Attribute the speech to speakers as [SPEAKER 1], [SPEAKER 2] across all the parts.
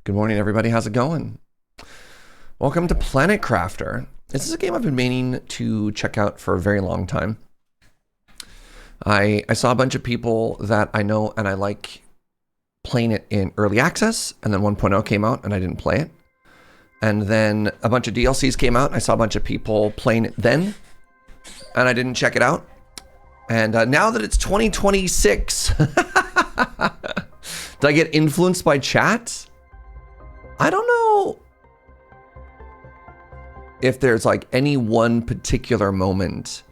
[SPEAKER 1] Good morning, everybody. How's it going? Welcome to Planet Crafter. This is a game I've been meaning to check out for a very long time. I saw a bunch of people that I know and I like playing it in early access, and then 1.0 came out and I didn't play it. And then a bunch of DLCs came out and I saw a bunch of people playing it then, and I didn't check it out. And now that it's 2026, did I get influenced by chat? I don't know if there's like any one particular moment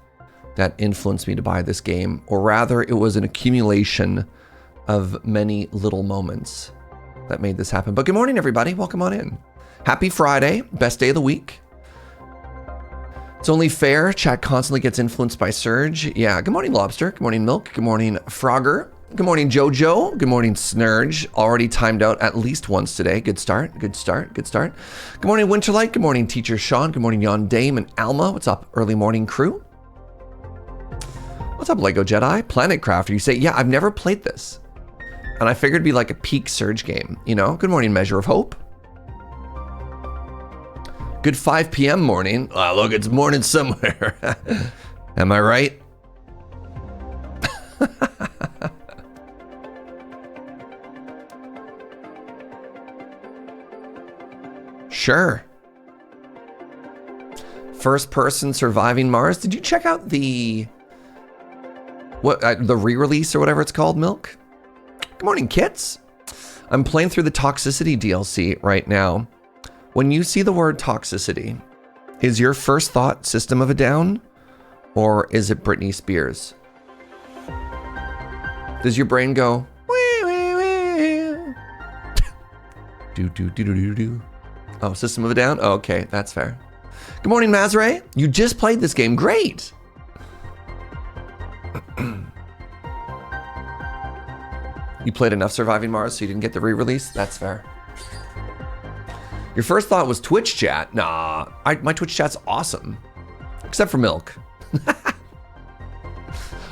[SPEAKER 1] that influenced me to buy this game, or rather it was an accumulation of many little moments that made this happen. But good morning, everybody. Welcome on in. Happy Friday, best day of the week. It's only fair. Chat constantly gets influenced by Serge. Yeah, good morning, Lobster. Good morning, Milk. Good morning, Frogger. Good morning, Jojo. Good morning, Serge. Already timed out at least once today. Good start, good start, good start. Good morning, Winterlight. Good morning, Teacher Sean. Good morning, Yon Dame and Alma. What's up, early morning crew? What's up, Lego Jedi? Planet Crafter. You say, yeah, I've never played this. And I figured it'd be like a peak Serge game, you know? Good morning, Measure of Hope. Good 5 p.m. morning. Oh, look, it's morning somewhere. Am I right? Sure. First person surviving Mars. Did you check out the the re-release or whatever it's called, Milk? Good morning, Kits. I'm playing through the Toxicity DLC right now. When you see the word toxicity, is your first thought System of a Down, or is it Britney Spears? Does your brain go wee wee wee? do do do do do do? Oh, System of a Down? Oh, okay, that's fair. Good morning, Mazray. You just played this game. Great. You played enough Surviving Mars so you didn't get the re-release? That's fair. Your first thought was Twitch chat. Nah, my Twitch chat's awesome. Except for Milk.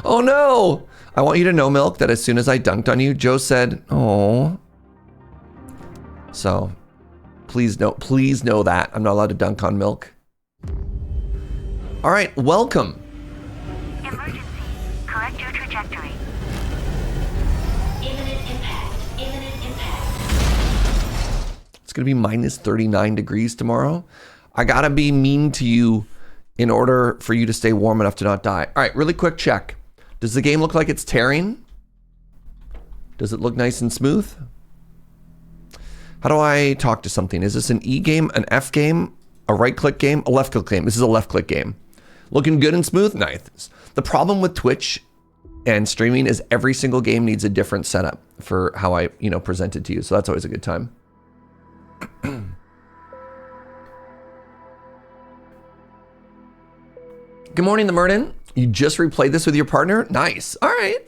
[SPEAKER 1] Oh no! I want you to know, Milk, that as soon as I dunked on you, Joe said, oh. So, please know that. I'm not allowed to dunk on Milk. All right, welcome.
[SPEAKER 2] Emergency. Correct your trajectory. Imminent impact. Imminent impact.
[SPEAKER 1] It's gonna be minus 39 degrees tomorrow. I gotta be mean to you in order for you to stay warm enough to not die. All right, really quick check. Does the game look like it's tearing? Does it look nice and smooth? How do I talk to something? Is this an E game, an F game, a right click game, a left click game? This is a left click game. Looking good and smooth? Nice. The problem with Twitch and streaming is every single game needs a different setup for how I, present it to you. So that's always a good time. Good morning, the Murden. You just replayed this with your partner? Nice. All right.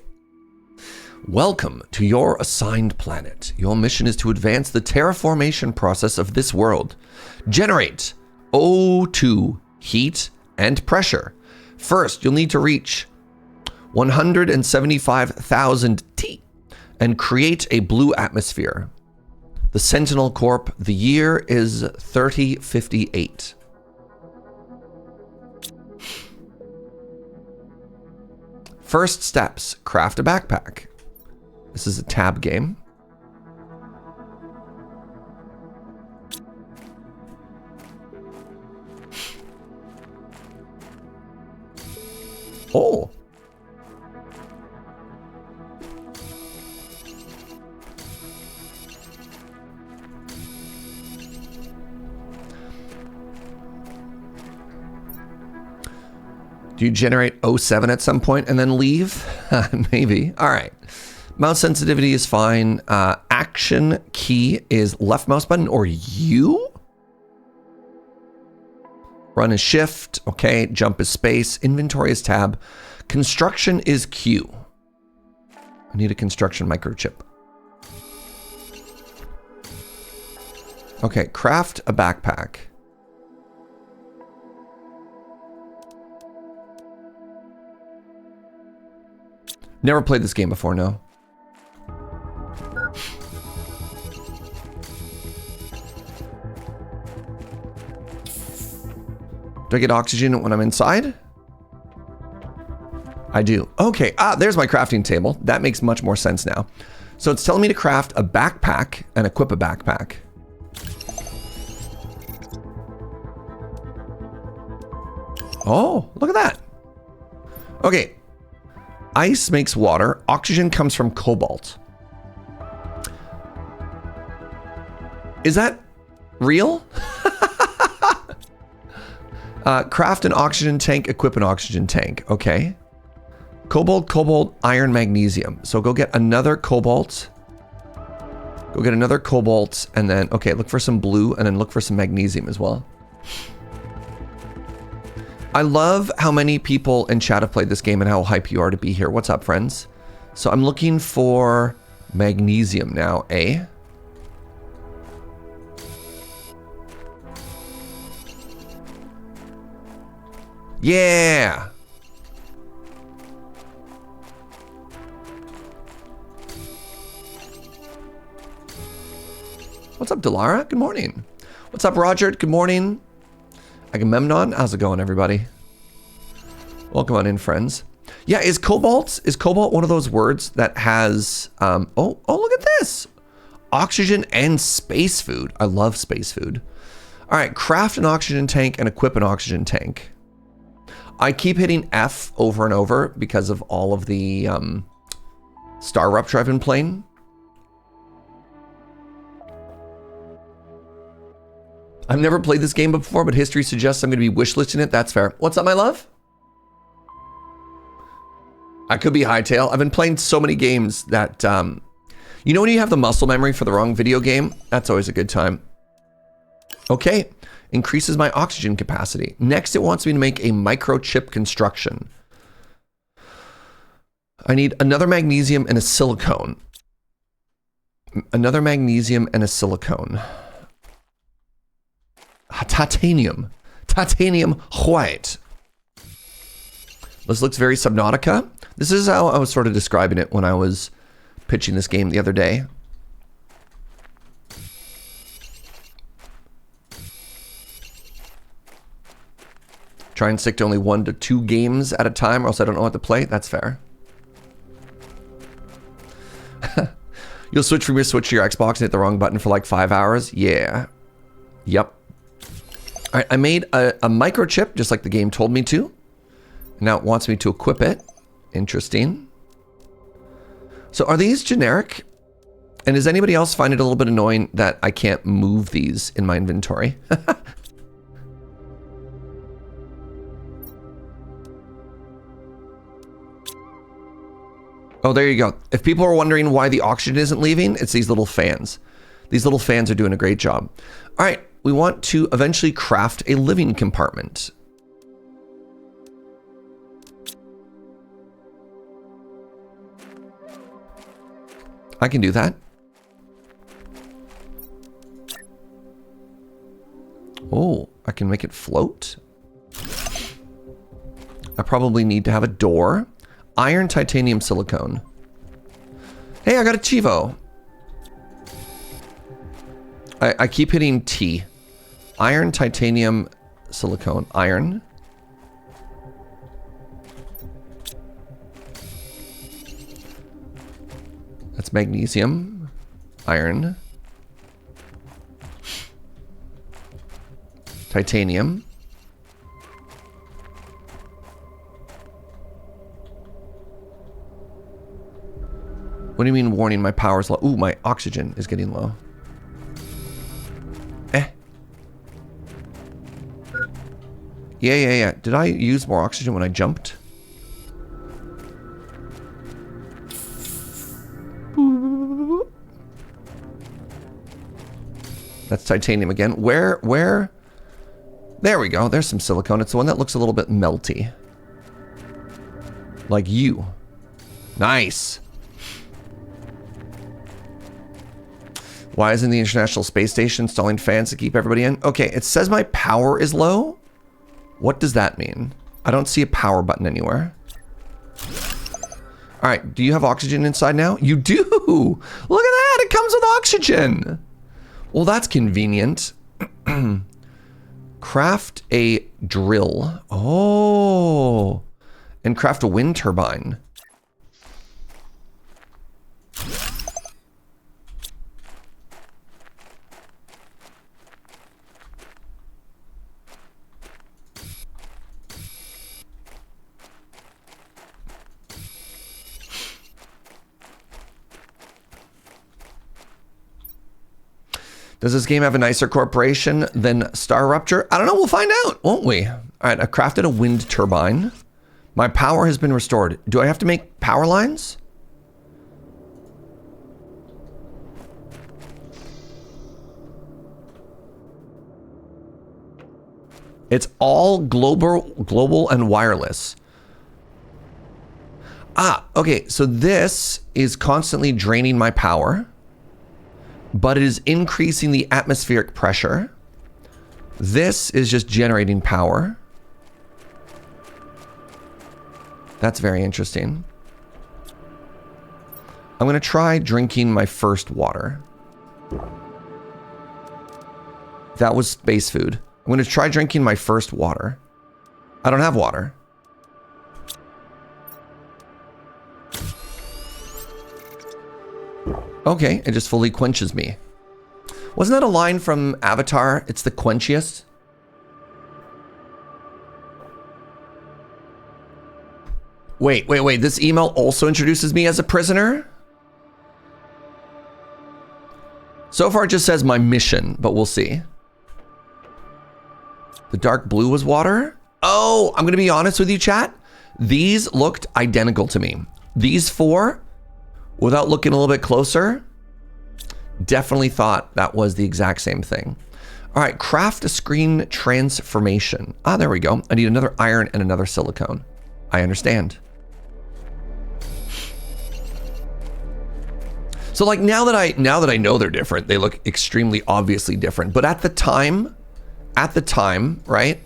[SPEAKER 1] Welcome to your assigned planet. Your mission is to advance the terraformation process of this world. Generate O2, heat, and pressure. First, you'll need to reach 175,000 T and create a blue atmosphere. The Sentinel Corp, the year is 3058. First steps, craft a backpack. This is a tab game. Oh. Do you generate 07 at some point and then leave? Maybe. All right. Mouse sensitivity is fine. Action key is left mouse button or U. Run is shift. Okay. Jump is space. Inventory is tab. Construction is Q. I need a construction microchip. Okay. Craft a backpack. Never played this game before, no. Do I get oxygen when I'm inside? I do. Okay, there's my crafting table. That makes much more sense now. So it's telling me to craft a backpack and equip a backpack. Oh, look at that. Okay. Ice makes water. Oxygen comes from cobalt. Is that real? Craft an oxygen tank, equip an oxygen tank. Okay. Cobalt, iron, magnesium. So go get another cobalt. Go get another cobalt, and then, okay, look for some blue, and then look for some magnesium as well. I love how many people in chat have played this game and how hype you are to be here. What's up, friends? So I'm looking for magnesium now, eh? Yeah! What's up, Delara? Good morning. What's up, Roger? Good morning. Agamemnon, how's it going, everybody? Welcome on in, friends. Yeah, is cobalt one of those words that has oh, look at this. Oxygen and space food. I love space food. All right, craft an oxygen tank and equip an oxygen tank. I keep hitting F over and over because of all of the Star Rupture I've been playing. I've never played this game before, but history suggests I'm going to be wishlisting it. That's fair. What's up, my love? I could be Hightail. I've been playing so many games that, you know when you have the muscle memory for the wrong video game? That's always a good time. Okay. Increases my oxygen capacity. Next, it wants me to make a microchip construction. I need another magnesium and a silicone. Another magnesium and a silicone. Titanium. Titanium white. This looks very Subnautica. This is how I was sort of describing it when I was pitching this game the other day. Try and stick to only 1 to 2 games at a time or else I don't know what to play. That's fair. You'll switch from your Switch to your Xbox and hit the wrong button for like 5 hours? Yeah. Yep. All right, I made a microchip just like the game told me to. Now it wants me to equip it. Interesting. So are these generic? And does anybody else find it a little bit annoying that I can't move these in my inventory? Oh, there you go. If people are wondering why the oxygen isn't leaving, it's these little fans. These little fans are doing a great job. All right, we want to eventually craft a living compartment. I can do that. Oh, I can make it float. I probably need to have a door. Iron, titanium, silicone. Hey, I got a Chivo. I keep hitting T. Iron, titanium, silicone. Iron. That's magnesium. Iron. Titanium. What do you mean warning my power's low? Ooh, my oxygen is getting low. Yeah. Did I use more oxygen when I jumped? That's titanium again. Where? There we go. There's some silicone. It's the one that looks a little bit melty. Like you. Nice. Why isn't the International Space Station installing fans to keep everybody in? Okay, it says my power is low. What does that mean? I don't see a power button anywhere. All right, do you have oxygen inside now? You do! Look at that, it comes with oxygen! Well, that's convenient. Craft a drill. Oh, and craft a wind turbine. Does this game have a nicer corporation than Star Rupture? I don't know. We'll find out, won't we? All right, I crafted a wind turbine. My power has been restored. Do I have to make power lines? It's all global and wireless. Ah, okay. So this is constantly draining my power, but it is increasing the atmospheric pressure. This is just generating power. That's very interesting. I'm going to try drinking my first water. That was space food. I'm going to try drinking my first water. I don't have water. Okay, it just fully quenches me. Wasn't that a line from Avatar? It's the quenchiest. Wait. This email also introduces me as a prisoner? So far it just says my mission, but we'll see. The dark blue was water? Oh, I'm going to be honest with you, chat. These looked identical to me. These four, without looking a little bit closer, definitely thought that was the exact same thing. All right, craft a screen transformation. Ah, there we go. I need another iron and another silicone. I understand. So like now that I know they're different, they look extremely obviously different. But at the time, right?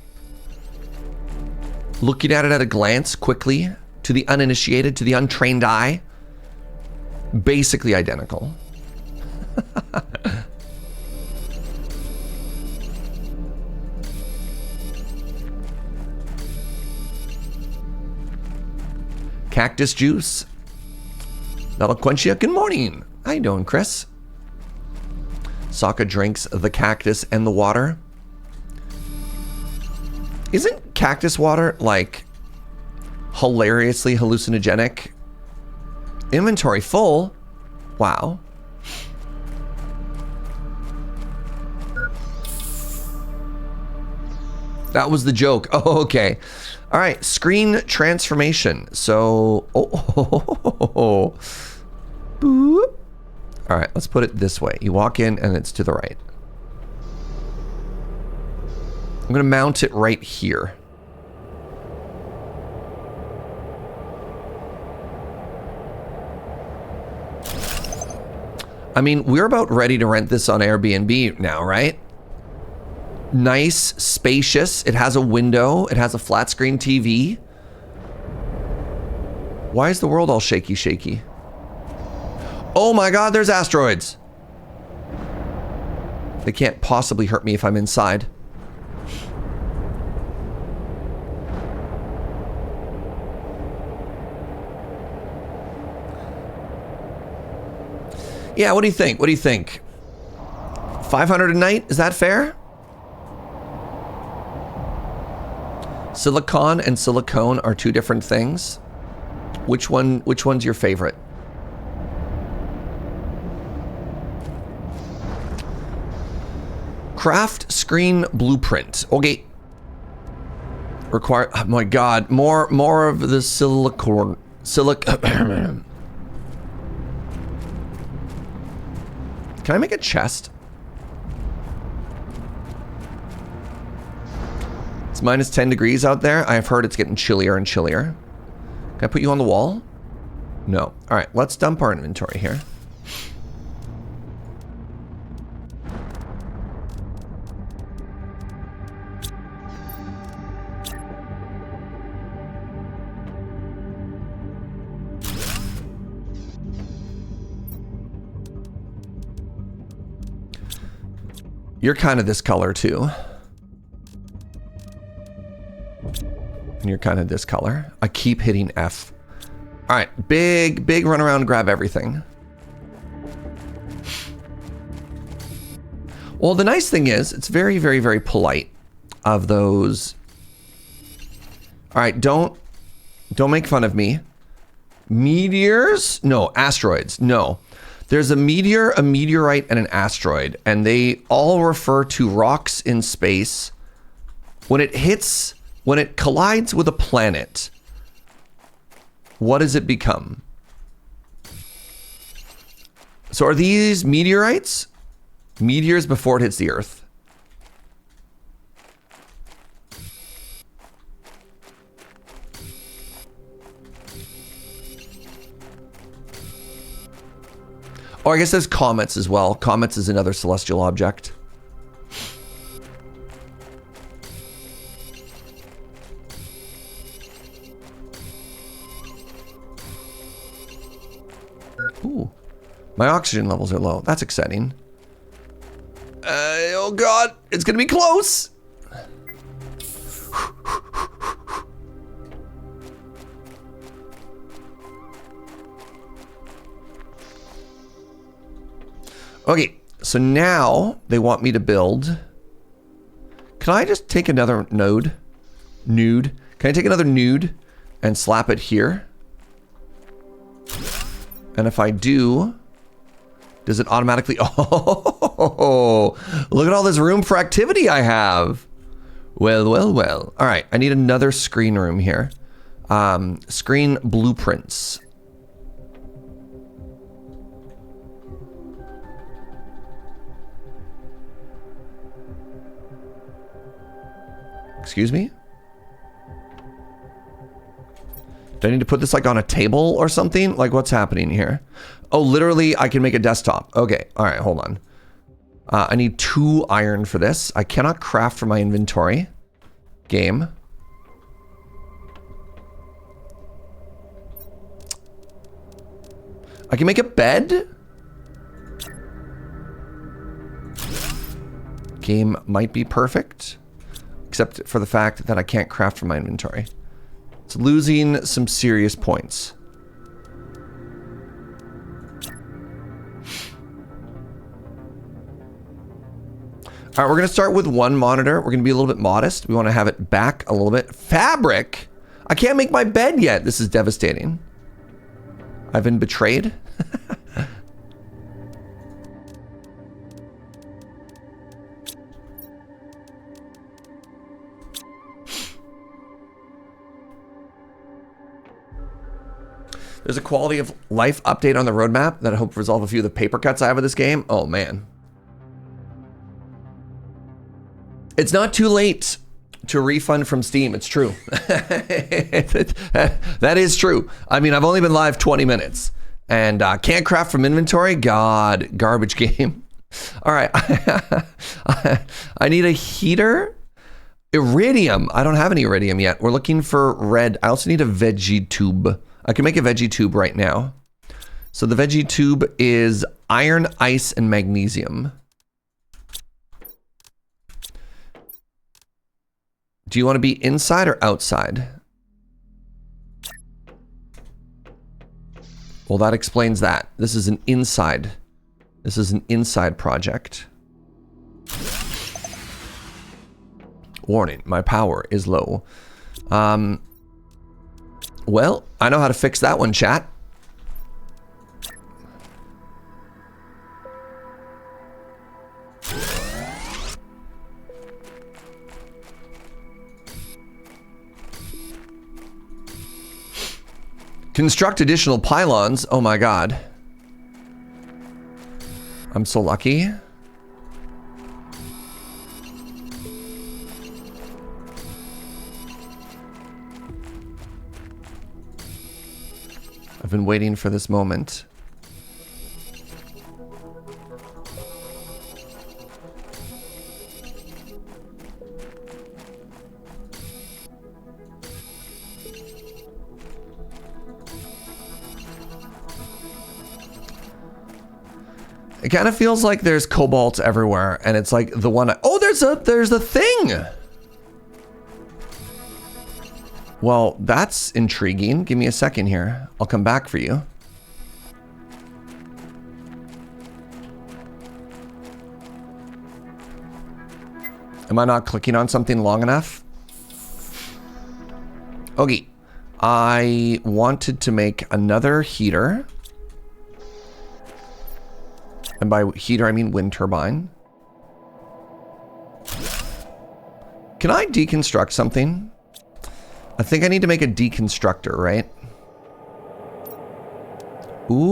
[SPEAKER 1] Looking at it at a glance quickly, to the uninitiated, to the untrained eye, basically identical. Cactus juice. That'll quench you. Good morning. How you doing, Chris? Sokka drinks the cactus and the water. Isn't cactus water like hilariously hallucinogenic? Inventory full. Wow. That was the joke. Oh, okay. All right. Screen transformation. So, boop. All right. Let's put it this way. You walk in and it's to the right. I'm going to mount it right here. I mean, we're about ready to rent this on Airbnb now, right? Nice, spacious. It has a window. It has a flat screen TV. Why is the world all shaky? Oh my God, there's asteroids. They can't possibly hurt me if I'm inside. Yeah, what do you think? What do you think? 500 a night? Is that fair? Silicon and silicone are two different things. Which one's your favorite? Craft screen blueprint. Okay. Require, oh my God, more of the silicone. Can I make a chest? It's minus 10 degrees out there. I've heard it's getting chillier and chillier. Can I put you on the wall? No. All right, let's dump our inventory here. You're kind of this color too. And you're kind of this color. I keep hitting F. All right, big run around, grab everything. Well, the nice thing is, it's very, very, very polite of those. All right, don't make fun of me. Meteors? No, asteroids. No. There's a meteor, a meteorite, and an asteroid, and they all refer to rocks in space. When it collides with a planet, what does it become? So are these meteorites? Meteors before it hits the Earth. Oh, I guess there's comets as well. Comets is another celestial object. Ooh. My oxygen levels are low. That's exciting. Oh god, it's gonna be close. Okay, so now they want me to build. Can I just take another nude? Can I take another nude and slap it here? And if I do, does it automatically? Oh, look at all this room for activity I have. Well. All right, I need another screen room here. Screen blueprints. Excuse me? Do I need to put this like on a table or something? Like what's happening here? Oh, literally I can make a desktop. Okay, all right, hold on. I need 2 iron for this. I cannot craft from my inventory. Game. I can make a bed? Game might be perfect. Except for the fact that I can't craft from my inventory. It's losing some serious points. All right, we're gonna start with 1 monitor. We're gonna be a little bit modest. We wanna have it back a little bit. Fabric? I can't make my bed yet. This is devastating. I've been betrayed. There's a quality of life update on the roadmap that I hope resolve a few of the paper cuts I have of this game. Oh man. It's not too late to refund from Steam. It's true. That is true. I mean, I've only been live 20 minutes and can't craft from inventory. God, garbage game. All right. I need a heater. Iridium. I don't have any iridium yet. We're looking for red. I also need a veggie tube. I can make a veggie tube right now. So the veggie tube is iron, ice, and magnesium. Do you want to be inside or outside? Well, that explains that. This is an inside. This is an inside project. Warning, my power is low. Well, I know how to fix that one, chat. Construct additional pylons. Oh my god. I'm so lucky. I've been waiting for this moment. It kind of feels like there's cobalt everywhere, and it's like the one. Oh, there's a thing. Well, that's intriguing. Give me a second here. I'll come back for you. Am I not clicking on something long enough? Okay. I wanted to make another heater. And by heater, I mean wind turbine. Can I deconstruct something? I think I need to make a deconstructor, right? Ooh.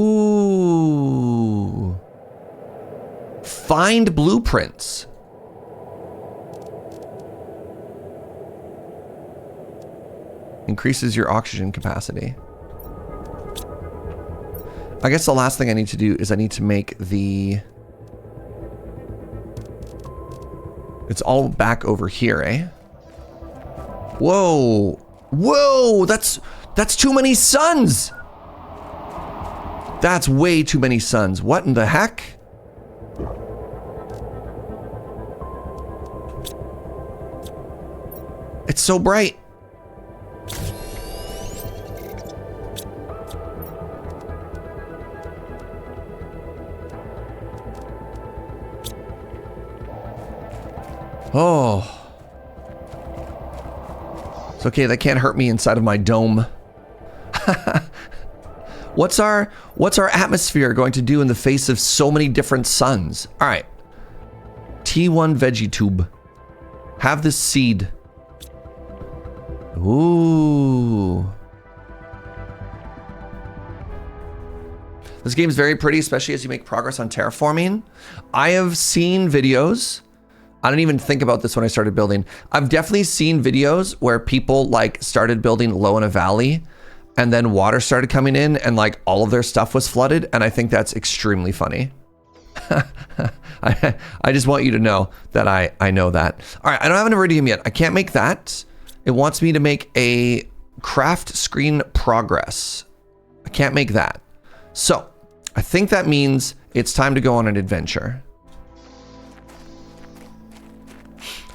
[SPEAKER 1] Find blueprints. Increases your oxygen capacity. I guess the last thing I need to do is I need to make the... It's all back over here, eh? Whoa. Whoa, that's too many suns. That's way too many suns. What in the heck? It's so bright. Oh. It's okay, that can't hurt me inside of my dome. What's our atmosphere going to do in the face of so many different suns? All right. T1 veggie tube. Have this seed. Ooh. This game is very pretty, especially as you make progress on terraforming. I have seen videos. I didn't even think about this when I started building. I've definitely seen videos where people like started building low in a valley and then water started coming in and like all of their stuff was flooded. And I think that's extremely funny. I just want you to know that I know that. All right, I don't have an iridium yet. I can't make that. It wants me to make a craft screen progress. I can't make that. So I think that means it's time to go on an adventure.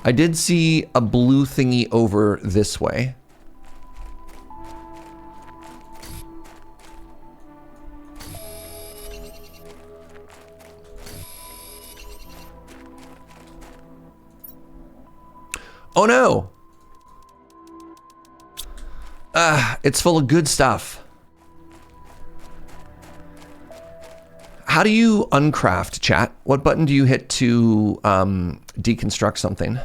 [SPEAKER 1] I did see a blue thingy over this way. Oh no! It's full of good stuff. How do you uncraft, chat? What button do you hit to deconstruct something?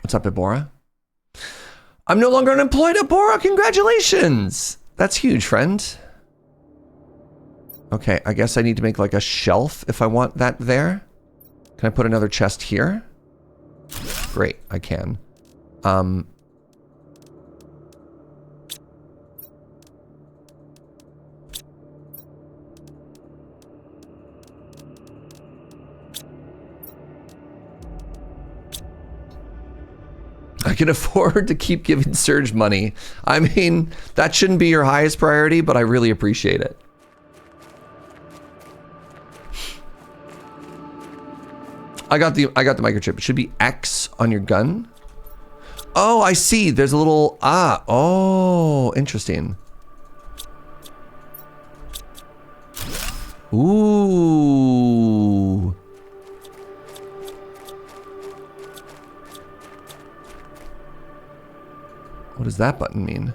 [SPEAKER 1] What's up, Ibora? I'm no longer unemployed, Ibora! Congratulations! That's huge, friend. Okay, I guess I need to make like a shelf if I want that there. Can I put another chest here? Great, I can. I can afford to keep giving Serge money. I mean, that shouldn't be your highest priority, but I really appreciate it. I got the microchip. It should be X on your gun. Oh, I see. There's a little oh, interesting. Ooh. What does that button mean?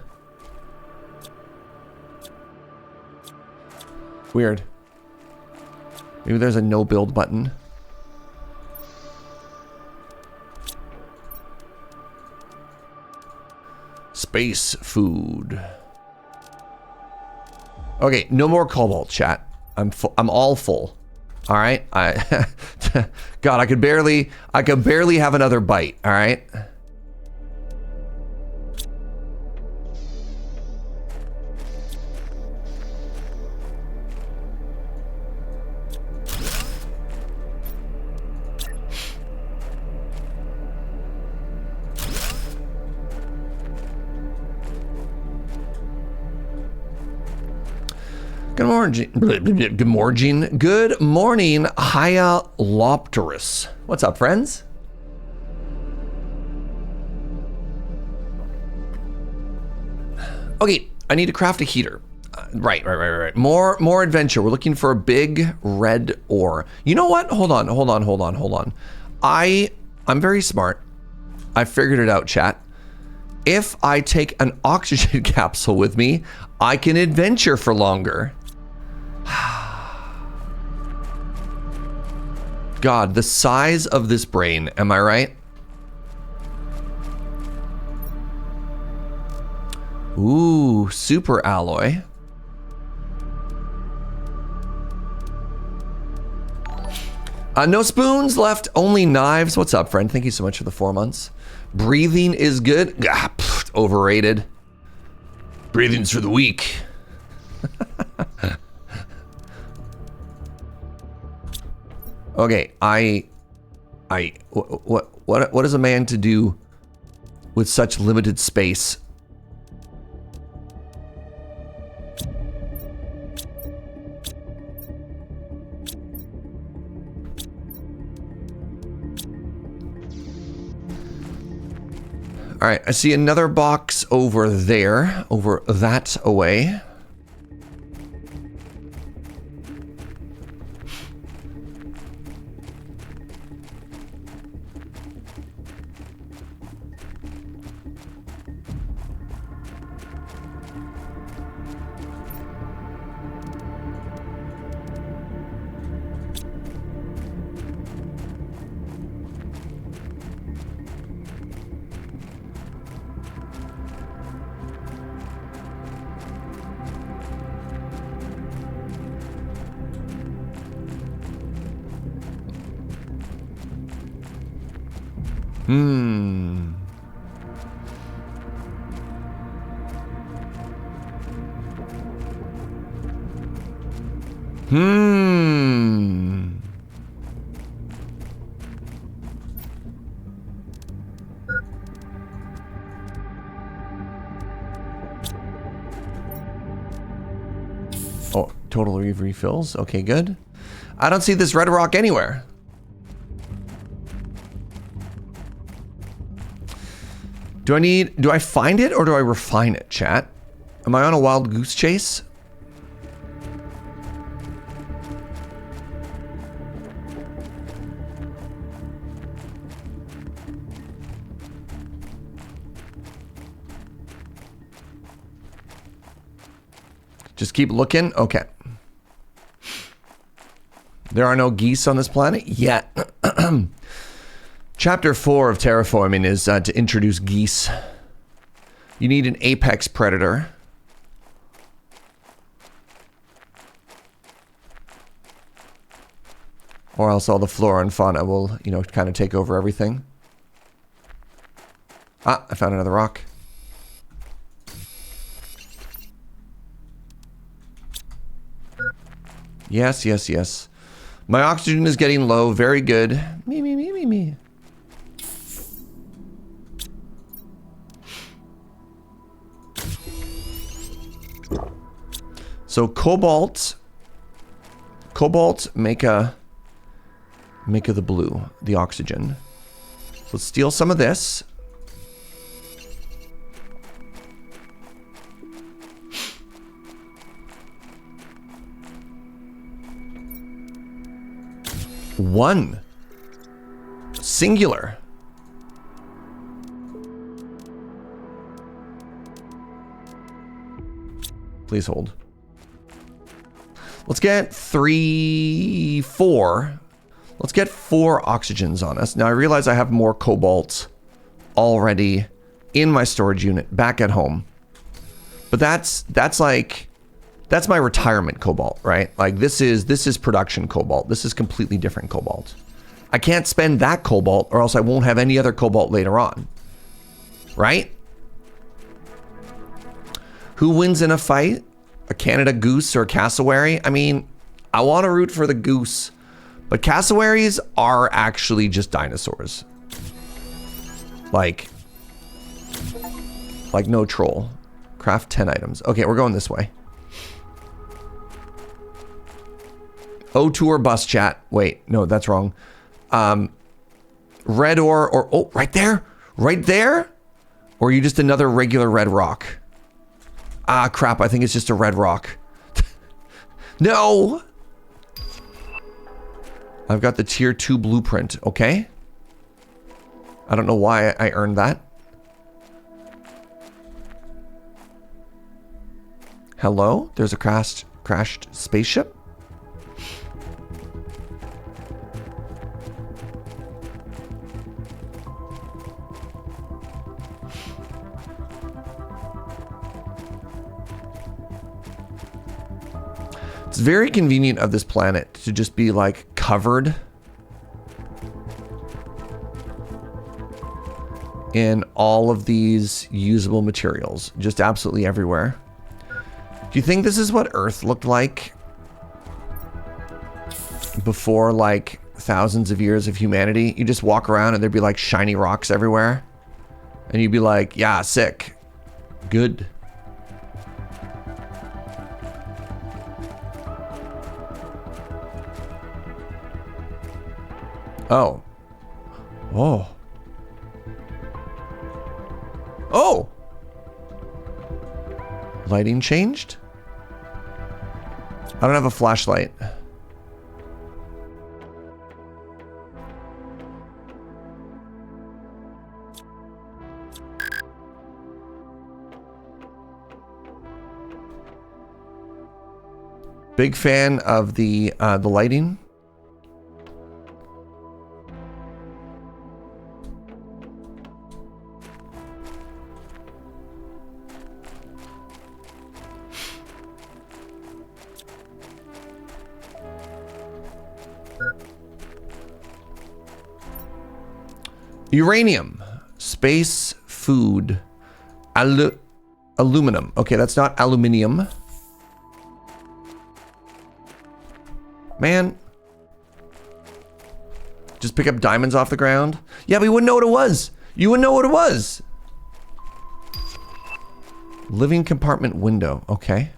[SPEAKER 1] Weird. Maybe there's a no build button. Space food. Okay, no more cobalt, chat. I'm all full. All right. God, I could barely have another bite. All right. Good morning. Good morning. Good morning, Hyalopterus. What's up, friends? Okay, I need to craft a heater. Right. More adventure. We're looking for a big red ore. You know what? Hold on. I'm very smart. I figured it out, chat. If I take an oxygen capsule with me, I can adventure for longer. God, the size of this brain, am I right? Ooh, super alloy. No spoons left, only knives. What's up, friend? Thank you so much for the 4 months. Breathing is good. Overrated. Breathing's for the weak. Okay, what is a man to do with such limited space? All right, I see another box over there, over that away. Oh, total refills. Okay, good. I don't see this red rock anywhere. Do I find it or do I refine it, chat? Am I on a wild goose chase? Just keep looking. Okay. There are no geese on this planet yet. Chapter 4 of terraforming is to introduce geese. You need an apex predator. Or else all the flora and fauna will, you know, kind of take over everything. Ah, I found another rock. Yes. My oxygen is getting low. Very good. Me. So cobalt, make the blue, the oxygen. Let's steal some of this. One. Singular. Please hold. Let's get 4. Let's get 4 oxygens on us. Now I realize I have more cobalt already in my storage unit back at home. But that's my retirement cobalt, right? Like this is production cobalt. This is completely different cobalt. I can't spend that cobalt or else I won't have any other cobalt later on. Right? Who wins in a fight? A Canada goose or a cassowary? I mean, I want to root for the goose, but cassowaries are actually just dinosaurs. Like no troll. Craft 10 items. Okay, we're going this way. O2 or bus chat. Wait, no, that's wrong. Red ore or... Oh, right there? Right there? Or are you just another regular red rock? Ah, crap. I think it's just a red rock. No! I've got the tier 2 blueprint. Okay. I don't know why I earned that. Hello? There's a crashed spaceship? It's very convenient of this planet to just be like covered in all of these usable materials, just absolutely everywhere. Do you think this is what Earth looked like before like thousands of years of humanity? You just walk around and there'd be like shiny rocks everywhere and you'd be like, yeah, sick, good. Oh. Oh. Oh! Lighting changed? I don't have a flashlight. Big fan of the lighting. Uranium, space, food, aluminum. Okay, that's not aluminium. Man. Just pick up diamonds off the ground? Yeah, but you wouldn't know what it was. You wouldn't know what it was. Living compartment window. Okay.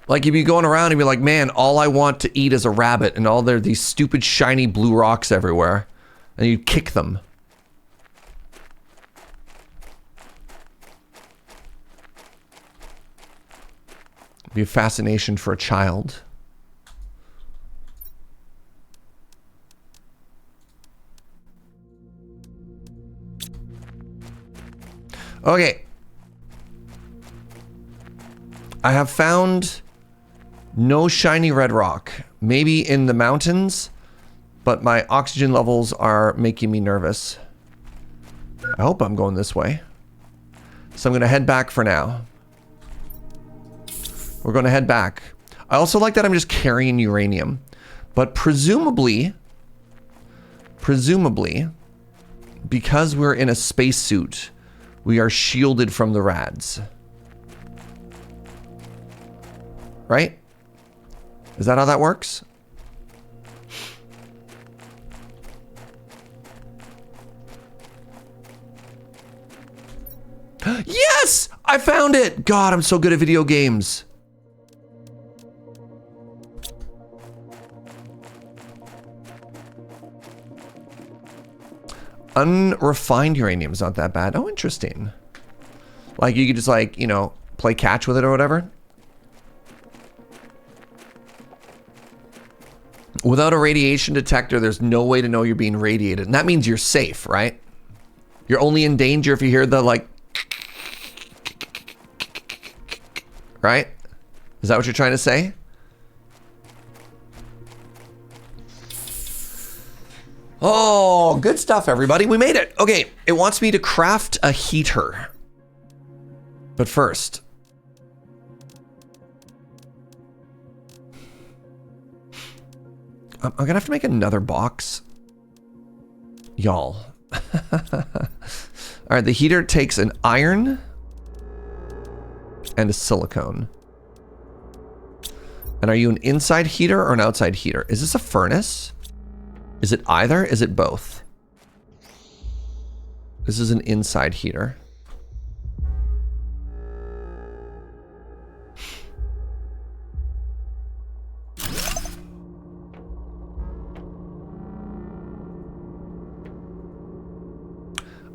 [SPEAKER 1] Like, you'd be going around and be like, man, all I want to eat is a rabbit, and all there are these stupid shiny blue rocks everywhere. And you kick them. It'd be a fascination for a child. Okay. I have found no shiny red rock. Maybe in the mountains, but my oxygen levels are making me nervous. I hope I'm going this way. So I'm going to head back for now. We're going to head back. I also like that I'm just carrying uranium. But presumably, because we're in a spacesuit, we are shielded from the rads. Right? Is that how that works? Yes! I found it! God, I'm so good at video games. Unrefined uranium is not that bad. Oh, interesting. Like, you could just, like, you know, play catch with it or whatever. Without a radiation detector, there's no way to know you're being radiated. And that means you're safe, right? You're only in danger if you hear the, like... Right? Is that what you're trying to say? Oh, good stuff, everybody. We made it. Okay, it wants me to craft a heater. But first... I'm gonna have to make another box. Y'all. Alright, the heater takes an iron and a silicone. And are you an inside heater or an outside heater? Is this a furnace? Is it either? Is it both? This is an inside heater.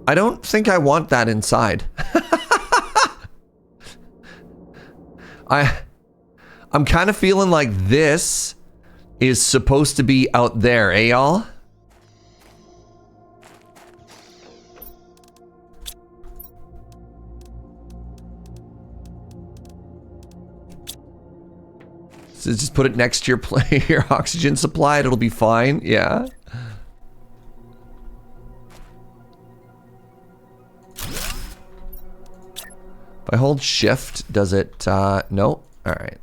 [SPEAKER 1] I don't think I want that inside. I'm kind of feeling like this is supposed to be out there, eh, y'all? So just put it next to your oxygen supply, it'll be fine. Yeah. If I hold shift, does it, no? All right.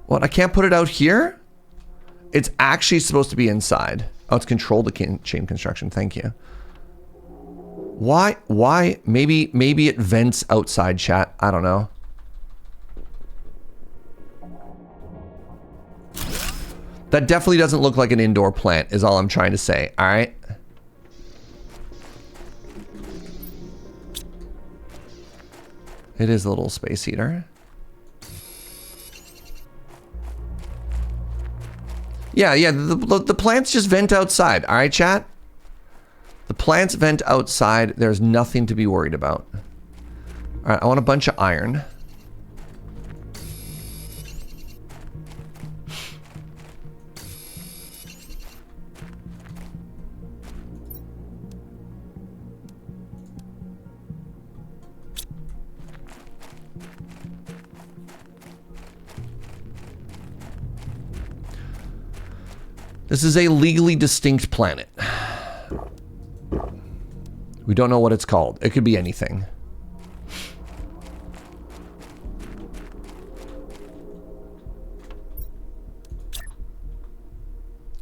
[SPEAKER 1] What, I can't put it out here? It's actually supposed to be inside. Oh, it's control the chain construction. Thank you. Why? Maybe it vents outside, chat. I don't know. That definitely doesn't look like an indoor plant, is all I'm trying to say. All right. It is a little space heater. Yeah, the plants just vent outside. All right, chat? The plants vent outside. There's nothing to be worried about. All right, I want a bunch of iron. This is a legally distinct planet. We don't know what it's called. It could be anything.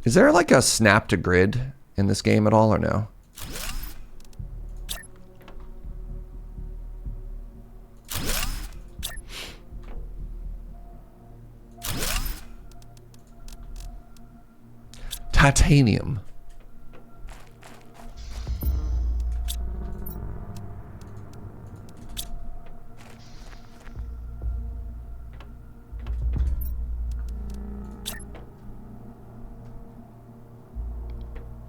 [SPEAKER 1] Is there like a snap to grid in this game at all or no? Titanium.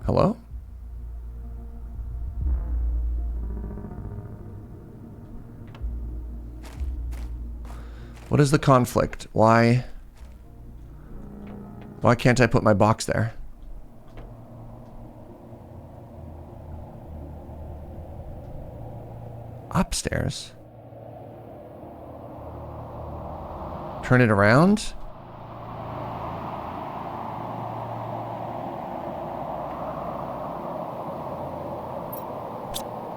[SPEAKER 1] Hello? What is the conflict? Why can't I put my box there? Upstairs. Turn it around.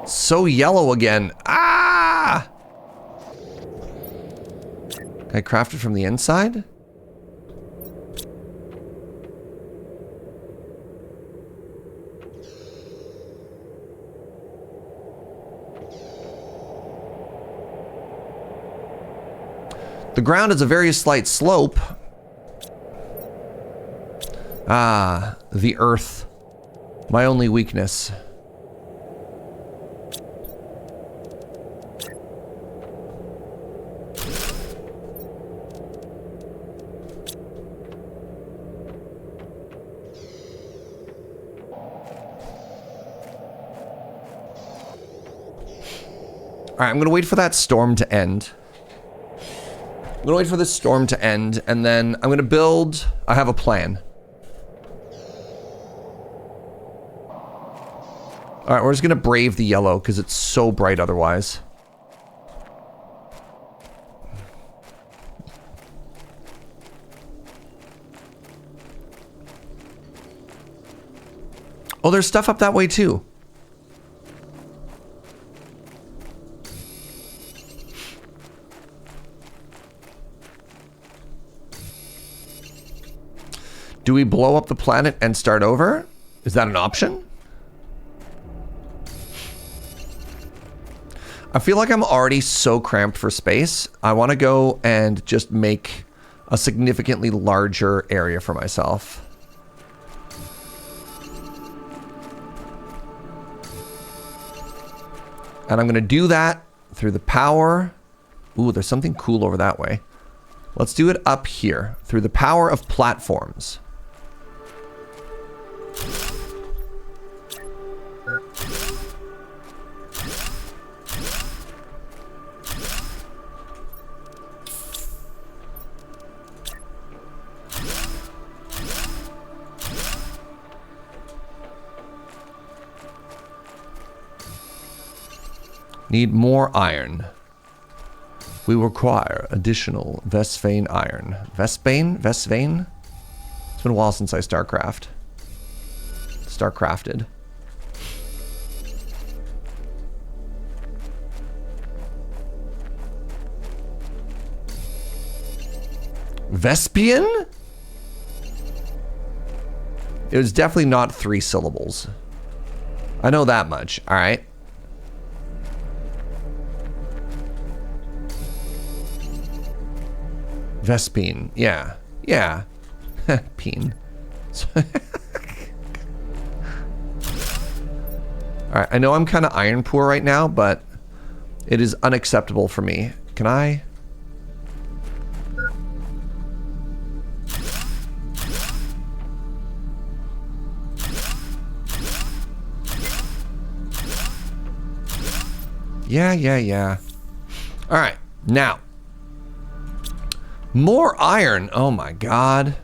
[SPEAKER 1] So yellow again. Ah! Can I craft it from the inside? The ground is a very slight slope. Ah, the earth. My only weakness. All right, I'm gonna wait for that storm to end. I'm gonna wait for this storm to end, and then I'm gonna build. I have a plan. All right, we're just gonna brave the yellow because it's so bright otherwise. Oh, there's stuff up that way too. Do we blow up the planet and start over? Is that an option? I feel like I'm already so cramped for space. I want to go and just make a significantly larger area for myself. And I'm going to do that through the power. Ooh, there's something cool over that way. Let's do it up here through the power of platforms. Need more iron. We require additional Vespane iron. Vespane? Vespane? It's been a while since I StarCrafted. Vespian? It was definitely not 3 syllables. I know that much, alright? Vespine, yeah. Yeah. Peen. Alright, I know I'm kind of iron poor right now, but it is unacceptable for me. Can I? Yeah. Alright, now. More iron. Oh my god.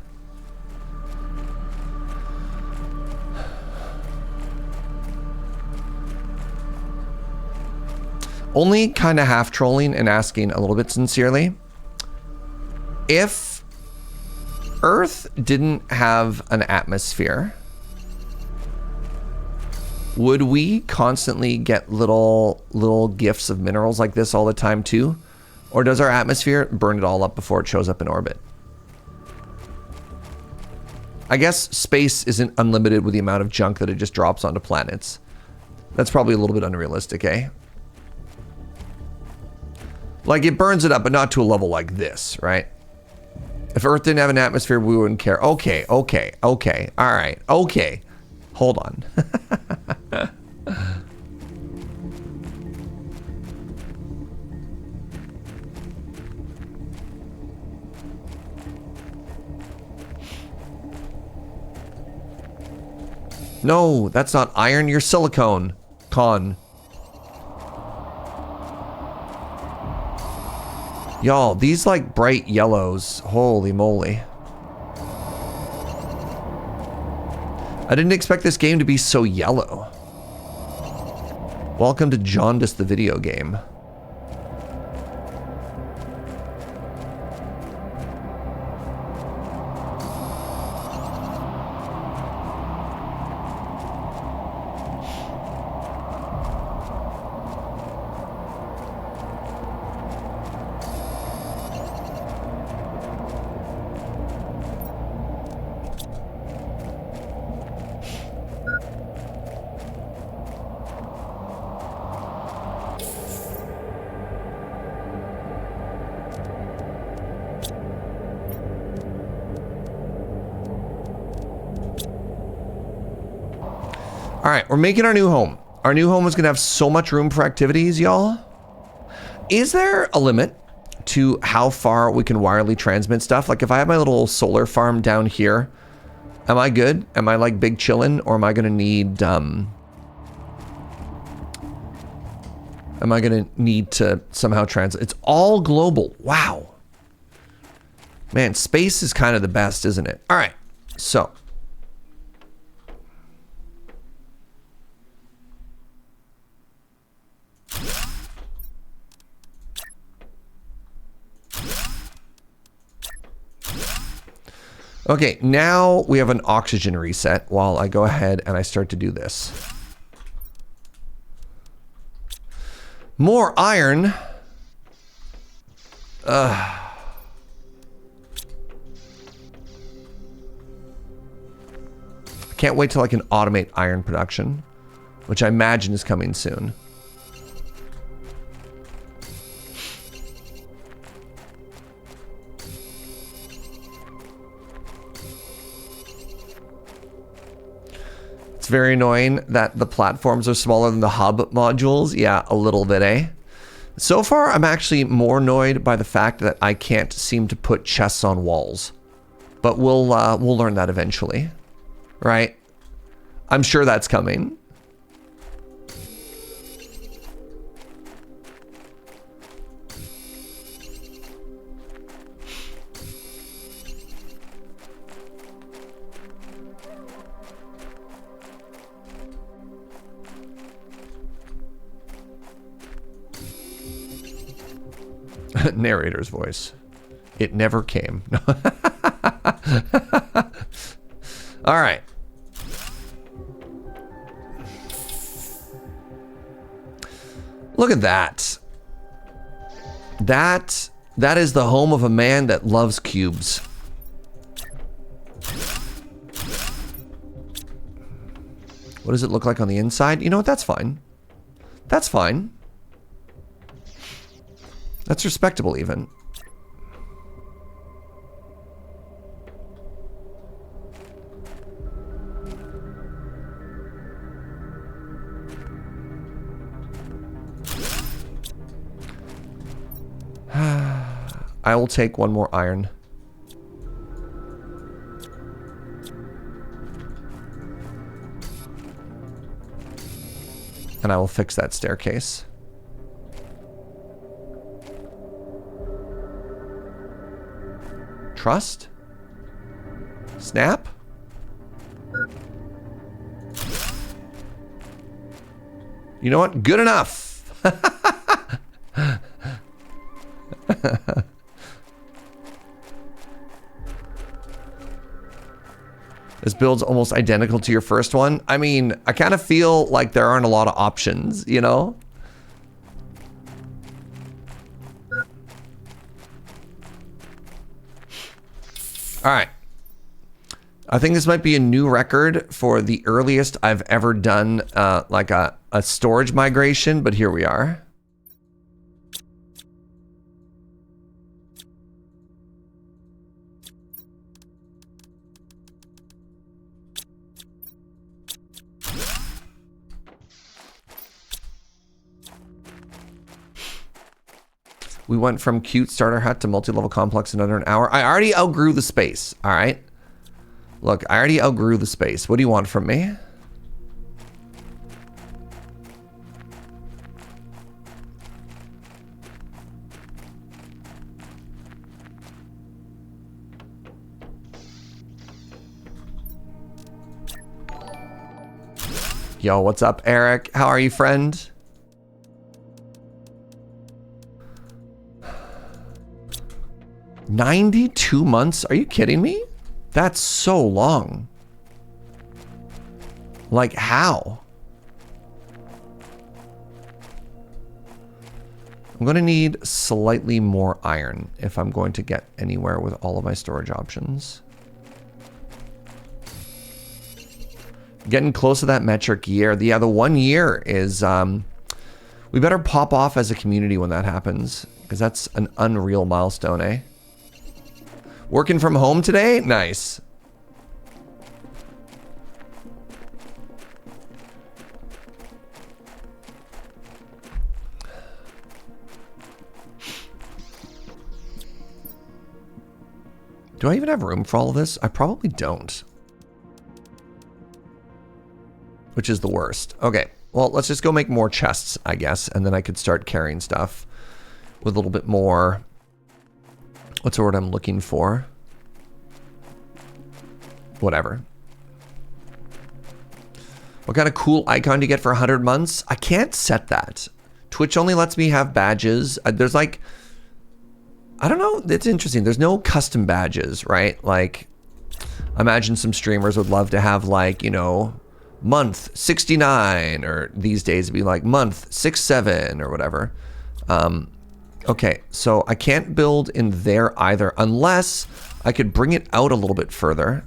[SPEAKER 1] Only kind of half trolling and asking a little bit sincerely. If Earth didn't have an atmosphere, would we constantly get little gifts of minerals like this all the time too? Or does our atmosphere burn it all up before it shows up in orbit? I guess space isn't unlimited with the amount of junk that it just drops onto planets. That's probably a little bit unrealistic, eh? Like, it burns it up, but not to a level like this, right? If Earth didn't have an atmosphere, we wouldn't care. Okay. All right. Okay. Hold on. No, that's not iron. You're silicone. Con. Y'all, these like bright yellows. Holy moly. I didn't expect this game to be so yellow. Welcome to Jaundice the video game. All right, we're making our new home. Our new home is gonna have so much room for activities, y'all. Is there a limit to how far we can wirely transmit stuff? Like if I have my little solar farm down here, am I good? Am I like big chillin', or am I gonna need to somehow transit? It's all global. Wow. Man, space is kind of the best, isn't it? All right, so. Okay, now we have an oxygen reset while I go ahead and I start to do this. More iron. Can't wait till I can automate iron production, which I imagine is coming soon. It's very annoying that the platforms are smaller than the hub modules. Yeah, a little bit, eh? So far, I'm actually more annoyed by the fact that I can't seem to put chests on walls. But we'll learn that eventually, right? I'm sure that's coming. Narrator's voice. It never came. All right. Look at that. That is the home of a man that loves cubes. What does it look like on the inside? You know what? That's fine. That's fine. That's respectable even. I will take one more iron. And I will fix that staircase. Trust? Snap? You know what? Good enough. This build's almost identical to your first one. I mean, I kind of feel like there aren't a lot of options, you know? All right. I think this might be a new record for the earliest I've ever done like a storage migration, but here we are. We went from cute starter hut to multi-level complex in under an hour. I already outgrew the space, all right? Look, I already outgrew the space. What do you want from me? Yo, what's up, Eric? How are you, friend? $92 months? Are you kidding me? That's so long. Like, how? I'm going to need slightly more iron if I'm going to get anywhere with all of my storage options. Getting close to that metric year. Yeah, the 1 year is... we better pop off as a community when that happens, because that's an unreal milestone, eh? Working from home today? Nice. Do I even have room for all of this? I probably don't. Which is the worst. Okay, well, let's just go make more chests, I guess, and then I could start carrying stuff with a little bit more... What's the word I'm looking for? Whatever. What kind of cool icon do you get for 100 months? I can't set that. Twitch only lets me have badges. There's like... I don't know. It's interesting. There's no custom badges, right? Like, I imagine some streamers would love to have like, you know, month 69, or these days it'd be like month 67 or whatever. Okay, so I can't build in there either, unless I could bring it out a little bit further.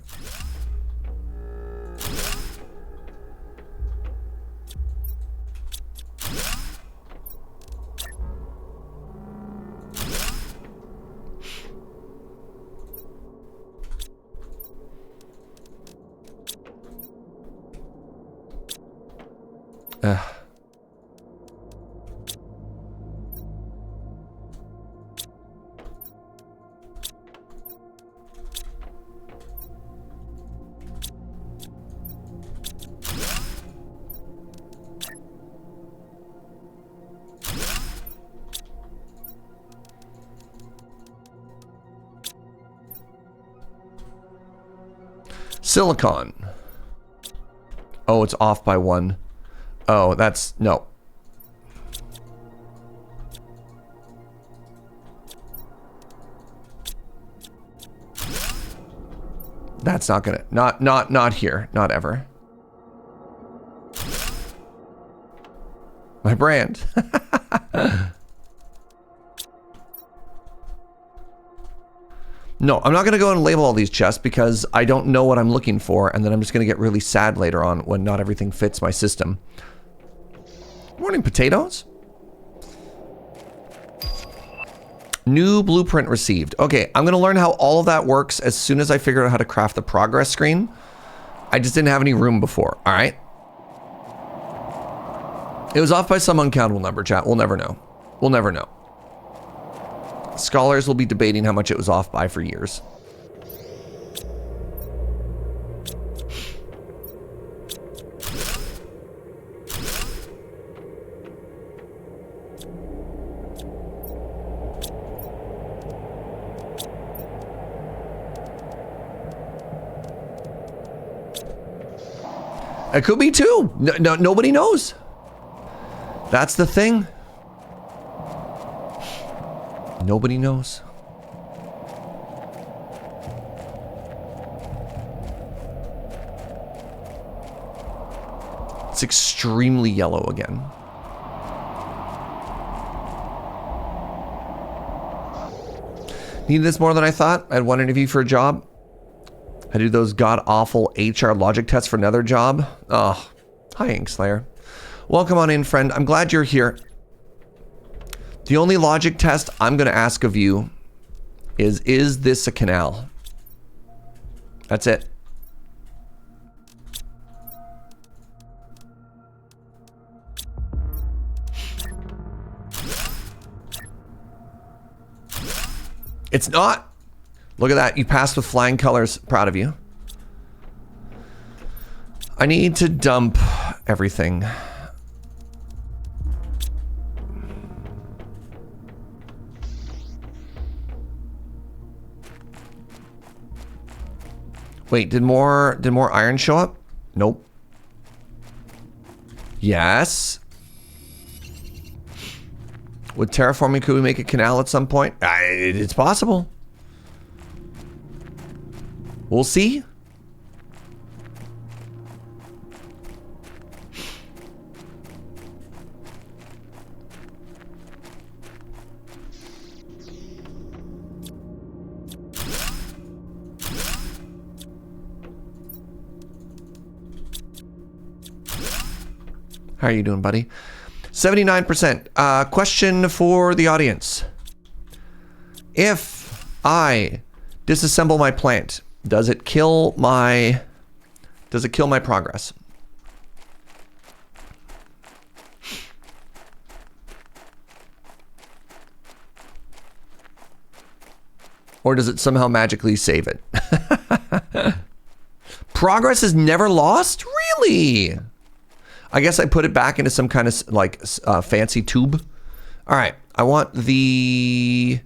[SPEAKER 1] Silicon. Oh, it's off by 1. Oh, that's... No. That's not gonna... Not here. Not ever. My brand. No, I'm not going to go and label all these chests because I don't know what I'm looking for, and then I'm just going to get really sad later on when not everything fits my system. Morning, potatoes. New blueprint received. Okay, I'm going to learn how all of that works as soon as I figure out how to craft the progress screen. I just didn't have any room before, all right? It was off by some uncountable number, chat. We'll never know. We'll never know. Scholars will be debating how much it was off by for years. It could be 2. Nobody knows. That's the thing. Nobody knows. It's extremely yellow again. Needed this more than I thought. I had one interview for a job. I do those god-awful HR logic tests for another job. Oh, hi, Inkslayer. Welcome on in, friend. I'm glad you're here. The only logic test I'm going to ask of you is this a canal? That's it. It's not. Look at that. You passed with flying colors. Proud of you. I need to dump everything. Wait, did more iron show up? Nope. Yes. With terraforming, could we make a canal at some point? It's possible. We'll see. How are you doing, buddy? 79%. Question for the audience. If I disassemble my plant, does it kill my progress? Or does it somehow magically save it? Progress is never lost? Really? I guess I put it back into some kind of like fancy tube. All right, I want the...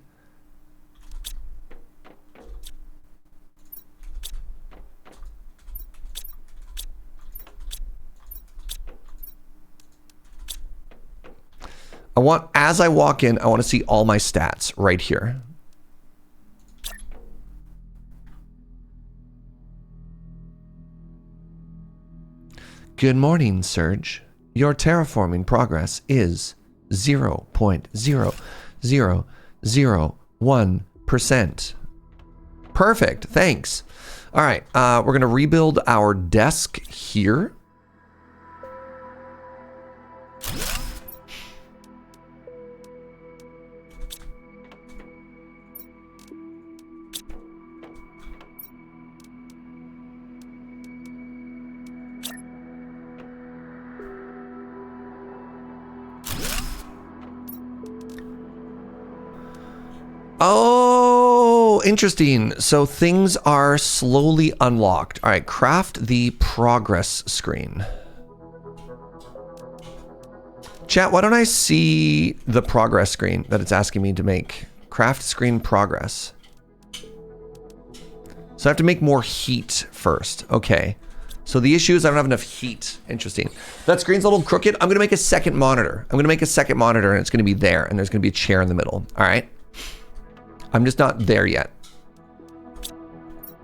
[SPEAKER 1] as I walk in, I want to see all my stats right here. Good morning, Serge. Your terraforming progress is 0.0001%. Perfect, thanks. All right, we're going to rebuild our desk here. Oh, interesting. So things are slowly unlocked. All right, craft the progress screen. Chat, why don't I see the progress screen that it's asking me to make? Craft screen progress. So I have to make more heat first. Okay. So the issue is I don't have enough heat. Interesting. That screen's a little crooked. I'm going to make a second monitor. I'm going to make a second monitor and it's going to be there. And there's going to be a chair in the middle. All right. I'm just not there yet.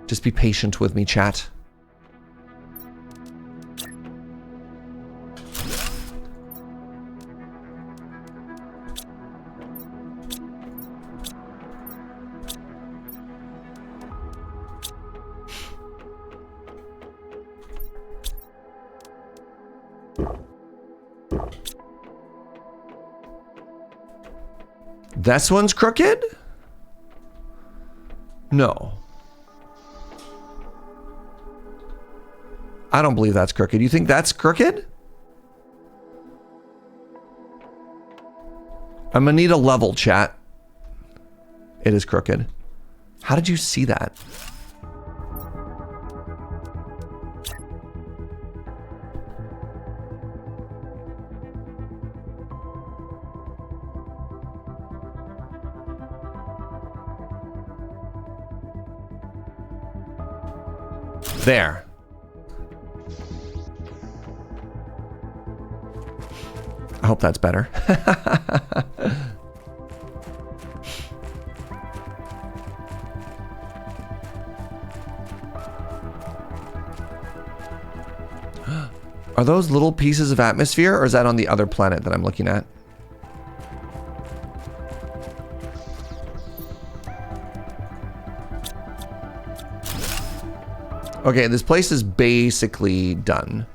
[SPEAKER 1] Just be patient with me, chat. This one's crooked? No. I don't believe that's crooked. You think that's crooked? I'm gonna need a level, chat. It is crooked. How did you see that? There. I hope that's better. Are those little pieces of atmosphere, or is that on the other planet that I'm looking at? Okay, this place is basically done.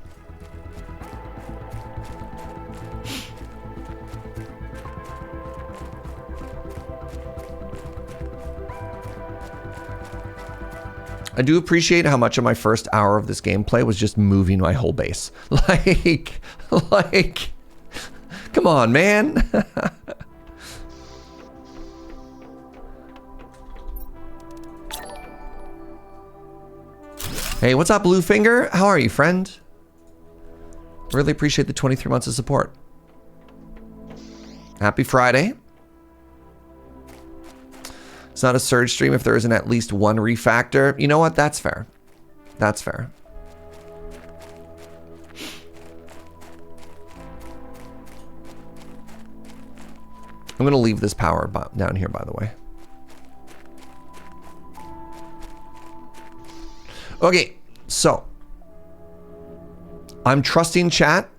[SPEAKER 1] I do appreciate how much of my first hour of this gameplay was just moving my whole base. Like, come on, man. Hey, what's up, Bluefinger? How are you, friend? Really appreciate the 23 months of support. Happy Friday. It's not a Serge stream if there isn't at least one refactor. You know what? That's fair. That's fair. I'm going to leave this power down here, by the way. Okay, so I'm trusting chat.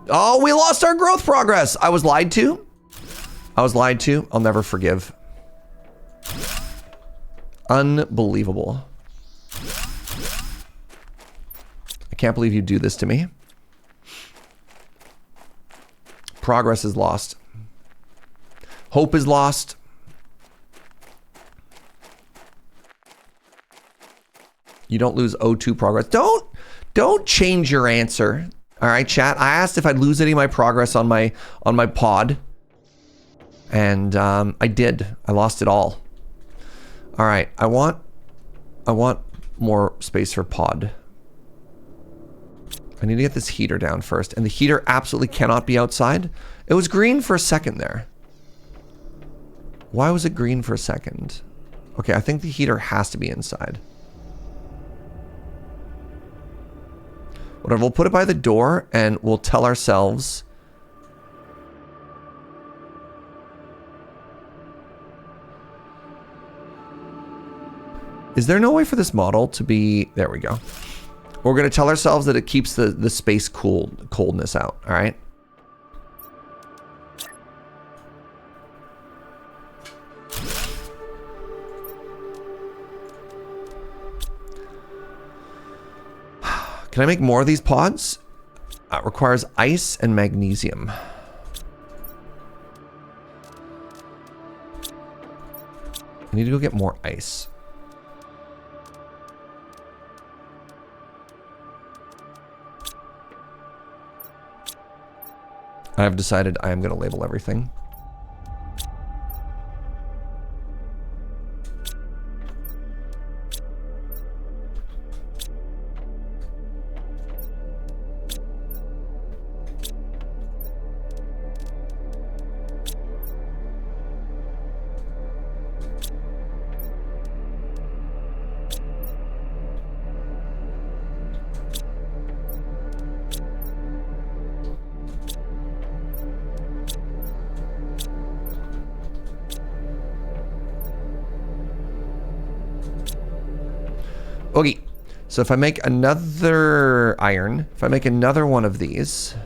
[SPEAKER 1] Oh, we lost our growth progress. I was lied to. I was lied to. I'll never forgive. Unbelievable. I can't believe you do this to me. Progress is lost. Hope is lost. You don't lose O2 progress. Don't change your answer. All right, chat. I asked if I'd lose any of my progress on my pod, and I did. I lost it all. All right. I want more space for pod. I need to get this heater down first, and the heater absolutely cannot be outside. It was green for a second there. Why was it green for a second? Okay, I think the heater has to be inside. Whatever, we'll put it by the door and we'll tell ourselves. Is there no way for this model to be... There we go. We're going to tell ourselves that it keeps the space coldness out, all right? Can I make more of these pods? It requires ice and magnesium. I need to go get more ice. I've decided I am going to label everything. Okay, so if I make another iron, if I make another one of these,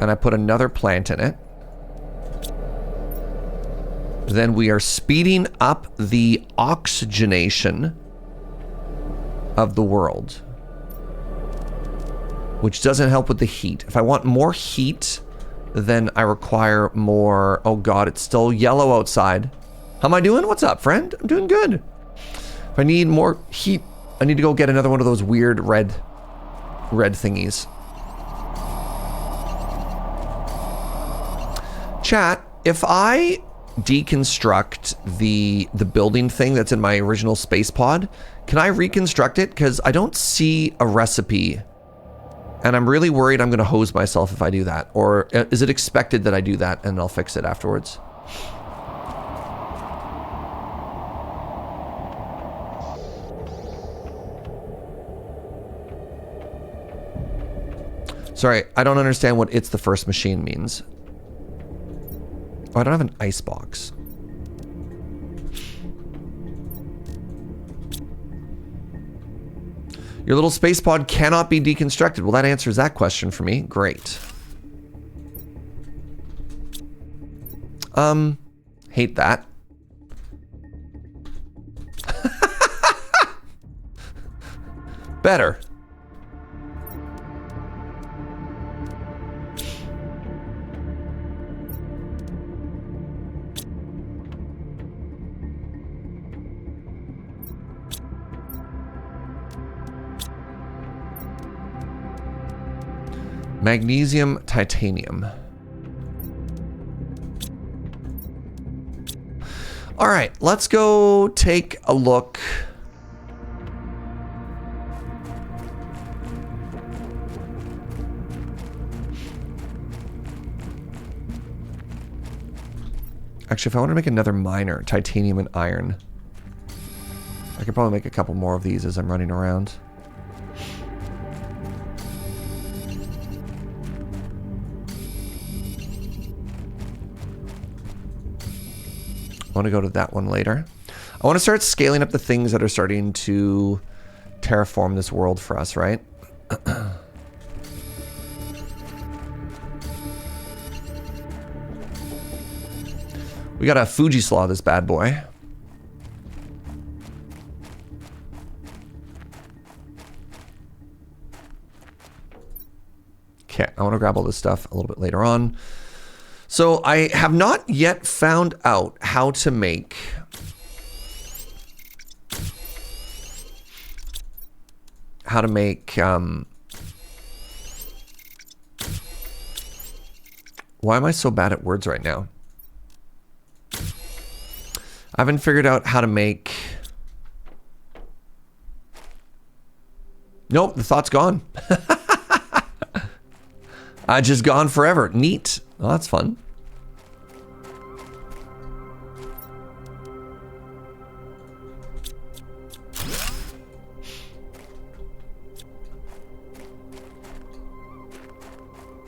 [SPEAKER 1] and I put another plant in it, then we are speeding up the oxygenation of the world, which doesn't help with the heat. If I want more heat, then I require more... Oh God, it's still yellow outside. How am I doing? What's up, friend? I'm doing good. If I need more heat, I need to go get another one of those weird red thingies. Chat, if I deconstruct the building thing that's in my original space pod, can I reconstruct it? Because I don't see a recipe, and I'm really worried I'm going to hose myself if I do that. Or is it expected that I do that and I'll fix it afterwards? Sorry, I don't understand what "it's the first machine" means. Oh, I don't have an ice box. Your little space pod cannot be deconstructed. Well, that answers that question for me. Great. Hate that. Better. Magnesium, titanium. All right, let's go take a look. Actually, if I want to make another miner, titanium and iron, I could probably make a couple more of these as I'm running around. I want to go to that one later. I want to start scaling up the things that are starting to terraform this world for us, right? We got a Fuji slaw, this bad boy. Okay, I want to grab all this stuff a little bit later on. So I have not yet found out how to make why am I so bad at words right now? I haven't figured out how to make... Nope, the thought's gone. I just gone forever. Neat. Well, that's fun.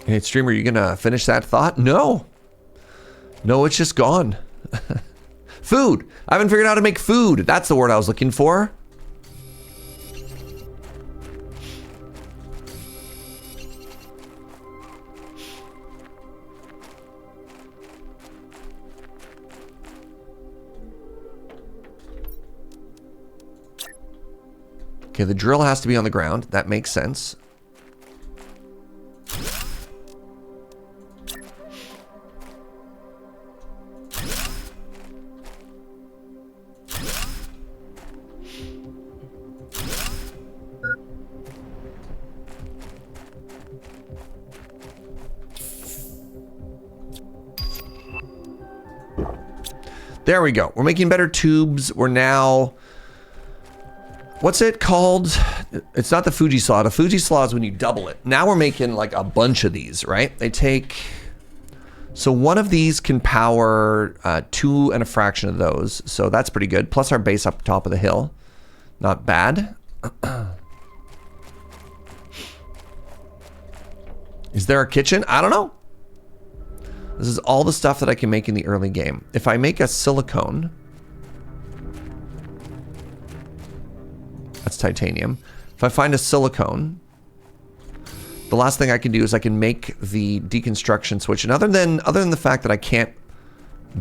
[SPEAKER 1] Hey, streamer, you gonna finish that thought? No. No, it's just gone. Food. I haven't figured out how to make food. That's the word I was looking for. Okay, the drill has to be on the ground. That makes sense. There we go. We're making better tubes. We're now... What's it called? It's not the Fuji Slaw. The Fuji Slaw is when you double it. Now we're making like a bunch of these, right? They take... So one of these can power 2 and a fraction of those. So that's pretty good. Plus our base up top of the hill. Not bad. Is there a kitchen? I don't know. This is all the stuff that I can make in the early game. If I make a silicone... That's titanium. If I find a silicone, the last thing I can do is I can make the deconstruction switch. And other than the fact that I can't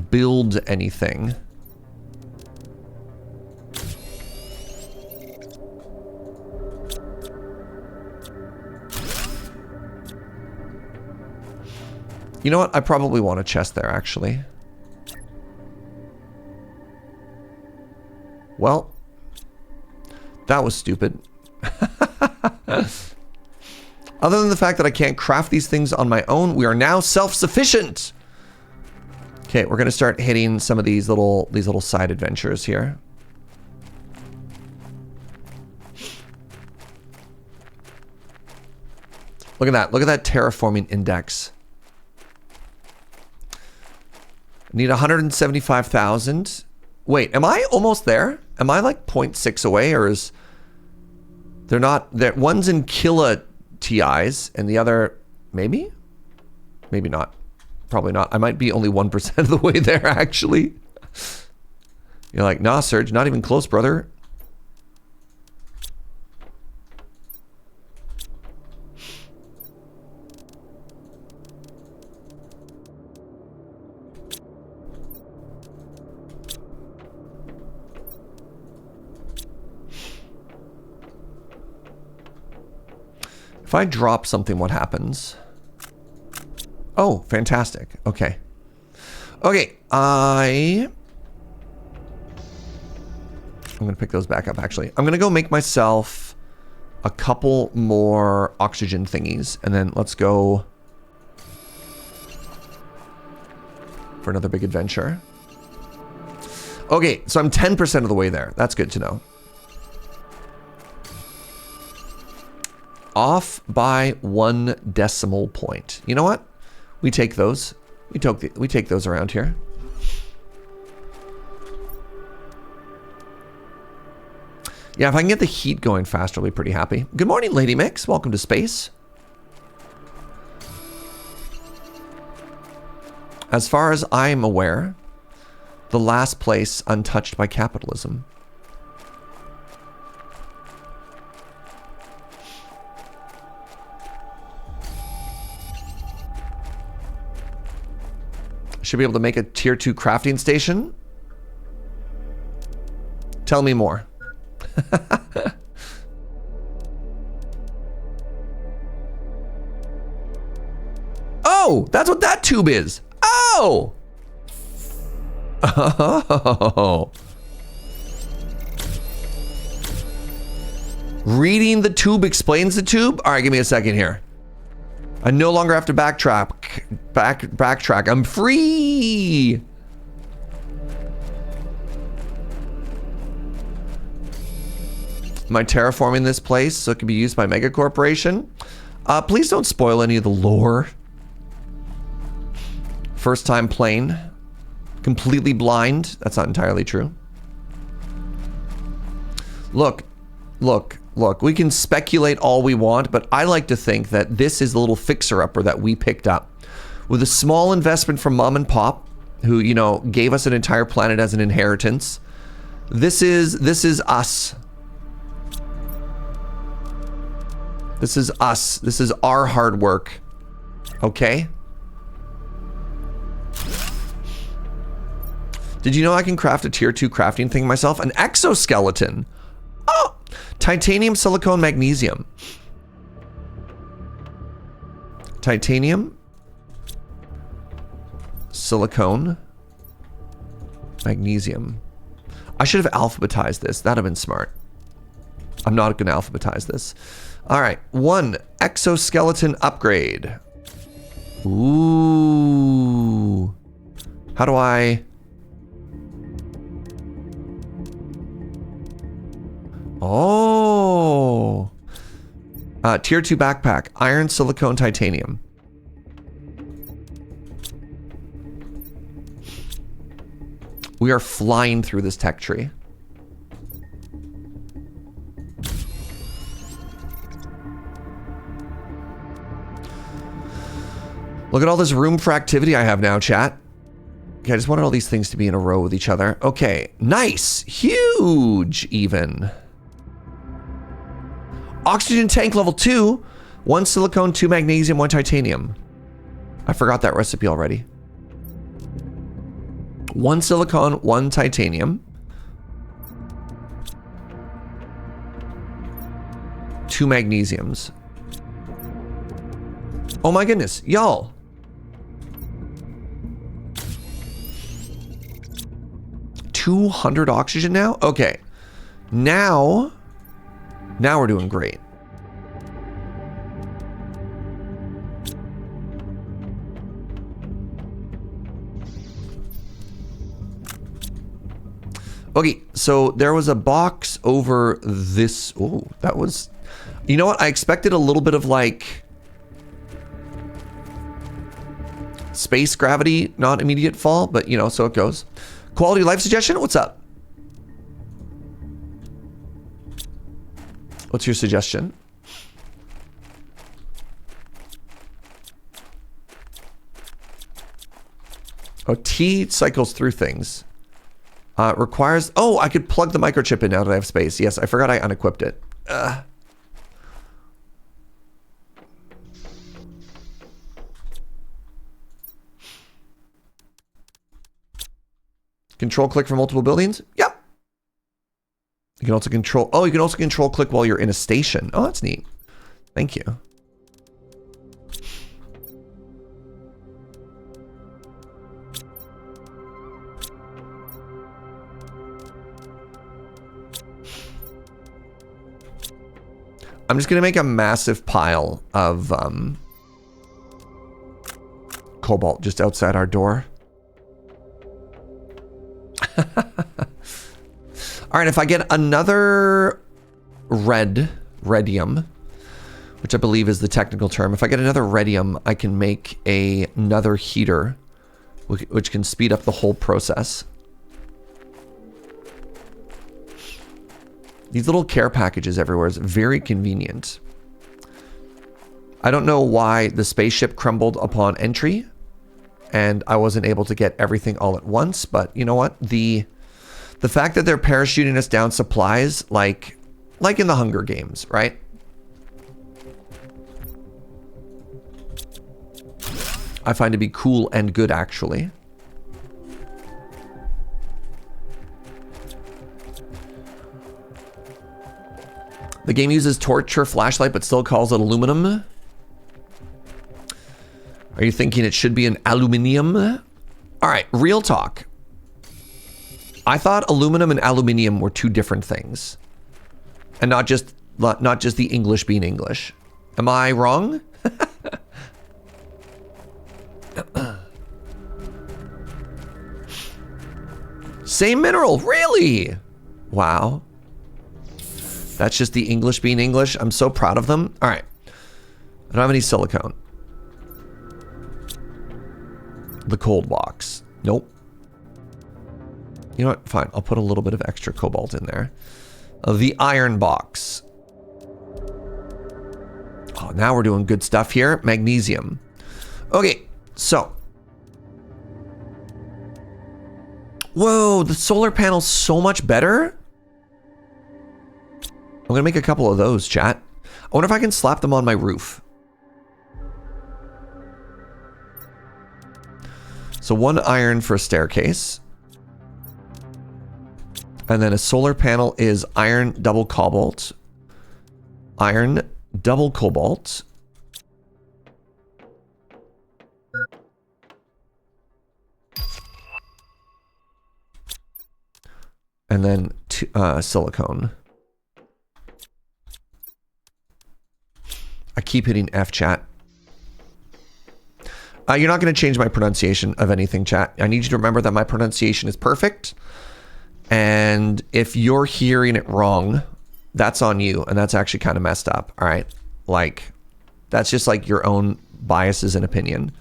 [SPEAKER 1] build anything, you know what? I probably want a chest there, actually. Well, that was stupid. Other than the fact that I can't craft these things on my own, we are now self-sufficient. Okay, we're gonna start hitting some of these little side adventures here. Look at that. Look at that terraforming index. I need 175,000. Wait, am I almost there? Am I like 0.6 away, or is... They're not... One's in kilo TIs, and the other... Maybe? Maybe not. Probably not. I might be only 1% of the way there, actually. You're like, nah, Serge, not even close, brother. If I drop something, what happens? Oh, fantastic. Okay. Okay, I'm gonna pick those back up, actually. I'm gonna go make myself a couple more oxygen thingies, and then let's go for another big adventure. Okay, so I'm 10% of the way there. That's good to know. Off by 1 decimal point. You know what? We take those. We take those around here. Yeah, if I can get the heat going faster, I'll be pretty happy. Good morning, Lady Mix. Welcome to space. As far as I'm aware, the last place untouched by capitalism. Should be able to make a tier 2 crafting station. Tell me more. Oh, that's what that tube is. Oh. Oh. Reading the tube explains the tube? All right, give me a second here. I no longer have to backtrack. I'm free. Am I terraforming this place so it can be used by Mega Corporation? Please don't spoil any of the lore. First time playing. Completely blind. That's not entirely true. Look. We can speculate all we want, but I like to think that this is the little fixer-upper that we picked up. With a small investment from Mom and Pop, who, you know, gave us an entire planet as an inheritance. This is us. This is us. This is our hard work. Okay? Did you know I can craft a tier 2 crafting thing myself? An exoskeleton. Oh! Titanium, silicone, magnesium. Titanium, silicone, magnesium. I should have alphabetized this. That'd have been smart. I'm not going to alphabetize this. All right, 1 exoskeleton upgrade. Ooh. How do I... Oh. Tier 2 backpack. Iron, silicone, titanium. We are flying through this tech tree. Look at all this room for activity I have now, chat. Okay, I just wanted all these things to be in a row with each other. Okay, nice. Huge, even. Oxygen tank level 2. 1 silicone, 2 magnesium, 1 titanium. I forgot that recipe already. 1 silicone, 1 titanium. 2 magnesiums. Oh my goodness, y'all. $200 oxygen now? Okay. Now we're doing great. Okay, so there was a box over this. Oh, that was... You know what? I expected a little bit of like... space gravity, not immediate fall, but you know, so it goes. Quality of life suggestion? What's up? What's your suggestion? Oh, T cycles through things. Requires... Oh, I could plug the microchip in now that I have space. Yes, I forgot I unequipped it. Control click for multiple buildings? Yep. You can also control... Oh, you can also control click while you're in a station. Oh, that's neat. Thank you. I'm just going to make a massive pile of cobalt just outside our door. All right, if I get another radium, which I believe is the technical term, if I get another radium, I can make another heater, which can speed up the whole process. These little care packages everywhere is very convenient. I don't know why the spaceship crumbled upon entry and I wasn't able to get everything all at once, but you know what? The fact that they're parachuting us down supplies like in the Hunger Games, right? I find to be cool and good, actually. The game uses torch or flashlight, but still calls it aluminum. Are you thinking it should be an aluminium? All right, real talk. I thought aluminum and aluminium were two different things, and not just the English being English. Am I wrong? Same mineral, really? Wow. That's just the English being English. I'm so proud of them. All right. I don't have any silicone. The cold box. Nope. You know what? Fine. I'll put a little bit of extra cobalt in there. The iron box. Oh, now we're doing good stuff here. Magnesium. Okay. So. Whoa. The solar panel's so much better. I'm going to make a couple of those, chat. I wonder if I can slap them on my roof. So 1 iron for a staircase. And then a solar panel is iron, double cobalt. Iron, double cobalt. And then silicone. I keep hitting F, chat. You're not going to change my pronunciation of anything, chat. I need you to remember that my pronunciation is perfect. And if you're hearing it wrong, that's on you, and that's actually kind of messed up. All right, like that's just like your own biases and opinion,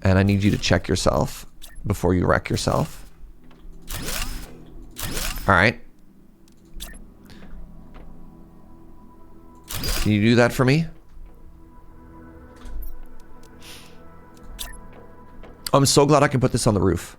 [SPEAKER 1] and I need you to check yourself before you wreck yourself. All right, can you do that for me? I'm so glad I can put this on the roof.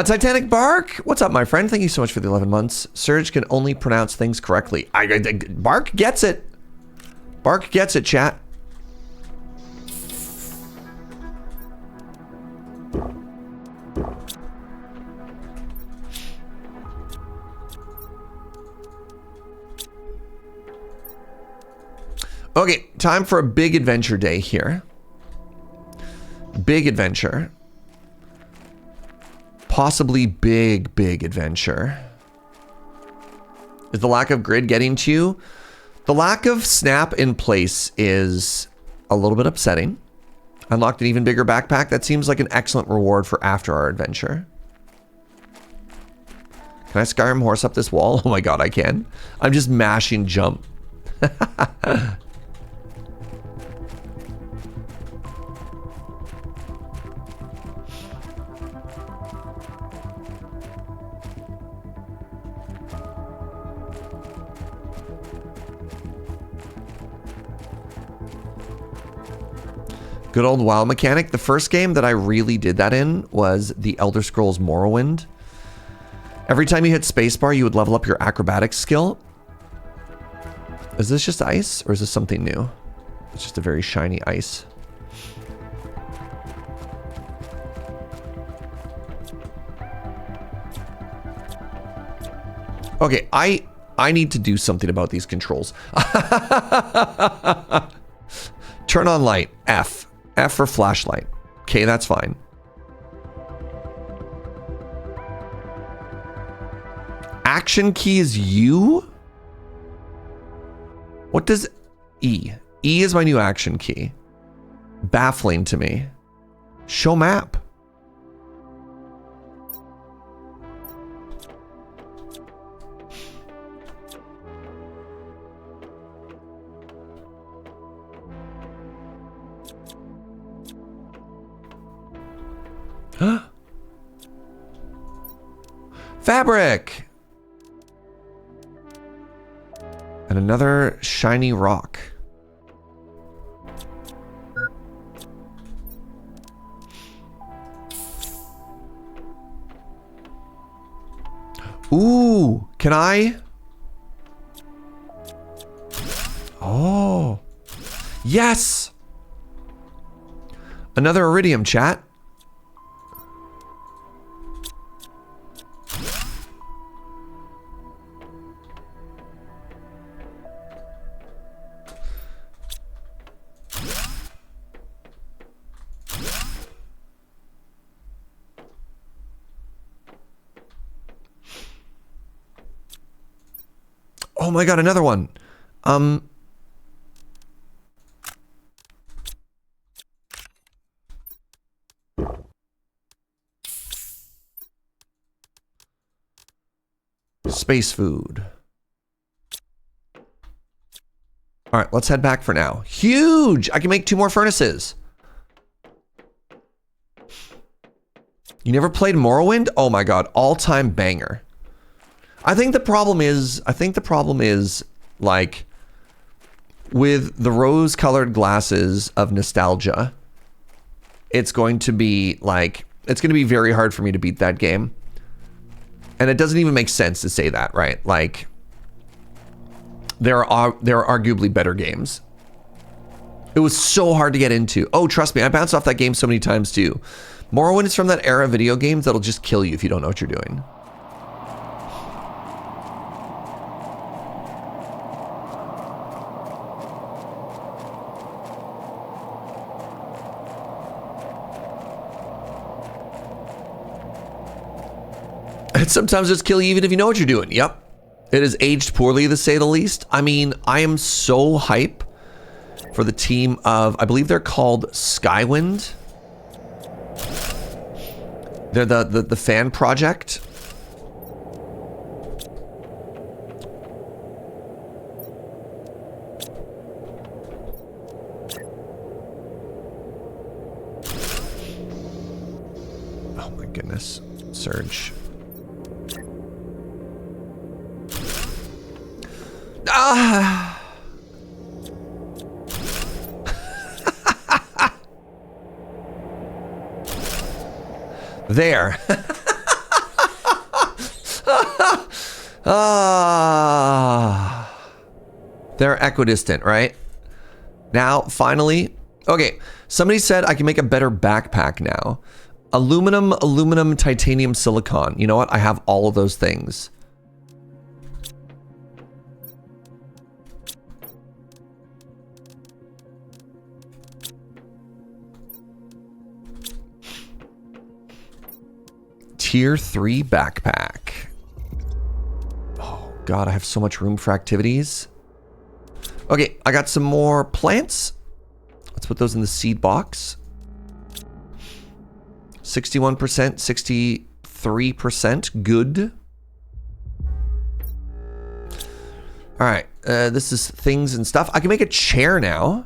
[SPEAKER 1] Titanic Bark, what's up, my friend? Thank you so much for the 11 months. Serge can only pronounce things correctly. Bark gets it. Bark gets it, chat. Okay, time for a big adventure day here. Big adventure. Possibly big adventure. Is the lack of grid getting to you? The lack of snap in place is a little bit upsetting. Unlocked an even bigger backpack. That seems like an excellent reward for after our adventure. Can I Skyrim horse up this wall? Oh my god, I can. I'm just mashing jump. Good old WoW mechanic. The first game that I really did that in was the Elder Scrolls Morrowind. Every time you hit spacebar, you would level up your acrobatics skill. Is this just ice, or is this something new? It's just a very shiny ice. Okay, I need to do something about these controls. Turn on light. F. F for flashlight. Okay, that's fine. Action key is U? What does E? E is my new action key. Baffling to me. Show map. Fabric! And another shiny rock. Ooh, can I? Oh. Yes! Another iridium, chat. Oh my god, another one. Space food. All right, let's head back for now. Huge! I can make 2 more furnaces. You never played Morrowind? Oh my god, all-time banger. I think the problem is like with the rose-colored glasses of nostalgia, it's going to be like It's going to be very hard for me to beat that game. And it doesn't even make sense to say that, right? Like, there are arguably better games. It was so hard to get into. Oh, trust me, I bounced off that game so many times too. Morrowind is from that era of video games that'll just kill you if you don't know what you're doing. And sometimes just kill you even if you know what you're doing. Yep. It has aged poorly, to say the least. I mean, I am so hype for the team of, I believe they're called Skywind. They're the fan project. Oh my goodness, Serge. Ah! There. They're equidistant, right? Now, finally. Okay, somebody said I can make a better backpack now. Aluminum, titanium, silicon. You know what? I have all of those things. Tier 3 backpack. Oh God, I have so much room for activities. Okay, I got some more plants. Let's put those in the seed box. 61%, 63%, good. All right, this is things and stuff. I can make a chair now.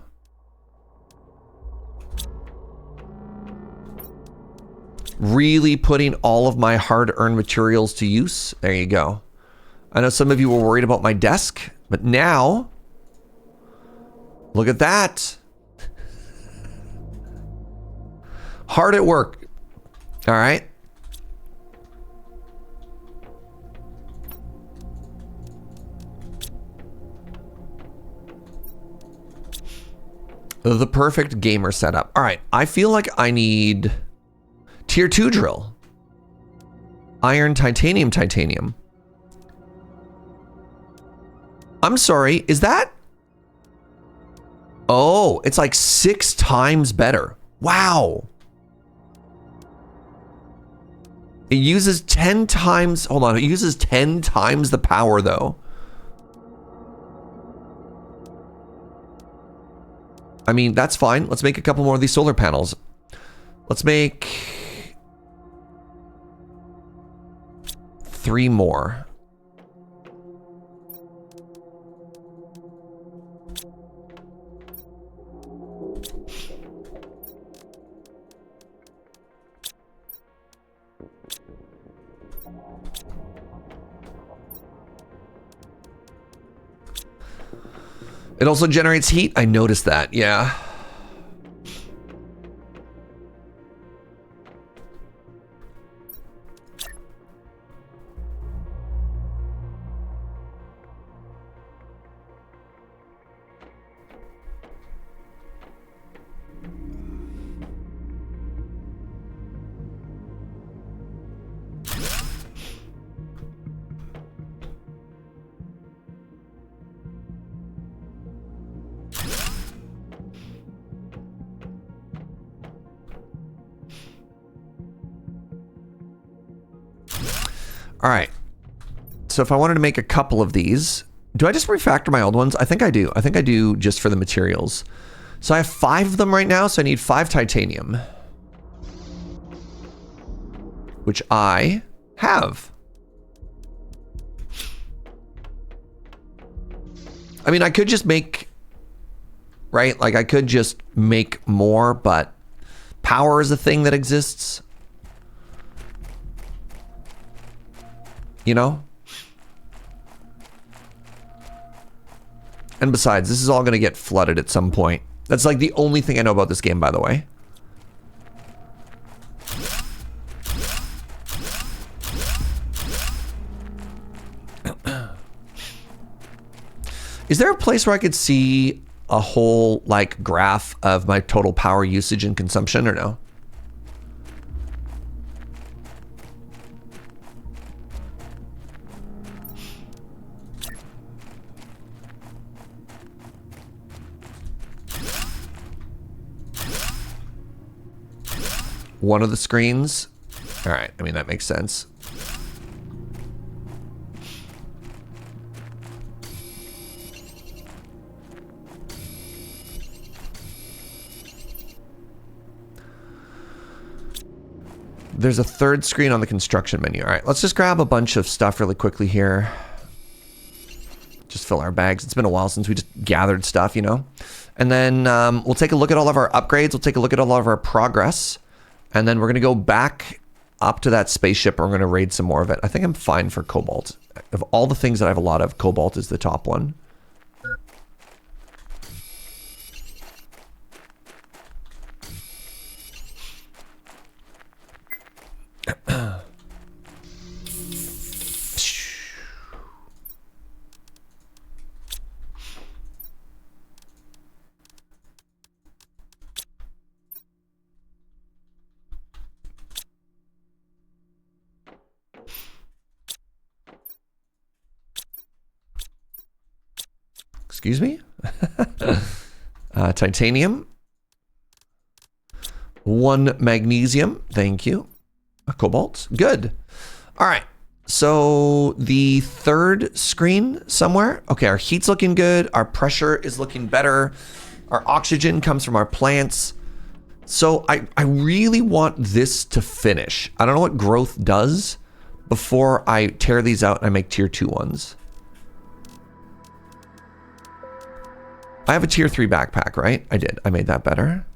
[SPEAKER 1] Really putting all of my hard-earned materials to use. There you go. I know some of you were worried about my desk, but now, look at that. Hard at work. All right. The perfect gamer setup. All right, I feel like I need Tier 2 drill. Iron, titanium, titanium. I'm sorry, is that? Oh, it's like 6 times better. Wow. It uses 10 times, hold on, it uses 10 times the power though. I mean, that's fine. Let's make a couple more of these solar panels. Let's make 3 more. It also generates heat. I noticed that. Yeah. All right. So if I wanted to make a couple of these, do I just refactor my old ones? I think I do. I think I do just for the materials. So I have 5 of them right now, so I need 5 titanium. Which I have. I mean, I could just make, right? Like I could just make more, but power is a thing that exists. You know? And besides, this is all going to get flooded at some point. That's like the only thing I know about this game, by the way. Is there a place where I could see a whole like graph of my total power usage and consumption, or no? One of the screens. All right, I mean, that makes sense. There's a third screen on the construction menu. All right, let's just grab a bunch of stuff really quickly here. Just fill our bags. It's been a while since we just gathered stuff, you know? And then we'll take a look at all of our upgrades. We'll take a look at all of our progress. And then we're going to go back up to that spaceship. And we're going to raid some more of it. I think I'm fine for cobalt. Of all the things that I have a lot of, cobalt is the top one. Excuse me? Titanium. 1 magnesium. Thank you. A cobalt. Good. All right. So the third screen somewhere. Okay, our heat's looking good. Our pressure is looking better. Our oxygen comes from our plants. So I really want this to finish. I don't know what growth does before I tear these out and I make tier 2 ones. I have a tier 3 backpack, right? I did. I made that better.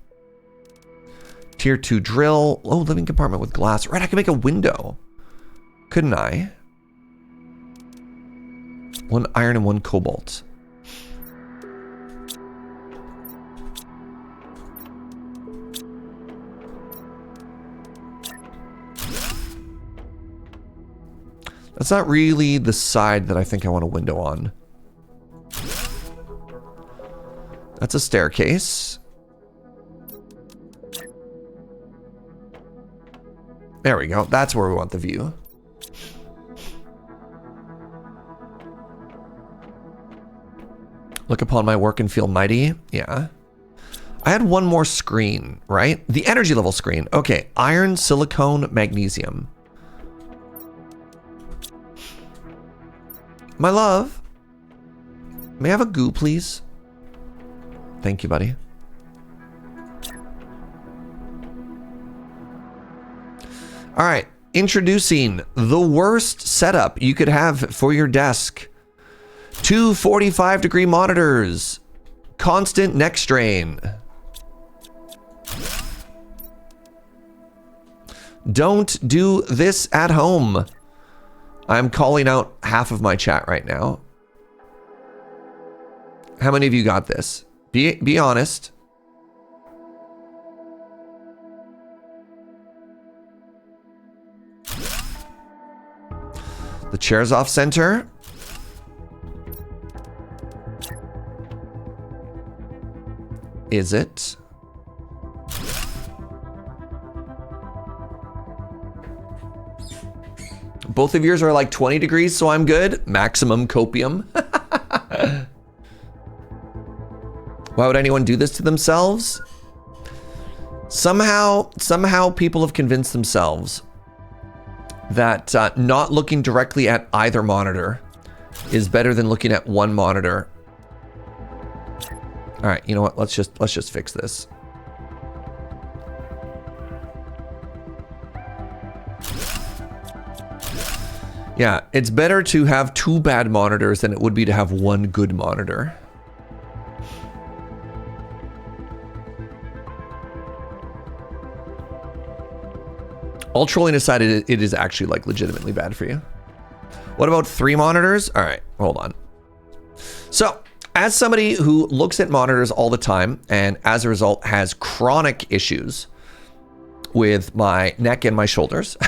[SPEAKER 1] Tier 2 drill. Oh, living compartment with glass. Right, I can make a window. Couldn't I? 1 iron and 1 cobalt. That's not really the side that I think I want a window on. That's a staircase. There we go. That's where we want the view. Look upon my work and feel mighty. Yeah. I had one more screen, right? The energy level screen. Okay. Iron, silicone, magnesium. My love. May I have a goo, please? Thank you, buddy. All right, introducing the worst setup you could have for your desk. 2 45-degree monitors. Constant neck strain. Don't do this at home. I'm calling out half of my chat right now. How many of you got this? Be honest. The chair's off center. Is it? Both of yours are like 20 degrees, so I'm good. Maximum copium. Why would anyone do this to themselves? Somehow people have convinced themselves that not looking directly at either monitor is better than looking at one monitor. All right, you know what? Let's just fix this. Yeah, it's better to have 2 bad monitors than it would be to have 1 good monitor. All trolling aside, it is actually like legitimately bad for you. What about 3 monitors? All right, hold on. So, as somebody who looks at monitors all the time and as a result has chronic issues with my neck and my shoulders,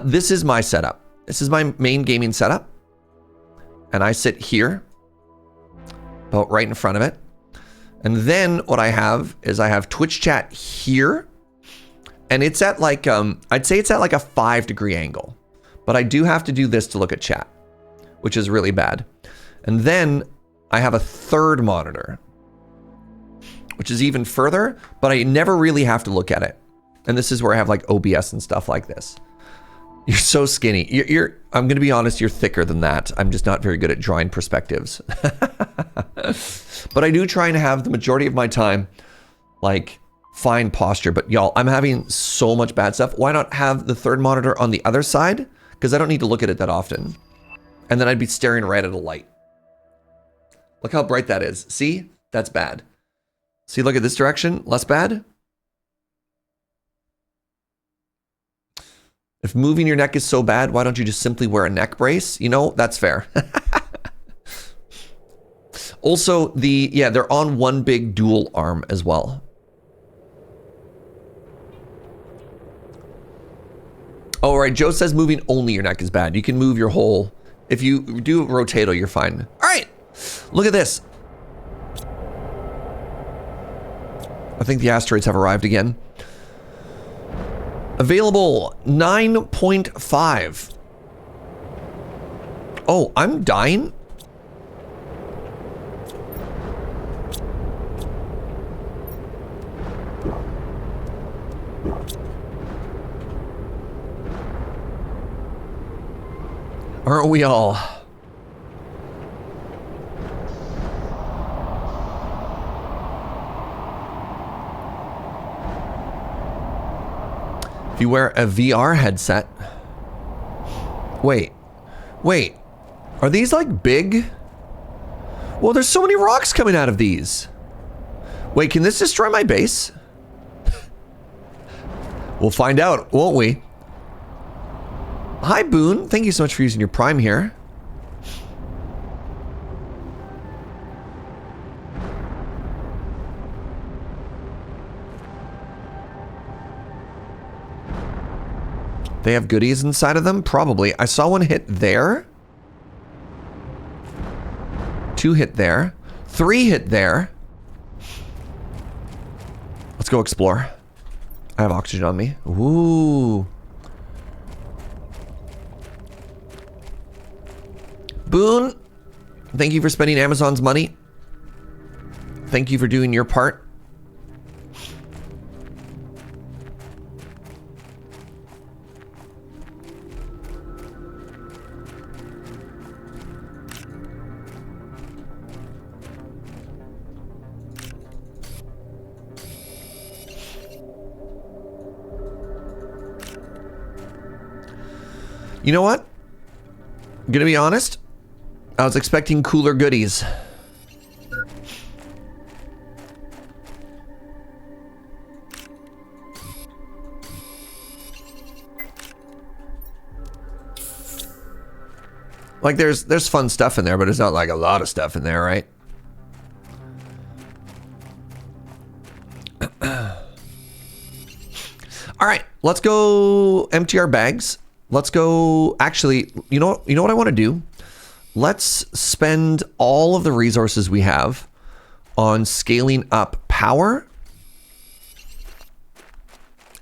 [SPEAKER 1] this is my setup. This is my main gaming setup. and I sit here, about right in front of it. And then what I have is I have Twitch chat here, and it's at like, I'd say it's at like a 5-degree angle, but I do have to do this to look at chat, which is really bad. And then I have a third monitor, which is even further, but I never really have to look at it. And this is where I have like OBS and stuff like this. You're so skinny. I'm going to be honest, you're thicker than that. I'm just not very good at drawing perspectives. But I do try and have the majority of my time, like, fine posture. But y'all, I'm having so much bad stuff. Why not have the third monitor on the other side? Because I don't need to look at it that often. And then I'd be staring right at a light. Look how bright that is. See? That's bad. See, look at this direction. Less bad. If moving your neck is so bad, why don't you just simply wear a neck brace? You know, that's fair. Also, they're on one big dual arm as well. Oh, right. Joe says moving only your neck is bad. You can move your whole... If you do rotato, you're fine. All right. Look at this. I think the asteroids have arrived again. Available 9.5. Oh, I'm dying? Aren't we all? If you wear a VR headset. Wait. Are these like big? Well, there's so many rocks coming out of these. Wait, can this destroy my base? We'll find out, won't we? Hi, Boone. Thank you so much for using your Prime here. They have goodies inside of them? Probably. I saw one hit there. 2 hit there. 3 hit there. Let's go explore. I have oxygen on me. Ooh. Boone, thank you for spending Amazon's money. Thank you for doing your part. You know what? I'm gonna be honest. I was expecting cooler goodies. Like there's fun stuff in there, but it's not like a lot of stuff in there, right? All right, let's go empty our bags. Let's go, actually, you know what I want to do? Let's spend all of the resources we have on scaling up power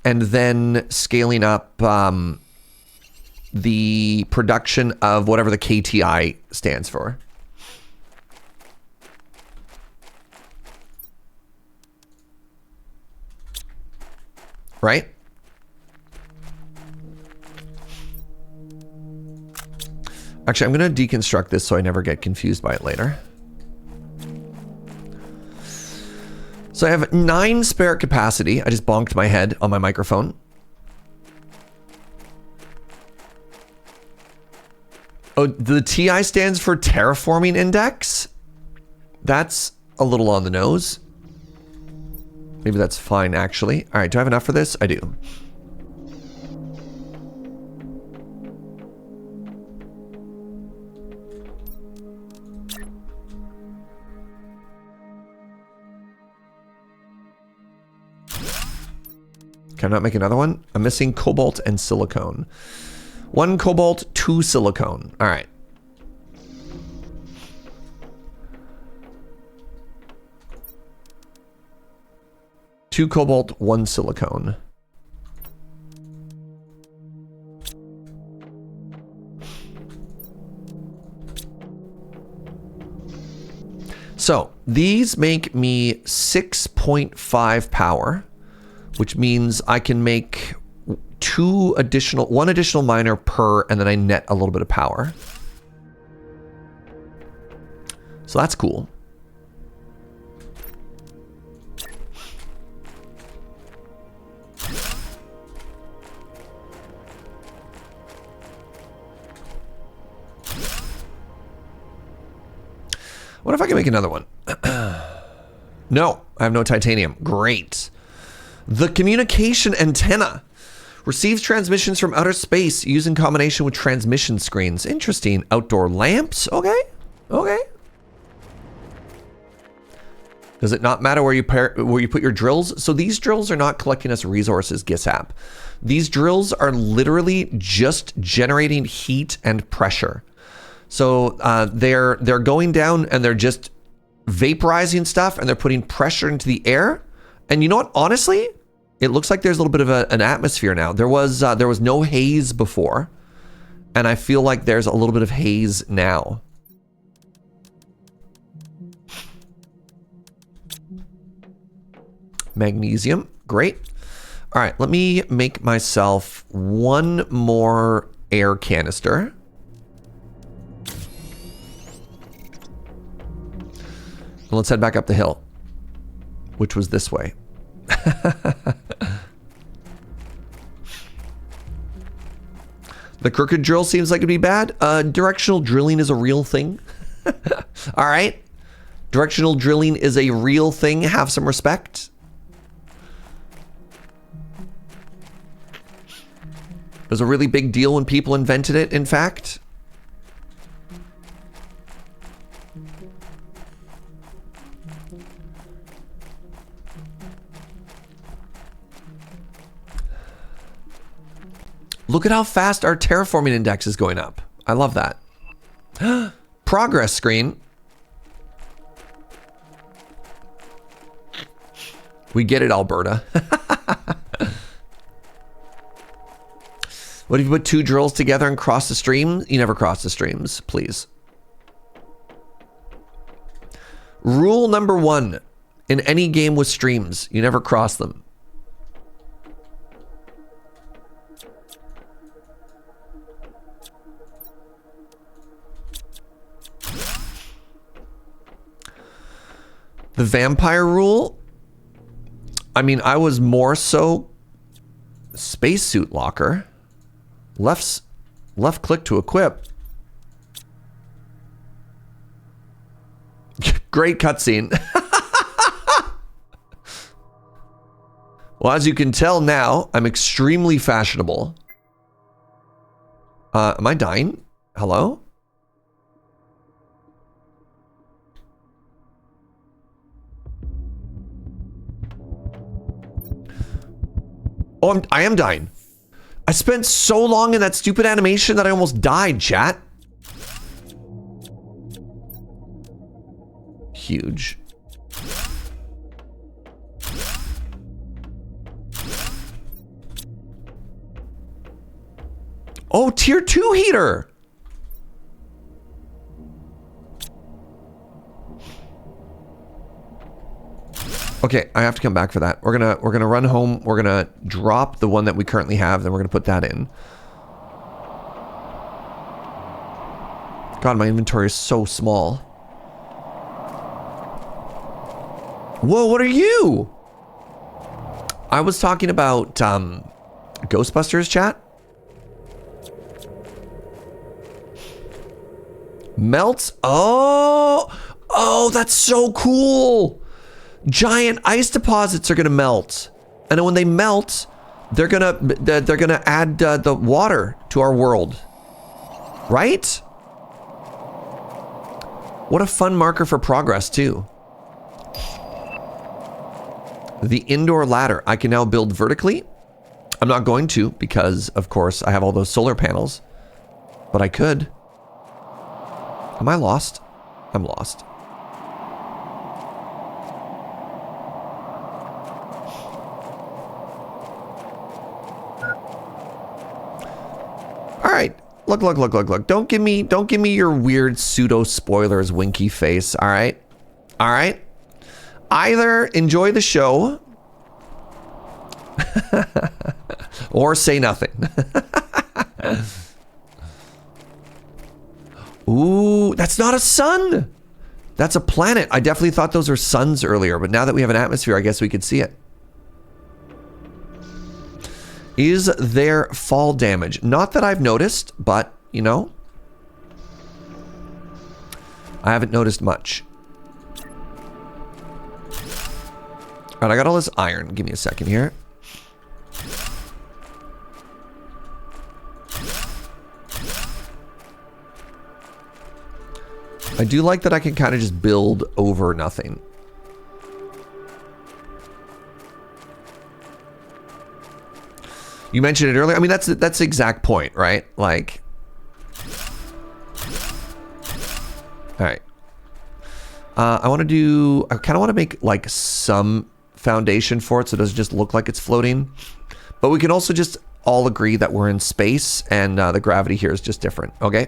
[SPEAKER 1] and then scaling up the production of whatever the KTI stands for. Right? Actually, I'm going to deconstruct this so I never get confused by it later. So I have 9 spare capacity. I just bonked my head on my microphone. Oh, the TI stands for terraforming index? That's a little on the nose. Maybe that's fine, actually. All right, do I have enough for this? I do. Can I not make another one? I'm missing cobalt and silicone. 1 cobalt, 2 silicone. All right. 2 cobalt, 1 silicone. So these make me 6.5 power, which means I can make one additional miner per, and then I net a little bit of power. So that's cool. What if I can make another one? No, I have no titanium. Great. The communication antenna receives transmissions from outer space used in combination with transmission screens. Interesting. Outdoor lamps. Okay. Okay. Does it not matter where you put your drills? So these drills are not collecting us resources, GISAP. These drills are literally just generating heat and pressure. So they're going down and they're just vaporizing stuff and they're putting pressure into the air. And you know what? Honestly, it looks like there's a little bit of an atmosphere now. There was no haze before, and I feel like there's a little bit of haze now. Magnesium, great. All right, let me make myself one more air canister. Let's head back up the hill, which was this way. The crooked drill seems like it'd be bad. Directional drilling is a real thing. All right. Directional drilling is a real thing. Have some respect. It was a really big deal when people invented it, in fact. Look at how fast our terraforming index is going up. I love that. Progress screen. We get it, Alberta. What if you put 2 drills together and cross the stream? You never cross the streams, please. Rule number 1 in any game with streams, you never cross them. The vampire rule, I mean, I was more so spacesuit locker. Left click to equip. Great cutscene. Well, as you can tell now, I'm extremely fashionable. Am I dying? Hello? Oh, I am dying. I spent so long in that stupid animation that I almost died, chat. Huge. Oh, tier 2 heater. Okay, I have to come back for that. We're gonna run home. We're gonna drop the one that we currently have, then we're gonna put that in. God, my inventory is so small. Whoa, what are you? I was talking about Ghostbusters, chat. Melts? Oh, that's so cool. Giant ice deposits are gonna melt, and when they melt, they're gonna add the water to our world, right? What a fun marker for progress too. The indoor ladder, I can now build vertically. I'm not going to because, of course, I have all those solar panels, but I could. Am I lost? I'm lost. Look. Don't give me your weird pseudo spoilers winky face, all right? All right? Either enjoy the show or say nothing. Ooh, that's not a sun. That's a planet. I definitely thought those were suns earlier, but now that we have an atmosphere, I guess we could see it. Is there fall damage? Not that I've noticed, but, you know, I haven't noticed much. All right, I got all this iron. Give me a second here. I do like that I can kind of just build over nothing. You mentioned it earlier. I mean, that's the exact point, right? Like, all right. I kind of want to make like some foundation for it so it doesn't just look like it's floating. But we can also just all agree that we're in space and the gravity here is just different, okay?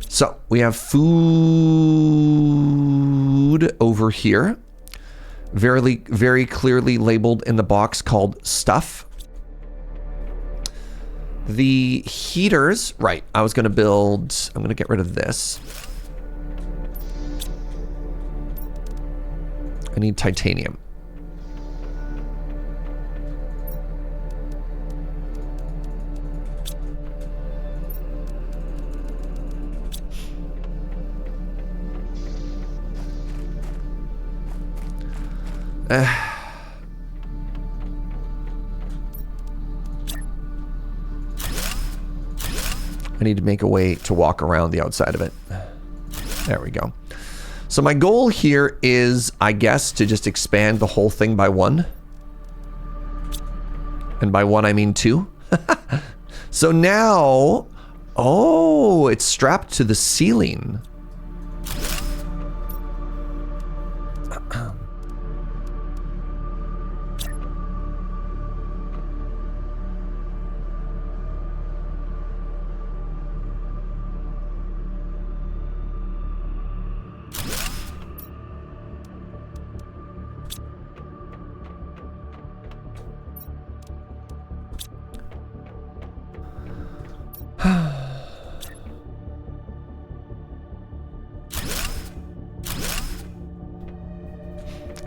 [SPEAKER 1] So we have food over here. Very clearly labeled in the box called stuff. The heaters, right, I'm going to get rid of this. I need titanium. I need to make a way to walk around the outside of it. There we go. So my goal here is, I guess, to just expand the whole thing by 1. And by 1, I mean 2. So now, oh, it's strapped to the ceiling.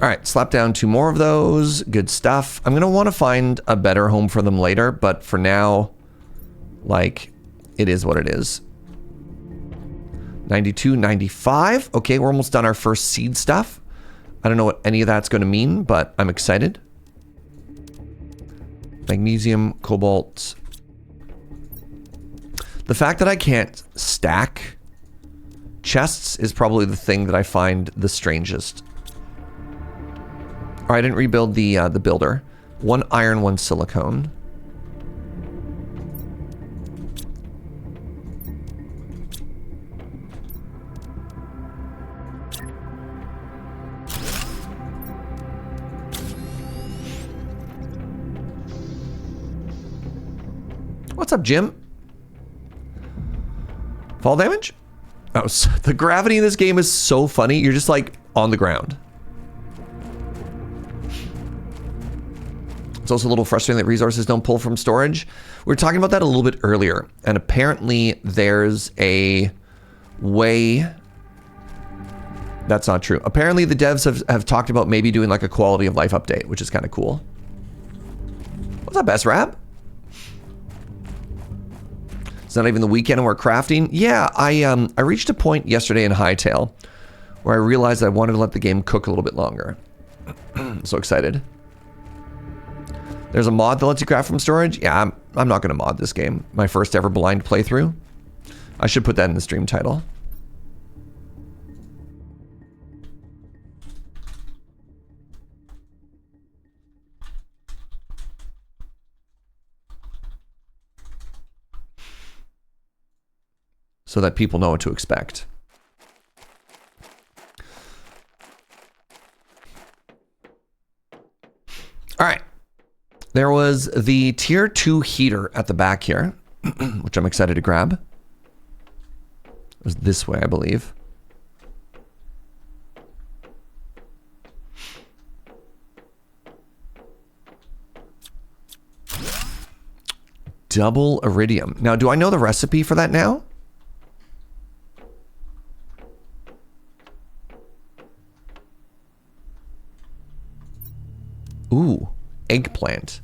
[SPEAKER 1] All right, slap down 2 more of those. Good stuff. I'm going to want to find a better home for them later, but for now, like, it is what it is. 92, 95. Okay, we're almost done our first seed stuff. I don't know what any of that's going to mean, but I'm excited. Magnesium, cobalt. The fact that I can't stack chests is probably the thing that I find the strangest. All right, I didn't rebuild the builder. 1 iron, 1 silicone. What's up, Jim? Fall damage? Oh, the gravity in this game is so funny. You're just like on the ground. It's also a little frustrating that resources don't pull from storage. We were talking about that a little bit earlier, and apparently there's a way. That's not true. Apparently the devs have talked about maybe doing like a quality of life update, which is kind of cool. What's up, S-Rab? It's not even the weekend and we're crafting. Yeah, I reached a point yesterday in Hightail where I realized I wanted to let the game cook a little bit longer. I'm so excited. There's a mod that lets you craft from storage. Yeah, I'm not going to mod this game. My first ever blind playthrough. I should put that in the stream title. So that people know what to expect. There was the tier 2 heater at the back here, which I'm excited to grab. It was this way, I believe. Double iridium. Now, do I know the recipe for that now? Ooh, eggplant.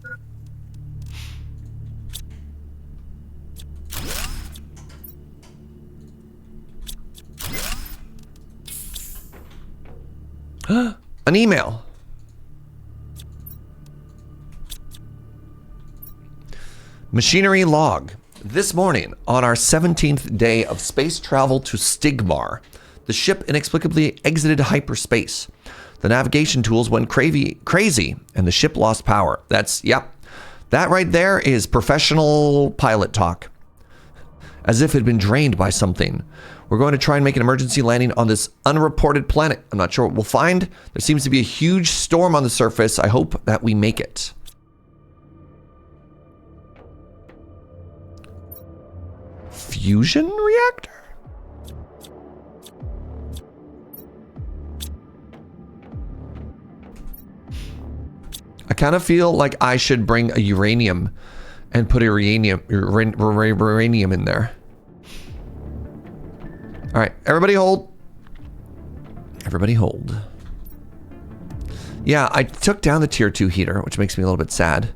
[SPEAKER 1] An email. Machinery log. This morning, on our 17th day of space travel to Stigmar, the ship inexplicably exited hyperspace. The navigation tools went crazy, and the ship lost power. Yep. That right there is professional pilot talk. As if it had been drained by something. We're going to try and make an emergency landing on this unreported planet. I'm not sure what we'll find. There seems to be a huge storm on the surface. I hope that we make it. Fusion reactor? I kind of feel like I should bring a uranium and put a uranium in there. All right, everybody hold. Everybody hold. Yeah, I took down the tier 2 heater, which makes me a little bit sad.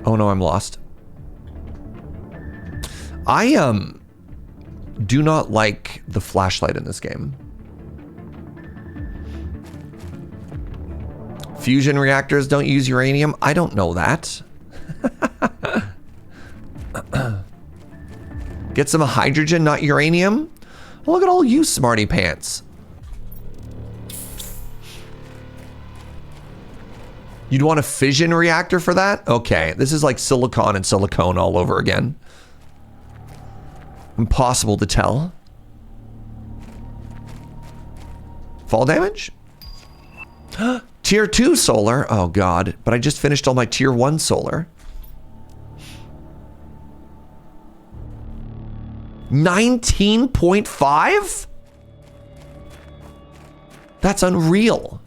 [SPEAKER 1] Oh no, I'm lost. I do not like the flashlight in this game. Fusion reactors don't use uranium. I don't know that. Get some hydrogen, not uranium. Well, look at all you smarty pants. You'd want a fission reactor for that? Okay, this is like silicon and silicone all over again. Impossible to tell. Fall damage? Tier 2 solar? Oh god, but I just finished all my tier 1 solar. 19.5? That's unreal.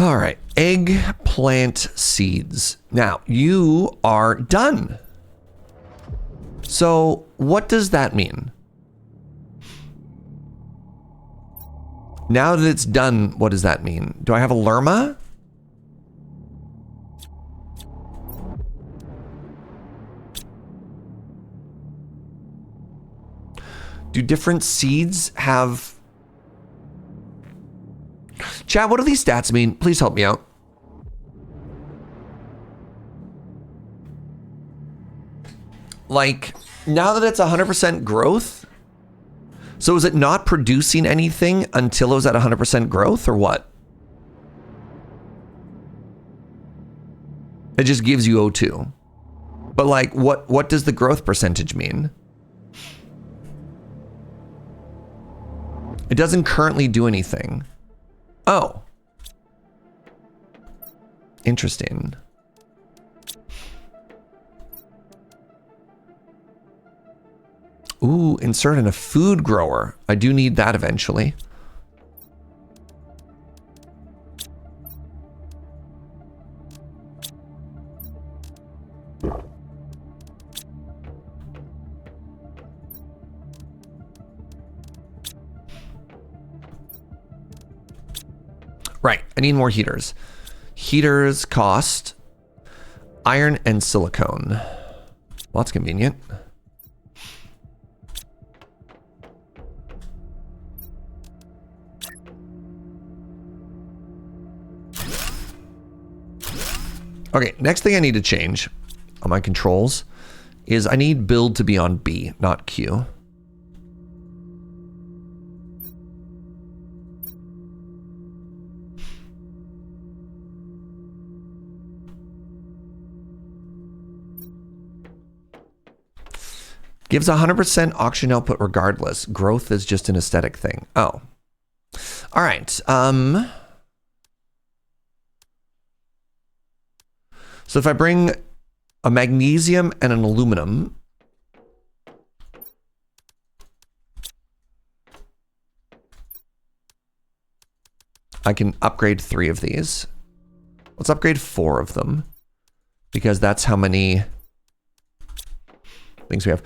[SPEAKER 1] All right, eggplant seeds. Now, you are done. So, what does that mean? Now that it's done, what does that mean? Do I have a lerma? Do different seeds have... Chat, what do these stats mean? Please help me out. Like, now that it's 100% growth, so is it not producing anything until it was at 100% growth, or what? It just gives you O2. But like, what does the growth percentage mean? It doesn't currently do anything. Oh. Interesting. Ooh, insert in a food grower. I do need that eventually. Right, I need more heaters. Heaters cost iron and silicone. Well, that's convenient. Okay, next thing I need to change on my controls is I need build to be on B, not Q. gives 100% auction output regardless. Growth is just an aesthetic thing. Oh. All right. So if I bring a magnesium and an aluminum, I can upgrade 3 of these. Let's upgrade 4 of them because that's how many things we have.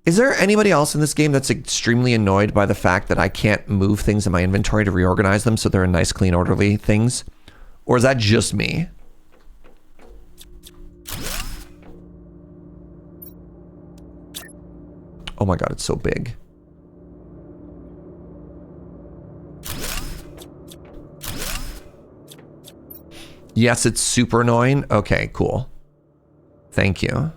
[SPEAKER 1] Is there anybody else in this game that's extremely annoyed by the fact that I can't move things in my inventory to reorganize them so they're in nice, clean, orderly things? Or is that just me? Oh my god, it's so big. Yes, it's super annoying. Okay, cool. Thank you.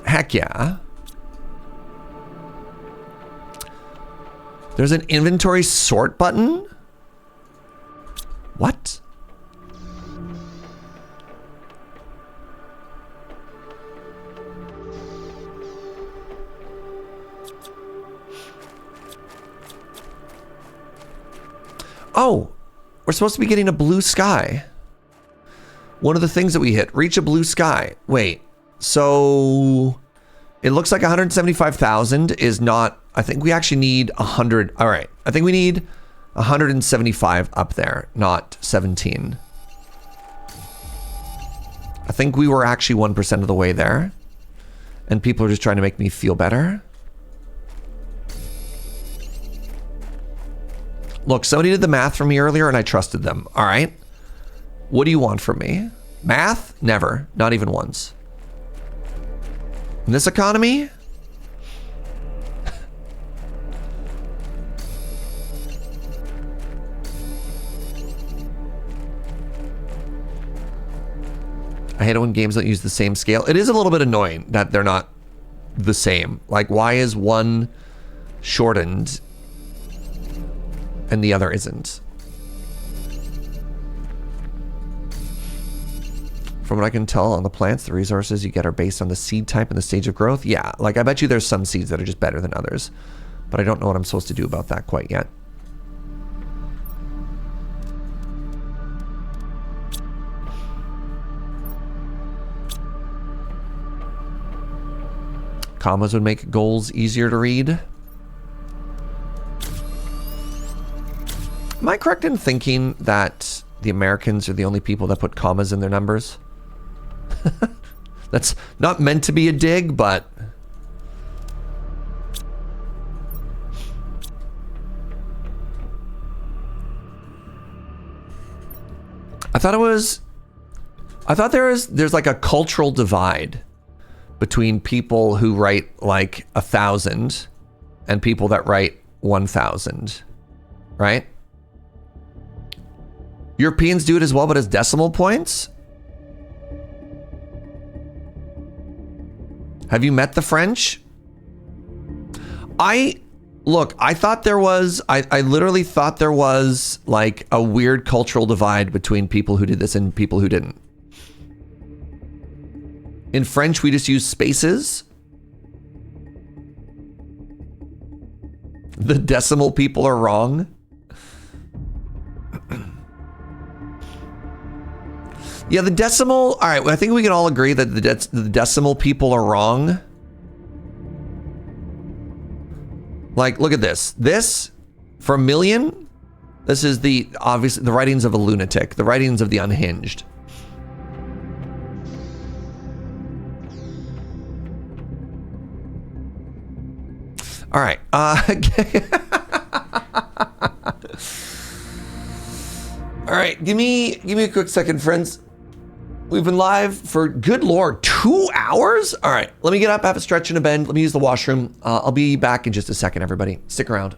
[SPEAKER 1] Heck yeah. There's an inventory sort button? What? Oh, we're supposed to be getting a blue sky. One of the things that we hit, reach a blue sky. Wait, so it looks like 175,000 is not, I think we actually need 100. All right, I think we need 175 up there, not 17. I think we were actually 1% of the way there. And people are just trying to make me feel better. Look, somebody did the math for me earlier and I trusted them. All right. What do you want from me? Math? Never. Not even once. In this economy? I hate it when games don't use the same scale. It is a little bit annoying that they're not the same. Like, why is one shortened and the other isn't? From what I can tell on the plants, the resources you get are based on the seed type and the stage of growth. Yeah, like I bet you there's some seeds that are just better than others, but I don't know what I'm supposed to do about that quite yet. Commas would make goals easier to read. Am I correct in thinking that the Americans are the only people that put commas in their numbers? That's not meant to be a dig, but I thought there's like a cultural divide between people who write like 1,000 and people that write 1,000, right? Europeans do it as well, but as decimal points. Have you met the French? I thought there was, I literally thought there was like a weird cultural divide between people who did this and people who didn't. In French, we just use spaces. The decimal people are wrong. Yeah, the decimal, all right, I think we can all agree that the decimal people are wrong. Like, look at this. This, for a million, this is the writings of a lunatic, the writings of the unhinged. All right. All right, give me a quick second, friends. We've been live for, good Lord, 2 hours? All right, let me get up, have a stretch and a bend. Let me use the washroom. I'll be back in just a second, everybody. Stick around.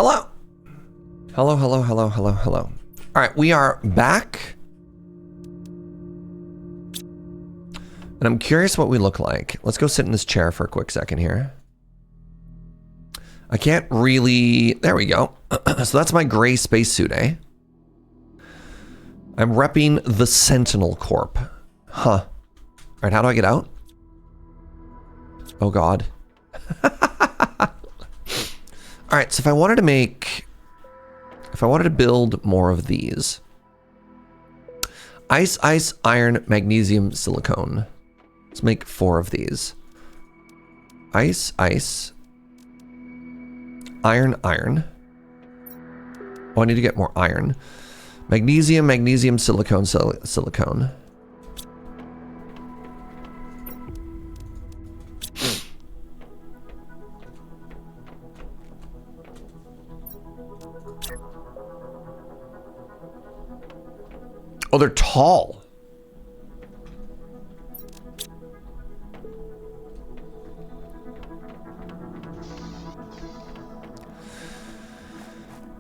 [SPEAKER 1] Hello. Hello, hello, hello, hello, hello. All right, we are back. And I'm curious what we look like. Let's go sit in this chair for a quick second here. I can't really... There we go. So that's my gray spacesuit, eh? I'm repping the Sentinel Corp. Huh. All right, how do I get out? Oh, God. All right, so if I wanted to make... If I wanted to build more of these... Ice, ice, iron, magnesium, silicone. Let's make 4 of these. Ice, ice... Iron, iron. Oh, I need to get more iron. Magnesium, magnesium, silicone, silicone. Oh, they're tall.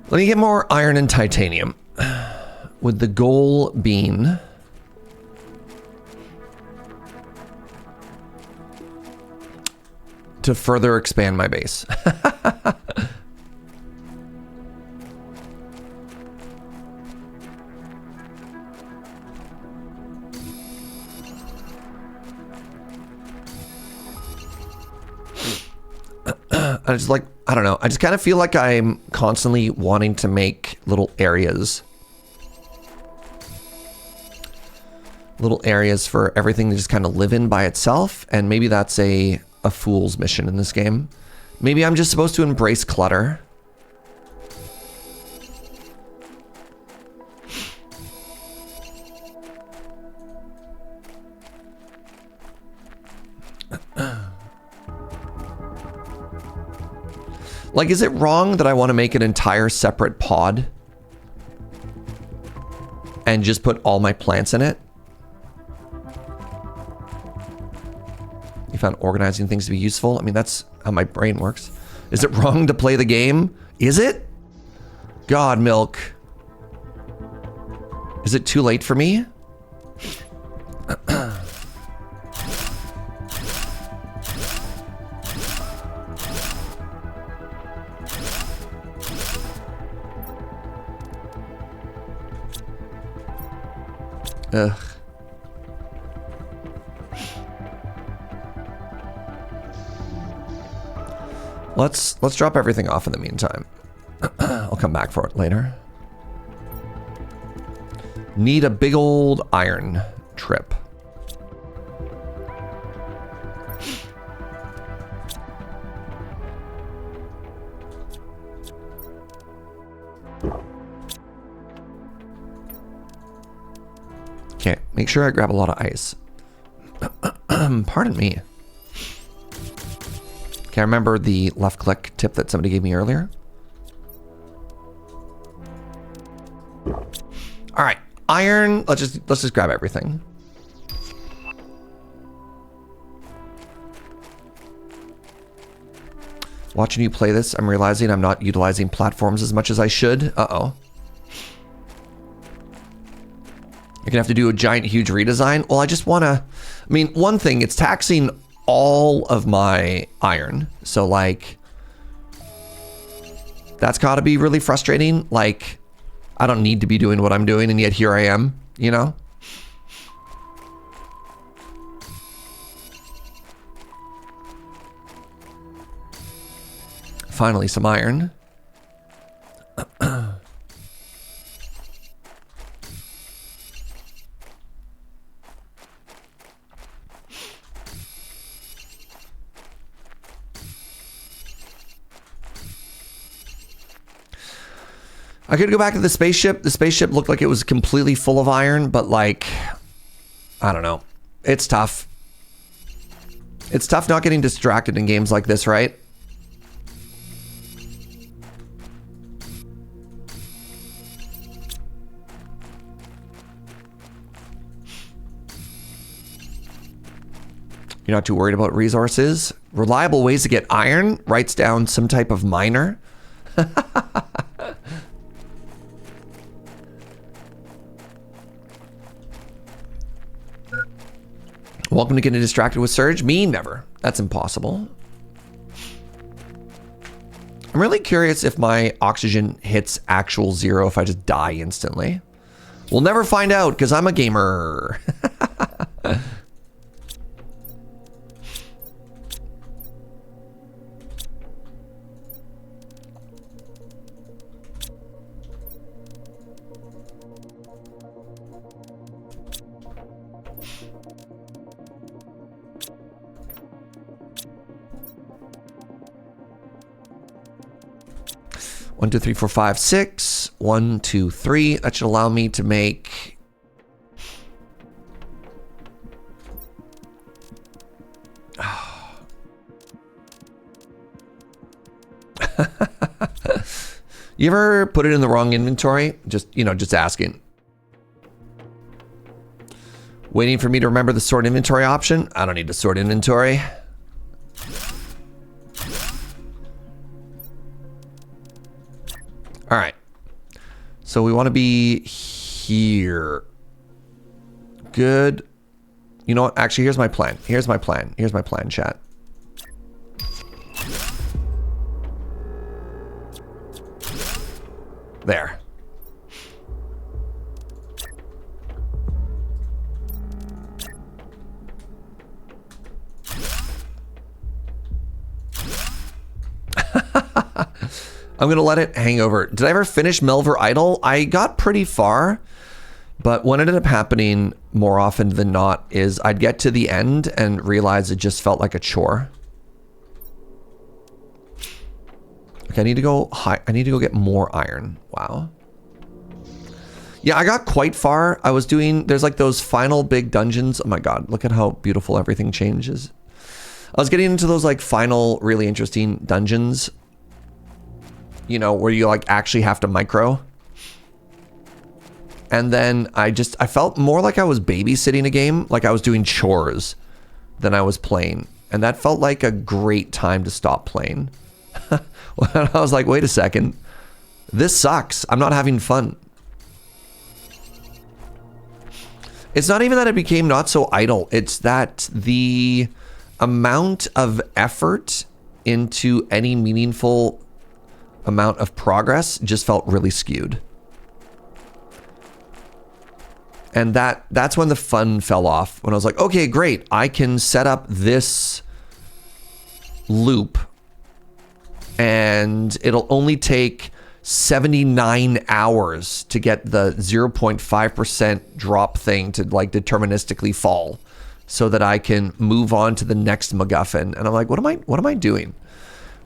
[SPEAKER 1] Let me get more iron and titanium, with the goal being to further expand my base. I just like, I don't know. I just kind of feel like I'm constantly wanting to make little areas. Little areas for everything to just kind of live in by itself. And maybe that's a fool's mission in this game. Maybe I'm just supposed to embrace clutter. Like, is it wrong that I want to make an entire separate pod and just put all my plants in it? You found organizing things to be useful? I mean, that's how my brain works. Is it wrong to play the game? Is it? God, Milk. Is it too late for me? Ugh. Let's drop everything off in the meantime. I'll come back for it later. Need a big old iron trip. Okay, make sure I grab a lot of ice. Pardon me. Okay, I remember the left click tip that somebody gave me earlier. All right, iron. Let's just grab everything. Watching you play this, I'm realizing I'm not utilizing platforms as much as I should. Uh-oh. You're gonna have to do a giant, huge redesign. Well, I just wanna, I mean, one thing, it's taxing all of my iron. So like, that's gotta be really frustrating. Like, I don't need to be doing what I'm doing, and yet here I am, you know? Finally, some iron. I could go back to the spaceship. The spaceship looked like it was completely full of iron, but like, I don't know. It's tough. It's tough not getting distracted in games like this, right? You're not too worried about resources. Reliable ways to get iron. Writes down some type of miner. welcome to getting distracted with Serge. Me, never. That's impossible. I'm really curious if my oxygen hits actual 0 if I just die instantly. We'll never find out because I'm a gamer. 1, 2, 3, 4, 5, 6. 1, 2, 3. That should allow me to make... You ever put it in the wrong inventory? Just, you know, just asking. Waiting for me to remember the sort inventory option? I don't need to sort inventory. All right. So we want to be here. Good. You know what? Actually, here's my plan. Here's my plan, chat. There. I'm gonna let it hang over. Did I ever finish Melver Idol? I got pretty far, but what ended up happening more often than not is I'd get to the end and realize it just felt like a chore. Okay, I need to go high. I need to go get more iron. Wow. Yeah, I got quite far. I was doing, there's like those final big dungeons. Oh my God, look at how beautiful everything changes. I was getting into those like final really interesting dungeons, you know, where you like actually have to micro. And then I felt more like I was babysitting a game, like I was doing chores than I was playing. And that felt like a great time to stop playing. I was like, wait a second, this sucks. I'm not having fun. It's not even that it became not so idle. It's that the amount of effort into any meaningful amount of progress just felt really skewed. And that's when the fun fell off. When I was like, okay, great. I can set up this loop and it'll only take 79 hours to get the 0.5% drop thing to like deterministically fall so that I can move on to the next MacGuffin. And I'm like, what am I doing?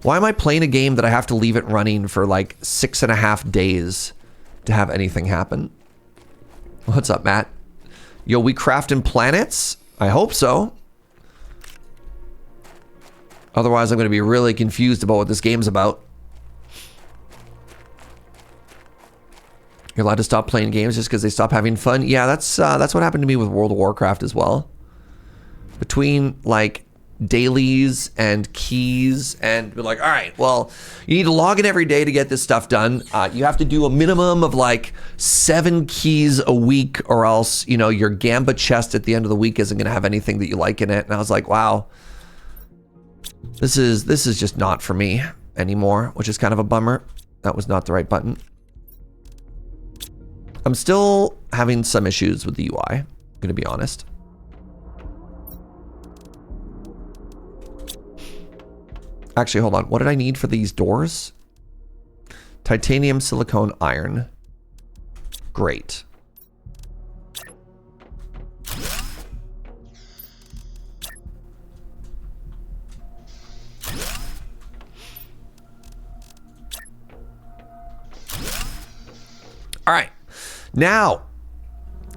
[SPEAKER 1] Why am I playing a game that I have to leave it running for like 6.5 days to have anything happen? What's up, Matt? Yo, we crafting planets? I hope so. Otherwise, I'm going to be really confused about what this game's about. You're allowed to stop playing games just because they stop having fun. Yeah, that's what happened to me with World of Warcraft as well. Between like dailies and keys, and we're like, all right, well, you need to log in every day to get this stuff done. You have to do a minimum of like 7 keys a week, or else, you know, your Gamba chest at the end of the week isn't going to have anything that you like in it. And I was like, wow, this is just not for me anymore, which is kind of a bummer. That was not the right button. I'm still having some issues with the UI, I'm gonna be honest. Actually, hold on. What did I need for these doors? Titanium, silicone, iron. Great. All right. Now,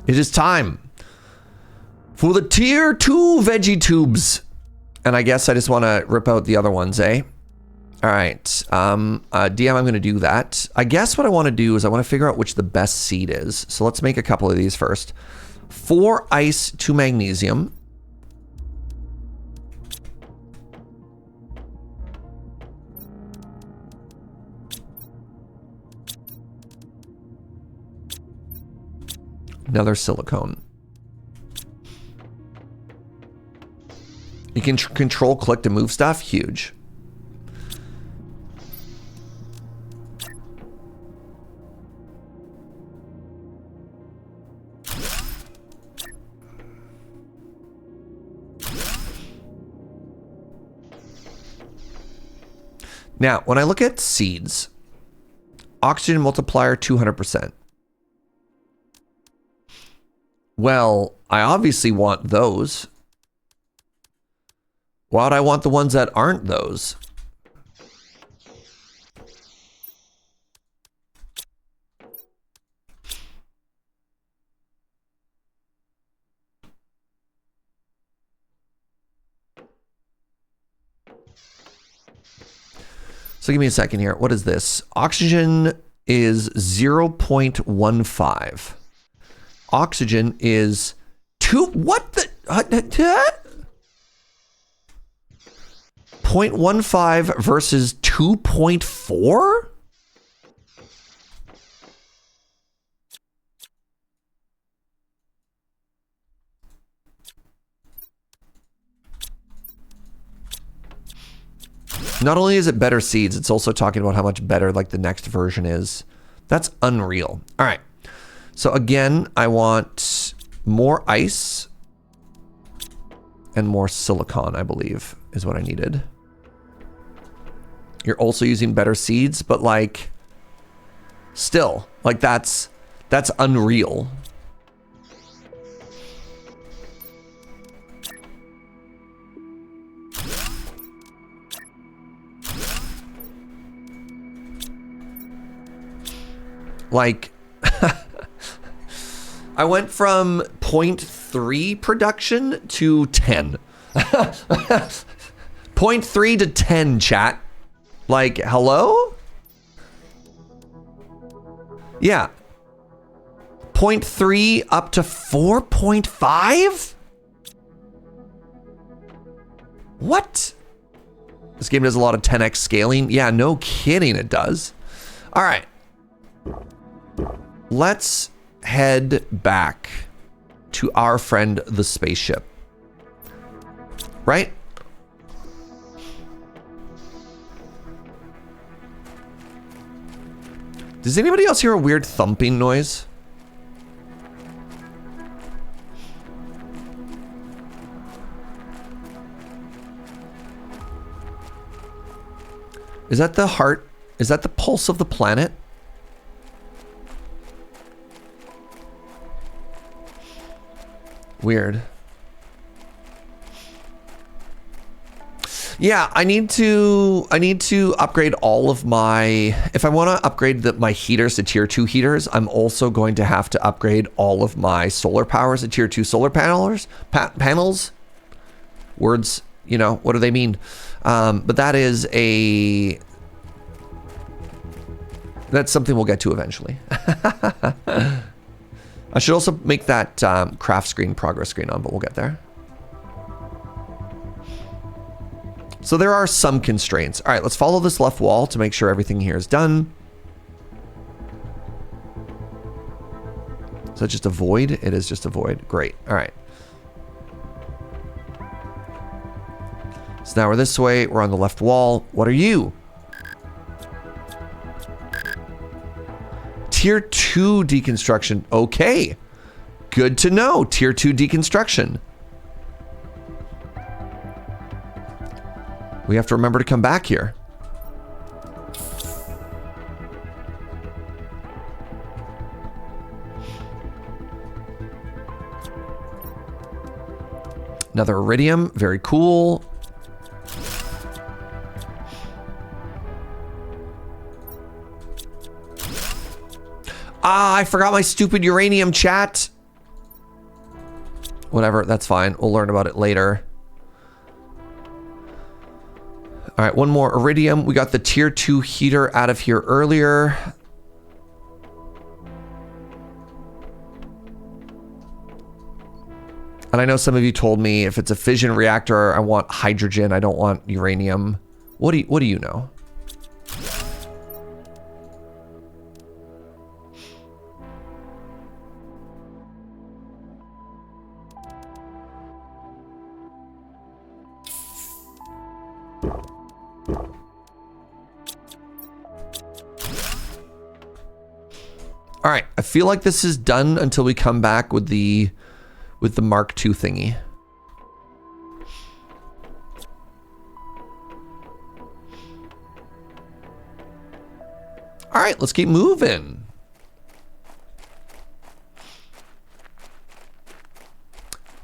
[SPEAKER 1] it is time for the tier 2 veggie tubes. And I guess I just want to rip out the other ones, eh? All right. DM, I'm going to do that. I guess what I want to do is I want to figure out which the best seed is. So let's make a couple of these first. 4 ice, 2 magnesium. Another silicone. can control click to move stuff. Huge. Now, when I look at seeds, oxygen multiplier 200%. Well, I obviously want those. Why would I want the ones that aren't those? So give me a second here. What is this? Oxygen is 0.15. Oxygen is 2. What the? 0.15 versus 2.4? Not only is it better seeds, it's also talking about how much better like the next version is. That's unreal. All right. So again, I want more ice and more silicon, I believe, is what I needed. You're also using better seeds, but like still, like that's unreal. Like, I went from 0.3 production to 10. 0.3 to 10, chat. Like, hello? Yeah. 0.3 up to 4.5? What? This game does a lot of 10x scaling. Yeah, no kidding it does. All right. Let's head back to our friend the spaceship. Right? Does anybody else hear a weird thumping noise? Is that the heart? Is that the pulse of the planet? Weird. Yeah, I need to upgrade all of my, if I want to upgrade my heaters to tier 2 heaters, I'm also going to have to upgrade all of my solar powers to tier 2 solar panels. Words, you know, what do they mean? But that's something we'll get to eventually. I should also make that craft screen progress screen on, but we'll get there. So there are some constraints. All right, let's follow this left wall to make sure everything here is done. Is that just a void? It is just a void. Great. All right. So now we're this way. We're on the left wall. What are you? Tier 2 deconstruction. Okay. Good to know. Tier 2 deconstruction. We have to remember to come back here. Another iridium. Very cool. Ah, I forgot my stupid uranium, chat. Whatever, that's fine. We'll learn about it later. All right, one more iridium. We got the tier 2 heater out of here earlier. And I know some of you told me if it's a fission reactor, I want hydrogen. I don't want uranium. What do you know? All right, I feel like this is done until we come back with the Mark II thingy. All right, let's keep moving.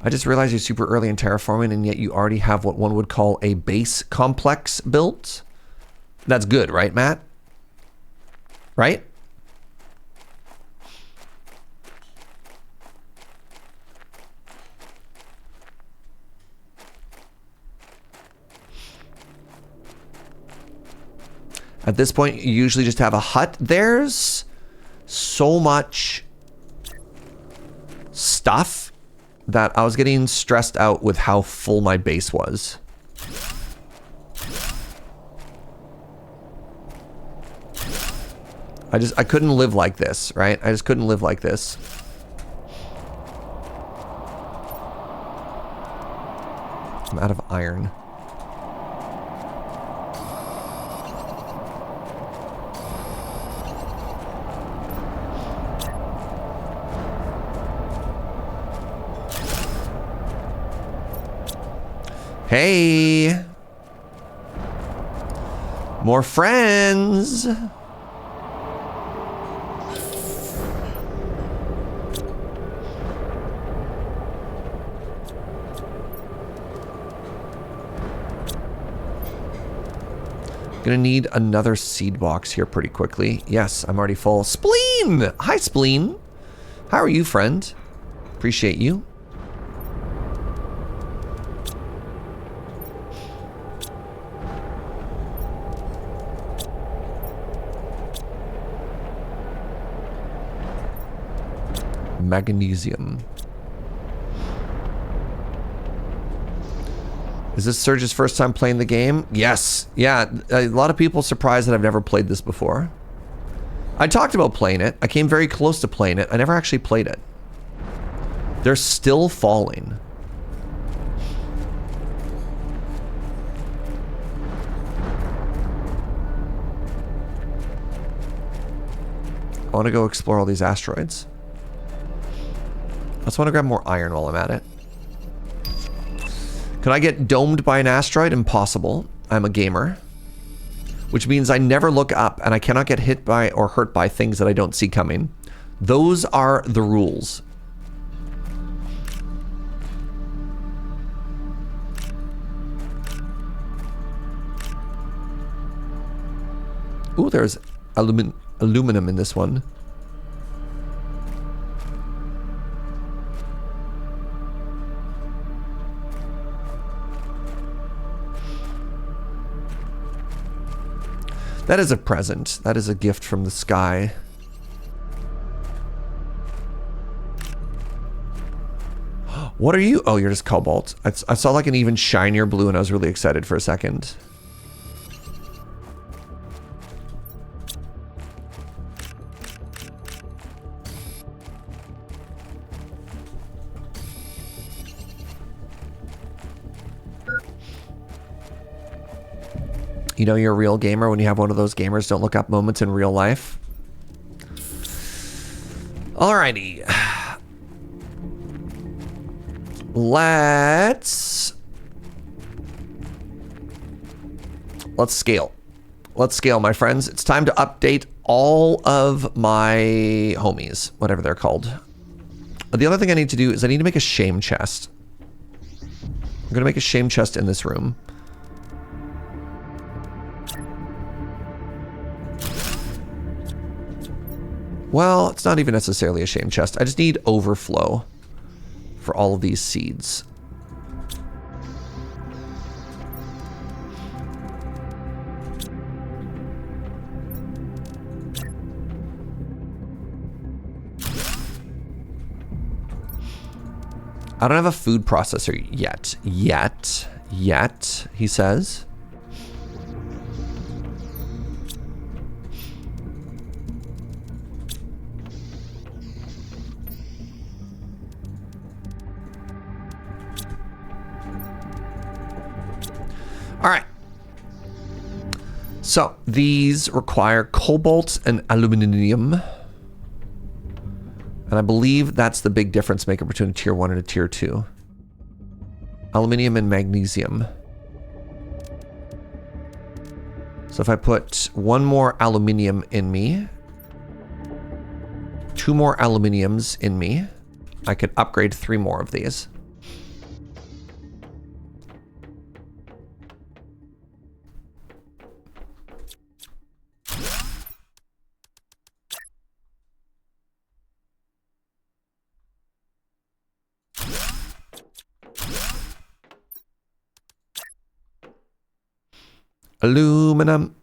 [SPEAKER 1] I just realized you're super early in terraforming, and yet you already have what one would call a base complex built. That's good, right, Matt? Right? At this point, you usually just have a hut. There's so much stuff that I was getting stressed out with how full my base was. I couldn't live like this, right? I just couldn't live like this. I'm out of iron. Hey! More friends! Gonna need another seed box here pretty quickly. Yes, I'm already full. Spleen! Hi, Spleen. How are you, friend? Appreciate you. Magnesium. Is this Serge's first time playing the game? Yes. Yeah, a lot of people surprised that I've never played this before. I talked about playing it. I came very close to playing it. I never actually played it. They're still falling. I want to go explore all these asteroids. I just want to grab more iron while I'm at it. Can I get domed by an asteroid? Impossible. I'm a gamer. Which means I never look up and I cannot get hit by or hurt by things that I don't see coming. Those are the rules. Ooh, there's aluminum in this one. That is a present. That is a gift from the sky. What are you? Oh, you're just cobalt. I saw like an even shinier blue and I was really excited for a second. You know you're a real gamer when you have one of those gamers don't look up moments in real life. Alrighty. Let's scale. Let's scale, my friends. It's time to update all of my homies, whatever they're called. The other thing I need to do is I need to make a shame chest. I'm going to make a shame chest in this room. Well, it's not even necessarily a shame chest. I just need overflow for all of these seeds. I don't have a food processor yet. Yet, he says. All right. So these require cobalt and aluminum. And I believe that's the big difference maker between a tier 1 and a tier 2. Aluminium and magnesium. So if I put 1 more aluminium in me, 2 more aluminiums in me, I could upgrade 3 more of these. Aluminum.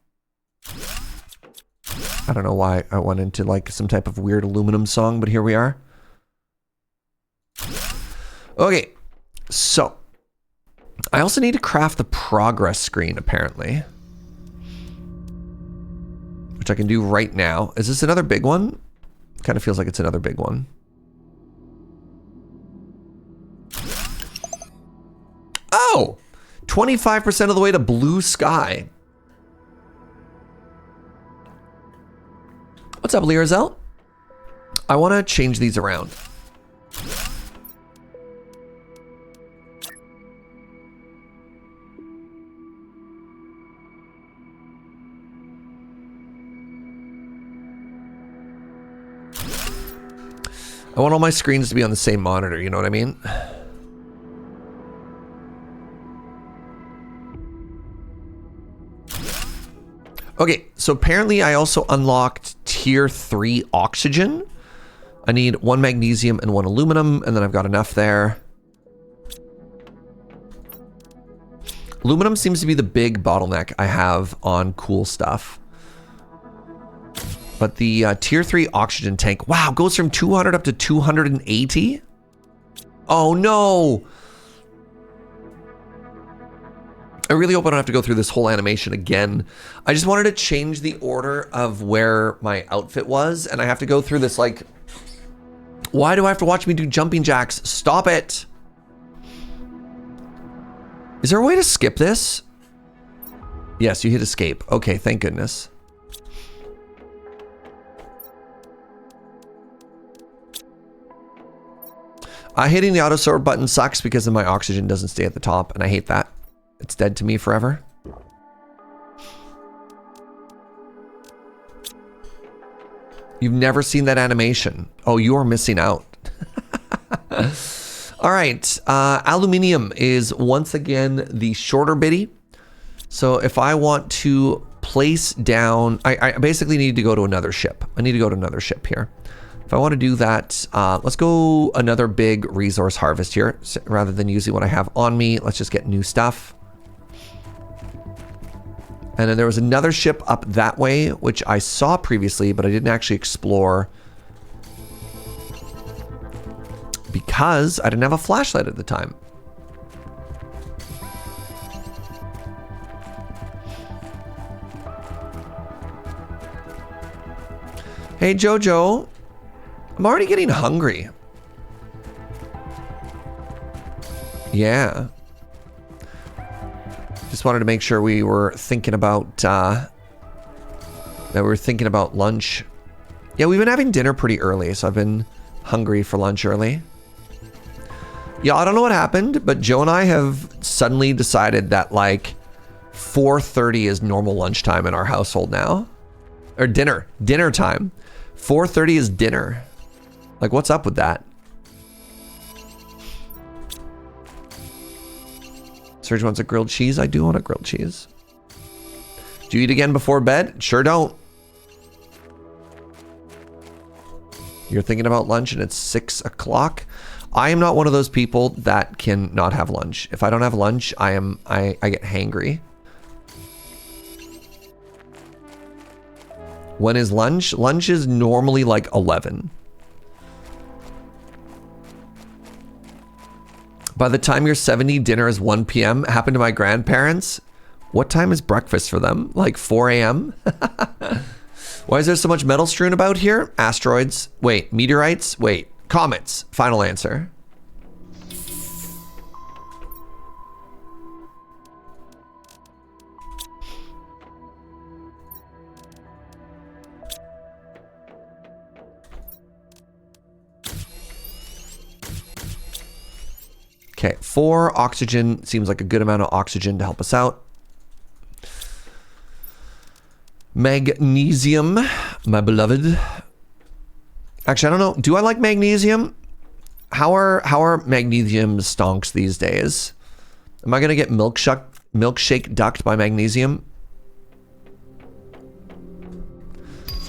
[SPEAKER 1] I don't know why I went into like some type of weird aluminum song, but here we are. Okay, so I also need to craft the progress screen apparently, which I can do right now. Is this another big one? Kind of feels like it's another big one. Oh, 25% of the way to blue sky. What's up, Learzel? I want to change these around. I want all my screens to be on the same monitor, you know what I mean? Okay, so apparently I also unlocked tier 3 oxygen. I need 1 magnesium and 1 aluminum, and then I've got enough there. Aluminum seems to be the big bottleneck I have on cool stuff. But the tier 3 oxygen tank, wow, goes from 200 up to 280? Oh no! I really hope I don't have to go through this whole animation again. I just wanted to change the order of where my outfit was, and I have to go through this like... Why do I have to watch me do jumping jacks? Stop it! Is there a way to skip this? Yes, you hit escape. Okay, thank goodness. Hitting the auto sort button sucks because then my oxygen doesn't stay at the top, and I hate that. It's dead to me forever. You've never seen that animation. Oh, you are missing out. All right. Aluminium is once again the shorter biddy. So if I want to place down... I basically need to go to another ship. I need to go to another ship here. If I want to do that, let's go another big resource harvest here. So rather than using what I have on me, let's just get new stuff. And then there was another ship up that way, which I saw previously, but I didn't actually explore because I didn't have a flashlight at the time. Hey, Jojo. I'm already getting hungry. Yeah. Just wanted to make sure we were thinking about that we were thinking about lunch. Yeah, we've been having dinner pretty early, so I've been hungry for lunch early. Yeah, I don't know what happened, but Joe and I have suddenly decided that like 4:30 is normal lunchtime in our household now. Or dinner time. 4:30 is dinner. Like, what's up with that? Serge wants a grilled cheese. I do want a grilled cheese. Do you eat again before bed? Sure don't. You're thinking about lunch and it's 6 o'clock. I am not one of those people that can not have lunch. If I don't have lunch, I get hangry. When is lunch? Lunch is normally like 11. By the time you're 70, dinner is 1 p.m. Happened to my grandparents. What time is breakfast for them? Like 4 a.m.? Why is there so much metal strewn about here? Asteroids. Wait, meteorites? Wait, comets. Final answer. Okay, 4 oxygen seems like a good amount of oxygen to help us out. Magnesium, my beloved. Actually, I don't know. Do I like magnesium? How are magnesium stonks these days? Am I gonna get milkshake ducked by magnesium?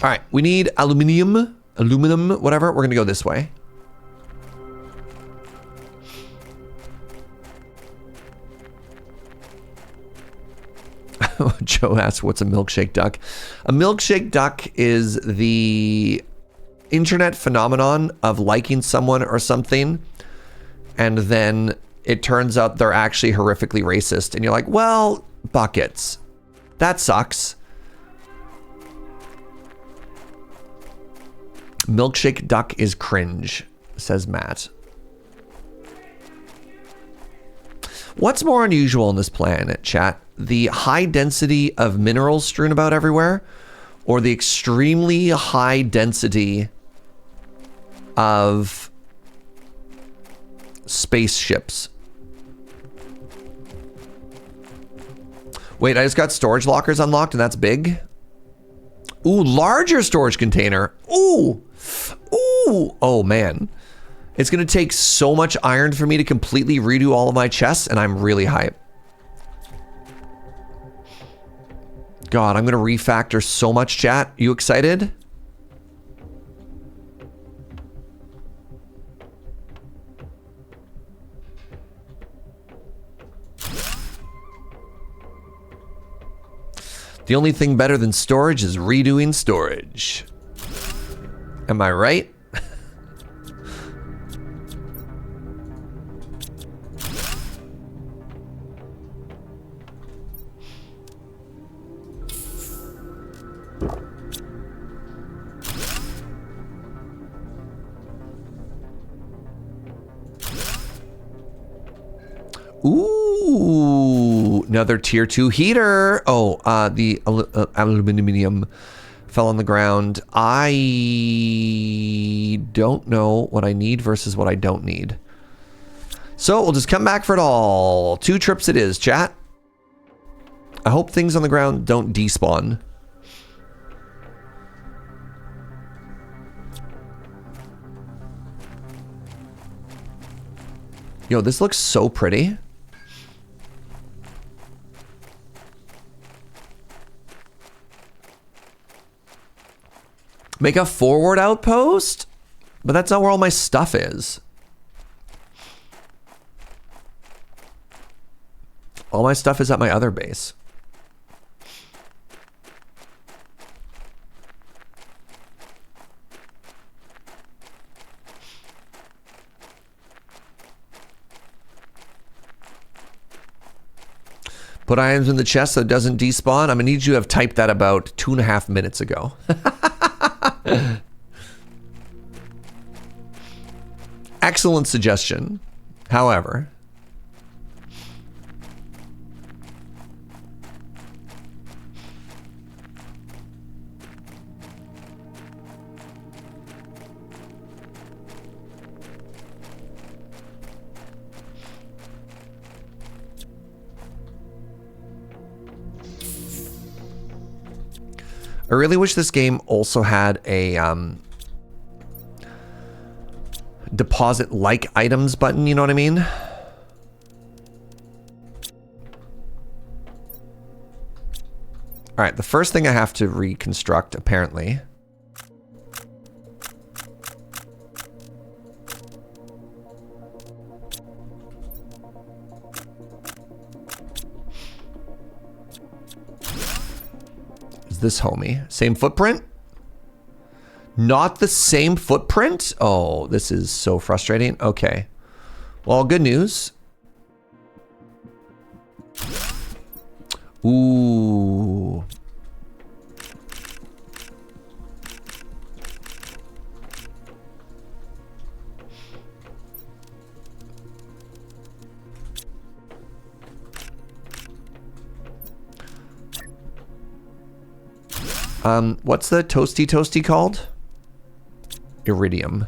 [SPEAKER 1] All right, we need aluminum, whatever. We're gonna go this way. Joe asks, what's a milkshake duck? A milkshake duck is the internet phenomenon of liking someone or something, and then it turns out they're actually horrifically racist. And you're like, well, buckets. That sucks. Milkshake duck is cringe, says Matt. What's more unusual on this planet, chat? The high density of minerals strewn about everywhere, or the extremely high density of spaceships? Wait, I just got storage lockers unlocked and that's big? Ooh, larger storage container. Ooh. Ooh. Oh, man. It's going to take so much iron for me to completely redo all of my chests, and I'm really hyped. God, I'm going to refactor so much, chat. You excited? The only thing better than storage is redoing storage. Am I right? Ooh, another tier 2 heater. Oh, the aluminum fell on the ground. I don't know what I need versus what I don't need. So we'll just come back for it all. 2 trips it is, chat. I hope things on the ground don't despawn. Yo, this looks so pretty. Make a forward outpost? But that's not where all my stuff is. All my stuff is at my other base. Put items in the chest so it doesn't despawn. I'm gonna need you to have typed that about 2.5 minutes ago. Excellent suggestion. However, I really wish this game also had a deposit like items button, you know what I mean? All right, the first thing I have to reconstruct, apparently, is this homie. Same footprint? Not the same footprint? Oh, this is so frustrating. Okay. Well, good news. Ooh. What's the toasty called? Iridium.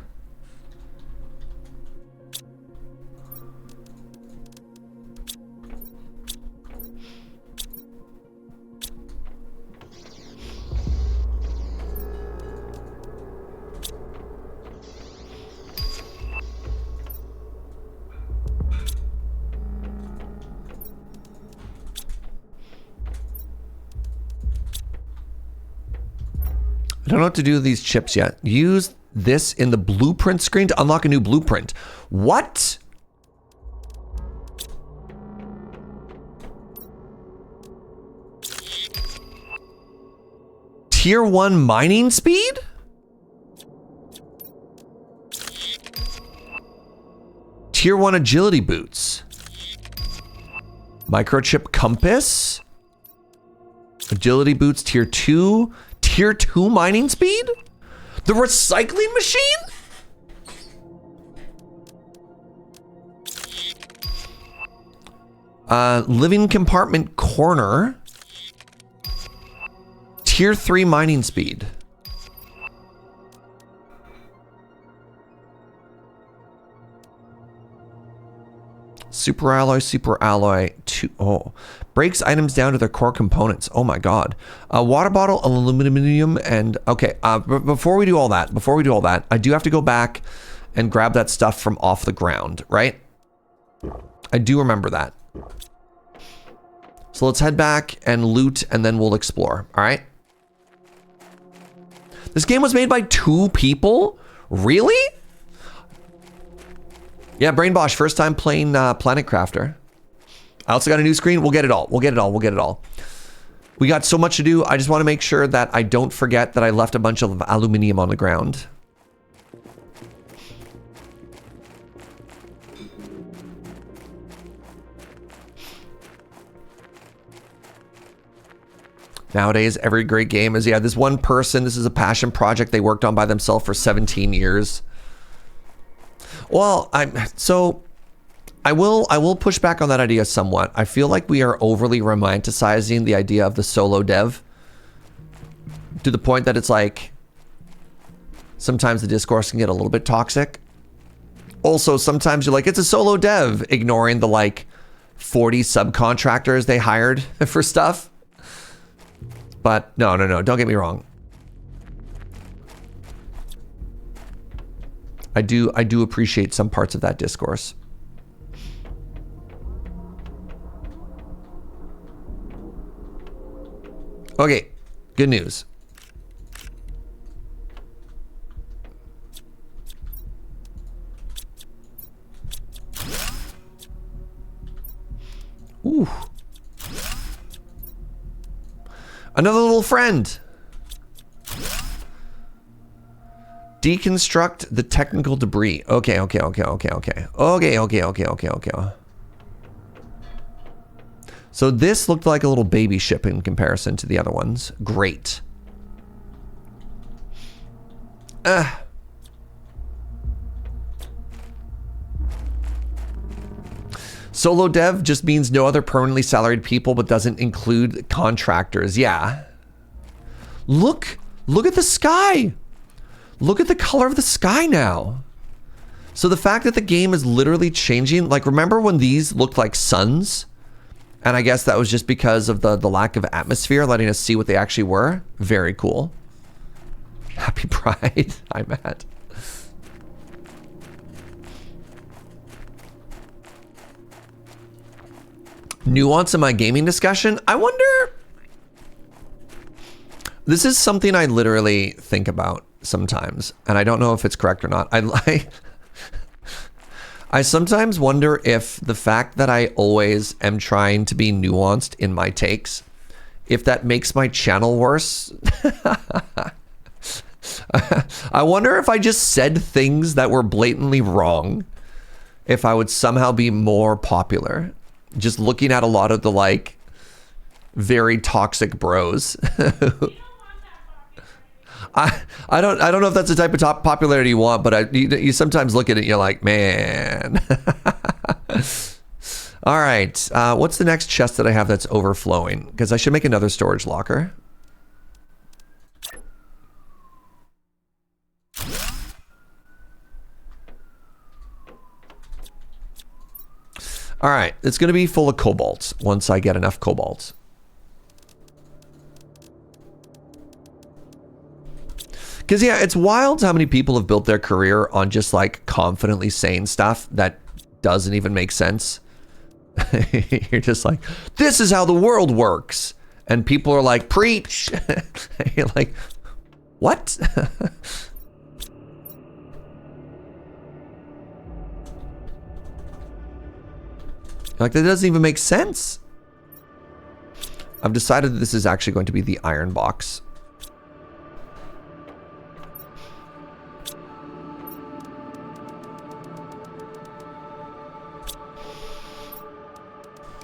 [SPEAKER 1] don't know what to do with these chips yet. Use this in the blueprint screen to unlock a new blueprint. What? Tier 1 mining speed? Tier 1 agility boots. Microchip compass. Agility boots tier 2. Tier 2 mining speed? The recycling machine? Living compartment corner. Tier 3 mining speed. Super alloy 2. Oh, breaks items down to their core components. Oh my god. A water bottle, aluminum, and okay. Before we do all that, I do have to go back and grab that stuff from off the ground, right? I do remember that. So let's head back and loot, and then we'll explore. All right. This game was made by 2 people? Really? Yeah, Brain Bosch, first time playing Planet Crafter. I also got a new screen. We'll get it all. We got so much to do. I just want to make sure that I don't forget that I left a bunch of aluminium on the ground. Nowadays, every great game is, yeah, this one person, this is a passion project they worked on by themselves for 17 years. Well, I will push back on that idea somewhat. I feel like we are overly romanticizing the idea of the solo dev to the point that it's like sometimes the discourse can get a little bit toxic. Also, sometimes you're like, it's a solo dev, ignoring the like 40 subcontractors they hired for stuff. But no, don't get me wrong. I do appreciate some parts of that discourse. Okay, good news. Ooh. Another little friend. Deconstruct the technical debris. Okay. So this looked like a little baby ship in comparison to the other ones. Great. Solo dev just means no other permanently salaried people, but doesn't include contractors. Yeah. Look at the sky. Look at the color of the sky now. So the fact that the game is literally changing, like remember when these looked like suns? And I guess that was just because of the lack of atmosphere, letting us see what they actually were. Very cool. Happy Pride. Hi, Matt. Nuance in my gaming discussion. I wonder. This is something I literally think about sometimes, and I don't know if it's correct or not. I sometimes wonder if the fact that I always am trying to be nuanced in my takes, if that makes my channel worse. I wonder if I just said things that were blatantly wrong, if I would somehow be more popular. Just looking at a lot of the like very toxic bros. I don't know if that's the type of top popularity you want, but you sometimes look at it and you're like, man. All right, what's the next chest that I have that's overflowing? Because I should make another storage locker. All right, it's going to be full of cobalt once I get enough cobalt. Because yeah, it's wild how many people have built their career on just like confidently saying stuff that doesn't even make sense. You're just like, this is how the world works. And people are like, preach. You're like, What? Like, that doesn't even make sense. I've decided that this is actually going to be the iron box.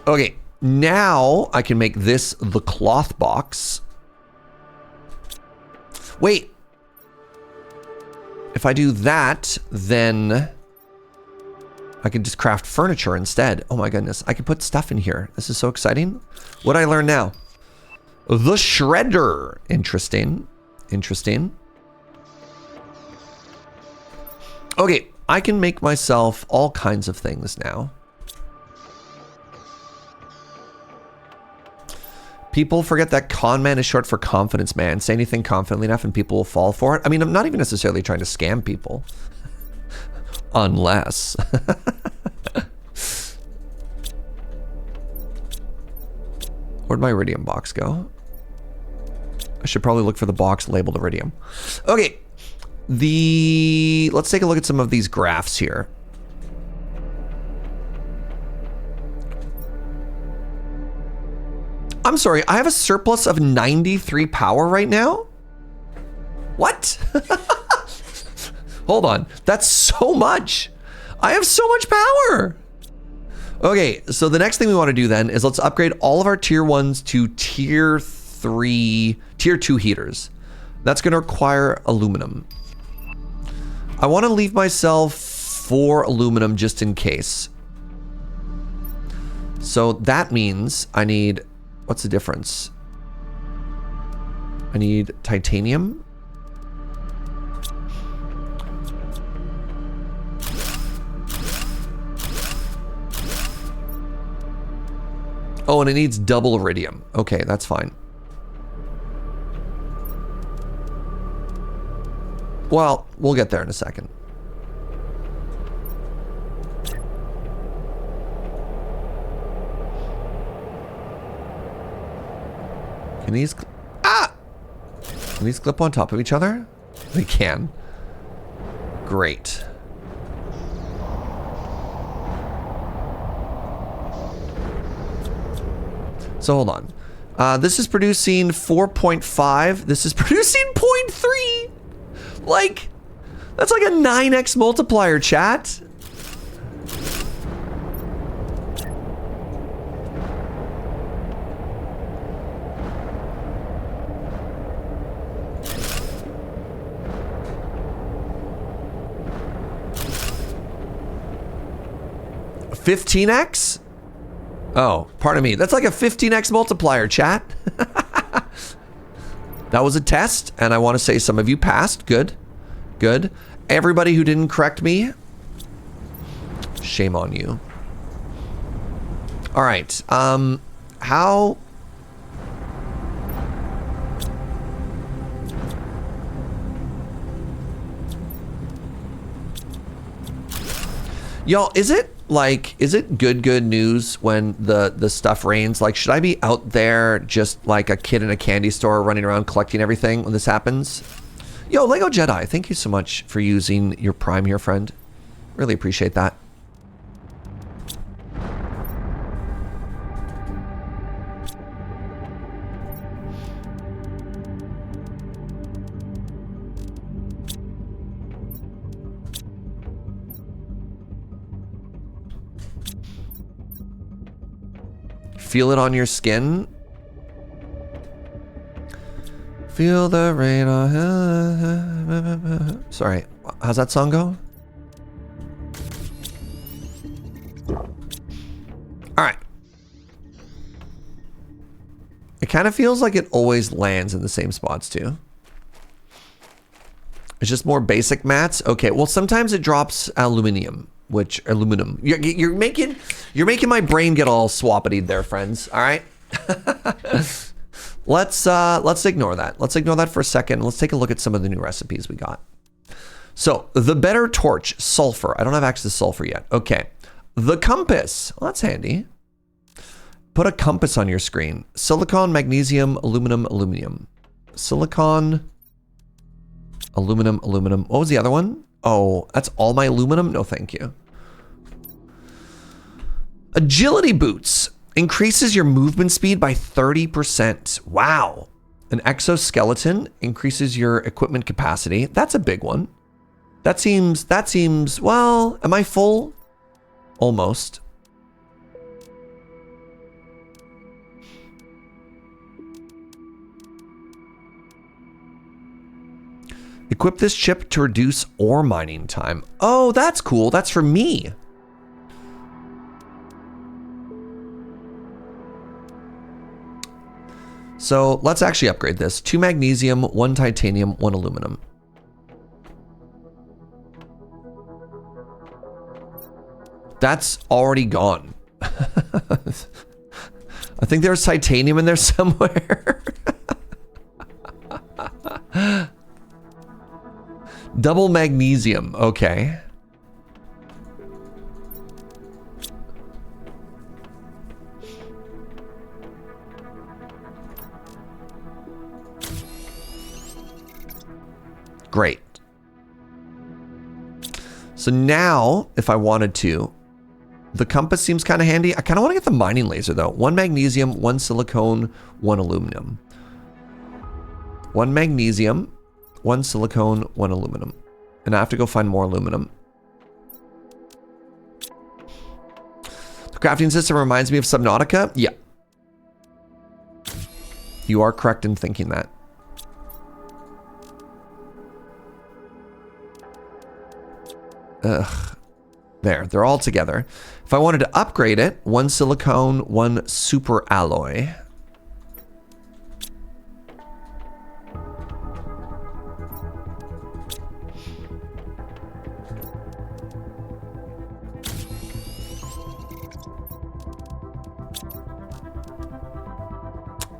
[SPEAKER 1] Okay, now I can make this the cloth box. Wait. If I do that, then I can just craft furniture instead. Oh my goodness, I can put stuff in here. This is so exciting. What did I learn now? The shredder. Interesting. Interesting. Okay, I can make myself all kinds of things now. People forget that con man is short for confidence man. Say anything confidently enough and people will fall for it. I mean, I'm not even necessarily trying to scam people. Unless. Where'd my iridium box go? I should probably look for the box labeled iridium. Okay. Let's take a look at some of these graphs here. I'm sorry, I have a surplus of 93 power right now? What? Hold on, that's so much. I have so much power. Okay, so the next thing we want to do then is let's upgrade all of our tier 1s to tier 2 heaters. That's going to require aluminum. I want to leave myself 4 aluminum just in case. So that means I need, what's the difference? I need titanium. Oh, and it needs double iridium. Okay, that's fine. Well, we'll get there in a second. Can these... Ah! Can these clip on top of each other? They can. Great. So hold on. This is producing 4.5. This is producing 0.3. Like, that's like a 9x multiplier, chat. $15x? Oh, pardon me. That's like a 15x multiplier, chat. That was a test, and I want to say some of you passed. Good. Good. Everybody who didn't correct me, shame on you. All right. How... Y'all, is it good news when the stuff rains? Like, should I be out there just like a kid in a candy store running around collecting everything when this happens? Yo, Lego Jedi, thank you so much for using your Prime here, friend. Really appreciate that. Feel it on your skin. Feel the rain on... Sorry, how's that song go? All right. It kind of feels like it always lands in the same spots too. It's just more basic mats. Okay, well sometimes it drops aluminum. You're making my brain get all swappity there, friends. All right. Let's ignore that. Let's ignore that for a second. Let's take a look at some of the new recipes we got. So the better torch, sulfur. I don't have access to sulfur yet. Okay. The compass. Well, that's handy. Put a compass on your screen. Silicon, magnesium, aluminum, aluminium. Silicon, Aluminum, aluminum. What was the other one? Oh, that's all my aluminum? No, thank you. Agility boots. Increases your movement speed by 30%. Wow. An exoskeleton increases your equipment capacity. That's a big one. That seems, well, am I full? Almost. Equip this chip to reduce ore mining time. Oh, that's cool. That's for me. So let's actually upgrade this. 2 magnesium, 1 titanium, 1 aluminum. That's already gone. I think there's titanium in there somewhere. Double magnesium. Okay. Great. So now, if I wanted to, the compass seems kind of handy. I kind of want to get the mining laser though. 1 magnesium, 1 silicone, 1 aluminum. 1 magnesium, 1 silicone, 1 aluminum. And I have to go find more aluminum. The crafting system reminds me of Subnautica. Yeah. You are correct in thinking that. Ugh. There, they're all together. If I wanted to upgrade it, 1 silicone, 1 super alloy.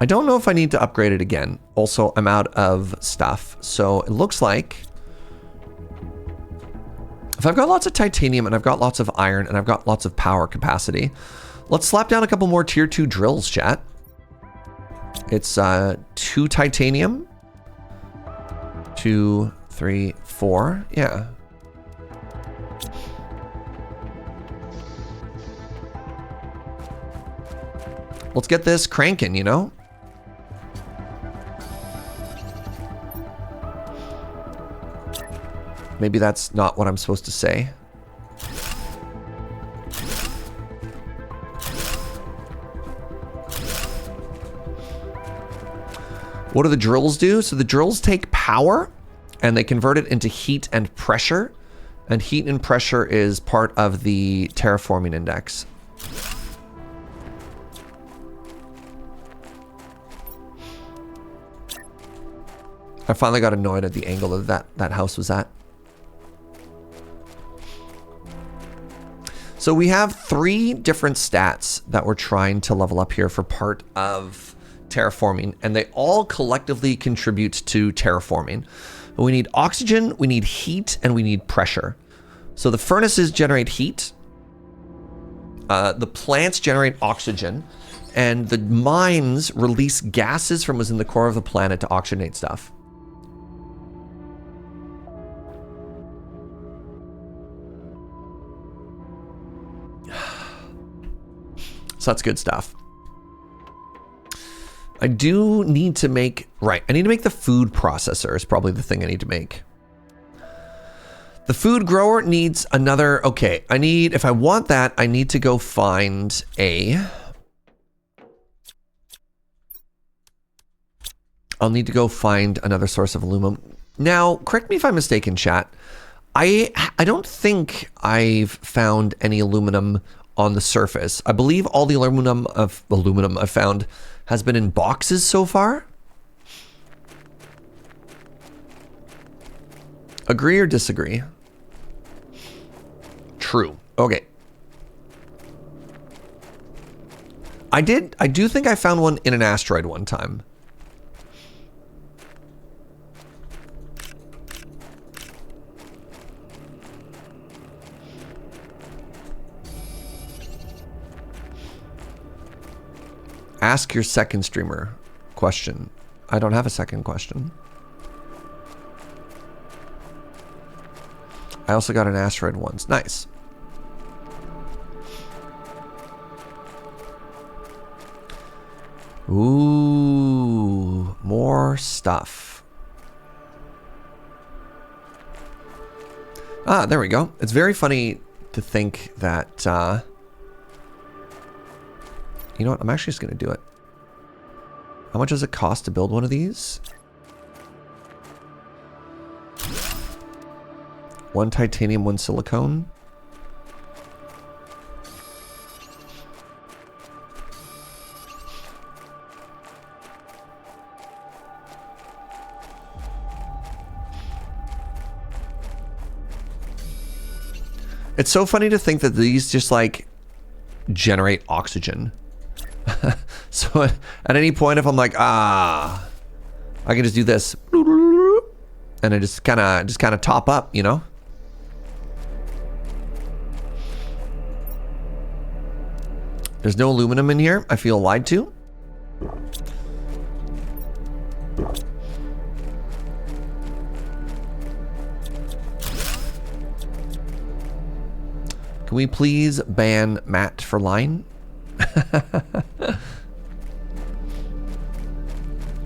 [SPEAKER 1] I don't know if I need to upgrade it again. Also, I'm out of stuff. So it looks like if I've got lots of titanium and I've got lots of iron and I've got lots of power capacity, let's slap down a couple more tier 2 drills, chat. It's 2 titanium, 2, 3, 4. Yeah. Let's get this cranking, you know? Maybe that's not what I'm supposed to say. What do the drills do? So the drills take power and they convert it into heat and pressure. And heat and pressure is part of the terraforming index. I finally got annoyed at the angle that that house was at. So we have 3 different stats that we're trying to level up here for part of terraforming, and they all collectively contribute to terraforming. We need oxygen, we need heat, and we need pressure. So the furnaces generate heat, the plants generate oxygen, and the mines release gases from within the core of the planet to oxygenate stuff. So that's good stuff. I do need to make, right, I need to make the food processor is probably the thing I need to make. The food grower needs another, okay, I need, if I want that, I need to go find I'll need to go find another source of aluminum. Now, correct me if I'm mistaken, chat. I don't think I've found any aluminum on the surface. I believe all the aluminum I've found has been in boxes so far. Agree or disagree? True. Okay. I do think I found one in an asteroid one time. Ask your second streamer question. I don't have a second question. I also got an asteroid once. Nice. Ooh, more stuff. Ah, there we go. It's very funny to think that, you know what? I'm actually just going to do it. How much does it cost to build one of these? 1 titanium, 1 silicone. It's so funny to think that these just like generate oxygen. So at any point, if I'm like, I can just do this, and it just kind of top up, you know. There's no aluminum in here. I feel lied to. Can we please ban Matt for line?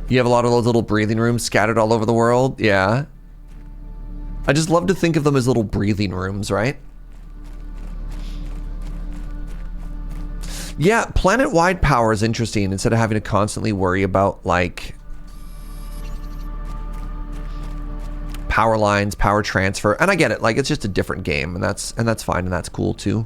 [SPEAKER 1] You have a lot of those little breathing rooms scattered all over the world? Yeah. I just love to think of them as little breathing rooms, right? Yeah, planet-wide power is interesting instead of having to constantly worry about, like, power lines, power transfer. And I get it, like, it's just a different game, and that's fine, and that's cool too.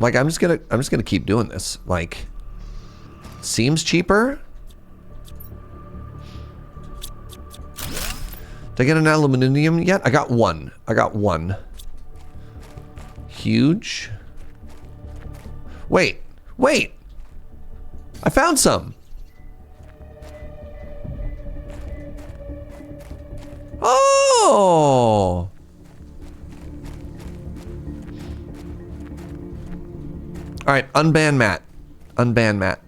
[SPEAKER 1] Like, I'm just gonna keep doing this. Like, seems cheaper. Did I get an aluminium yet? I got one. Huge. Wait. I found some. Oh. All right, unban Matt. Unban Matt.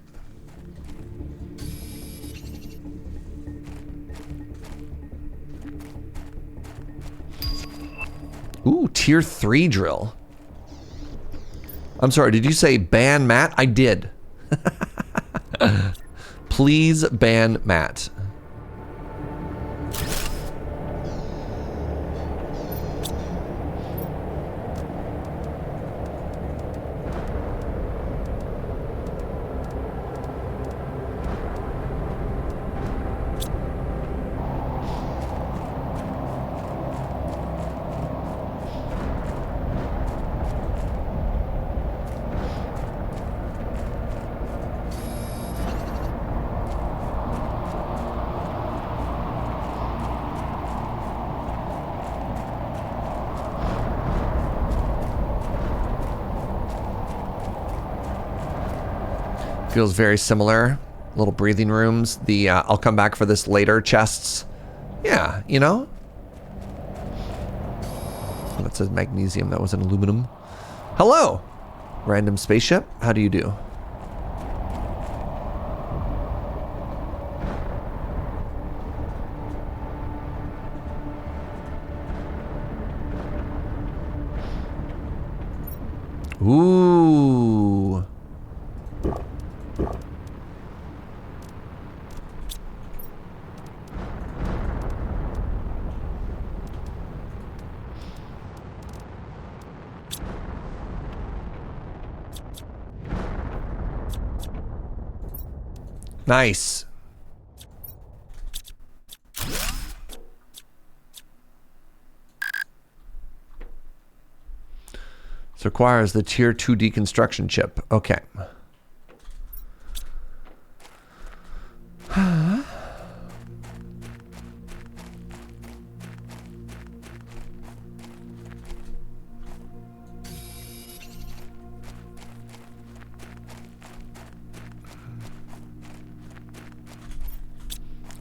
[SPEAKER 1] Ooh, tier 3 drill. I'm sorry, did you say ban Matt? I did. Please ban Matt. Feels very similar. Little breathing rooms. The I'll come back for this later chests. Yeah, you know? Oh, that says magnesium. That was an aluminum. Hello! Random spaceship. How do you do? Ooh. Nice. This requires the tier 2 deconstruction chip. Okay.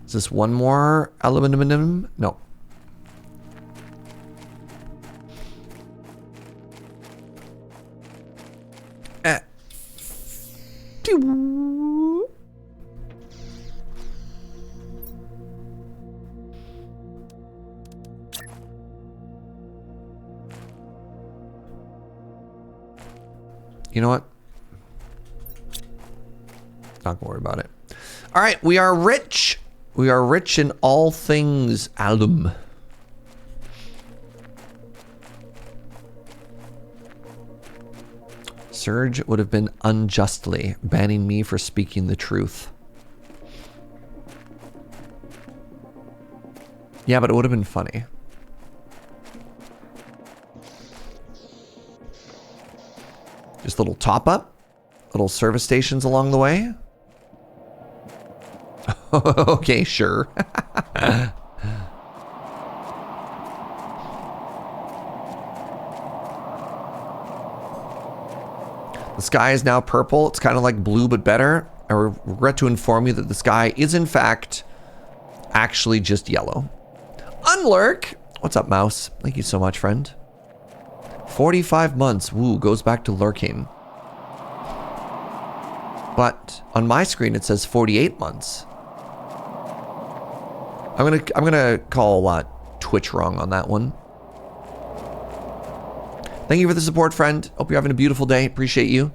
[SPEAKER 1] Is this one more aluminum? No. You know what? Not gonna worry about it. All right, we are rich. We are rich in all things alum. Serge would have been unjustly banning me for speaking the truth. Yeah, but it would have been funny. Just a little top up, little service stations along the way. Okay, sure. The sky is now purple. It's kind of like blue, but better. I regret to inform you that the sky is, in fact, actually just yellow. Unlurk! What's up, mouse? Thank you so much, friend. 45 months. Woo, goes back to lurking. But on my screen, it says 48 months. I'm gonna call Twitch wrong on that one. Thank you for the support, friend. Hope you're having a beautiful day. Appreciate you.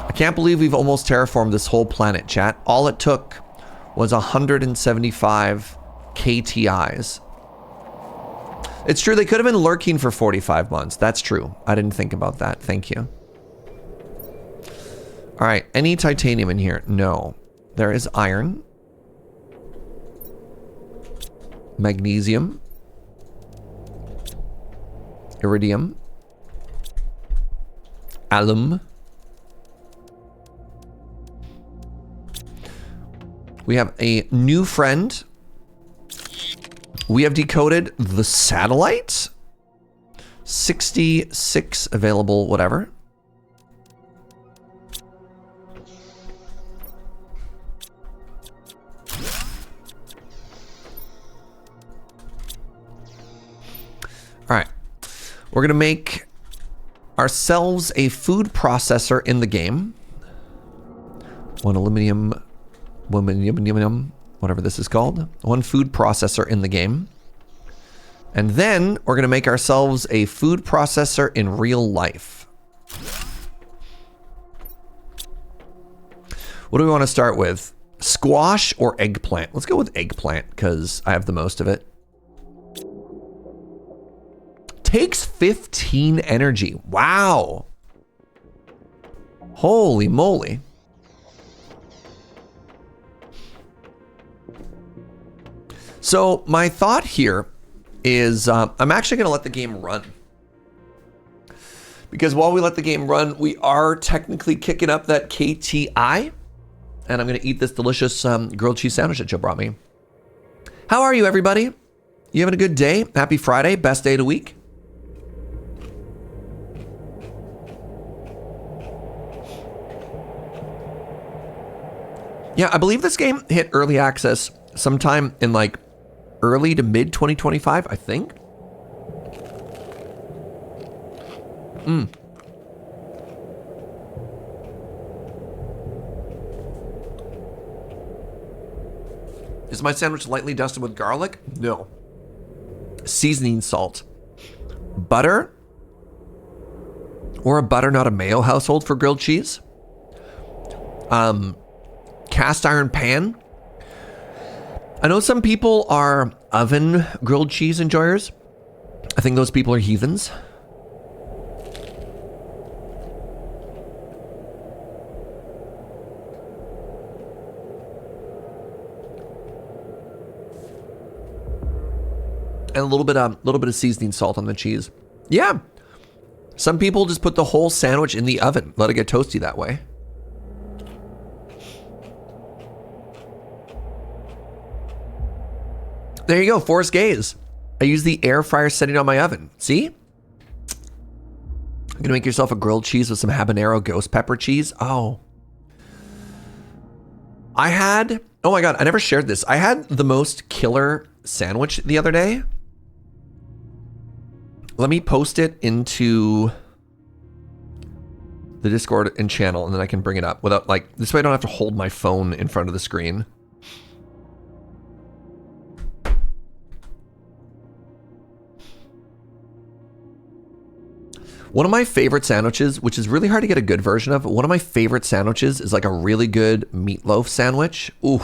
[SPEAKER 1] I can't believe we've almost terraformed this whole planet, chat. All it took was 175 KTIs. It's true, they could have been lurking for 45 months. That's true. I didn't think about that. Thank you. All right, any titanium in here? No. There is iron. Magnesium. Iridium. Alum. We have a new friend. We have decoded the satellite. 66 available, whatever. All right, we're gonna make ourselves a food processor in the game. One aluminum, whatever this is called. One food processor in the game. And then we're gonna make ourselves a food processor in real life. What do we want to start with? Squash or eggplant? Let's go with eggplant because I have the most of it. Takes 15 energy. Wow. Holy moly. So my thought here is I'm actually going to let the game run. Because while we let the game run, we are technically kicking up that KTI. And I'm going to eat this delicious grilled cheese sandwich that Joe brought me. How are you, everybody? You having a good day? Happy Friday. Best day of the week. Yeah, I believe this game hit early access sometime in like early to mid 2025, I think. Is my sandwich lightly dusted with garlic? No. Seasoning salt. Butter? Or a butter, not a mayo household for grilled cheese? Cast iron pan. I know some people are oven grilled cheese enjoyers. I think those people are heathens. And a little bit of seasoning salt on the cheese. Yeah. Some people just put the whole sandwich in the oven, let it get toasty that way. There you go, Forrest Gaze. I use the air fryer setting on my oven. See? You're gonna make yourself a grilled cheese with some habanero ghost pepper cheese. Oh. Oh my God, I never shared this. I had the most killer sandwich the other day. Let me post it into the Discord and channel, and then I can bring it up without, like, this way I don't have to hold my phone in front of the screen. One of my favorite sandwiches, which is really hard to get a good version of, but one of my favorite sandwiches is like a really good meatloaf sandwich. Ooh.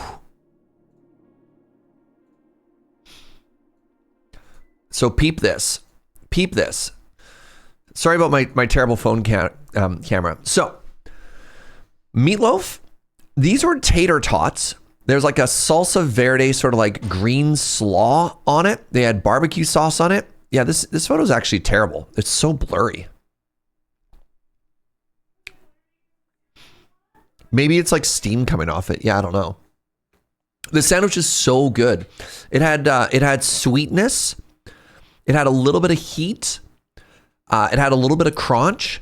[SPEAKER 1] So peep this. Peep this. Sorry about my terrible phone camera. So, meatloaf. These were tater tots. There's like a salsa verde sort of like green slaw on it. They had barbecue sauce on it. Yeah, this photo is actually terrible. It's so blurry. Maybe it's like steam coming off it. Yeah, I don't know. The sandwich is so good. It had sweetness. It had a little bit of heat. It had a little bit of crunch.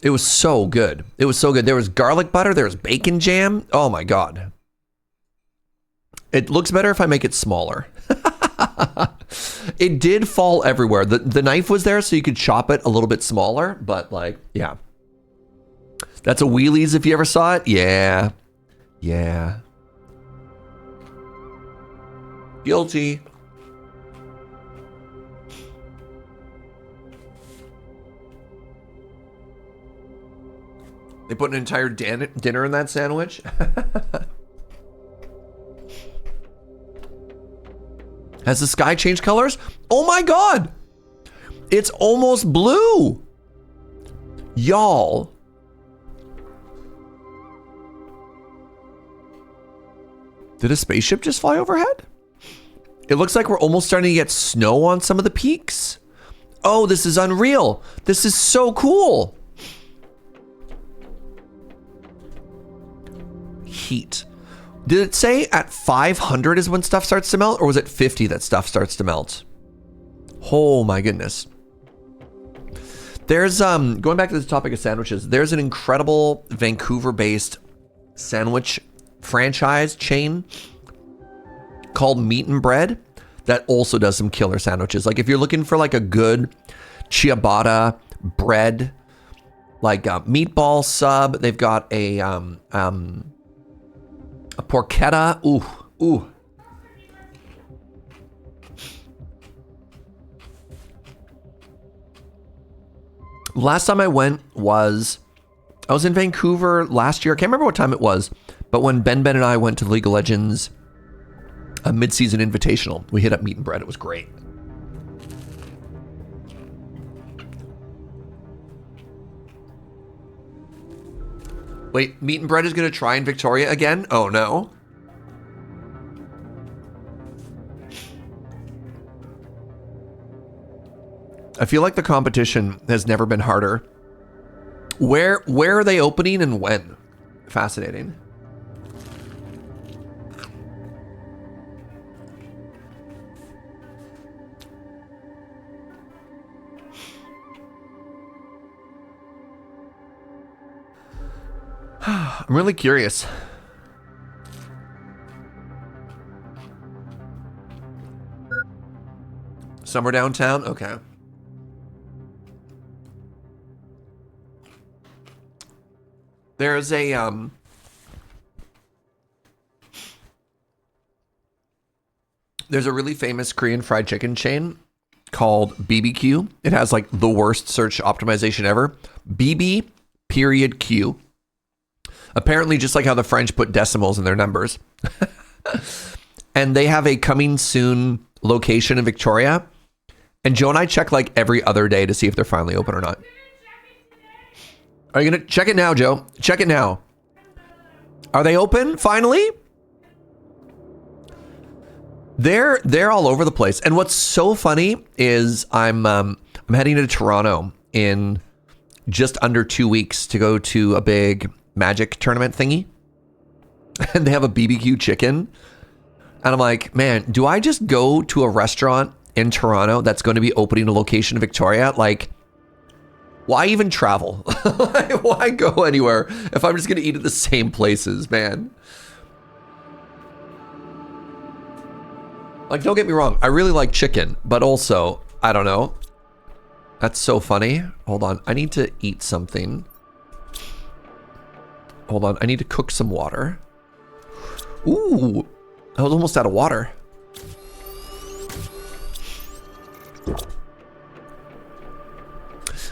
[SPEAKER 1] It was so good. It was so good. There was garlic butter. There was bacon jam. Oh my God. It looks better if I make it smaller. It did fall everywhere. The knife was there so you could chop it a little bit smaller, but like, yeah. That's a Wheelies if you ever saw it. Yeah. Yeah. Guilty. They put an entire dinner in that sandwich. Has the sky changed colors? Oh my God. It's almost blue. Y'all. Did a spaceship just fly overhead? It looks like we're almost starting to get snow on some of the peaks. Oh, this is unreal. This is so cool. Heat. Did it say at 500 is when stuff starts to melt, or was it 50 that stuff starts to melt? Oh my goodness. There's going back to this topic of sandwiches, there's an incredible Vancouver-based sandwich franchise chain called Meat and Bread that also does some killer sandwiches. Like if you're looking for like a good ciabatta bread, like a meatball sub, they've got a porchetta. Ooh. Last time I went was, I was in Vancouver last year. I can't remember what time it was, but when Ben and I went to League of Legends, a mid-season invitational, we hit up Meat and Bread. It was great. Wait, Meat and Bread is going to try in Victoria again? Oh no. I feel like the competition has never been harder. Where are they opening and when? Fascinating. I'm really curious. Somewhere downtown? Okay. There's a there's a really famous Korean fried chicken chain called BBQ. It has like the worst search optimization ever. BB.Q. Apparently just like how the French put decimals in their numbers. And they have a coming soon location in Victoria. And Joe and I check like every other day to see if they're finally open or not. Are you going to check it now, Joe? Check it now. Are they open finally? They're all over the place. And what's so funny is I'm heading to Toronto in just under 2 weeks to go to a big Magic tournament thingy. And they have a BBQ chicken. And I'm like, man, do I just go to a restaurant in Toronto that's going to be opening a location in Victoria? Like, why even travel? Why go anywhere if I'm just going to eat at the same places, man? Like, don't get me wrong. I really like chicken, but also, I don't know. That's so funny. Hold on. I need to eat something. Hold on. I need to cook some water. Ooh. I was almost out of water.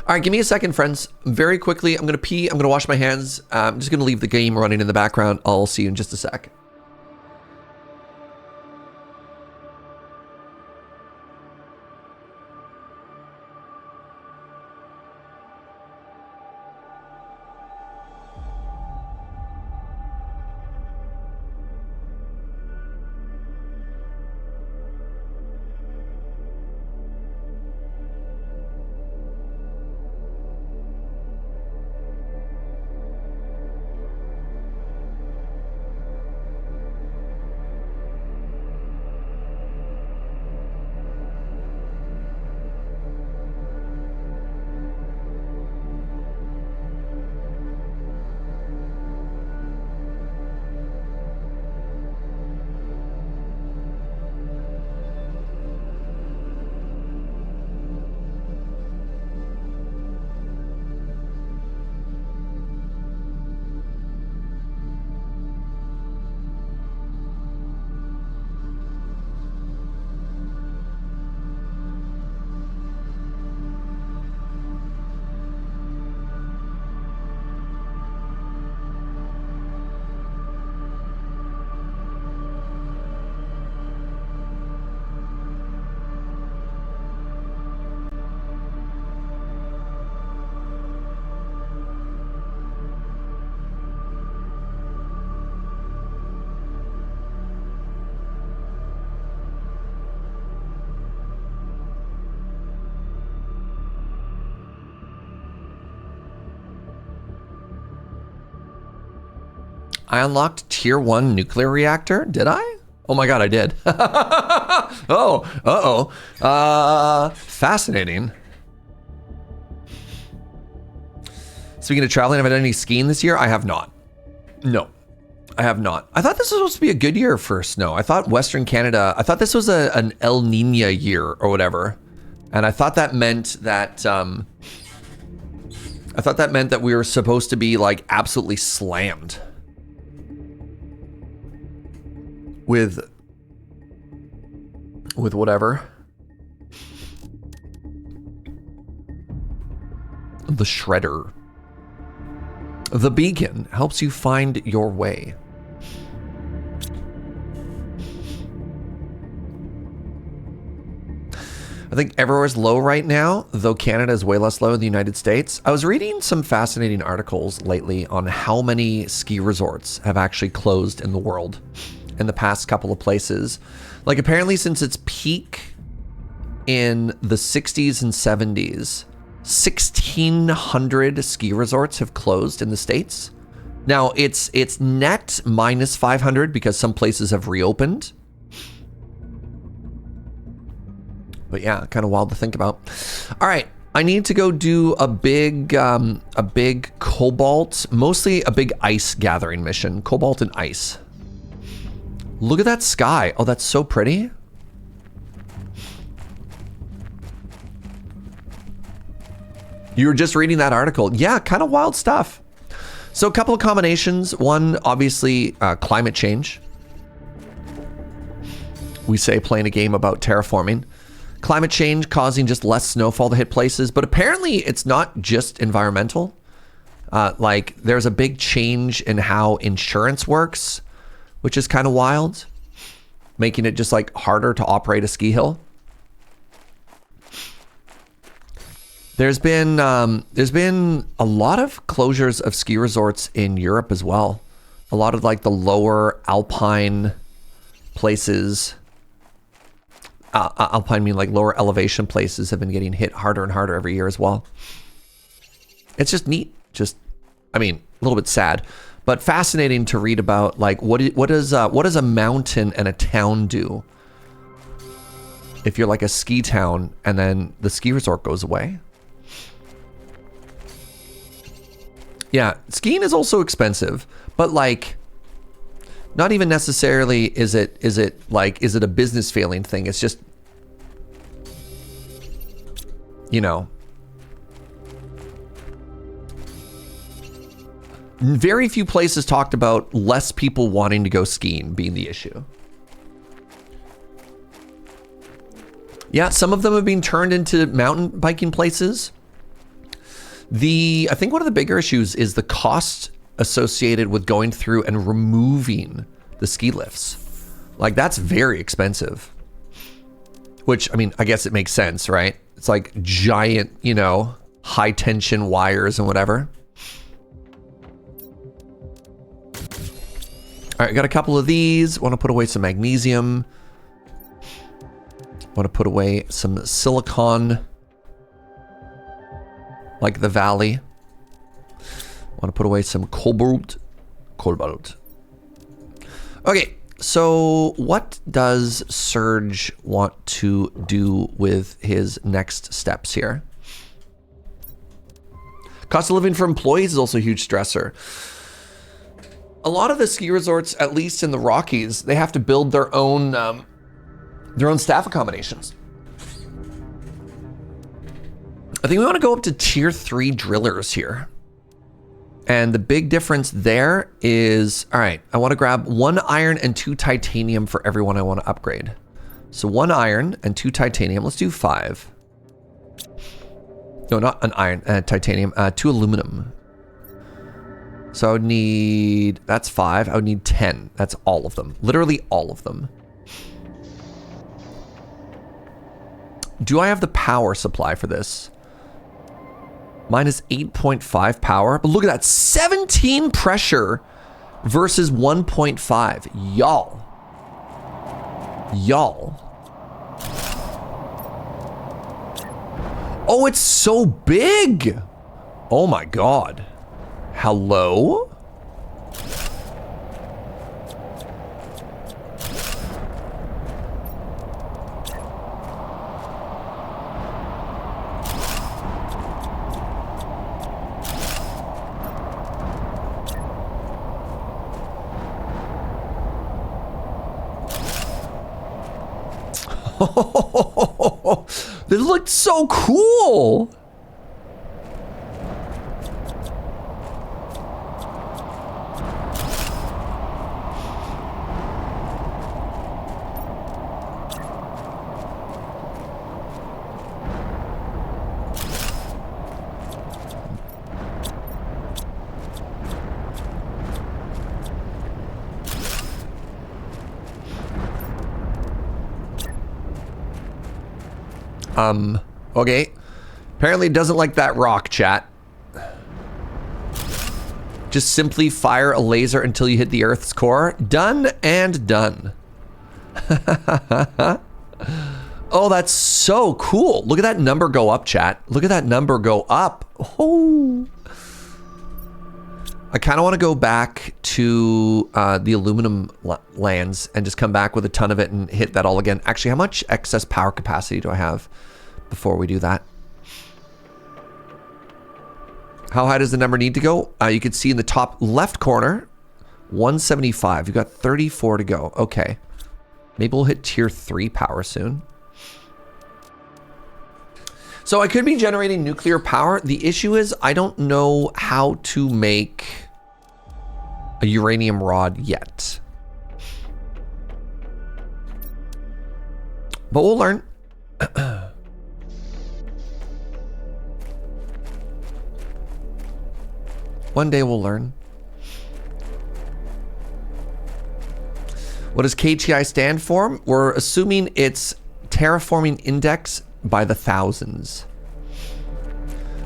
[SPEAKER 1] All right, give me a second, friends. Very quickly, I'm going to pee. I'm going to wash my hands. I'm just going to leave the game running in the background. I'll see you in just a sec. I unlocked tier 1 nuclear reactor. Did I? Oh my god, I did. Fascinating. Speaking of traveling, have I done any skiing this year? I have not. No, I have not. I thought this was supposed to be a good year for snow. I thought Western Canada, I thought this was an El Nino year or whatever. And I thought that meant that, we were supposed to be like absolutely slammed with whatever. The shredder. The beacon helps you find your way. I think everywhere's low right now, though Canada is way less low than the United States. I was reading some fascinating articles lately on how many ski resorts have actually closed in the world in the past couple of places. Like apparently since its peak in the 60s and 70s, 1,600 ski resorts have closed in the States. Now it's net minus 500 because some places have reopened. But yeah, kind of wild to think about. All right, I need to go do a big cobalt, mostly a big ice gathering mission. Cobalt and ice. Look at that sky. Oh, that's so pretty. You were just reading that article. Yeah, kind of wild stuff. So a couple of combinations. One, obviously, climate change. We say playing a game about terraforming. Climate change causing just less snowfall to hit places, but apparently it's not just environmental. Like there's a big change in how insurance works, which is kind of wild, making it just like harder to operate a ski hill. There's been a lot of closures of ski resorts in Europe as well. A lot of like the lower alpine places. Alpine mean like lower elevation places have been getting hit harder and harder every year as well. It's just neat. Just, I mean, a little bit sad, but fascinating to read about. Like, what does a mountain and a town do if you're like a ski town and then the ski resort goes away? Yeah, skiing is also expensive, but like, not even necessarily is it a business failing thing. It's just, you know, Very few places talked about less people wanting to go skiing being the issue. Yeah, some of them have been turned into mountain biking places. I think one of the bigger issues is the cost associated with going through and removing the ski lifts. Like, that's very expensive. Which, I mean, I guess it makes sense, right? It's like giant, you know, high tension wires and whatever. All right, got a couple of these. Want to put away some magnesium. Want to put away some silicon. Like the valley. Want to put away some cobalt. Okay, so what does Serge want to do with his next steps here? Cost of living for employees is also a huge stressor. A lot of the ski resorts, at least in the Rockies, they have to build their own staff accommodations. I think we want to go up to tier 3 drillers here. And the big difference there is, all right, I want to grab 1 iron and 2 titanium for everyone I want to upgrade. So 1 iron and 2 titanium. Let's do 5. No, not an iron, titanium, 2 aluminum. So I would need, that's 5. I would need 10. That's all of them. Literally all of them. Do I have the power supply for this? Mine is 8.5 power, but look at that, 17 pressure versus 1.5. Y'all. Oh, it's so big. Oh my God. Hello? This looked so cool. Okay. Apparently it doesn't like that rock, chat. Just simply fire a laser until you hit the Earth's core. Done and done. Oh, that's so cool. Look at that number go up, chat. Look at that number go up. Oh. I kind of want to go back to the aluminum lands and just come back with a ton of it and hit that all again. Actually, how much excess power capacity do I have before we do that? How high does the number need to go? You can see in the top left corner, 175. You've got 34 to go. Okay. Maybe we'll hit tier 3 power soon. So I could be generating nuclear power. The issue is I don't know how to make a uranium rod yet. But we'll learn. One day we'll learn. What does KTI stand for? We're assuming it's terraforming index by the thousands.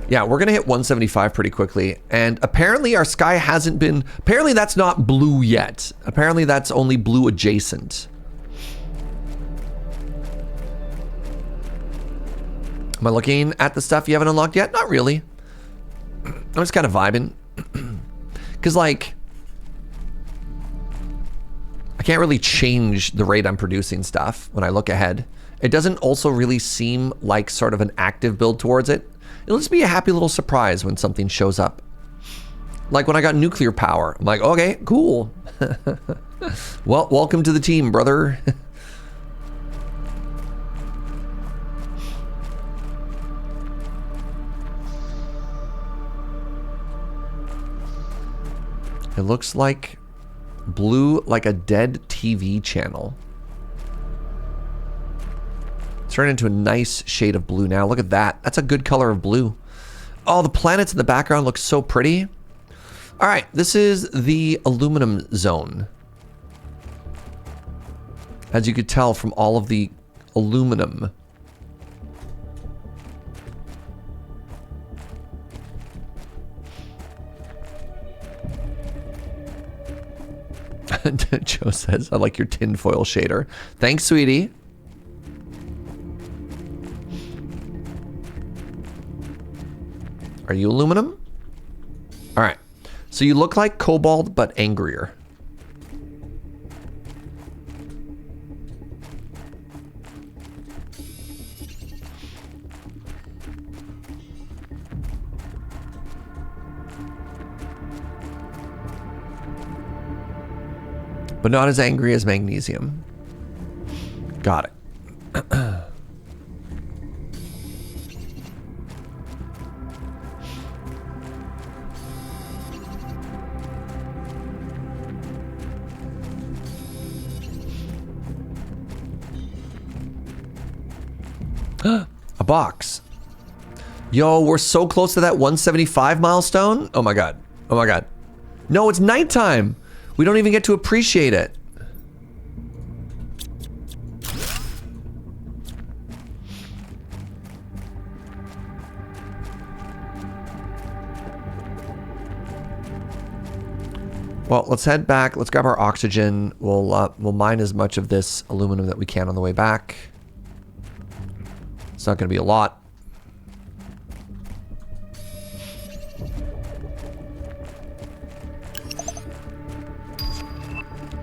[SPEAKER 1] Yeah, we're gonna hit 175 pretty quickly. And apparently our sky hasn't been, apparently that's not blue yet. Apparently that's only blue adjacent. Am I looking at the stuff you haven't unlocked yet? Not really. I'm just kind of vibing. Because like, I can't really change the rate I'm producing stuff when I look ahead. It doesn't also really seem like sort of an active build towards it. It'll just be a happy little surprise when something shows up. Like when I got nuclear power. I'm like, okay, cool. Well, welcome to the team, brother. It looks like blue, like a dead TV channel. It's turned into a nice shade of blue now. Look at that. That's a good color of blue. Oh, the planets in the background look so pretty. All right, this is the aluminum zone. As you could tell from all of the aluminum. Joe says, I like your tinfoil shader. Thanks, sweetie. Are you aluminum? All right. So you look like cobalt, but angrier. But not as angry as magnesium. Got it. A box. Yo, we're so close to that 175 milestone. Oh my god. Oh my god. No, it's nighttime. We don't even get to appreciate it. Well, let's head back. Let's grab our oxygen. We'll mine as much of this aluminum that we can on the way back. It's not going to be a lot.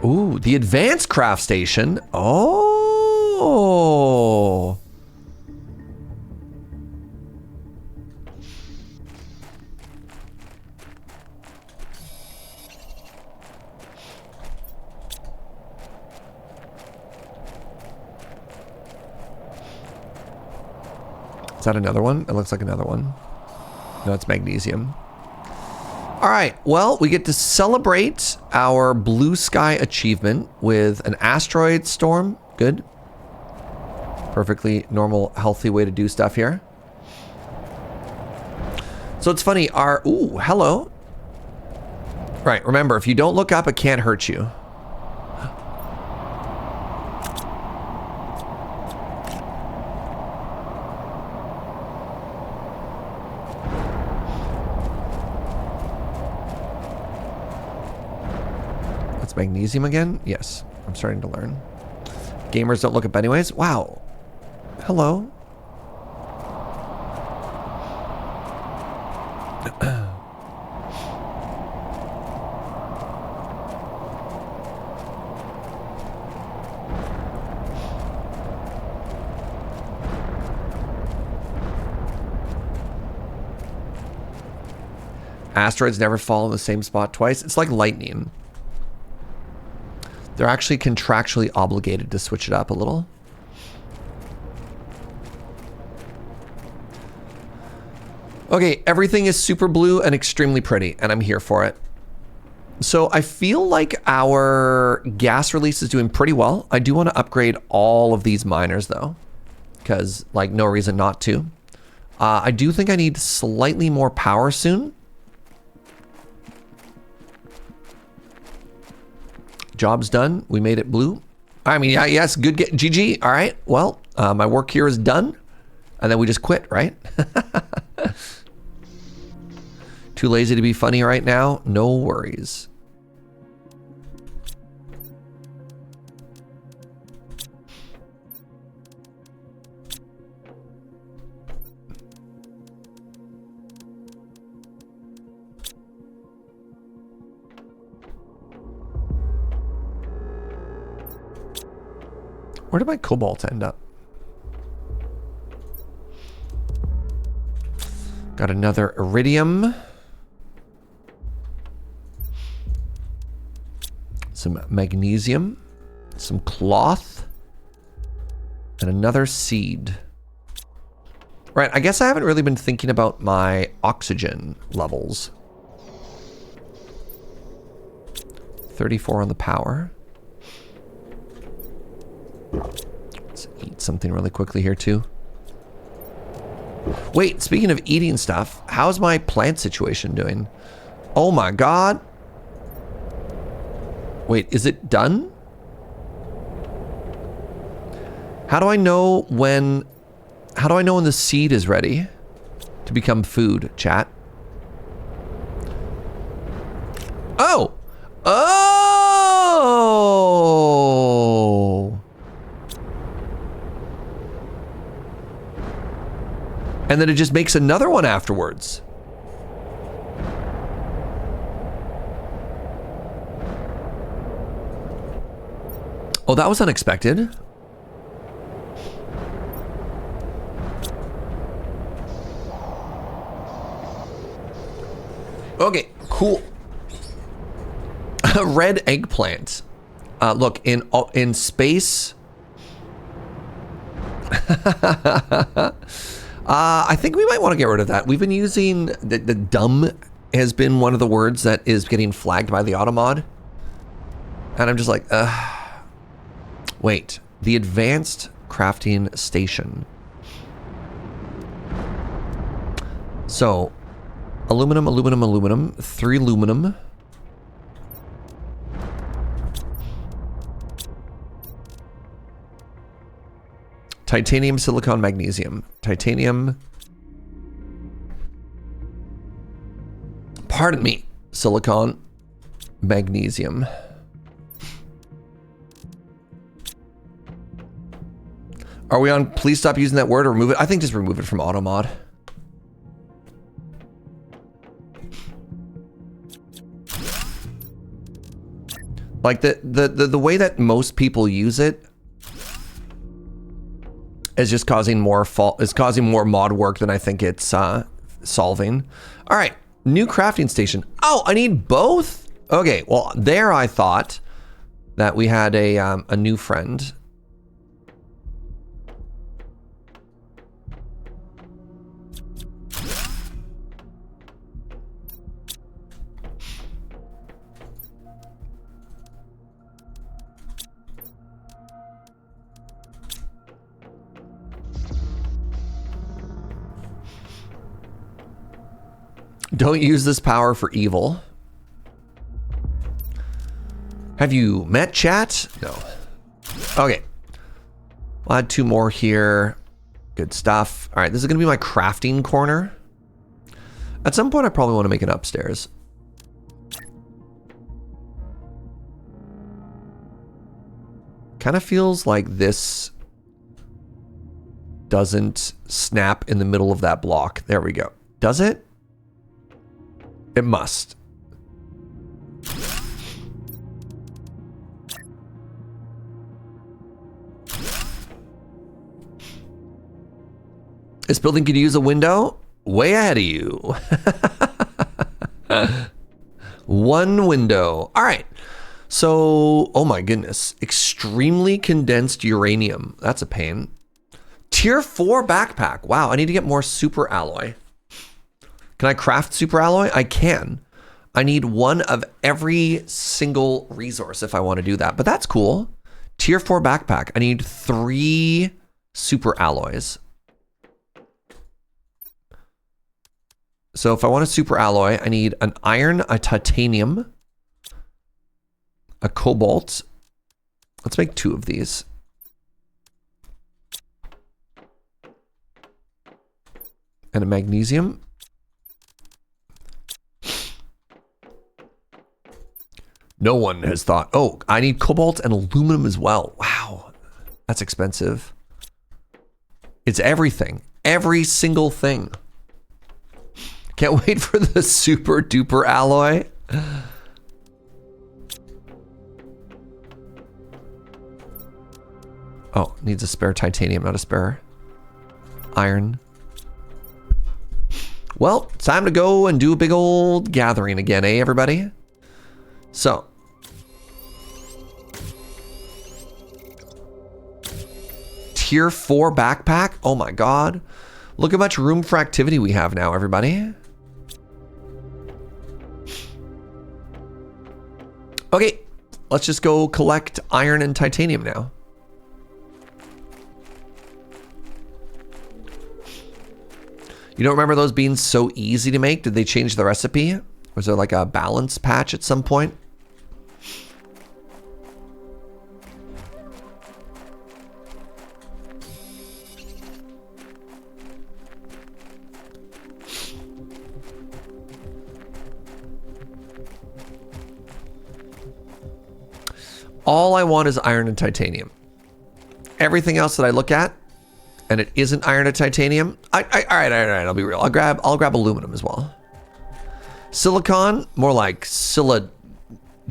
[SPEAKER 1] Ooh, the advanced craft station. Oh. Is that another one? It looks like another one. No, it's magnesium. All right, well, we get to celebrate our blue sky achievement with an asteroid storm. Good. Perfectly normal, healthy way to do stuff here. So it's funny, ooh, hello. Right, remember, if you don't look up, it can't hurt you. Magnesium again? Yes, I'm starting to learn. Gamers don't look up anyways. Wow. Hello. Asteroids never fall in the same spot twice. It's like lightning. They're actually contractually obligated to switch it up a little. Okay, everything is super blue and extremely pretty, and I'm here for it. So I feel like our gas release is doing pretty well. I do want to upgrade all of these miners though, because like no reason not to. I do think I need slightly more power soon. Job's done. We made it blue. I mean, yeah, yes, good. GG. All right. Well, my work here is done. And then we just quit, right? Too lazy to be funny right now? No worries. Where did my cobalt end up? Got another iridium. Some magnesium. Some cloth. And another seed. Right, I guess I haven't really been thinking about my oxygen levels. 34 on the power. Let's eat something really quickly here too. Wait, speaking of eating stuff, how's my plant situation doing? Oh my god. Wait, is it done? How do I know when the seed is ready to become food, chat? Oh! Oh! And then it just makes another one afterwards. Oh, that was unexpected. Okay, cool. A red eggplant. Look, in space. I think we might want to get rid of that. We've been using the dumb has been one of the words that is getting flagged by the automod. And I'm just like, wait, the advanced crafting station. So, aluminum, aluminum, aluminum, 3 aluminum. Titanium, silicon, magnesium. Titanium. Pardon me. Silicon, magnesium. Are we on please stop using that word or remove it? I think just remove it from automod. Like the way that most people use it is just causing more mod work than I think it's solving. All right, new crafting station. Oh, I need both? Okay, well there I thought that we had a new friend. Don't use this power for evil. Have you met chat? No. Okay. I'll add 2 more here. Good stuff. All right, this is gonna be my crafting corner. At some point, I probably want to make it upstairs. Kind of feels like this doesn't snap in the middle of that block. There we go. Does it? It must. This building could use a window? Way ahead of you. 1 window. All right. So, oh my goodness. Extremely condensed uranium. That's a pain. Tier 4 backpack. Wow, I need to get more super alloy. Can I craft super alloy? I can. I need 1 of every single resource if I want to do that, but that's cool. Tier 4 backpack. I need 3 super alloys. So if I want a super alloy, I need an iron, a titanium, a cobalt. Let's make 2 of these. And a magnesium. No one has thought, oh, I need cobalt and aluminum as well. Wow, that's expensive. It's everything, every single thing. Can't wait for the super duper alloy. Oh, needs a spare titanium, not a spare iron. Well, time to go and do a big old gathering again, eh, everybody? So, tier 4 backpack. Oh my god. Look how much room for activity we have now, everybody. Okay, let's just go collect iron and titanium now. You don't remember those being so easy to make? Did they change the recipe? Was there like a balance patch at some point? All I want is iron and titanium. Everything else that I look at, and it isn't iron or titanium. All right. I'll be real. I'll grab aluminum as well. Silicon, more like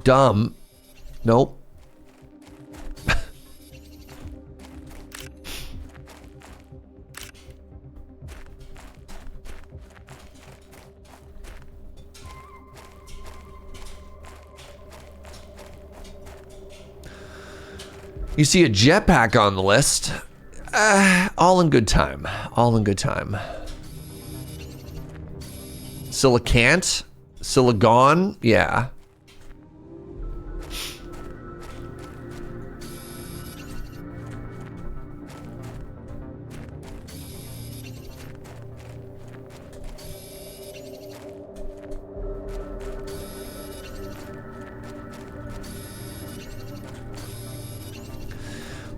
[SPEAKER 1] dumb. Nope. You see a jetpack on the list. All in good time. All in good time. Silicant? Silicon? Yeah.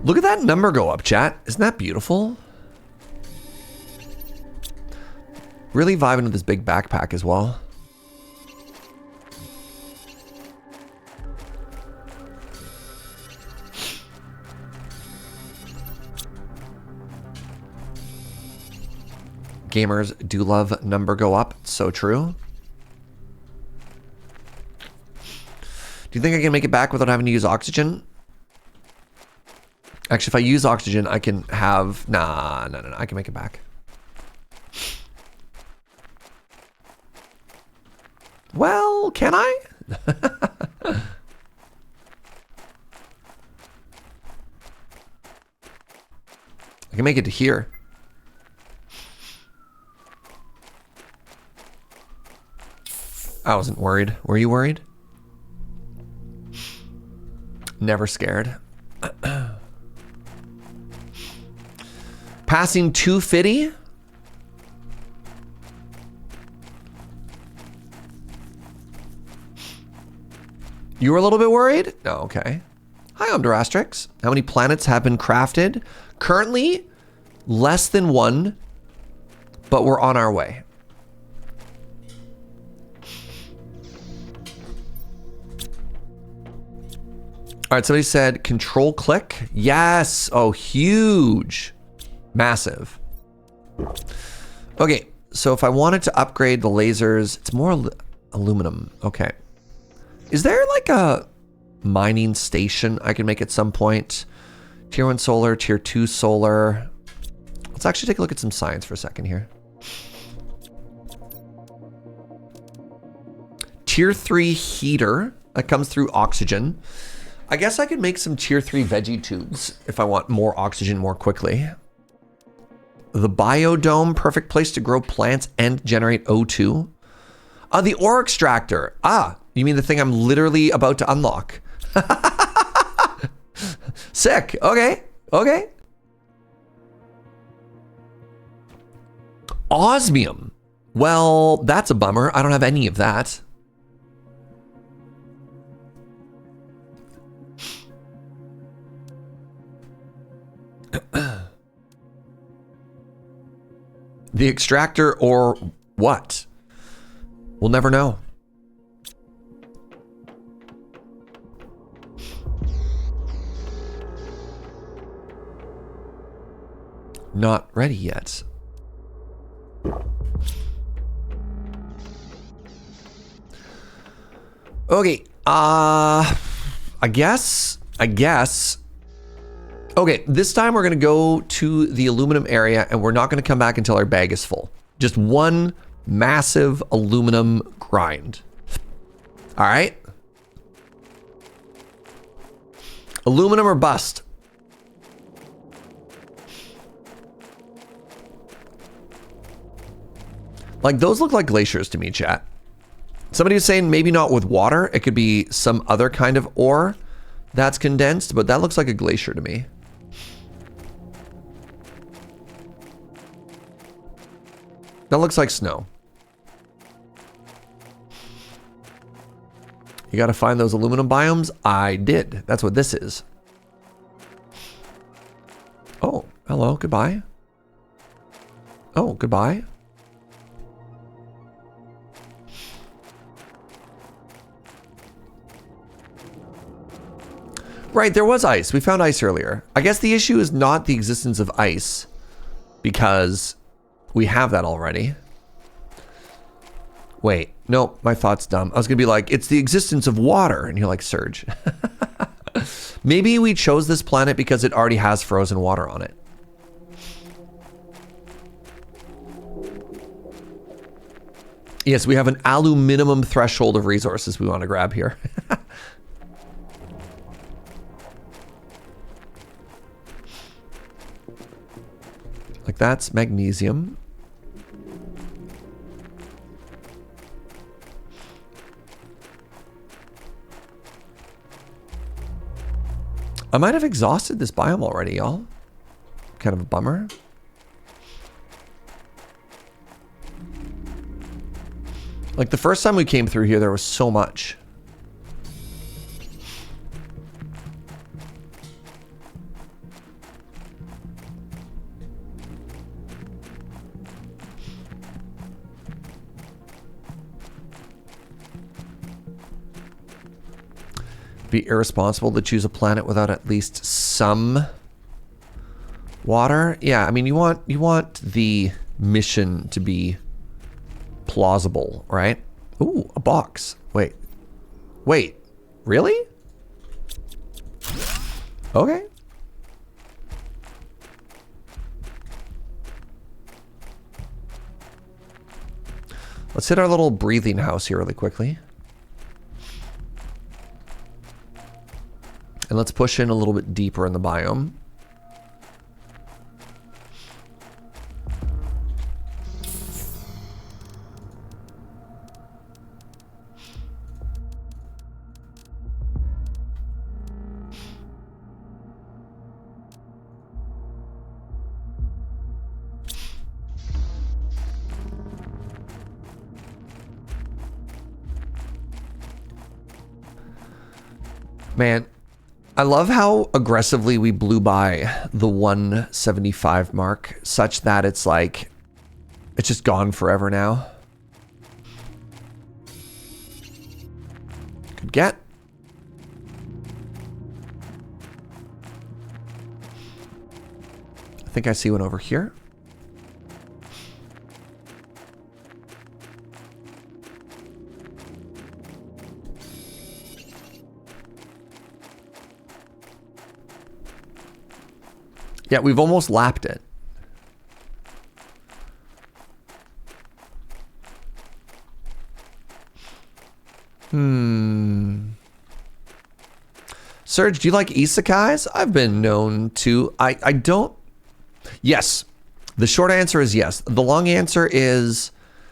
[SPEAKER 1] Look at that number go up, chat. Isn't that beautiful? Really vibing with this big backpack as well. Gamers do love number go up. It's so true. Do you think I can make it back without having to use oxygen? Actually, if I use oxygen, I can have... Nah, no. I can make it back. Well, can I? I can make it to here. I wasn't worried. Were you worried? Never scared. Passing 250? You were a little bit worried? No, okay. Hi, I'm Durastrix. How many planets have been crafted? Currently, less than 1, but we're on our way. All right, somebody said control click. Yes. Oh, huge. Massive. Okay, so if I wanted to upgrade the lasers, it's more aluminum. Okay. Is there like a mining station I can make at some point? Tier 1 solar, tier 2 solar. Let's actually take a look at some science for a second here. Tier 3 heater that comes through oxygen. I guess I could make some tier 3 veggie tubes if I want more oxygen more quickly. The biodome, perfect place to grow plants and generate O2. The ore extractor. You mean the thing I'm literally about to unlock? Sick. Okay. Osmium. Well, that's a bummer. I don't have any of that. The extractor or what? We'll never know. Not ready yet. Okay, I guess. Okay, this time we're gonna go to the aluminum area and we're not gonna come back until our bag is full. Just one massive aluminum grind. All right. Aluminum or bust. Like those look like glaciers to me, chat. Somebody was saying maybe not with water. It could be some other kind of ore. that's condensed, but that looks like a glacier to me. That looks like snow. You gotta find those aluminum biomes? I did. That's what this is. Oh, hello, goodbye. Oh, goodbye. Right, there was ice. We found ice earlier. I guess the issue is not the existence of ice, because we have that already. Wait, no, my thought's dumb. I was gonna be like, it's the existence of water, and you're like, Serge. Maybe we chose this planet because it already has frozen water on it. Yes, we have an minimum threshold of resources we want to grab here. Like that's magnesium. I might have exhausted this biome already, y'all. Kind of a bummer. Like the first time we came through here, there was so much. Be irresponsible to choose a planet without at least some water. Yeah, I mean you want the mission to be plausible, right? Ooh, a box. Wait, really? Okay. Let's hit our little breathing house here really quickly. And let's push in a little bit deeper in the biome. Man, I love how aggressively we blew by the 175 mark, such that it's like, it's just gone forever now. Good get. I think I see one over here. Yeah, we've almost lapped it. Serge, do you like isekais? I've been known to. I don't. Yes. The short answer is yes. The long answer is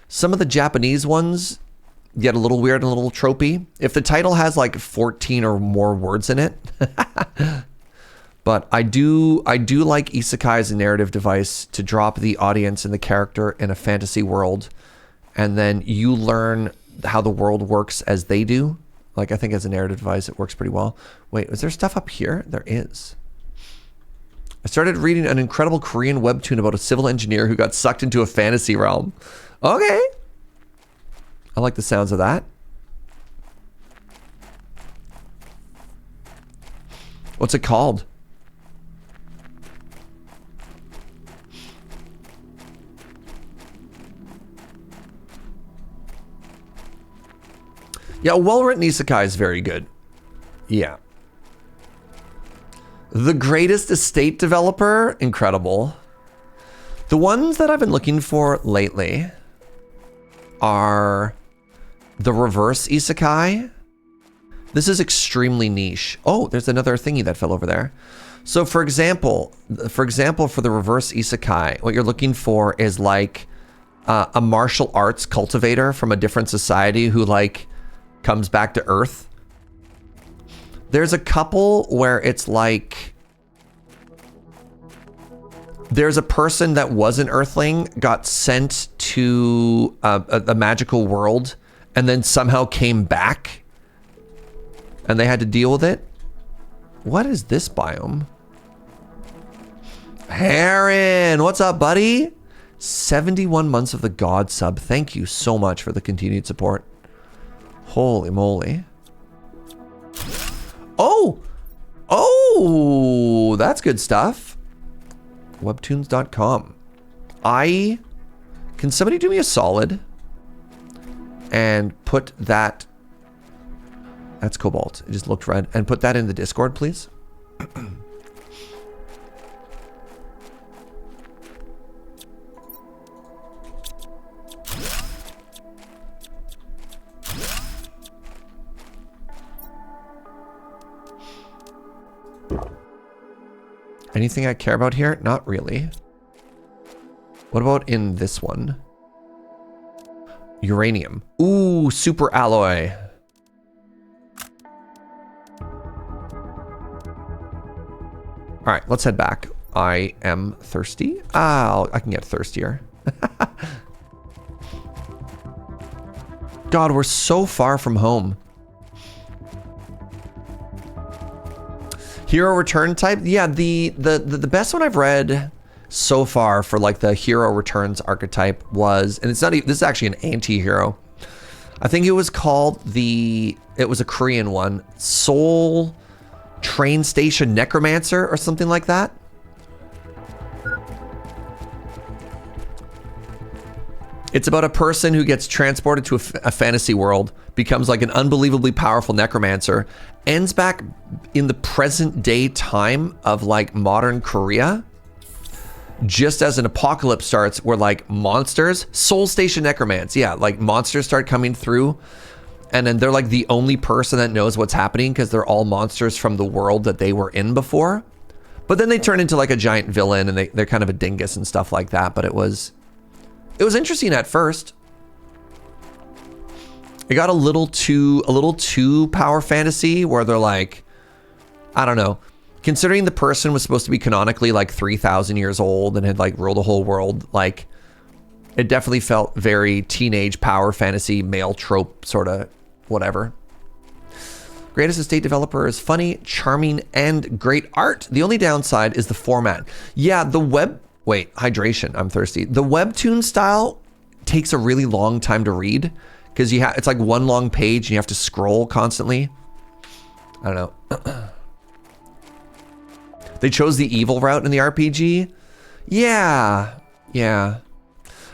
[SPEAKER 1] some of the Japanese ones get a little weird and a little tropey. If the title has like 14 or more words in it. But I do like isekai as a narrative device to drop the audience and the character in a fantasy world, and then you learn how the world works as they do. Like, I think as a narrative device, it works pretty well. Wait, is there stuff up here? There is. I started reading an incredible Korean webtoon about a civil engineer who got sucked into a fantasy realm. Okay. I like the sounds of that. What's it called? Yeah, a well-written isekai is very good. Yeah. The Greatest Estate Developer, incredible. The ones that I've been looking for lately are the reverse isekai. This is extremely niche. Oh, there's another thingy that fell over there. So for example, for the reverse isekai, what you're looking for is like a martial arts cultivator from a different society who like comes back to Earth. There's a couple where it's like there's a person that was an Earthling, got sent to a magical world, and then somehow came back, and they had to deal with it. What is this biome? Heron, what's up, buddy? 71 months of the God sub. Thank you so much for the continued support. Holy moly. Oh, that's good stuff. Webtoons.com. Can somebody do me a solid and put that, that's Cobalt, it just looked red, and put that in the Discord, please? Anything I care about here? Not really. What about in this one? Uranium. Ooh, super alloy. All right, let's head back. I am thirsty. I can get thirstier. God, we're so far from home. Hero return type? Yeah, the best one I've read so far for like the hero returns archetype was, and it's not even, this is actually an anti-hero. I think it was called it was a Korean one, Seoul Train Station Necromancer or something like that. It's about a person who gets transported to a fantasy world, becomes like an unbelievably powerful necromancer, ends back in the present day time of like modern Korea, just as an apocalypse starts where like monsters, Soul Station Necromancer, yeah, like monsters start coming through, and then they're like the only person that knows what's happening because they're all monsters from the world that they were in before. But then they turn into like a giant villain, and they're kind of a dingus and stuff like that. But it was interesting at first. It got a little too power fantasy where they're like, I don't know, considering the person was supposed to be canonically like 3,000 years old and had like ruled the whole world, like it definitely felt very teenage power fantasy, male trope sort of whatever. Greatest estate developer is funny, charming, and great art. The only downside is the format. Yeah, hydration, I'm thirsty. The webtoon style takes a really long time to read because it's like one long page and you have to scroll constantly. I don't know. They chose the evil route in the RPG. Yeah.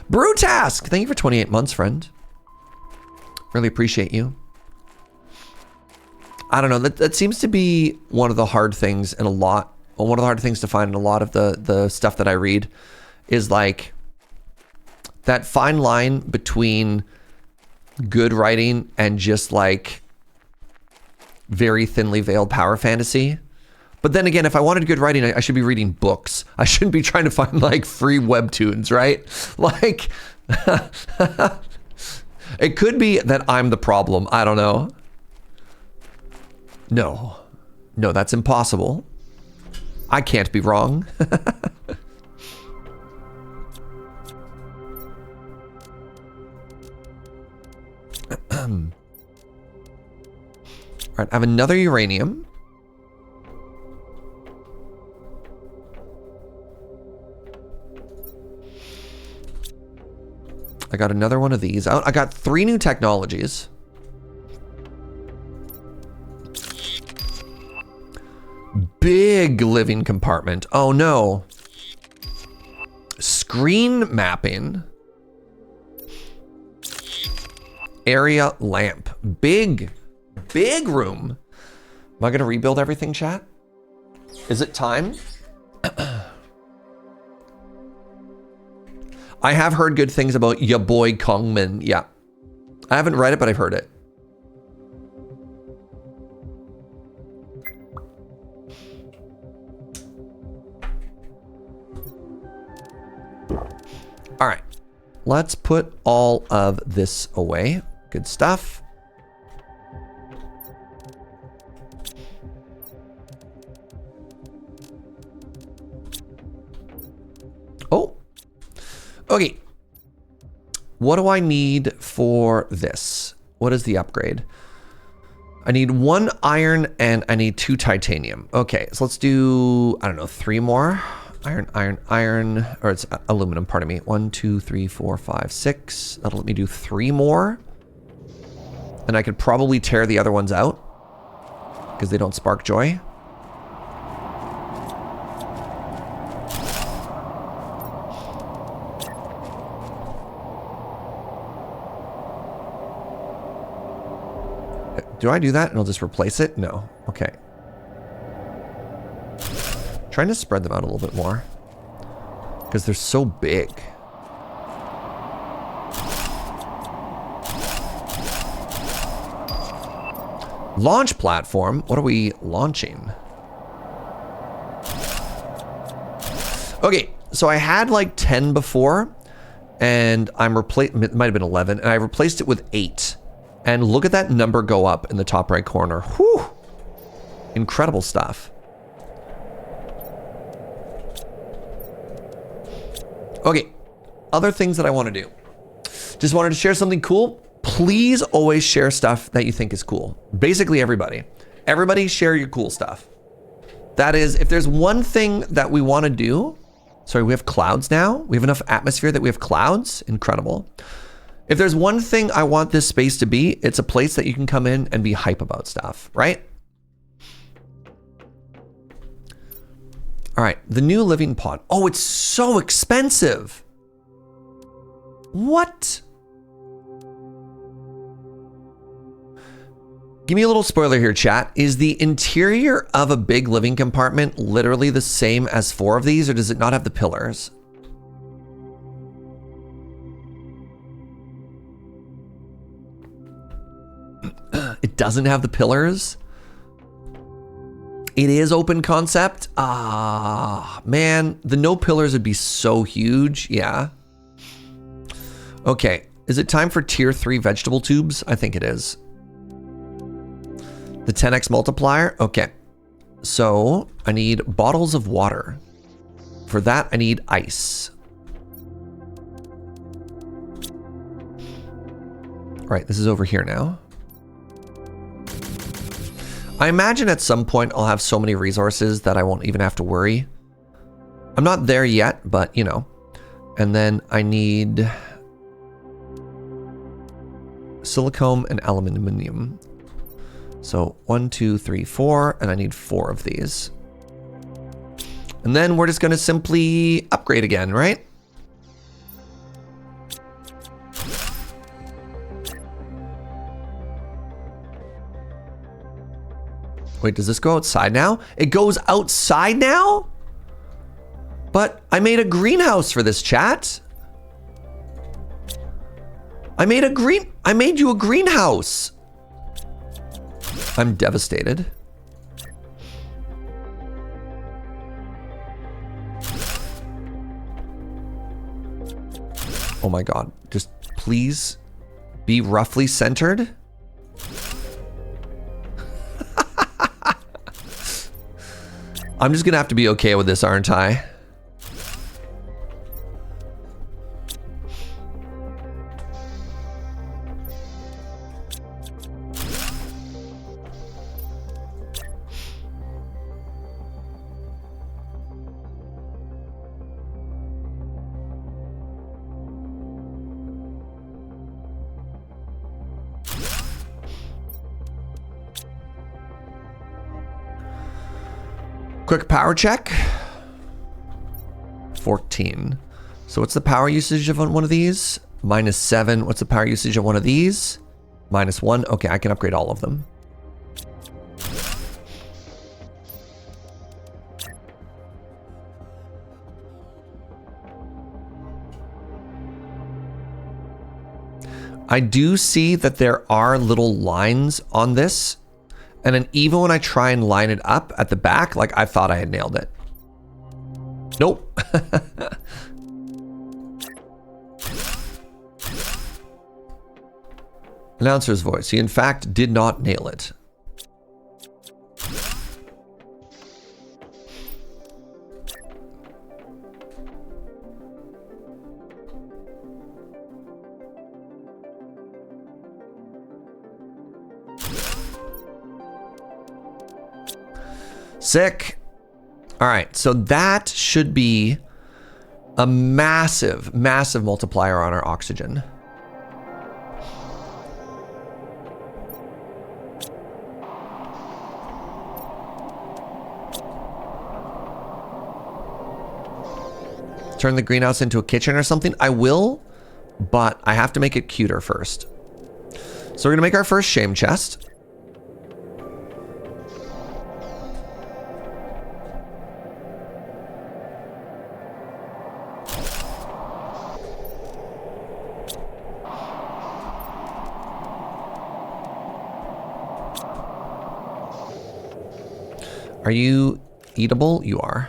[SPEAKER 1] Brutask, thank you for 28 months, friend. Really appreciate you. I don't know, that seems to be one of the hard things in one of the hard things to find in a lot of the stuff that I read is like that fine line between good writing and just like very thinly veiled power fantasy. But then again, if I wanted good writing, I should be reading books. I shouldn't be trying to find like free webtoons, right? Like, it could be that I'm the problem. I don't know. No, that's impossible. I can't be wrong. All right, I have another uranium. I got another one of these. I got 3 new technologies. Big living compartment. Oh no. Screen mapping. Area lamp. Big room. Am I gonna rebuild everything, chat? Is it time? I have heard good things about ya boy Kongmin. Yeah. I haven't read it, but I've heard it. All right. Let's put all of this away. Good stuff. Okay. What do I need for this? What is the upgrade? I need 1 iron and I need 2 titanium. Okay, so let's do, I don't know, 3 more. Iron, or it's aluminum, pardon me. 1, 2, 3, 4, 5, 6. That'll let me do 3 more. And I could probably tear the other ones out because they don't spark joy. Do I do that and I'll just replace it? No. Okay. Trying to spread them out a little bit more because they're so big. Launch platform. What are we launching? Okay, so I had like 10 before and I'm it might have been 11 and I replaced it with 8. And look at that number go up in the top right corner. Whew. Incredible stuff. Okay. Other things that I want to do. Just wanted to share something cool. Please always share stuff that you think is cool. Basically everybody. Everybody share your cool stuff. That is, if there's one thing that we want to do. Sorry, we have clouds now. We have enough atmosphere that we have clouds. Incredible. If there's one thing I want this space to be, it's a place that you can come in and be hype about stuff, right? All right, the new living pod. Oh, it's so expensive. What? Give me a little spoiler here, chat. Is the interior of a big living compartment literally the same as 4 of these, or does it not have the pillars? It doesn't have the pillars. It is open concept. Ah, man, the no pillars would be so huge. Yeah. Okay, is it time for tier 3 vegetable tubes? I think it is. The 10x multiplier. Okay, so I need bottles of water. For that, I need ice. All right, this is over here now. I imagine at some point I'll have so many resources that I won't even have to worry. I'm not there yet, but you know. And then I need silicone and aluminum. So 1, 2, 3, 4, and I need 4 of these. And then we're just gonna simply upgrade again, right? Wait, does this go outside now? It goes outside now? But I made a greenhouse for this, chat. I made you a greenhouse. I'm devastated. Oh my God, just please be roughly centered. I'm just gonna have to be okay with this, aren't I? Quick power check. 14. So what's the power usage of one of these? -7. What's the power usage of one of these? -1. Okay, I can upgrade all of them. I do see that there are little lines on this. And then even when I try and line it up at the back, like I thought I had nailed it. Nope. Announcer's voice. He in fact did not nail it. Sick. All right, so that should be a massive, massive multiplier on our oxygen. Turn the greenhouse into a kitchen or something? I will, but I have to make it cuter first. So we're gonna make our first shame chest. Are you eatable? You are.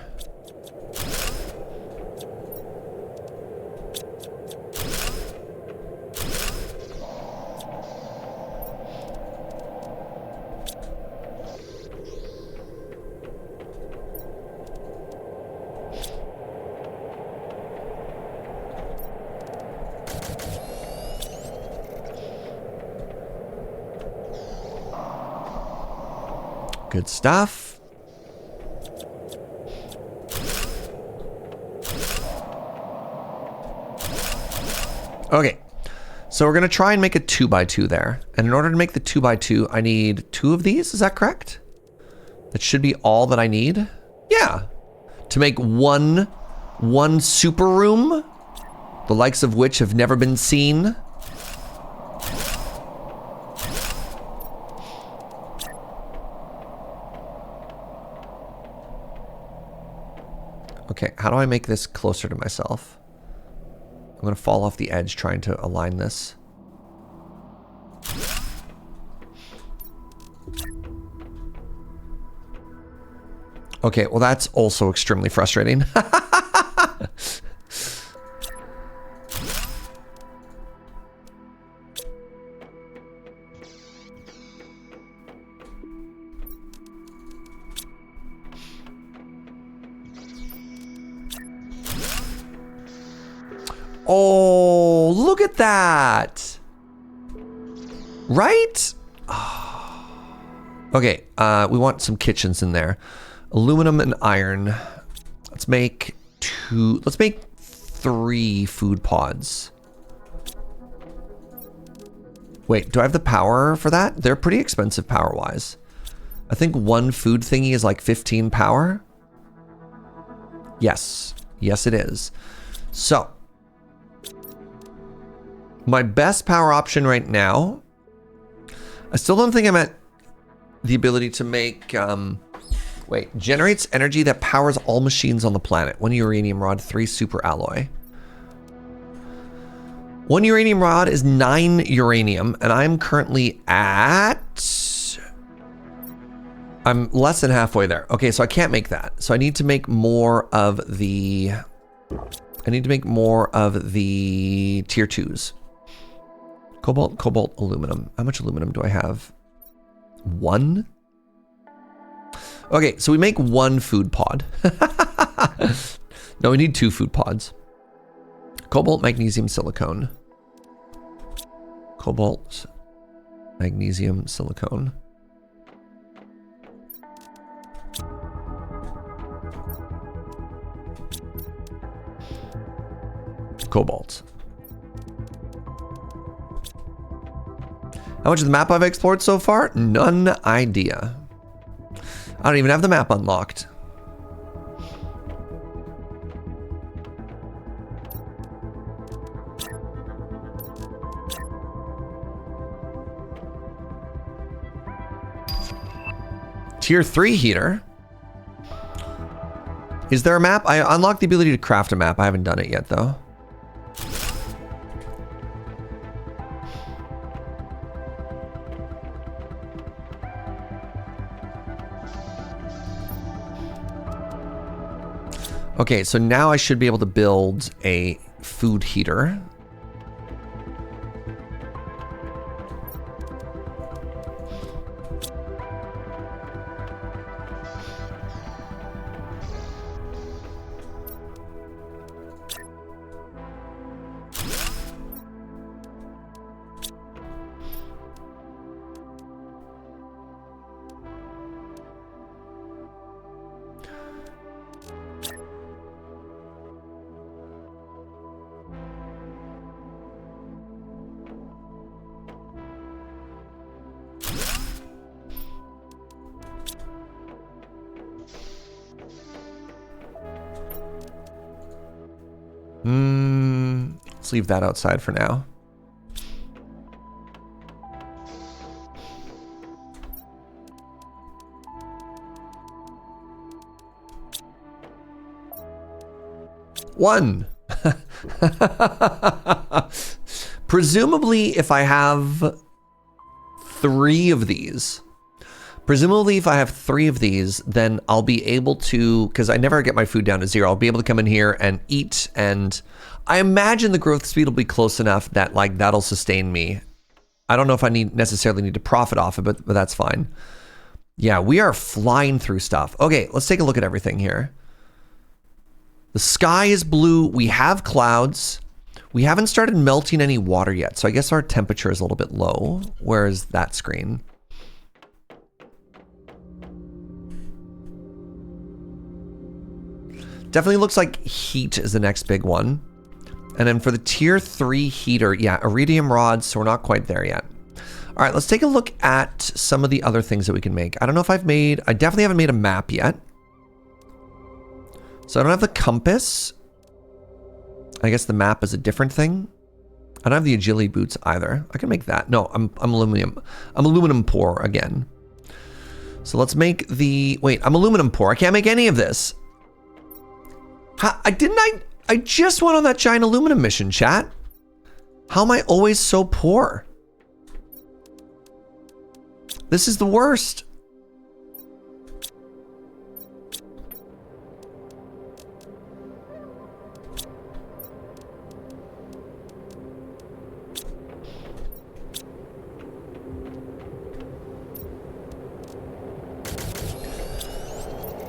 [SPEAKER 1] Good stuff. Okay, so we're gonna try and make a 2x2 there. And in order to make the 2x2, I need 2 of these, is that correct? That should be all that I need. Yeah, to make one super room, the likes of which have never been seen. Okay, how do I make this closer to myself? I'm gonna fall off the edge trying to align this. Okay, well that's also extremely frustrating. Oh, look at that. Right? Oh. Okay, we want some kitchens in there. Aluminum and iron. Let's make 3 food pods. Wait, do I have the power for that? They're pretty expensive power-wise. I think one food thingy is like 15 power. Yes. Yes, it is. So, my best power option right now, I still don't think I'm at the ability to make, generates energy that powers all machines on the planet. 1 uranium rod, 3 super alloy. 1 uranium rod is 9 uranium, and I'm currently I'm less than halfway there. Okay, so I can't make that. So I need to make more of the, tier 2s. Cobalt, aluminum. How much aluminum do I have? 1? Okay, so we make 1 food pod. No, we need 2 food pods. Cobalt, magnesium, silicone. Cobalt, magnesium, silicone. Cobalt. How much of the map I've explored so far? None idea. I don't even have the map unlocked. Tier 3 heater. Is there a map? I unlocked the ability to craft a map. I haven't done it yet though. Okay, so now I should be able to build a food heater. Let's leave that outside for now. One. Presumably, if I have three of these, then I'll be able to, because I never get my food down to 0, I'll be able to come in here and eat, and I imagine the growth speed will be close enough that like that'll sustain me. I don't know if I necessarily need to profit off it, but that's fine. Yeah, we are flying through stuff. Okay, let's take a look at everything here. The sky is blue. We have clouds. We haven't started melting any water yet, so I guess our temperature is a little bit low. Where is that screen? Definitely looks like heat is the next big one. And then for the tier 3 heater, yeah, iridium rods, so we're not quite there yet. All right, let's take a look at some of the other things that we can make. I don't know if I definitely haven't made a map yet. So I don't have the compass. I guess the map is a different thing. I don't have the agility boots either. I can make that. No, I'm aluminum. I'm aluminum poor again. So let's make the, wait, I'm aluminum poor. I can't make any of this. I just went on that giant aluminum mission, chat. How am I always so poor? This is the worst.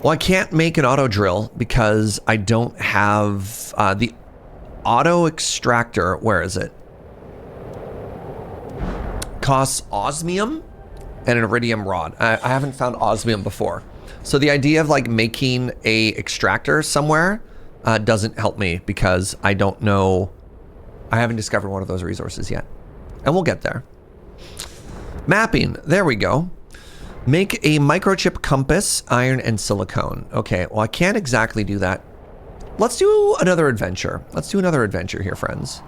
[SPEAKER 1] Well, I can't make an auto drill because I don't have the auto extractor. Where is it? Costs osmium and an iridium rod. I haven't found osmium before. So the idea of like making a extractor somewhere doesn't help me because I don't know. I haven't discovered one of those resources yet. And we'll get there. Mapping. There we go. Make a microchip compass, iron, and silicone. Okay, well, I can't exactly do that. Let's do another adventure. Let's do another adventure here, friends.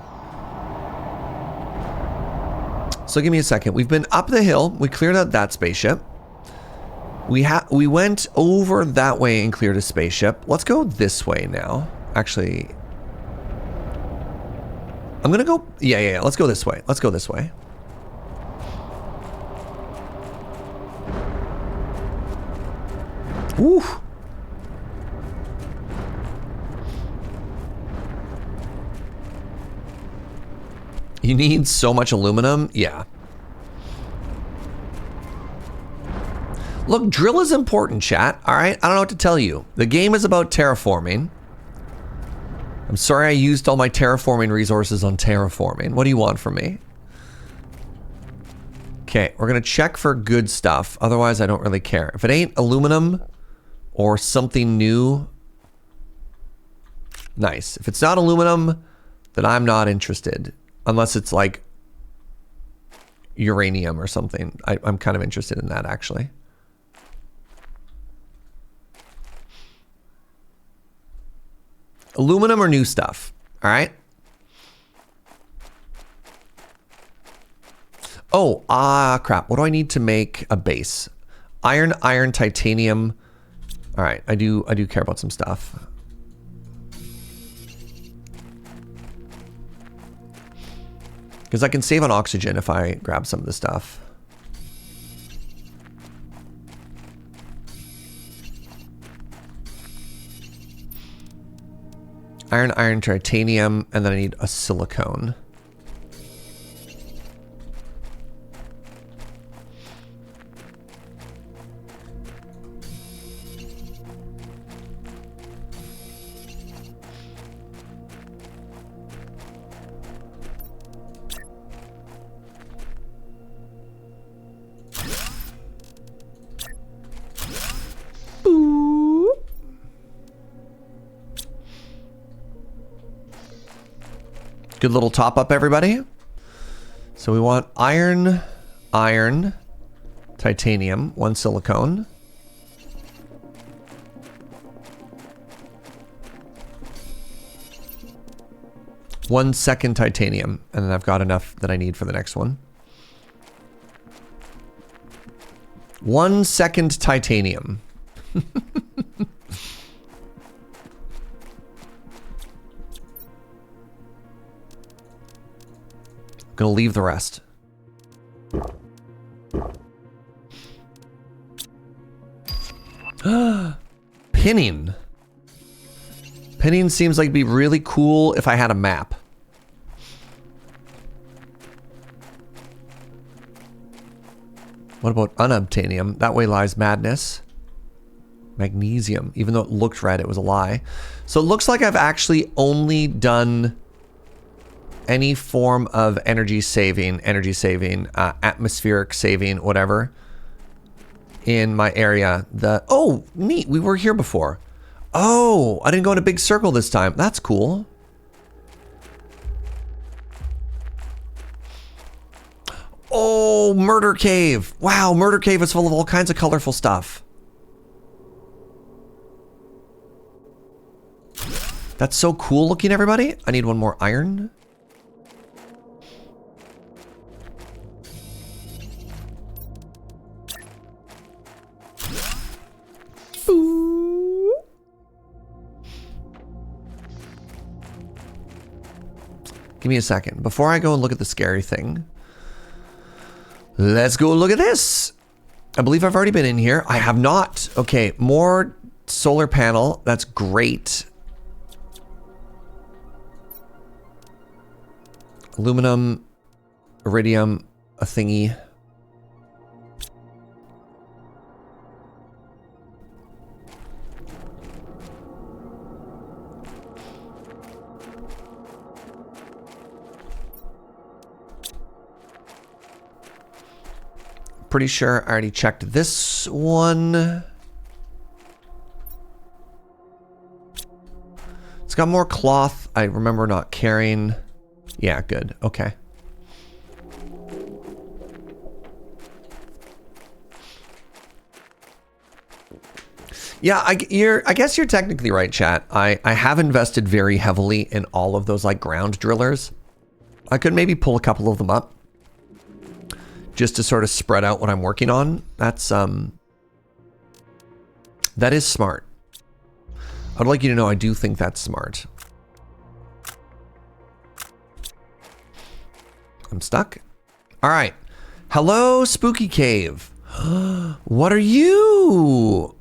[SPEAKER 1] So give me a second. We've been up the hill. We cleared out that spaceship. We went over that way and cleared a spaceship. Let's go this way now. Actually, I'm gonna go. Yeah. Let's go this way. Let's go this way. Woo. You need so much aluminum? Yeah. Look, drill is important, chat. All right? I don't know what to tell you. The game is about terraforming. I'm sorry I used all my terraforming resources on terraforming. What do you want from me? Okay, we're going to check for good stuff. Otherwise, I don't really care. If it ain't aluminum or something new, nice. If it's not aluminum, then I'm not interested. Unless it's like uranium or something. I'm kind of interested in that, actually. Aluminum or new stuff, all right? Oh, crap. What do I need to make a base? Iron, titanium. All right, I do care about some stuff. Because I can save on oxygen if I grab some of the stuff. Iron, titanium, and then I need a silicone. Good little top up, everybody. So we want iron, titanium, 1 silicone. 1 second titanium, and then I've got enough that I need for the next one. 1 second titanium. Gonna leave the rest. Pinning. Pinning seems like it'd be really cool if I had a map. What about unobtainium? That way lies madness. Magnesium. Even though it looked red, it was a lie. So it looks like I've actually only done any form of energy saving, atmospheric saving, whatever, in my area. Oh, neat. We were here before. Oh, I didn't go in a big circle this time. That's cool. Oh, Murder Cave. Wow, Murder Cave is full of all kinds of colorful stuff. That's so cool looking, everybody. I need one more iron. Give me a second. Before I go and look at the scary thing, let's go look at this. I believe I've already been in here. I have not. Okay, more solar panel. That's great. Aluminum, iridium, a thingy. Pretty sure I already checked this one. It's got more cloth. I remember not carrying. Yeah, good. Okay. Yeah, I guess you're technically right, chat. I have invested very heavily in all of those like ground drillers. I could maybe pull a couple of them up just to sort of spread out what I'm working on. That's that is smart. I'd like you to know I do think that's smart. I'm stuck. All right. Hello, Spooky Cave. What are you?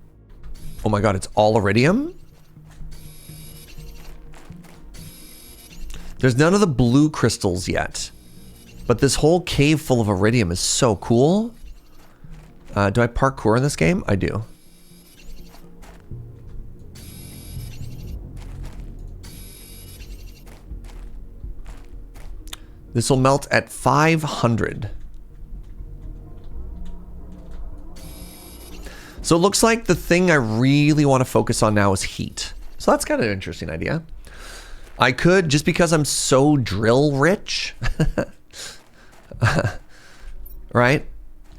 [SPEAKER 1] Oh my God, it's all iridium? There's none of the blue crystals yet. But this whole cave full of iridium is so cool. Do I parkour in this game? I do. This will melt at 500. So it looks like the thing I really want to focus on now is heat. So that's kind of an interesting idea. I could, just because I'm so drill rich, right?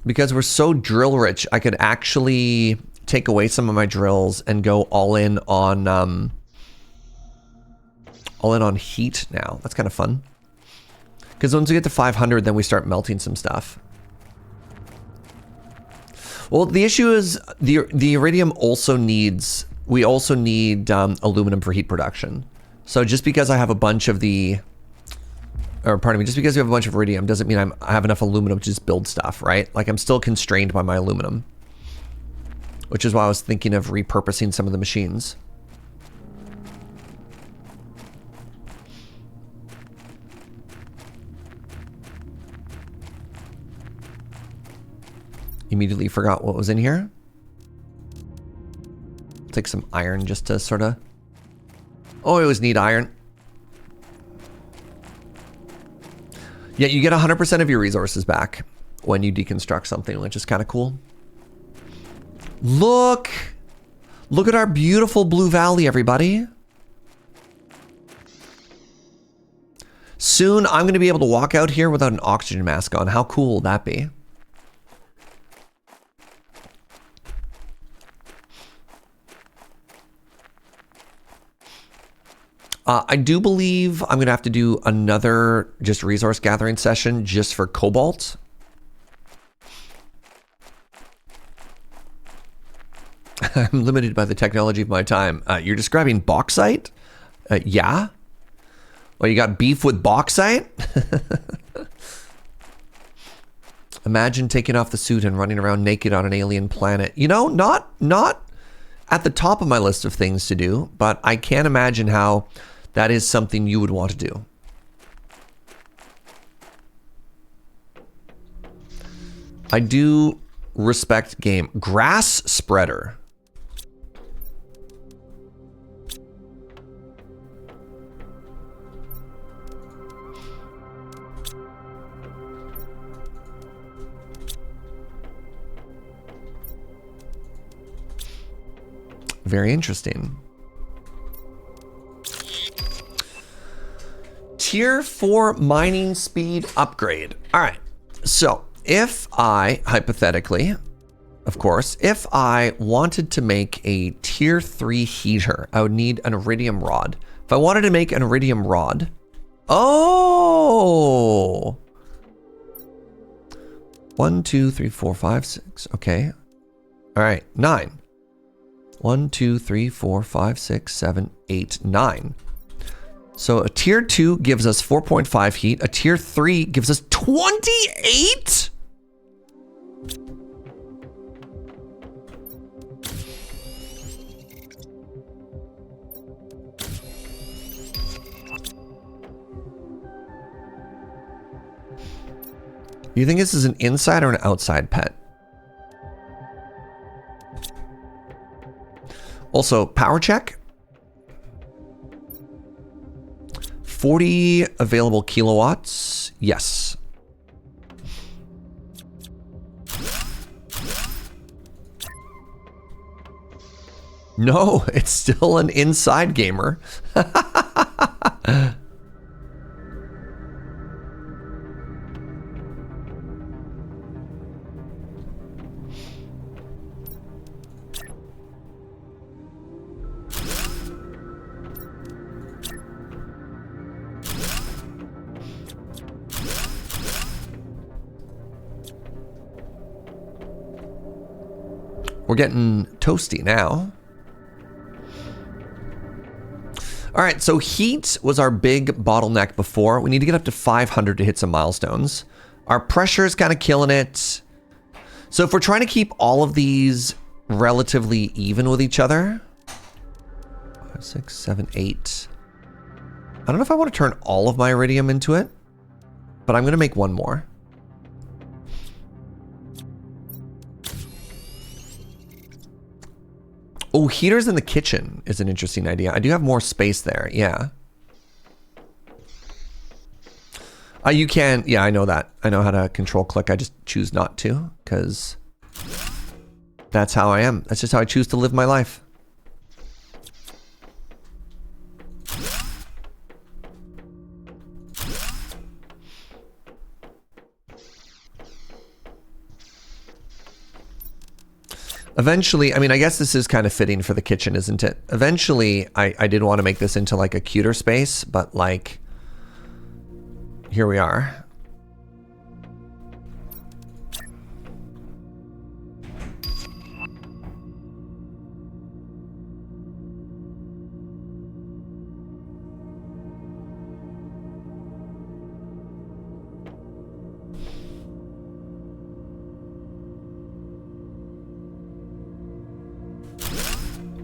[SPEAKER 1] Because we're so drill rich, I could actually take away some of my drills and go all in on heat now. That's kind of fun. Because once we get to 500, then we start melting some stuff. Well, the issue is the iridium also needs, we also need aluminum for heat production. So just because I have a bunch of the, or pardon me, just because we have a bunch of iridium doesn't mean I have enough aluminum to just build stuff, right? Like I'm still constrained by my aluminum. Which is why I was thinking of repurposing some of the machines. Immediately forgot what was in here. Take some iron just to sort of... Oh, I always need iron. Yeah, you get 100% of your resources back when you deconstruct something, which is kind of cool. Look! Look at our beautiful blue valley, everybody. Soon, I'm going to be able to walk out here without an oxygen mask on. How cool will that be? I do believe I'm going to have to do another just resource gathering session just for cobalt. I'm limited by the technology of my time. You're describing bauxite? Yeah. Well, you got beef with bauxite? Imagine taking off the suit and running around naked on an alien planet. You know, not at the top of my list of things to do, but I can't imagine how that is something you would want to do. I do respect game. Grass spreader. Very interesting. Tier 4 mining speed upgrade. All right. So if I, hypothetically, of course, if I wanted to make a tier 3 heater, I would need an iridium rod. If I wanted to make an iridium rod, oh, 1, 2, 3, 4, 5, 6. Okay. All right. 9. 1, 2, 3, 4, 5, 6, 7, 8, 9. So a tier 2 gives us 4.5 heat. A tier 3 gives us 28? You think this is an inside or an outside pet? Also, power check. 40 available kilowatts. Yes. No, it's still an inside gamer. We're getting toasty now. All right, so heat was our big bottleneck before. We need to get up to 500 to hit some milestones. Our pressure is kind of killing it. So if we're trying to keep all of these relatively even with each other, 5, 6, 7, 8. I don't know if I want to turn all of my iridium into it, but I'm going to make one more. Oh, heaters in the kitchen is an interesting idea. I do have more space there. Yeah. You can. Yeah, I know that. I know how to control click. I just choose not to because that's how I am. That's just how I choose to live my life. Eventually, I mean, I guess this is kind of fitting for the kitchen, isn't it? Eventually, I did want to make this into like a cuter space, but like, here we are.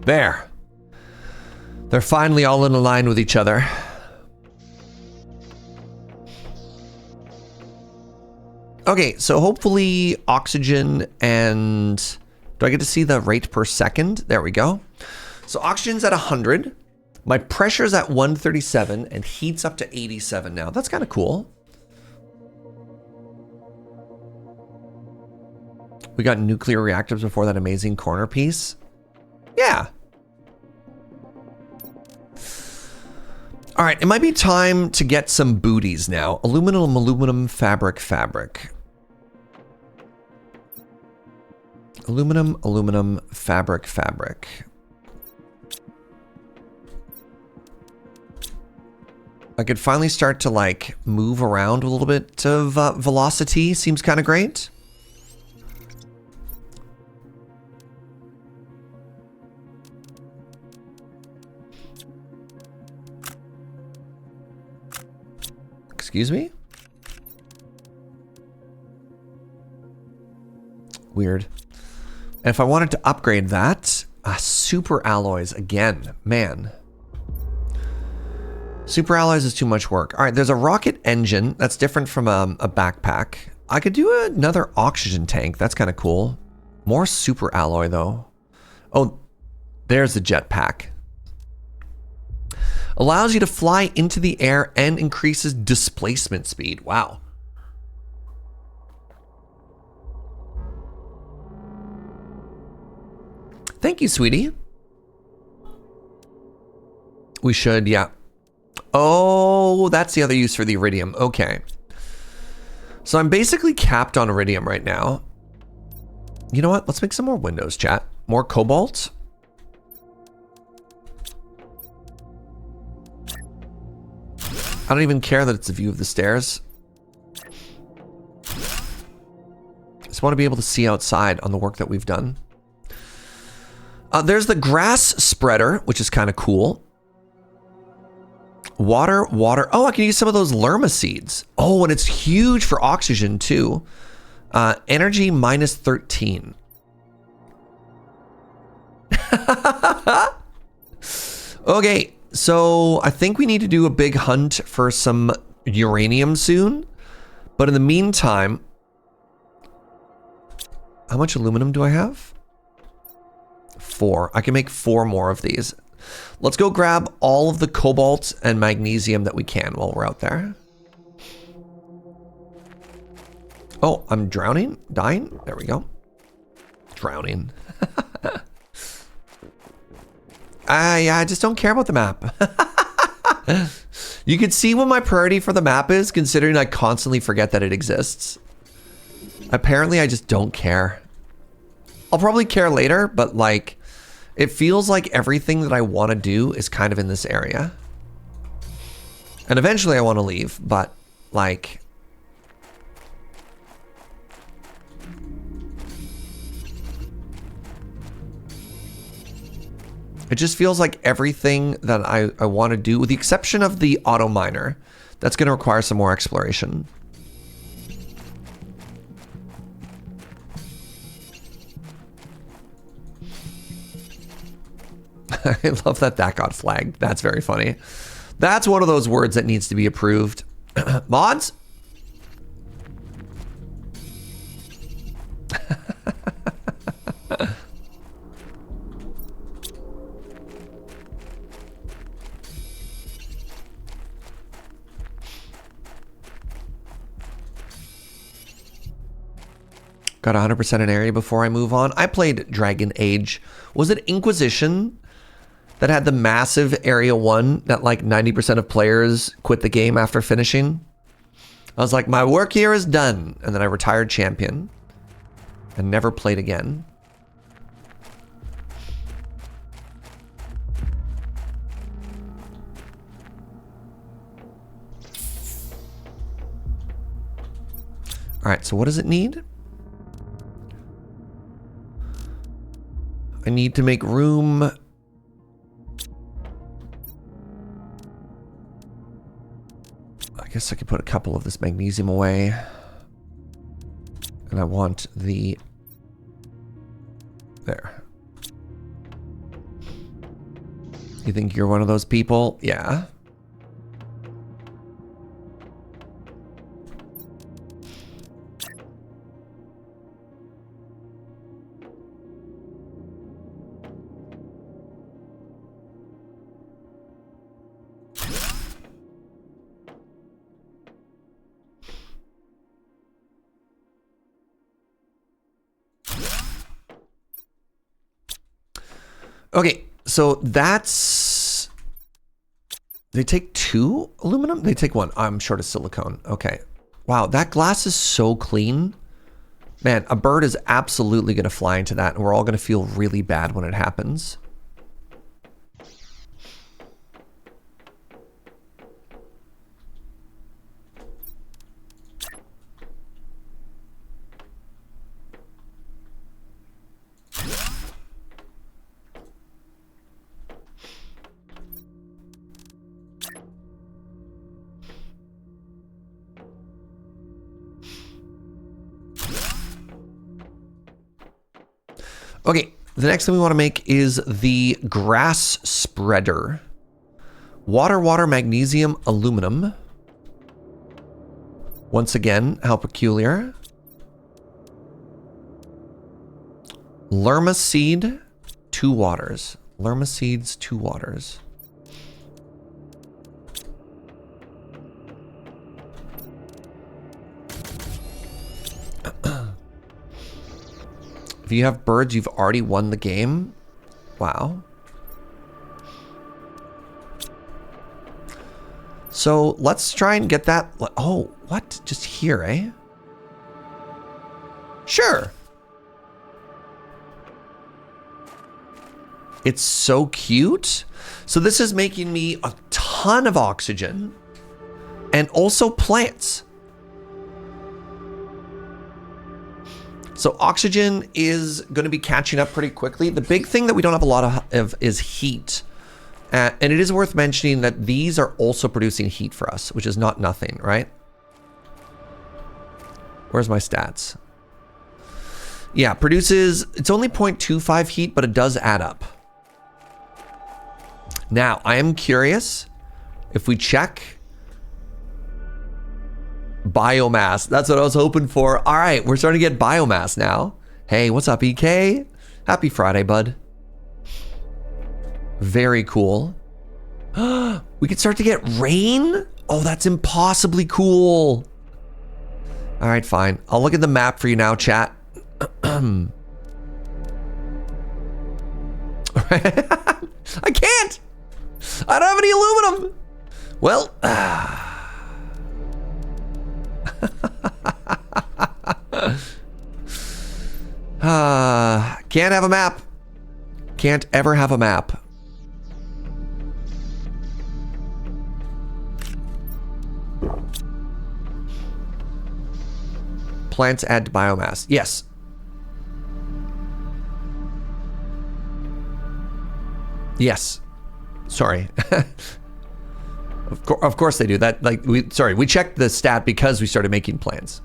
[SPEAKER 1] There. They're finally all in a line with each other. Okay, so hopefully oxygen and... Do I get to see the rate per second? There we go. So oxygen's at 100. My pressure's at 137 and heat's up to 87 now. That's kind of cool. We got nuclear reactors before that amazing corner piece. Yeah. All right, it might be time to get some booties now. Aluminum, fabric. Aluminum, fabric. I could finally start to like move around a little bit of velocity. Seems kind of great. Excuse me? Weird. And if I wanted to upgrade that, super alloys again, man. Super alloys is too much work. All right, there's a rocket engine. That's different from a backpack. I could do another oxygen tank. That's kind of cool. More super alloy though. Oh, there's the jetpack. Allows you to fly into the air and increases displacement speed. Wow. Thank you, sweetie. We should, yeah. Oh, that's the other use for the iridium. Okay. So I'm basically capped on iridium right now. You know what? Let's make some more windows, chat. More cobalt. I don't even care that it's a view of the stairs. Just want to be able to see outside on the work that we've done. There's the grass spreader, which is kind of cool. Water. Oh, I can use some of those lerma seeds. Oh, and it's huge for oxygen too. Energy minus 13. Okay, so I think we need to do a big hunt for some uranium soon. But in the meantime, how much aluminum do I have? 4. I can make 4 more of these. Let's go grab all of the cobalt and magnesium that we can while we're out there. Oh, I'm drowning? Dying? There we go. Drowning. I just don't care about the map. You can see what my priority for the map is, considering I constantly forget that it exists. Apparently, I just don't care. I'll probably care later, but like, it feels like everything that I want to do is kind of in this area. And eventually I want to leave, but like, it just feels like everything that I want to do, with the exception of the auto miner, that's going to require some more exploration. I love that got flagged. That's very funny. That's one of those words that needs to be approved. Mods? Got 100% an area before I move on. I played Dragon Age. Was it Inquisition that had the massive Area 1 that like 90% of players quit the game after finishing? I was like, my work here is done. And then I retired champion and never played again. All right, so what does it need? I need to make room. I guess I could put a couple of this magnesium away. And I want the... There. You think you're one of those people? Yeah. Okay, so that's... They take 2 aluminum? They take 1. I'm short of silicone. Okay. Wow, that glass is so clean. Man, a bird is absolutely going to fly into that, and we're all going to feel really bad when it happens. Okay, the next thing we want to make is the grass spreader. Water, water, magnesium, aluminum. Once again, how peculiar. Lerma seed, 2 waters. Lerma seeds, 2 waters. If you have birds, you've already won the game. Wow. So let's try and get that. Oh, what? Just here, eh? Sure. It's so cute. So this is making me a ton of oxygen and also plants. So oxygen is going to be catching up pretty quickly. The big thing that we don't have a lot of is heat. And it is worth mentioning that these are also producing heat for us, which is not nothing, right? Where's my stats? Yeah, produces, it's only 0.25 heat, but it does add up. Now, I am curious if we check biomass. That's what I was hoping for. All right, we're starting to get biomass now. Hey, what's up, EK? Happy Friday, bud. Very cool. We can start to get rain? Oh, that's impossibly cool. All right, fine. I'll look at the map for you now, chat. I can't. I don't have any aluminum. Well, can't have a map. Can't ever have a map. Plants add to biomass. Yes. Yes. Sorry. Of course they do that. Like we checked the stat because we started making plans.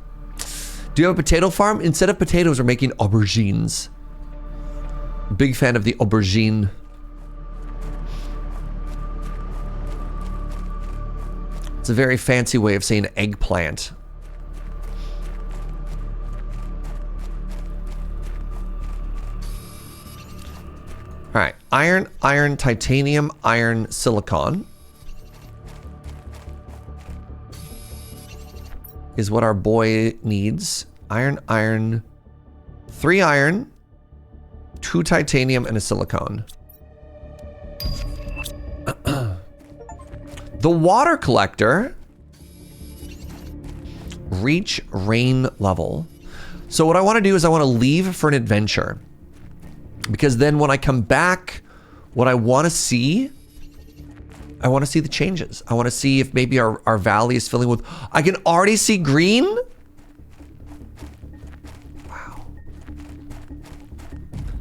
[SPEAKER 1] Do you have a potato farm? Instead of potatoes, we're making aubergines. Big fan of the aubergine. It's a very fancy way of saying eggplant. All right, iron, iron, titanium, iron, silicon is what our boy needs. Iron, iron, 3 iron, 2 titanium, and a silicon. The water collector. Reach rain level. So what I want to do is I want to leave for an adventure. Because then when I come back, what I want to see the changes. I want to see if maybe our valley is filling with... I can already see green? Wow.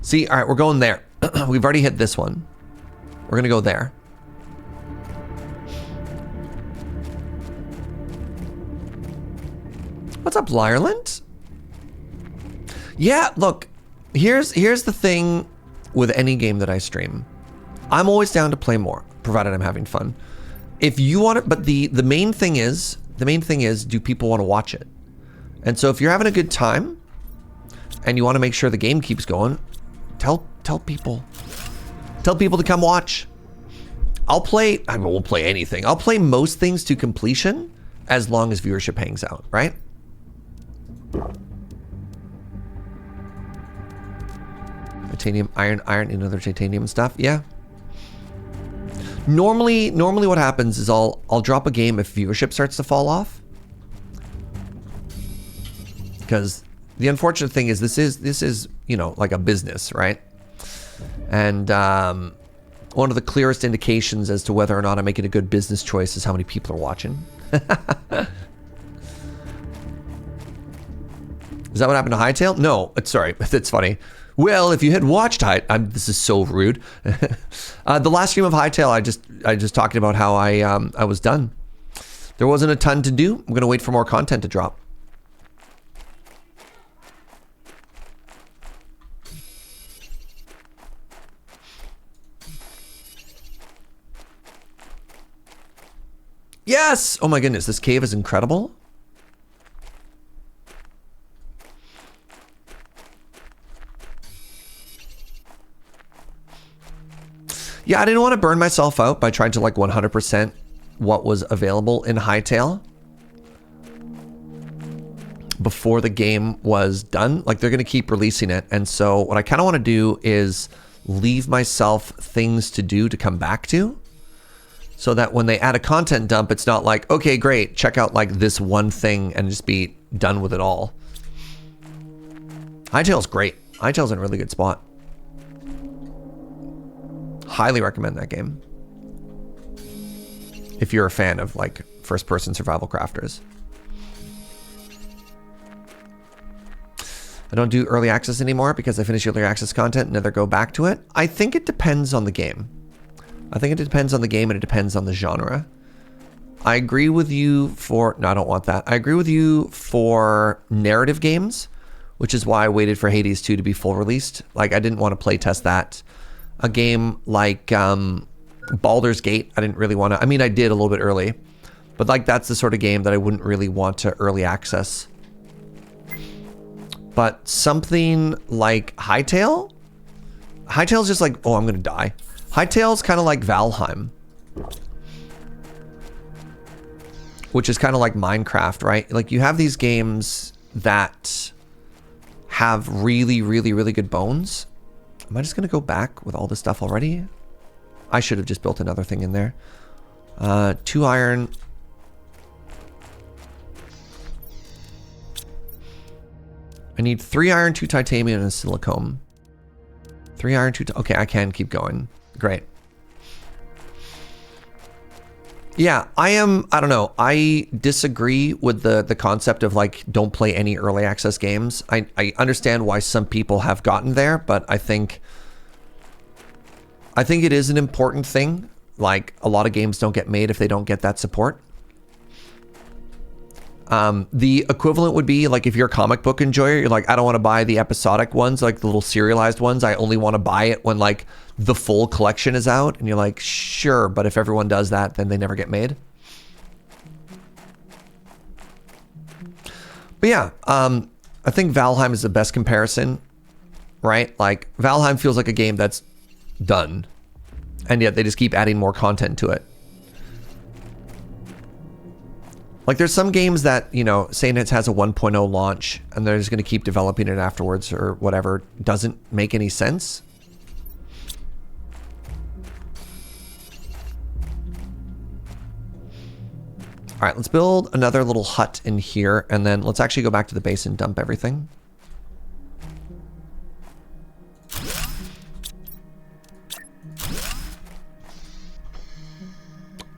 [SPEAKER 1] See, all right, we're going there. We've already hit this one. We're going to go there. What's up, Lyreland? Yeah, look. Here's the thing with any game that I stream. I'm always down to play more, provided I'm having fun. If you want it, but the main thing is, do people want to watch it? And so if you're having a good time and you want to make sure the game keeps going, tell people to come watch. I won't play anything. I'll play most things to completion as long as viewership hangs out, right? Titanium, iron, and other titanium stuff. Yeah. Normally what happens is I'll drop a game if viewership starts to fall off. Because the unfortunate thing is this is, you know, like a business, right? And one of the clearest indications as to whether or not I'm making a good business choice is how many people are watching. Is that what happened to Hightail? No, sorry, that's funny. Well, if you had watched this is so rude. The last stream of Hightail, I just talked about how I was done. There wasn't a ton to do. I'm gonna wait for more content to drop. Yes! Oh my goodness, this cave is incredible. Yeah, I didn't want to burn myself out by trying to like 100% what was available in Hightail before the game was done. Like, they're going to keep releasing it. And so what I kind of want to do is leave myself things to do to come back to, so that when they add a content dump, it's not like, okay, great, check out like this one thing and just be done with it all. Hightail's great. Hightail's in a really good spot. Highly recommend that game if you're a fan of like first-person survival crafters. I don't do early access anymore because I finish early access content and never go back to it. I think it depends on the game. I think it depends on the game and it depends on the genre. I agree with you for... No, I don't want that. I agree with you for narrative games, which is why I waited for Hades 2 to be full released. Like, I didn't want to play test that. A game like Baldur's Gate, I didn't really want to... I mean, I did a little bit early, but like that's the sort of game that I wouldn't really want to early access. But something like Hightail? Hightail's just like, oh, I'm going to die. Hightail's kind of like Valheim, which is kind of like Minecraft, right? Like, you have these games that have really, really, really good bones. Am I just going to go back with all this stuff already? I should have just built another thing in there. 2 iron. I need 3 iron, 2 titanium, and a silicone. 3 iron, 2... Okay, I can keep going. Great. Yeah, I don't know. I disagree with the concept of like, don't play any early access games. I understand why some people have gotten there, but I think it is an important thing. Like, a lot of games don't get made if they don't get that support. The equivalent would be like, if you're a comic book enjoyer, you're like, I don't want to buy the episodic ones, like the little serialized ones. I only want to buy it when like the full collection is out. And you're like, sure, but if everyone does that, then they never get made. But yeah, I think Valheim is the best comparison, right? Like, Valheim feels like a game that's done, and yet they just keep adding more content to it. Like, there's some games that, you know, saying it has a 1.0 launch and they're just going to keep developing it afterwards or whatever doesn't make any sense. All right, let's build another little hut in here, and then let's actually go back to the base and dump everything.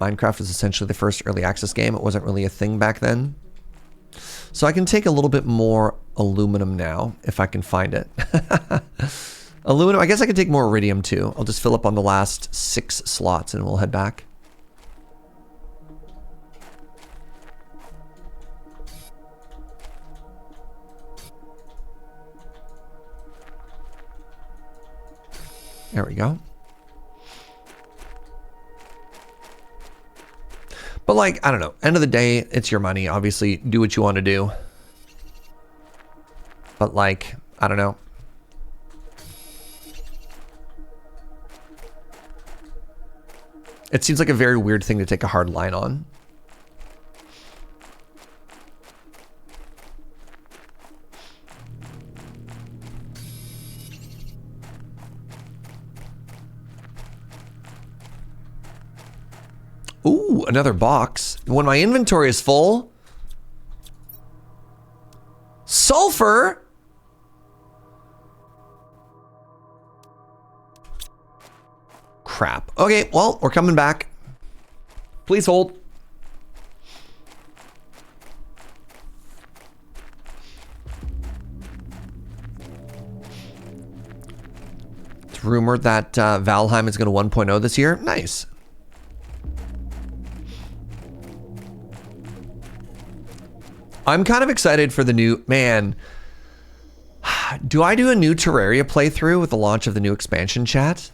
[SPEAKER 1] Minecraft was essentially the first early access game. It wasn't really a thing back then. So I can take a little bit more aluminum now, if I can find it. Aluminum, I guess I can take more iridium too. I'll just fill up on the last 6 slots and we'll head back. There we go. But like, I don't know, end of the day, it's your money. Obviously, do what you want to do. But like, I don't know. It seems like a very weird thing to take a hard line on. Ooh, another box. When my inventory is full. Sulfur? Crap. Okay, well, we're coming back. Please hold. It's rumored that Valheim is going to 1.0 this year. Nice. I'm kind of excited for the new... Man, do I do a new Terraria playthrough with the launch of the new expansion, chat?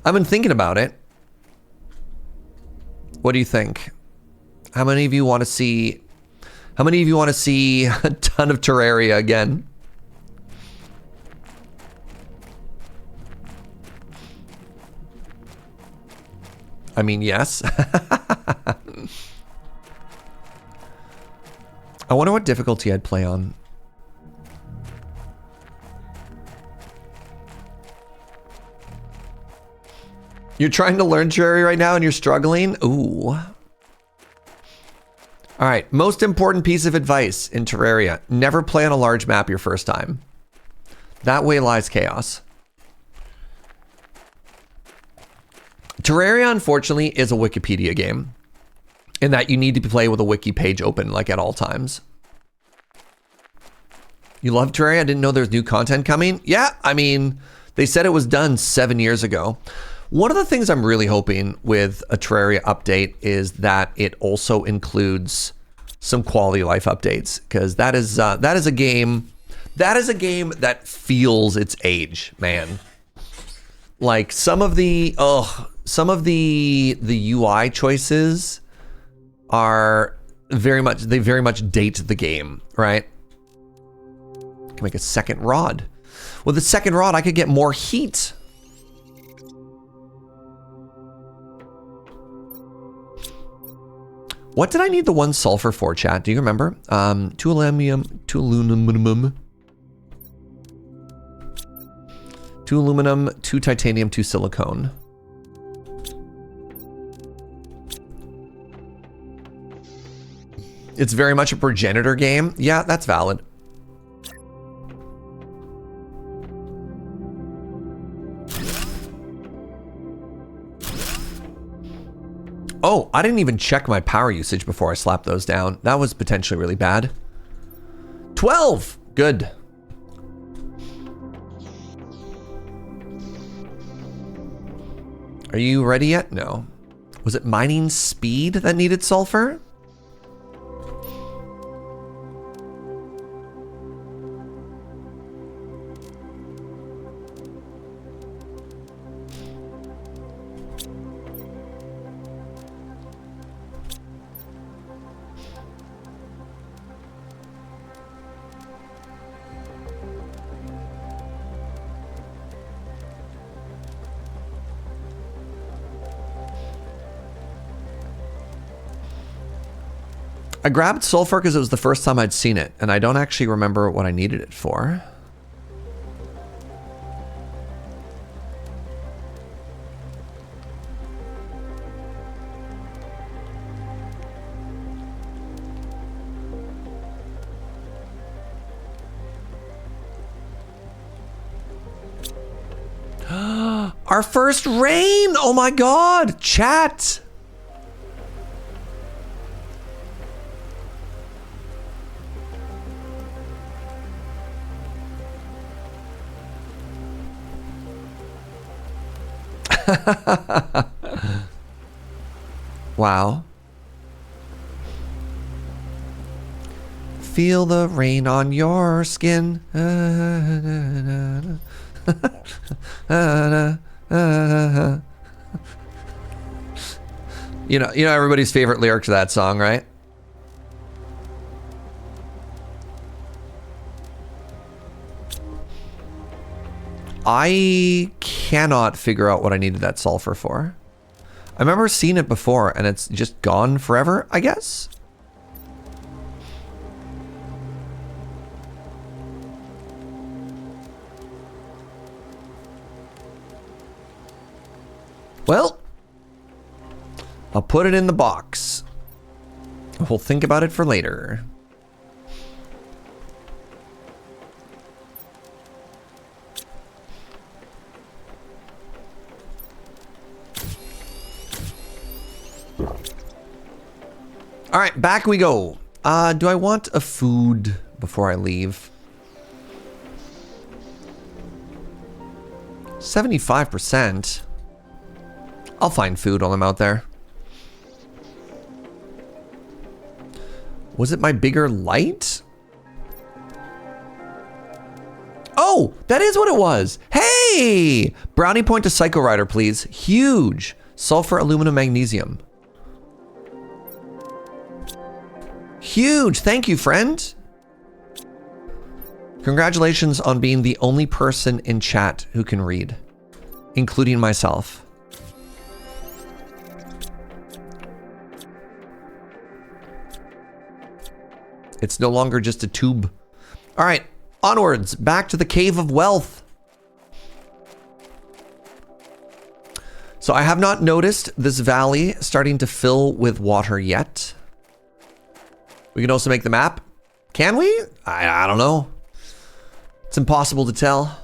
[SPEAKER 1] I've been thinking about it. What do you think? How many of you want to see a ton of Terraria again? I mean, yes. I wonder what difficulty I'd play on. You're trying to learn Terraria right now and you're struggling? Ooh. All right, most important piece of advice in Terraria. Never play on a large map your first time. That way lies chaos. Terraria, unfortunately, is a Wikipedia game in that you need to play with a wiki page open like at all times. You love Terraria? I didn't know there's new content coming. Yeah, I mean, they said it was done 7 years ago. One of the things I'm really hoping with a Terraria update is that it also includes some quality of life updates, because that is a game that feels its age, man. Like some of the UI choices are very much date the game, right? I can make a second rod. With the second rod, I could get more heat. What did I need the one sulfur for, chat? Do you remember? 2 aluminum, 2 aluminum, 2 titanium, 2 silicone. It's very much a progenitor game. Yeah, that's valid. Oh, I didn't even check my power usage before I slapped those down. That was potentially really bad. 12! Good. Are you ready yet? No. Was it mining speed that needed sulfur? I grabbed sulfur because it was the first time I'd seen it, and I don't actually remember what I needed it for. Our first rain! Oh my god! Chat! Wow. Feel the rain on your skin. You know everybody's favorite lyric to that song, right? I cannot figure out what I needed that sulfur for. I remember seeing it before and it's just gone forever, I guess. Well, I'll put it in the box. We'll think about it for later. All right, back we go. Do I want a food before I leave? 75%. I'll find food while I'm out there. Was it my bigger light? Oh, that is what it was. Hey! Brownie point to Psycho Rider, please. Huge. Sulfur, aluminum, magnesium. Huge. Thank you, friend. Congratulations on being the only person in chat who can read, including myself. It's no longer just a tube. All right, onwards, back to the Cave of Wealth. So I have not noticed this valley starting to fill with water yet. We can also make the map. Can we? I don't know. It's impossible to tell.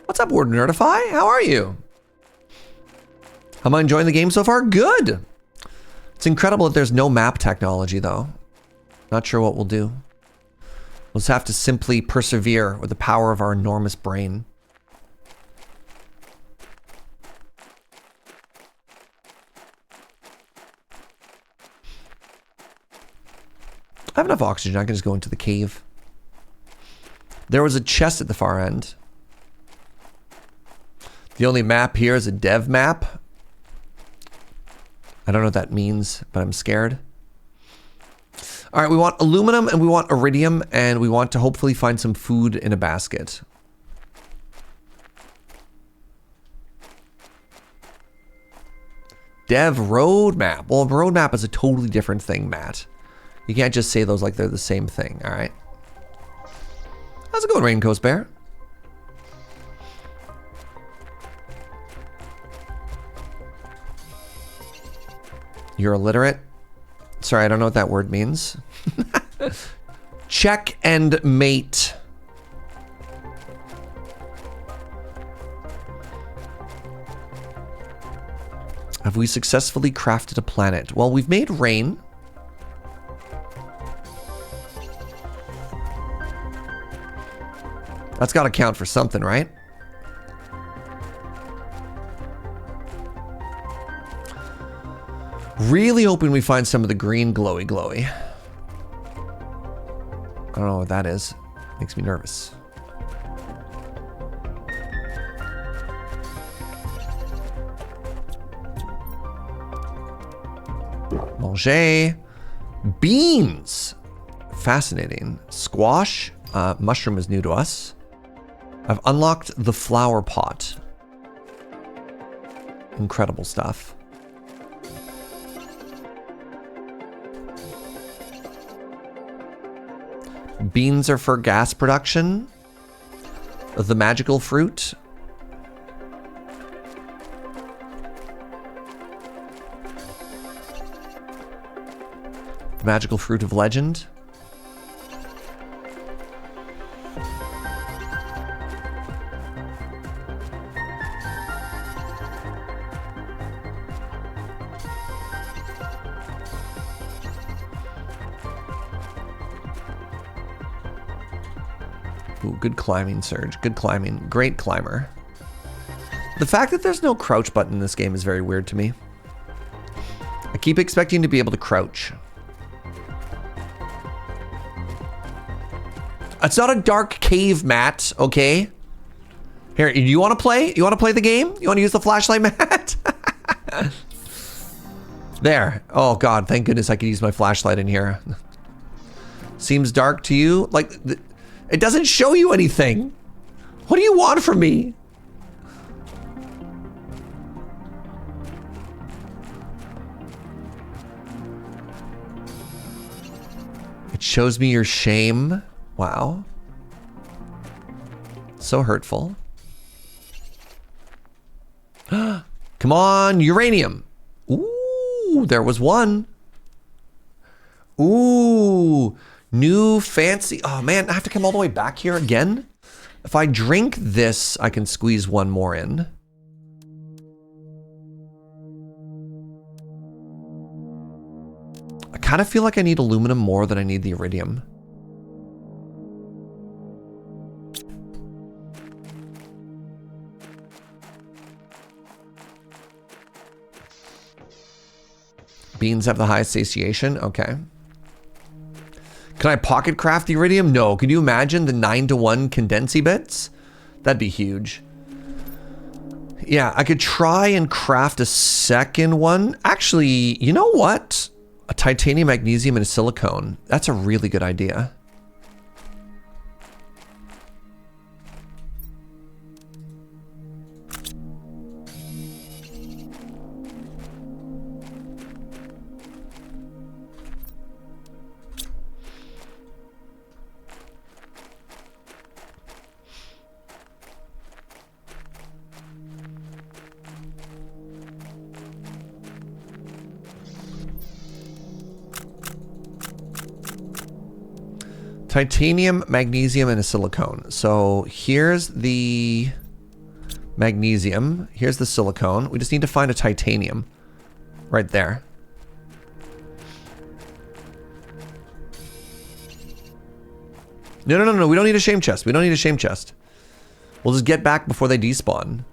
[SPEAKER 1] What's up, Word Nerdify? How are you? How am I enjoying the game so far? Good. It's incredible that there's no map technology, though. Not sure what we'll do. We'll just have to simply persevere with the power of our enormous brain. I have enough oxygen. I can just go into the cave. There was a chest at the far end. The only map here is a dev map. I don't know what that means, but I'm scared. All right, we want aluminum and we want iridium and we want to hopefully find some food in a basket. Dev roadmap. Well, roadmap is a totally different thing, Matt. You can't just say those like they're the same thing, all right? How's it going, Rain Coast Bear? You're illiterate? Sorry, I don't know what that word means. Check and mate. Have we successfully crafted a planet? Well, we've made rain. That's got to count for something, right? Really hoping we find some of the green glowy glowy. I don't know what that is. Makes me nervous. Manger. Beans. Fascinating. Squash. Mushroom is new to us. I've unlocked the flower pot. Incredible stuff. Beans are for gas production. The magical fruit. The magical fruit of legend. Ooh, good climbing, Serge. Good climbing. Great climber. The fact that there's no crouch button in this game is very weird to me. I keep expecting to be able to crouch. It's not a dark cave, Matt, okay? Here, you want to play? You want to play the game? You want to use the flashlight, Matt? There. Oh, God. Thank goodness I could use my flashlight in here. Seems dark to you? Like, it doesn't show you anything. What do you want from me? It shows me your shame. Wow. So hurtful. Come on, uranium. Ooh, there was one. Ooh, new fancy. Oh man, I have to come all the way back here again. If I drink this, I can squeeze one more in. I kind of feel like I need aluminum more than I need the iridium. Beans have the highest satiation. Okay. Can I pocket craft the iridium? No. Can you imagine the 9-to-1 condensy bits? That'd be huge. Yeah, I could try and craft a second one. Actually, you know what? A titanium, magnesium, and a silicone. That's a really good idea. Titanium, magnesium, and a silicone. So here's the magnesium. Here's the silicone. We just need to find a titanium right there. No. We don't need a shame chest. We don't need a shame chest. We'll just get back before they despawn.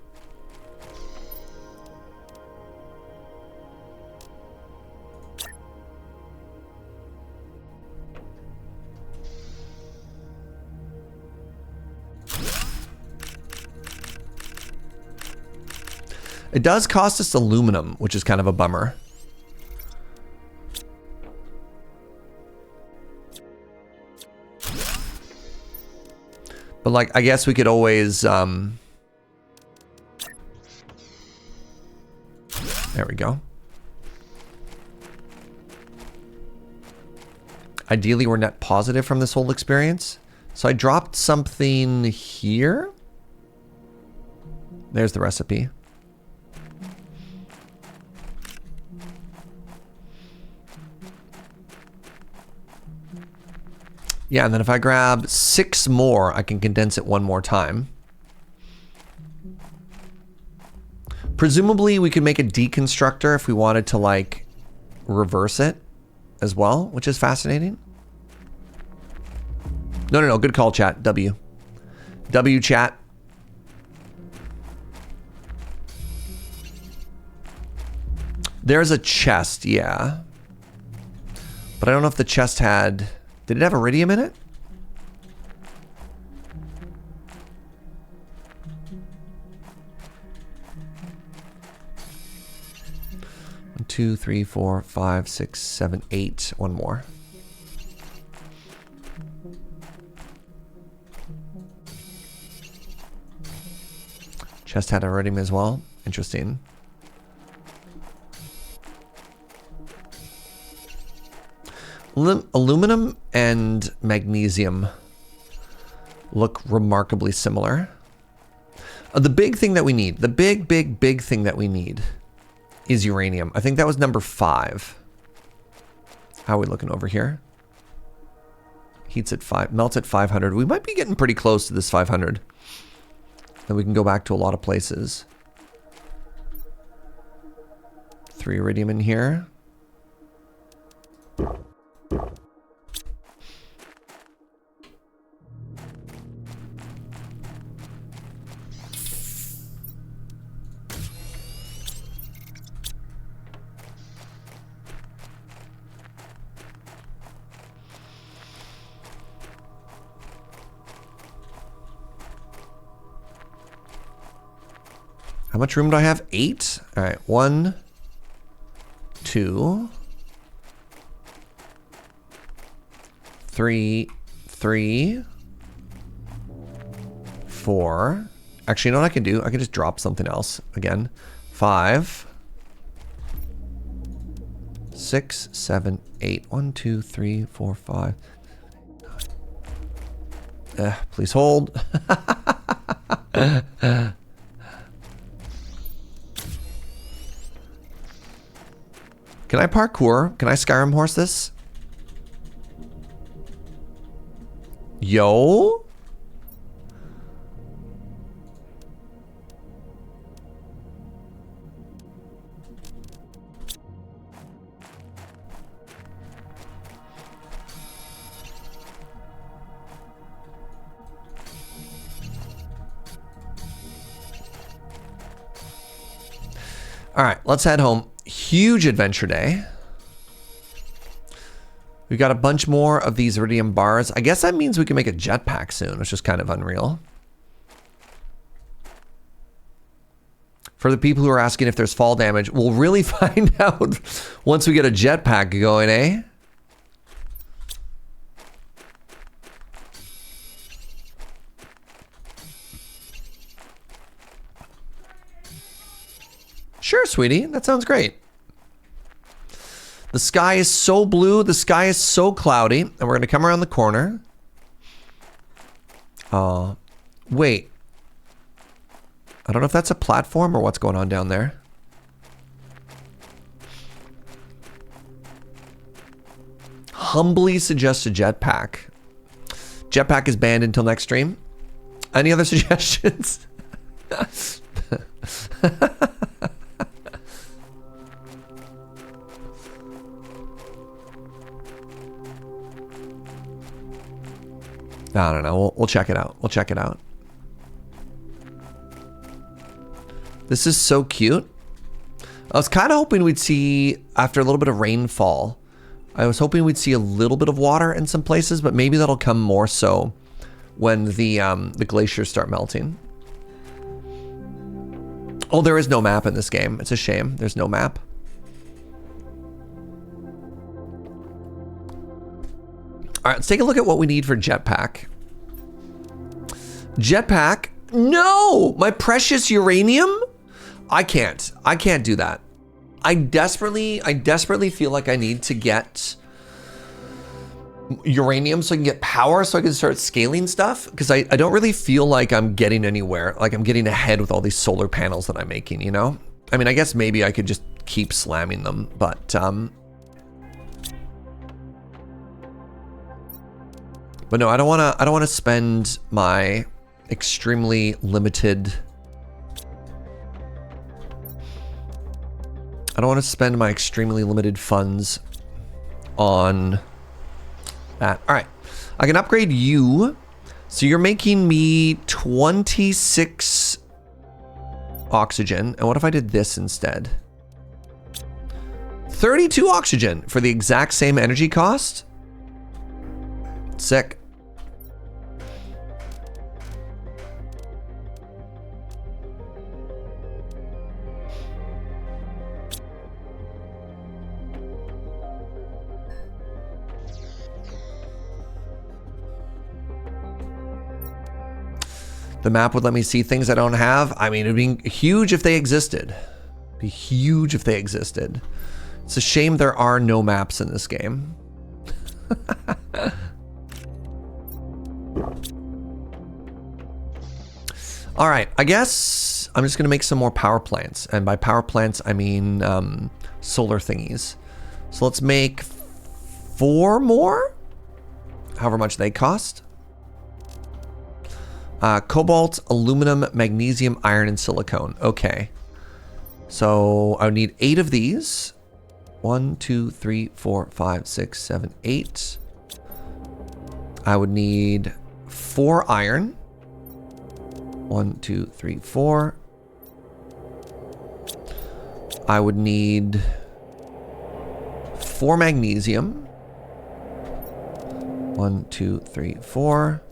[SPEAKER 1] It does cost us aluminum, which is kind of a bummer. But like, I guess we could always, there we go. Ideally, we're net positive from this whole experience. So I dropped something here. There's the recipe. Yeah, and then if I grab 6 more, I can condense it one more time. Presumably, we could make a deconstructor if we wanted to, like, reverse it as well, which is fascinating. No. Good call, chat. W, chat. There's a chest, yeah. But I don't know if the chest had... Did it have iridium in it? One, 2, 3, 4, 5, 6, 7, 8. One more. Chest had iridium as well. Interesting. Aluminum and magnesium look remarkably similar. The big thing that we need, the big thing that we need is uranium. I think that was number 5. How are we looking over here? Heats at 5, melts at 500. We might be getting pretty close to this 500. Then we can go back to a lot of places. 3 iridium in here. How much room do I have? 8? All right, 1, 2, 3, 4. Actually, you know what I can do? I can just drop something else again. 5, 6, 7, 8. 1, 2, 3, 4, 5. Please hold. Can I parkour? Can I Skyrim horse this? Yo? All right, let's head home. Huge adventure day. We've got a bunch more of these iridium bars. I guess that means we can make a jetpack soon, which is kind of unreal. For the people who are asking if there's fall damage, we'll really find out once we get a jetpack going, eh? Sure, sweetie. That sounds great. The sky is so blue. The sky is so cloudy. And we're going to come around the corner. Wait. I don't know if that's a platform or what's going on down there. Humbly suggest a jetpack. Jetpack is banned until next stream. Any other suggestions? I don't know. We'll check it out. We'll check it out. This is so cute. I was kind of hoping we'd see, after a little bit of rainfall, I was hoping we'd see a little bit of water in some places, but maybe that'll come more so when the glaciers start melting. Oh, there is no map in this game. It's a shame. There's no map. All right, let's take a look at what we need for jetpack. Jetpack? No! My precious uranium? I can't do that. I desperately feel like I need to get uranium so I can get power so I can start scaling stuff, because I don't really feel like I'm getting anywhere. Like I'm getting ahead with all these solar panels that I'm making, you know? I mean, I guess maybe I could just keep slamming them, but no, I don't want to spend my extremely limited funds on that. All right, I can upgrade you. So you're making me 26 oxygen. And what if I did this instead? 32 oxygen for the exact same energy cost. Sick. The map would let me see things I don't have. I mean, it'd be huge if they existed. It'd be huge if they existed. It's a shame there are no maps in this game. All right, I guess I'm just gonna make some more power plants. And by power plants, I mean solar thingies. So let's make 4 more, however much they cost. Cobalt, aluminum, magnesium, iron, and silicone. Okay. So I would need 8 of these. 1, 2, 3, 4, 5, 6, 7, 8. I would need 4 iron. 1, 2, 3, 4. I would need 4 magnesium. 1, 2, 3, 4.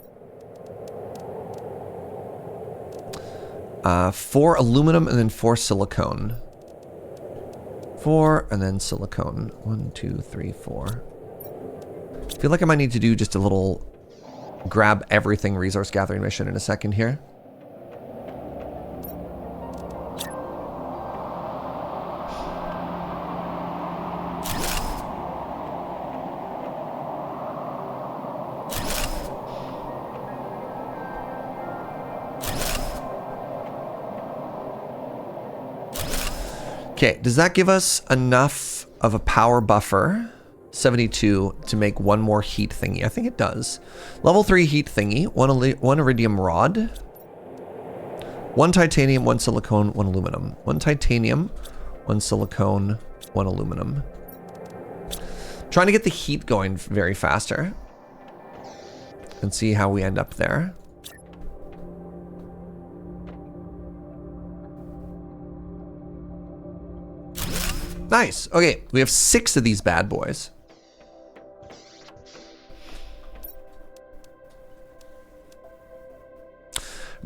[SPEAKER 1] 4 aluminum and then 4 silicone. 4 and then silicone. 1, 2, 3, 4. I feel like I might need to do just a little grab everything resource gathering mission in a second here. Okay, does that give us enough of a power buffer? 72 to make 1 more heat thingy. I think it does. Level 3 heat thingy, 1 iridium rod, 1 titanium, 1 silicone, 1 aluminum. 1 titanium, 1 silicone, 1 aluminum. Trying to get the heat going very faster and see how we end up there. Nice. Okay, we have 6 of these bad boys.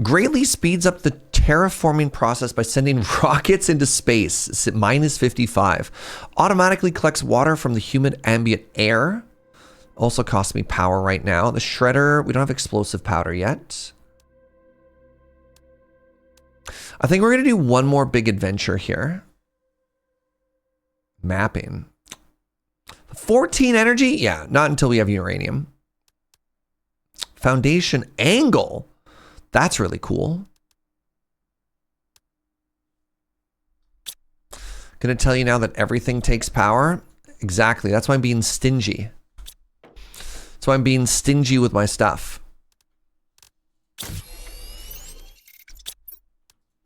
[SPEAKER 1] Greatly speeds up the terraforming process by sending rockets into space. It's at minus 55. Automatically collects water from the humid ambient air. Also costs me power right now. The shredder, we don't have explosive powder yet. I think we're going to do one more big adventure here. Mapping. 14 energy? Yeah, not until we have uranium. Foundation angle. That's really cool. Gonna tell you now that everything takes power. Exactly. That's why I'm being stingy. That's why I'm being stingy with my stuff.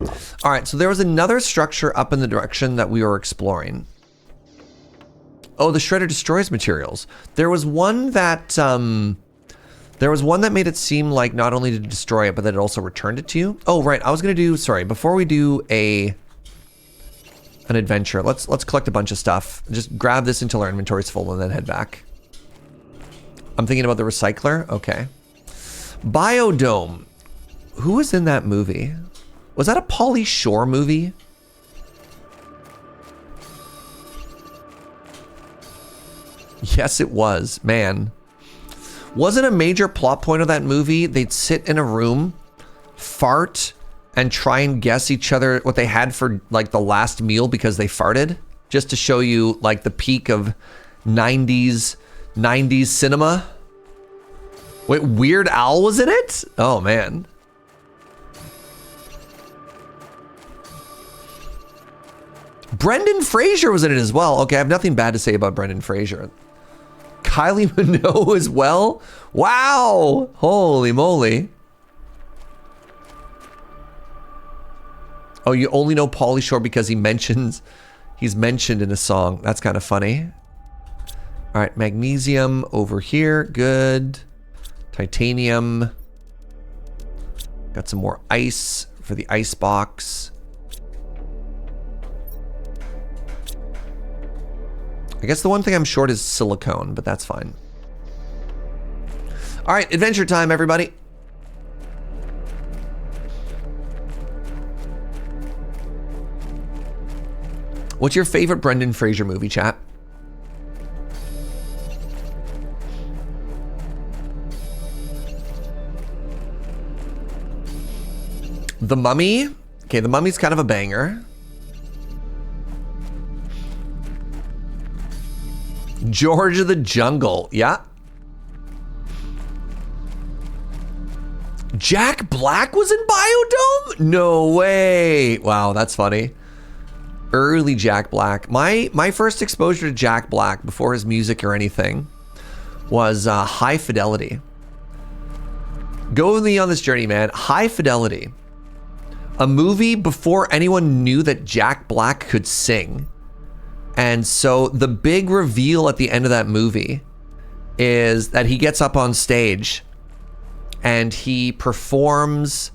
[SPEAKER 1] All right, so there was another structure up in the direction that we were exploring. Oh, the shredder destroys materials. There was one that made it seem like not only did it destroy it, but that it also returned it to you. Oh, right. I was gonna do, sorry, before we do an adventure, let's collect a bunch of stuff. Just grab this until our inventory's full and then head back. I'm thinking about the recycler. Okay. Biodome. Who was in that movie? Was that a Pauly Shore movie? Yes, it was. Man. Wasn't a major plot point of that movie, they'd sit in a room, fart, and try and guess each other what they had for like the last meal because they farted? Just to show you like the peak of 90s cinema. Wait, Weird Al was in it? Oh man. Brendan Fraser was in it as well. Okay, I have nothing bad to say about Brendan Fraser. Kylie Minogue as well? Wow! Holy moly. Oh, you only know Pauly Shore because he's mentioned in a song. That's kind of funny. All right, magnesium over here. Good. Titanium. Got some more ice for the ice box. I guess the one thing I'm short is silicone, but that's fine. All right, adventure time, everybody. What's your favorite Brendan Fraser movie, chat? The Mummy. Okay, The Mummy's kind of a banger. George of the Jungle. Yeah. Jack Black was in Biodome? No way. Wow, that's funny. Early Jack Black. My first exposure to Jack Black before his music or anything was High Fidelity. Go with me on this journey, man. High Fidelity. A movie before anyone knew that Jack Black could sing. And so the big reveal at the end of that movie is that he gets up on stage and he performs,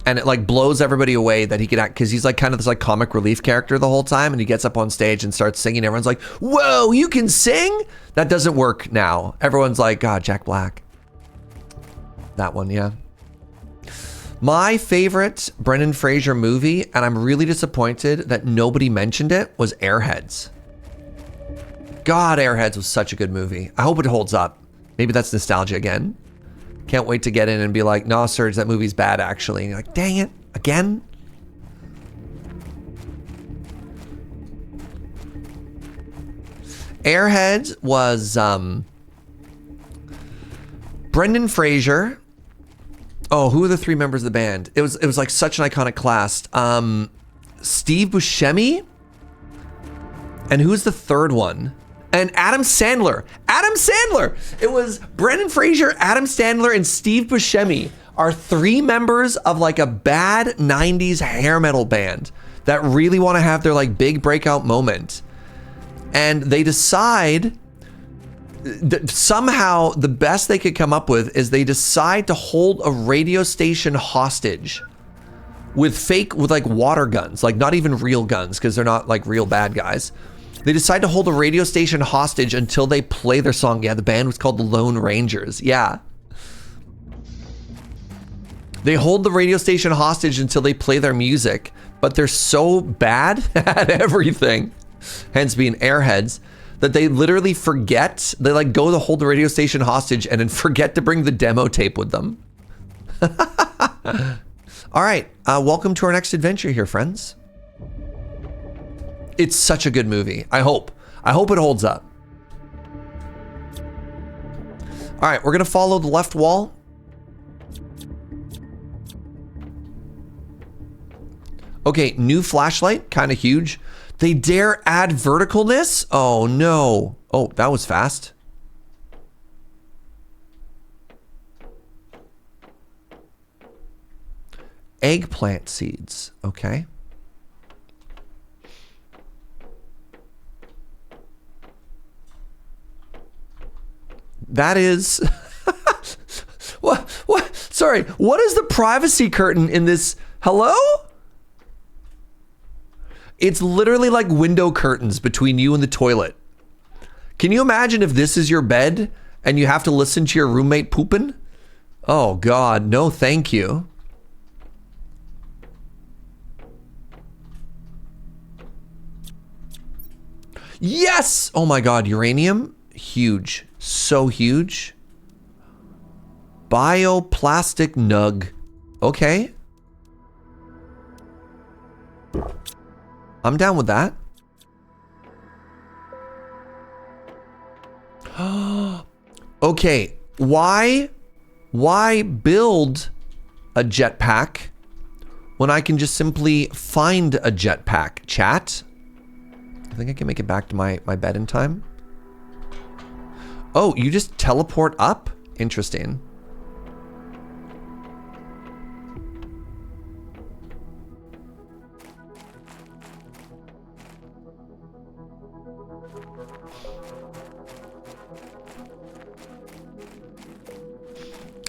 [SPEAKER 1] and it like blows everybody away that he can act, because he's like kind of this like comic relief character the whole time, and he gets up on stage and starts singing. Everyone's like, whoa, you can sing? That doesn't work now. Everyone's like, God, Jack Black. That one, yeah. My favorite Brendan Fraser movie, and I'm really disappointed that nobody mentioned it, was Airheads. God, Airheads was such a good movie. I hope it holds up. Maybe that's nostalgia again. Can't wait to get in and be like, nah, Serge, that movie's bad, actually. And you're like, dang it, again? Airheads was Brendan Fraser. Oh, who are the three members of the band? It was like such an iconic cast. Steve Buscemi? And who's the third one? And Adam Sandler. Adam Sandler! It was Brendan Fraser, Adam Sandler, and Steve Buscemi are three members of like a bad 90s hair metal band that really want to have their like big breakout moment. And they decide that somehow the best they could come up with is they decide to hold a radio station hostage with like water guns, like not even real guns because they're not like real bad guys. They decide to hold a radio station hostage until they play their song. Yeah, the band was called the Lone Rangers. Yeah. They hold the radio station hostage until they play their music, but they're so bad at everything, hence being airheads, that they literally forget. They like go to hold the radio station hostage and then forget to bring the demo tape with them. All right, welcome to our next adventure here, friends. It's such a good movie. I hope it holds up. All right, we're gonna follow the left wall. Okay, new flashlight, kind of huge. They dare add verticalness? Oh no. Oh, that was fast. Eggplant seeds, okay. That is, what, sorry, what is the privacy curtain in this? Hello? It's literally like window curtains between you and the toilet. Can you imagine if this is your bed and you have to listen to your roommate pooping? Oh God, no thank you. Yes! Oh my God, uranium, huge, so huge. Bioplastic nug, okay. I'm down with that. Okay, why build a jetpack when I can just simply find a jetpack, chat? I think I can make it back to my bed in time. Oh, you just teleport up? Interesting.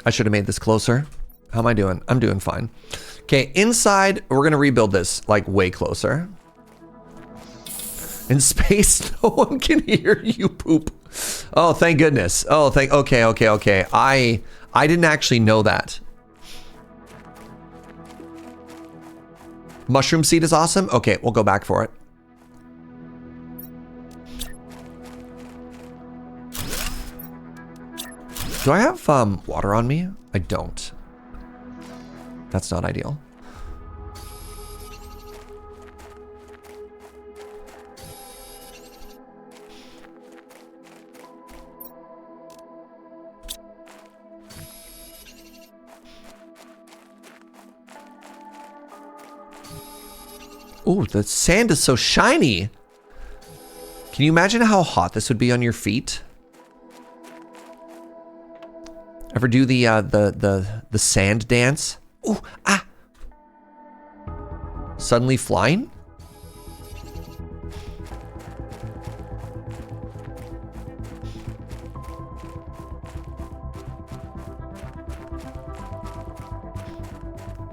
[SPEAKER 1] I should have made this closer. How am I doing? I'm doing fine. Okay, inside, we're gonna rebuild this like way closer. In space, no one can hear you poop. Oh, thank goodness. Oh, okay. I didn't actually know that. Mushroom seed is awesome. Okay, we'll go back for it. Do I have water on me? I don't. That's not ideal. Ooh, the sand is so shiny. Can you imagine how hot this would be on your feet? Ever do the sand dance? Ooh, ah. Suddenly flying?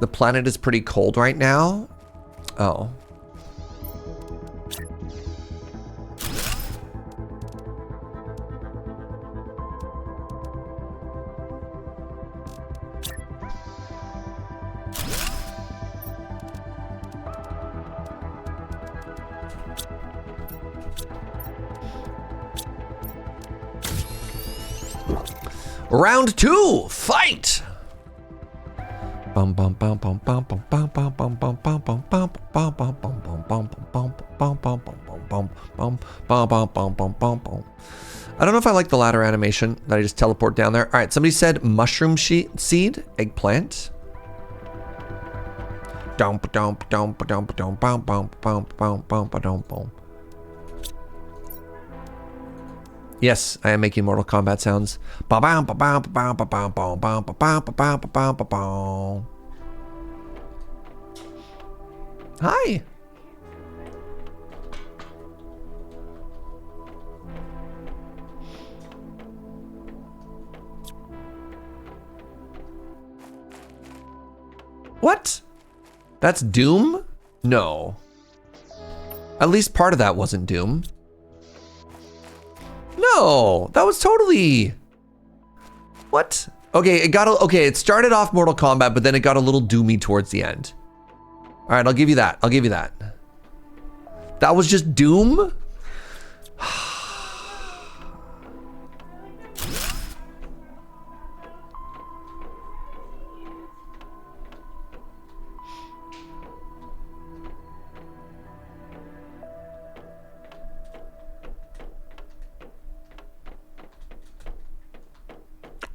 [SPEAKER 1] The planet is pretty cold right now. Oh. Round 2, fight! I don't know if I like the ladder animation that I just teleport down there. All right, somebody said mushroom seed, eggplant. Yes, I am making Mortal Kombat sounds. Hi. What? That's Doom? No. At least part of that wasn't Doom. No, that was totally... What? Okay, it started off Mortal Kombat, but then it got a little doomy towards the end. All right, I'll give you that. I'll give you that. That was just Doom?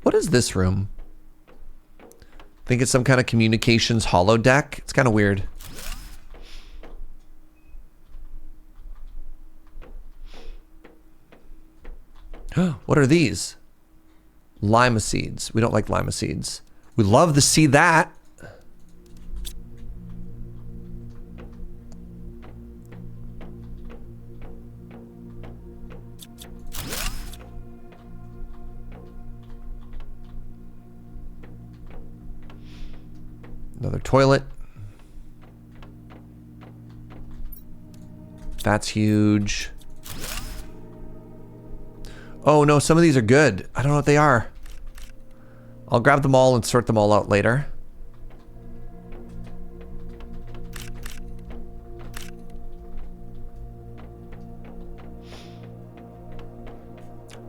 [SPEAKER 1] What is this room? I think it's some kind of communications holodeck. It's kind of weird. What are these? Lima seeds. We don't like lima seeds. We love to see that. Another toilet. That's huge. Oh no, some of these are good. I don't know what they are. I'll grab them all and sort them all out later.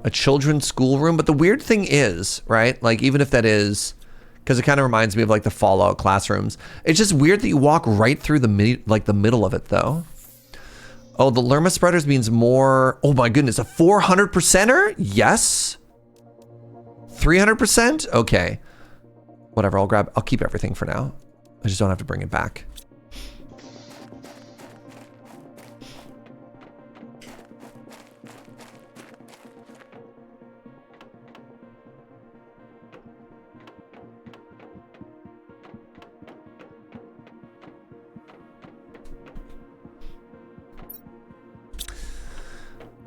[SPEAKER 1] A children's schoolroom, but the weird thing is, right? Like even if that is, because it kind of reminds me of like the Fallout classrooms. It's just weird that you walk right through the middle of it though. Oh, the Lerma spreaders means more. Oh my goodness, a 400%er? Yes. 300%? Okay. Whatever, I'll keep everything for now. I just don't have to bring it back.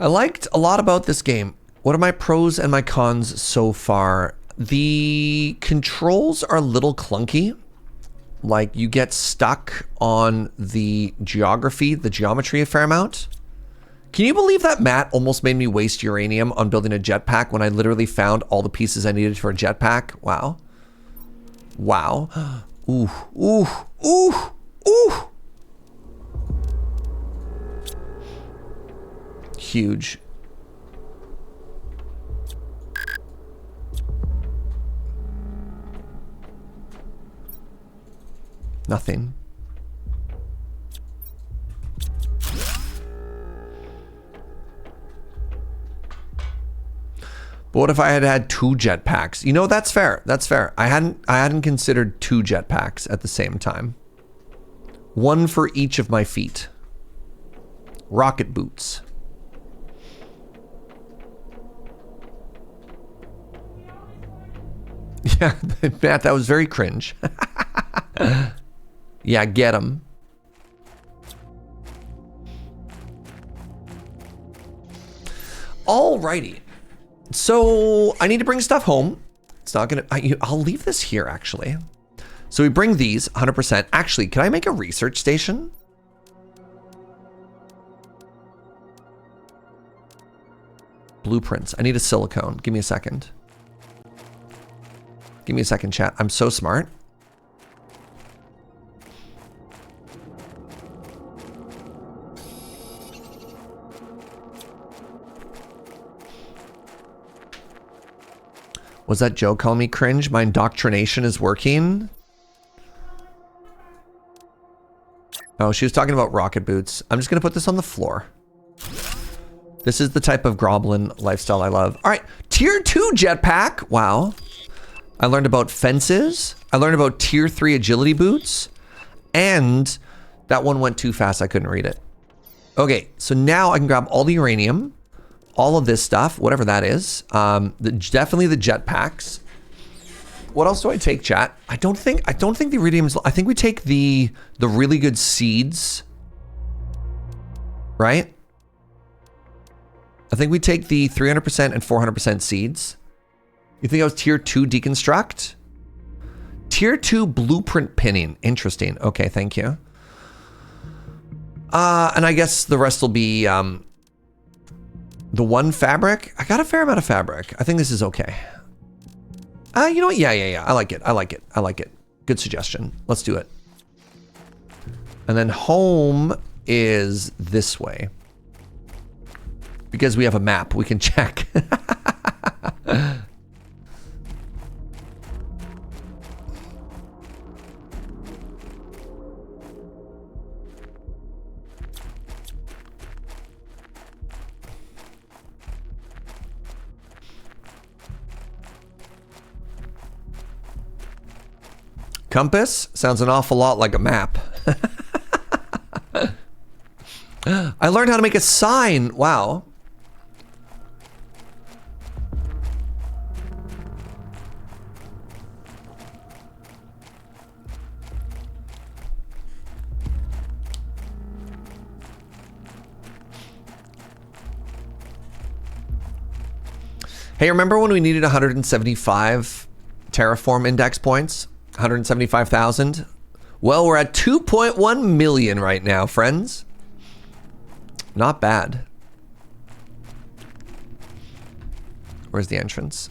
[SPEAKER 1] I liked a lot about this game. What are my pros and my cons so far? The controls are a little clunky. Like you get stuck on the geometry a fair amount. Can you believe that Matt almost made me waste uranium on building a jetpack when I literally found all the pieces I needed for a jetpack? Wow. Wow. Ooh, ooh, ooh, ooh. Huge. Nothing. But what if I had had 2 jetpacks? You know, that's fair. That's fair. I hadn't considered 2 jetpacks at the same time. 1 for each of my feet. Rocket boots. Yeah, Matt, that was very cringe. Yeah, get him. Alrighty. So I need to bring stuff home. It's not gonna, I'll leave this here actually. So we bring these 100%. Actually, can I make a research station? Blueprints. I need a silicone. Give me a second. Give me a second, chat. I'm so smart. Was that Joe calling me cringe? My indoctrination is working. Oh, she was talking about rocket boots. I'm just gonna put this on the floor. This is the type of goblin lifestyle I love. All right, tier 2 jetpack. Wow. I learned about fences. I learned about tier 3 agility boots. And that one went too fast. I couldn't read it. Okay, so now I can grab all the uranium, all of this stuff, whatever that is. Definitely the jetpacks. What else do I take, chat? I don't think the iridium's, I think we take the really good seeds. Right? I think we take the 300% and 400% seeds. You think I was tier 2 deconstruct? Tier 2 blueprint pinning. Interesting. Okay, thank you. And I guess the rest will be the 1 fabric. I got a fair amount of fabric. I think this is okay. You know what? Yeah. I like it. Good suggestion. Let's do it. And then home is this way. Because we have a map, we can check. Compass sounds an awful lot like a map. I learned how to make a sign. Wow. Hey, remember when we needed 175 terraform index points? 175,000? Well, we're at 2.1 million right now, friends. Not bad. Where's the entrance?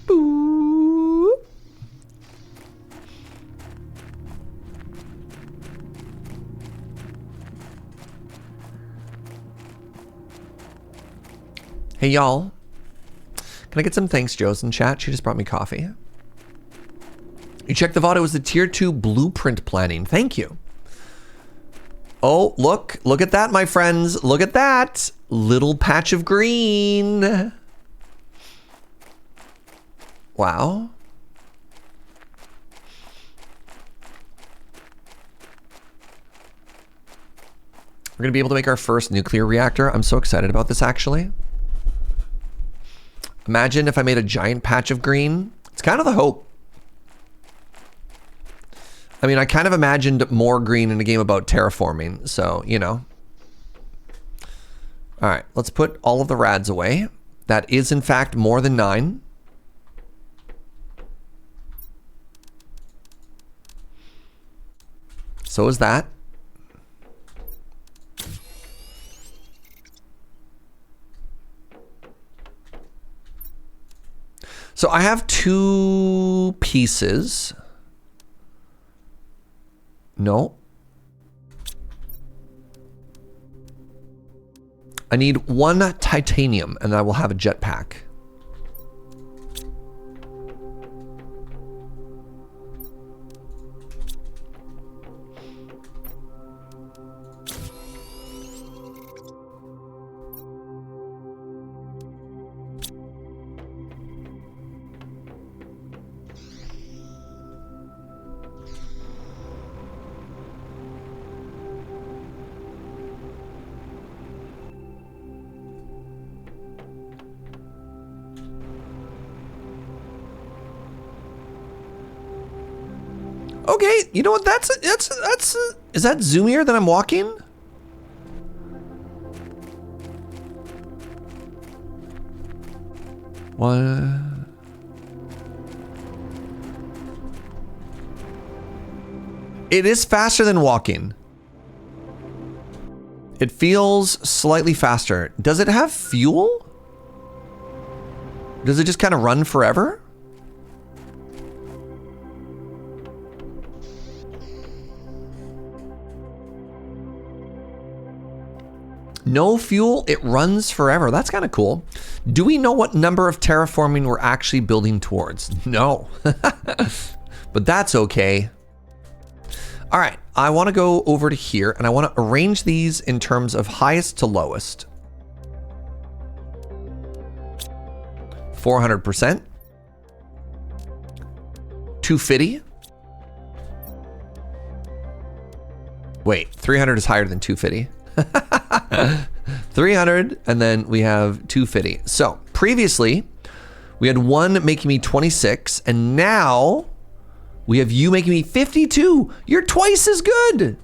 [SPEAKER 1] Boo. Hey, y'all. Can I get some thanks, Joe's in chat? She just brought me coffee. You checked the VOD. It was the tier 2 blueprint planning. Thank you. Oh, look at that, my friends. Look at that little patch of green. Wow. We're gonna be able to make our first nuclear reactor. I'm so excited about this, actually. Imagine if I made a giant patch of green. It's kind of the hope. I mean, I kind of imagined more green in a game about terraforming, so, you know. All right, let's put all of the rads away. That is, in fact, more than 9. So is that. So I have 2 pieces. No. I need 1 titanium and I will have a jetpack. Okay, you know what? That's is that zoomier than I'm walking? What? It is faster than walking. It feels slightly faster. Does it have fuel? Does it just kind of run forever? No fuel, it runs forever. That's kind of cool. Do we know what number of terraforming we're actually building towards? No. But that's okay. All right, I want to go over to here and I want to arrange these in terms of highest to lowest. 400%. 250. Wait, 300 is higher than 250. 300 and then we have 250. So previously we had 1 making me 26 and now we have you making me 52. You're twice as good.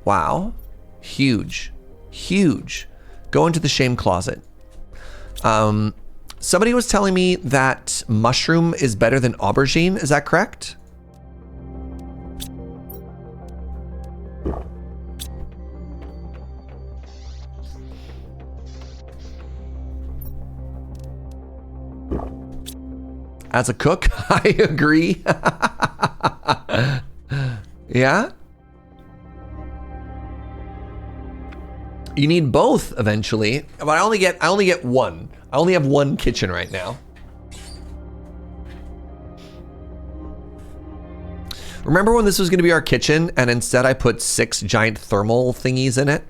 [SPEAKER 1] Wow. Huge. Huge. Go into the shame closet. Somebody was telling me that mushroom is better than aubergine. Is that correct? As a cook, I agree. Yeah? You need both eventually, but I only get one. I only have one kitchen right now. Remember when this was going to be our kitchen and instead I put 6 giant thermal thingies in it?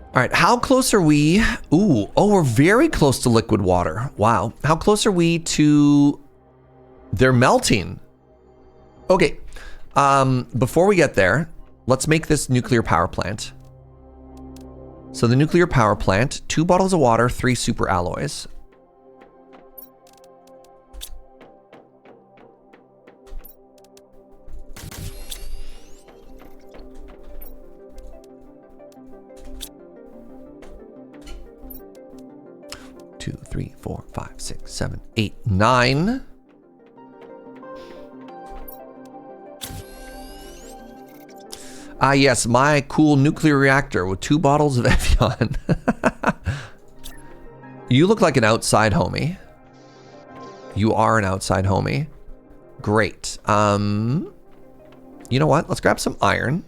[SPEAKER 1] All right, how close are we? Ooh, oh, we're very close to liquid water. Wow. How close are we to... They're melting. Okay, before we get there, let's make this nuclear power plant. So the nuclear power plant, 2 bottles of water, 3 super alloys. Two, 3, 4, 5, 6, 7, 8, 9. Ah, yes, my cool nuclear reactor with 2 bottles of Evian. You look like an outside homie. You are an outside homie. Great. You know what? Let's grab some iron.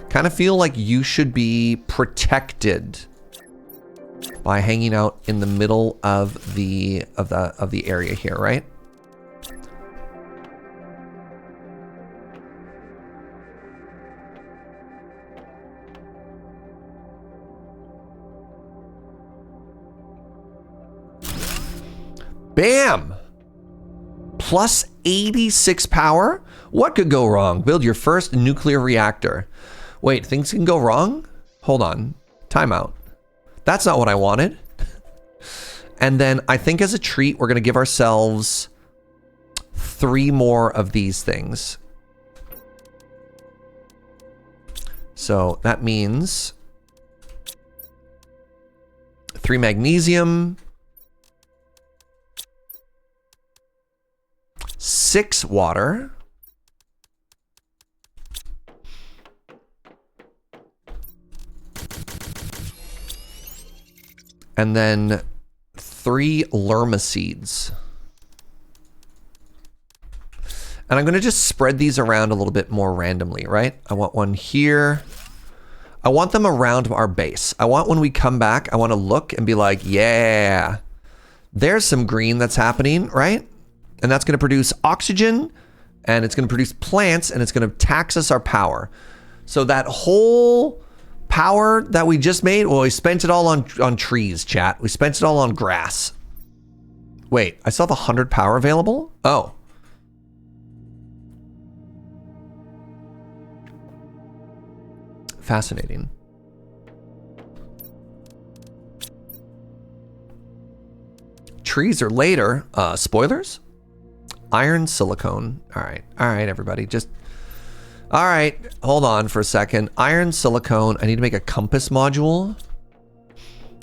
[SPEAKER 1] Kind of feel like you should be protected by hanging out in the middle of the area here, right? Bam! Plus 86 power? What could go wrong? Build your first nuclear reactor. Wait, things can go wrong? Hold on. Timeout. That's not what I wanted. And then I think as a treat, we're going to give ourselves 3 more of these things. So that means 3 magnesium, 6 water, and then 3 lerma seeds. And I'm going to just spread these around a little bit more randomly, right? I want one here. I want them around our base. I want when we come back, I want to look and be like, yeah, there's some green that's happening, right? And that's going to produce oxygen, and it's going to produce plants, and it's going to tax us our power. So that whole power that we just made, well, we spent it all on trees, chat. We spent it all on grass. Wait, I still have 100 power available? Oh. Fascinating. Trees are later. Spoilers? Iron silicone. All right, everybody. Just, all right, hold on for a second. Iron silicone. I need to make a compass module.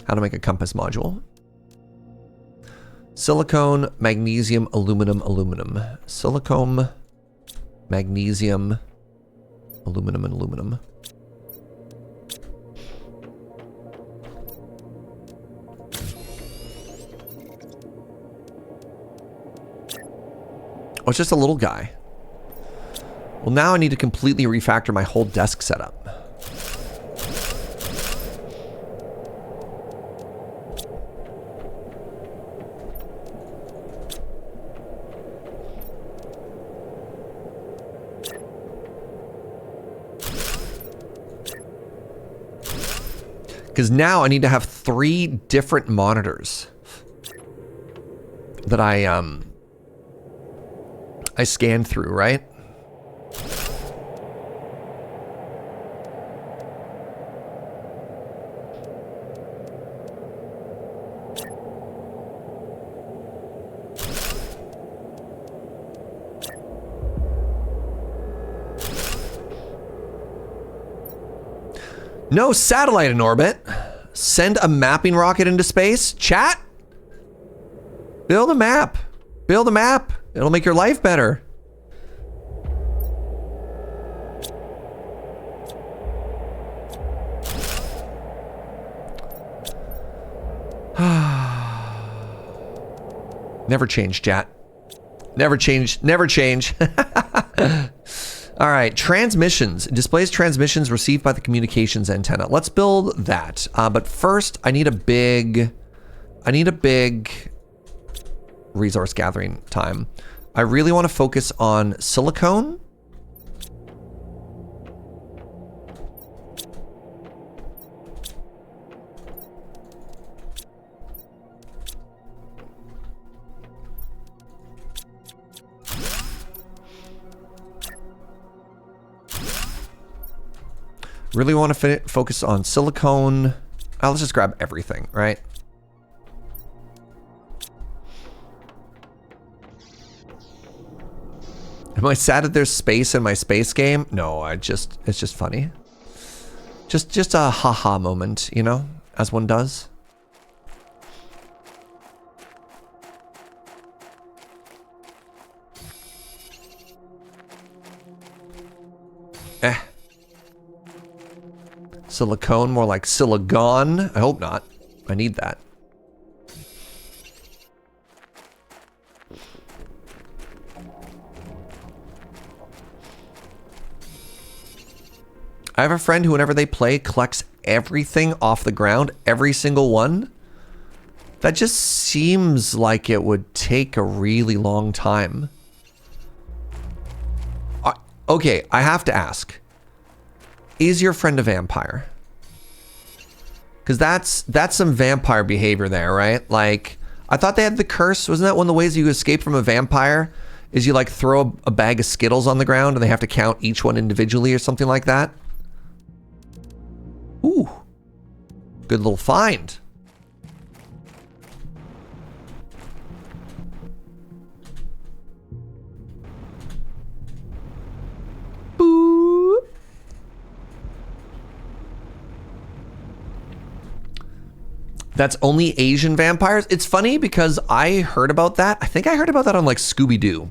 [SPEAKER 1] How to make a compass module? Silicone, magnesium, aluminum, aluminum. Silicone, magnesium, aluminum, and aluminum. Oh, it's just a little guy. Well, now I need to completely refactor my whole desk setup. Because now I need to have 3 different monitors that I scanned through, right? No satellite in orbit. Send a mapping rocket into space. Chat? Build a map. Build a map. It'll make your life better. Never change, chat. Never change. Never change. All right, transmissions. It displays transmissions received by the communications antenna. Let's build that. But first, I need a big resource gathering time. I really want to focus on silicone. Really want to focus on silicone. Let's just grab everything, right? Am I sad that there's space in my space game? No, it's just funny. Just a haha moment, you know, as one does. Silicone, more like silicon. I hope not. I need that. I have a friend who, whenever they play, collects everything off the ground, every single one. That just seems like it would take a really long time. Okay, I have to ask. Is your friend a vampire? Because that's some vampire behavior there, right? Like, I thought they had the curse. Wasn't that one of the ways you escape from a vampire? Is you like throw a bag of Skittles on the ground and they have to count each one individually or something like that? Ooh. Good little find. Boo. That's only Asian vampires? It's funny because I heard about that. I think I heard about that on like Scooby-Doo.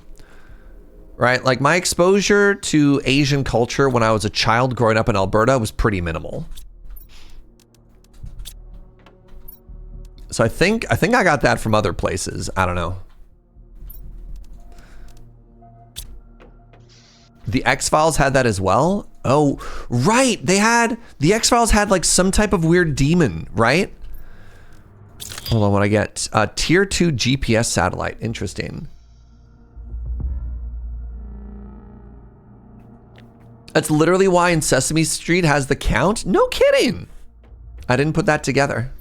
[SPEAKER 1] Right? Like my exposure to Asian culture when I was a child growing up in Alberta was pretty minimal. So I think I got that from other places. I don't know. The X-Files had that as well? Oh, right. The X-Files had like some type of weird demon, right? Hold on, what I get? Tier 2 GPS satellite. Interesting. That's literally why in Sesame Street has the count? No kidding. I didn't put that together.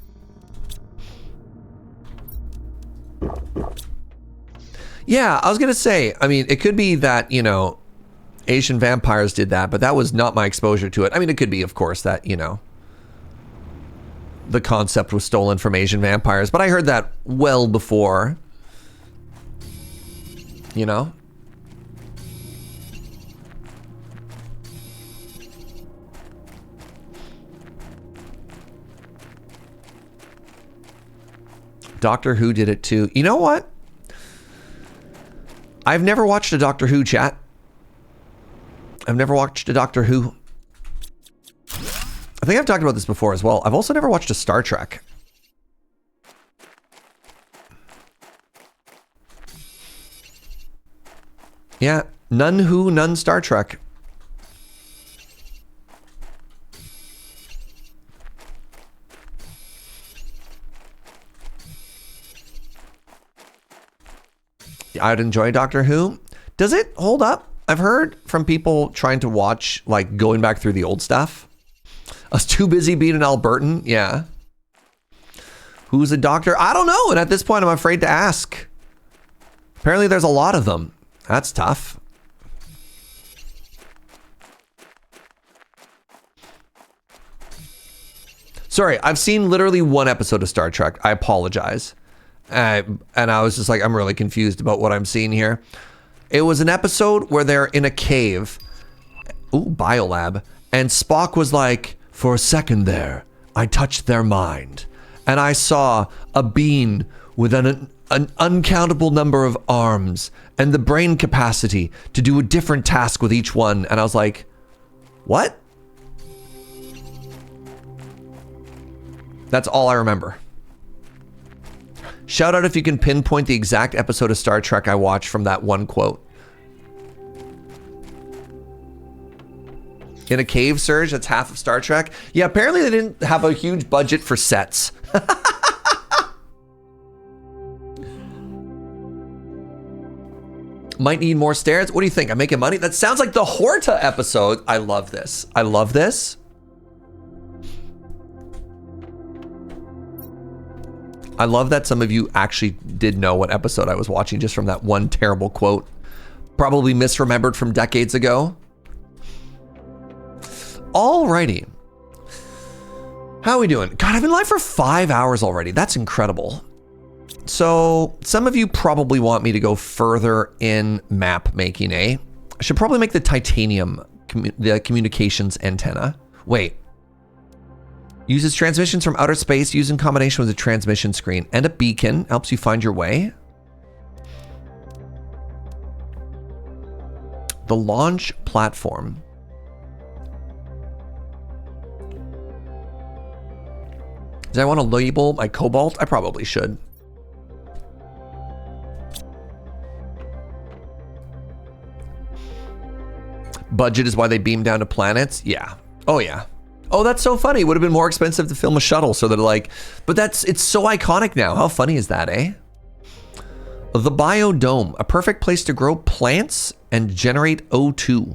[SPEAKER 1] Yeah, I was gonna say, I mean, it could be that, you know, Asian vampires did that, but that was not my exposure to it. I mean, it could be, of course, that, you know, the concept was stolen from Asian vampires, but I heard that well before, you know? Doctor Who did it too. You know what? I've never watched a Doctor Who, chat. I've never watched a Doctor Who. I think I've talked about this before as well. I've also never watched a Star Trek. Yeah, none Who, none Star Trek. I'd enjoy Doctor Who. Does it hold up? I've heard from people trying to watch, like, going back through the old stuff. I was too busy being an Albertan. Yeah. Who's a doctor? I don't know. And at this point, I'm afraid to ask. Apparently, there's a lot of them. That's tough. Sorry, I've seen literally one episode of Star Trek. I apologize. And I was just like, I'm really confused about what I'm seeing here. It was an episode where they're in a cave. Ooh, biolab. And Spock was like, for a second there, I touched their mind. And I saw a being with an uncountable number of arms and the brain capacity to do a different task with each one. And I was like, what? That's all I remember. Shout out if you can pinpoint the exact episode of Star Trek I watched from that one quote. In a cave, Serge, that's half of Star Trek. Yeah, apparently they didn't have a huge budget for sets. Might need more stairs. What do you think? I'm making money? That sounds like the Horta episode. I love this. I love this. I love that some of you actually did know what episode I was watching just from that one terrible quote. Probably misremembered from decades ago. Alrighty. How are we doing? God, I've been live for 5 hours already. That's incredible. So some of you probably want me to go further in map making, eh? I should probably make the titanium, the communications antenna. Wait. Uses transmissions from outer space used in combination with a transmission screen and a beacon. Helps you find your way. The launch platform. Do I want to label my cobalt? I probably should. Budget is why they beam down to planets? Yeah. Oh, yeah. Oh, that's so funny. It would have been more expensive to film a shuttle. So they're like, but it's so iconic now. How funny is that, eh? The biodome, a perfect place to grow plants and generate O2.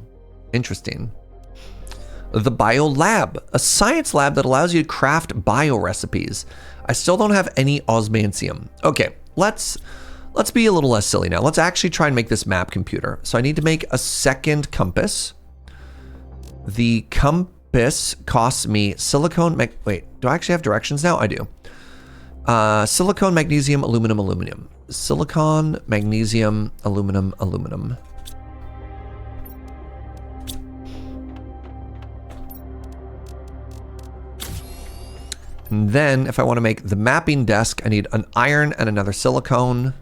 [SPEAKER 1] Interesting. The biolab, a science lab that allows you to craft bio recipes. I still don't have any osmantium. Okay, let's be a little less silly now. Let's actually try and make this map computer. So I need to make a second compass. The compass costs me silicone. Wait, do I actually have directions now? I do. Silicone, magnesium, aluminum, aluminum. Silicon, magnesium, aluminum, aluminum. And then if I want to make the mapping desk, I need an iron and another silicone.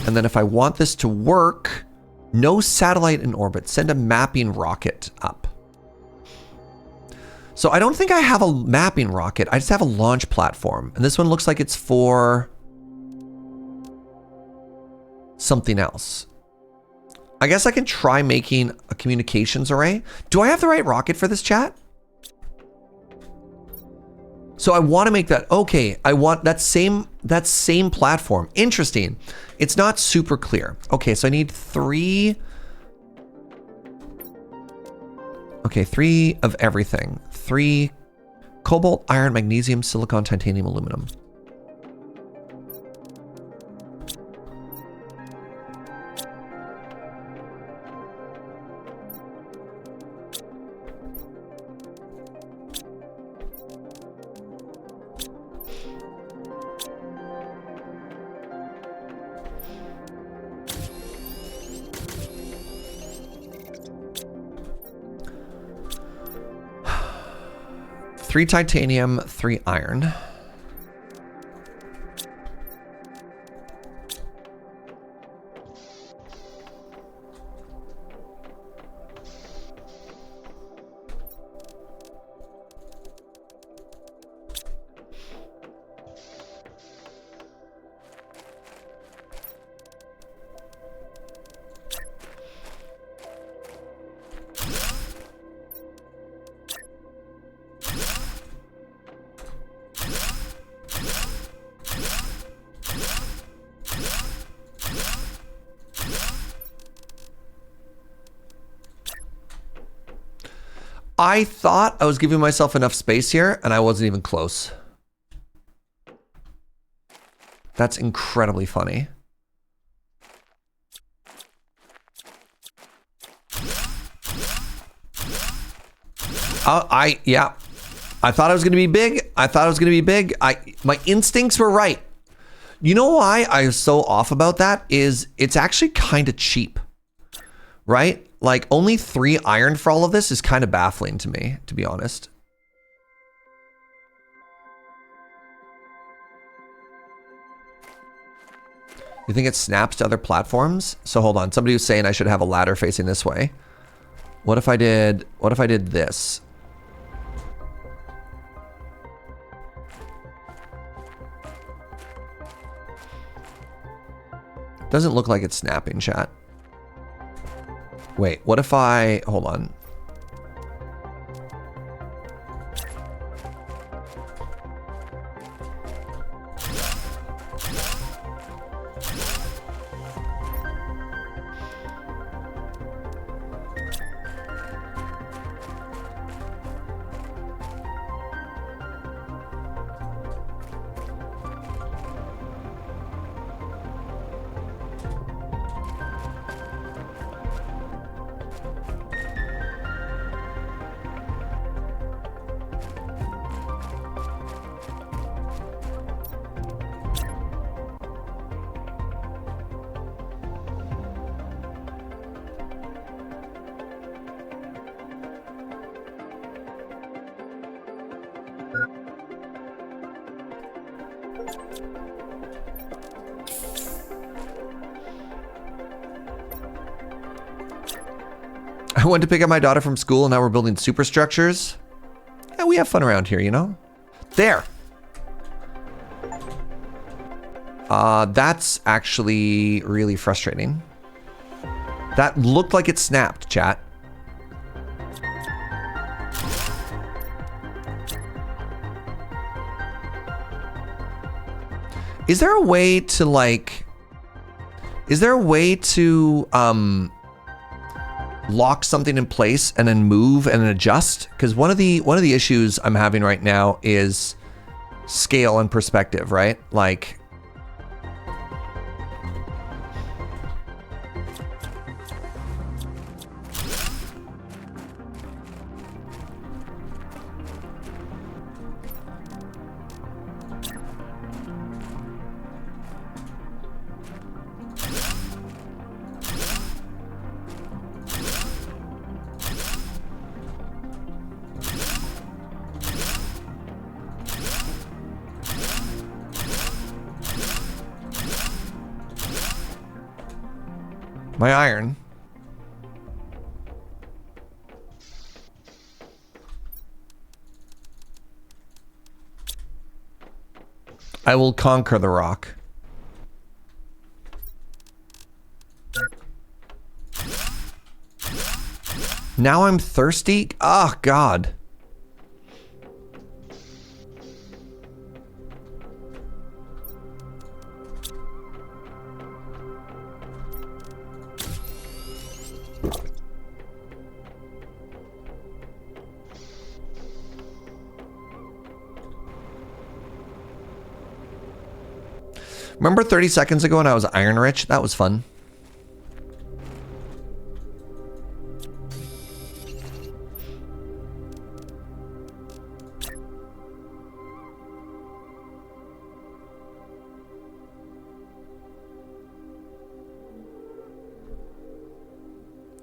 [SPEAKER 1] And then if I want this to work, no satellite in orbit, send a mapping rocket up. So I don't think I have a mapping rocket. I just have a launch platform. And this one looks like it's for something else. I guess I can try making a communications array. Do I have the right rocket for this, chat? So I want to make that. Okay, I want that same platform. Interesting. It's not super clear. Okay, so I need 3. Okay, 3 of everything. 3 cobalt, iron, magnesium, silicon, titanium, aluminum. Three titanium, 3 iron. I thought I was giving myself enough space here, and I wasn't even close. That's incredibly funny. Yeah. I thought I was going to be big. My instincts were right. You know why I was so off about that is it's actually kind of cheap, right? Like only 3 iron for all of this is kind of baffling to me, to be honest. You think it snaps to other platforms? So hold on. Somebody was saying I should have a ladder facing this way. What if I did this? Doesn't look like it's snapping, chat. Wait, what if I... Hold on. I went to pick up my daughter from school and now we're building superstructures. Yeah, we have fun around here, you know? There! That's actually really frustrating. That looked like it snapped, chat. Is there a way to like... Is there a way to, lock something in place and then move and then adjust? Because one of the issues I'm having right now is scale and perspective, right? Like, my iron. I will conquer the rock. Now I'm thirsty? Oh, God. Remember 30 seconds ago when I was iron rich? That was fun.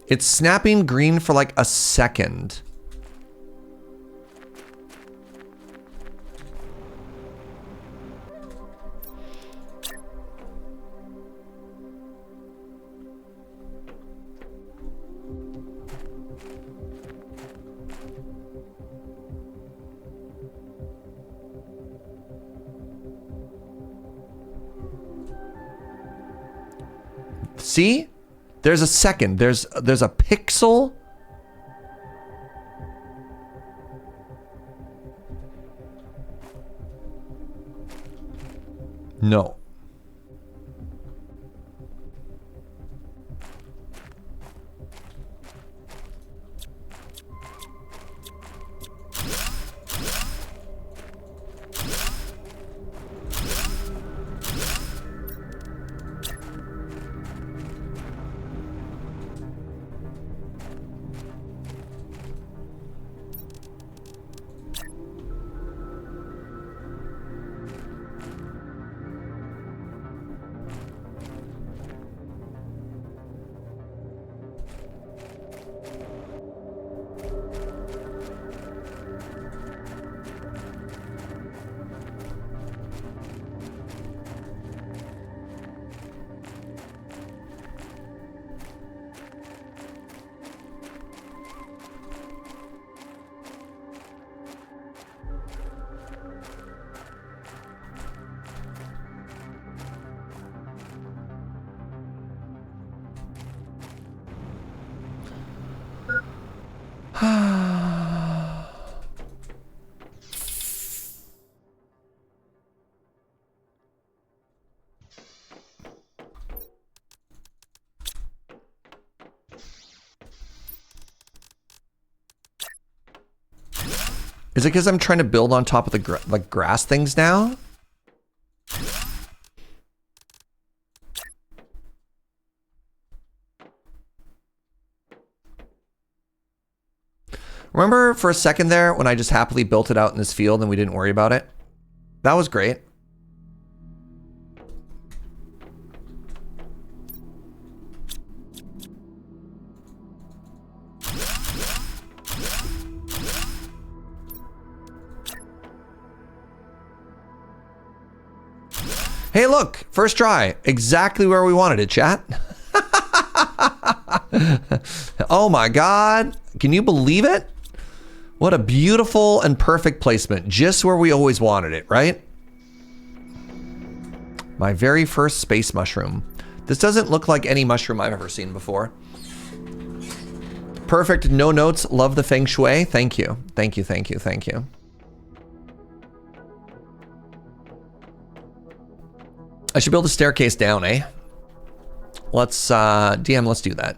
[SPEAKER 1] It's snapping green for like a second. See? There's a second. There's a pixel. No. Is it because I'm trying to build on top of the like grass things now? Remember for a second there when I just happily built it out in this field and we didn't worry about it? That was great. Hey, look, first try. Exactly where we wanted it, chat. Oh my God. Can you believe it? What a beautiful and perfect placement. Just where we always wanted it, right? My very first space mushroom. This doesn't look like any mushroom I've ever seen before. Perfect, no notes, love the feng shui. Thank you, thank you, thank you, thank you. I should build a staircase down, eh? Let's, DM, let's do that.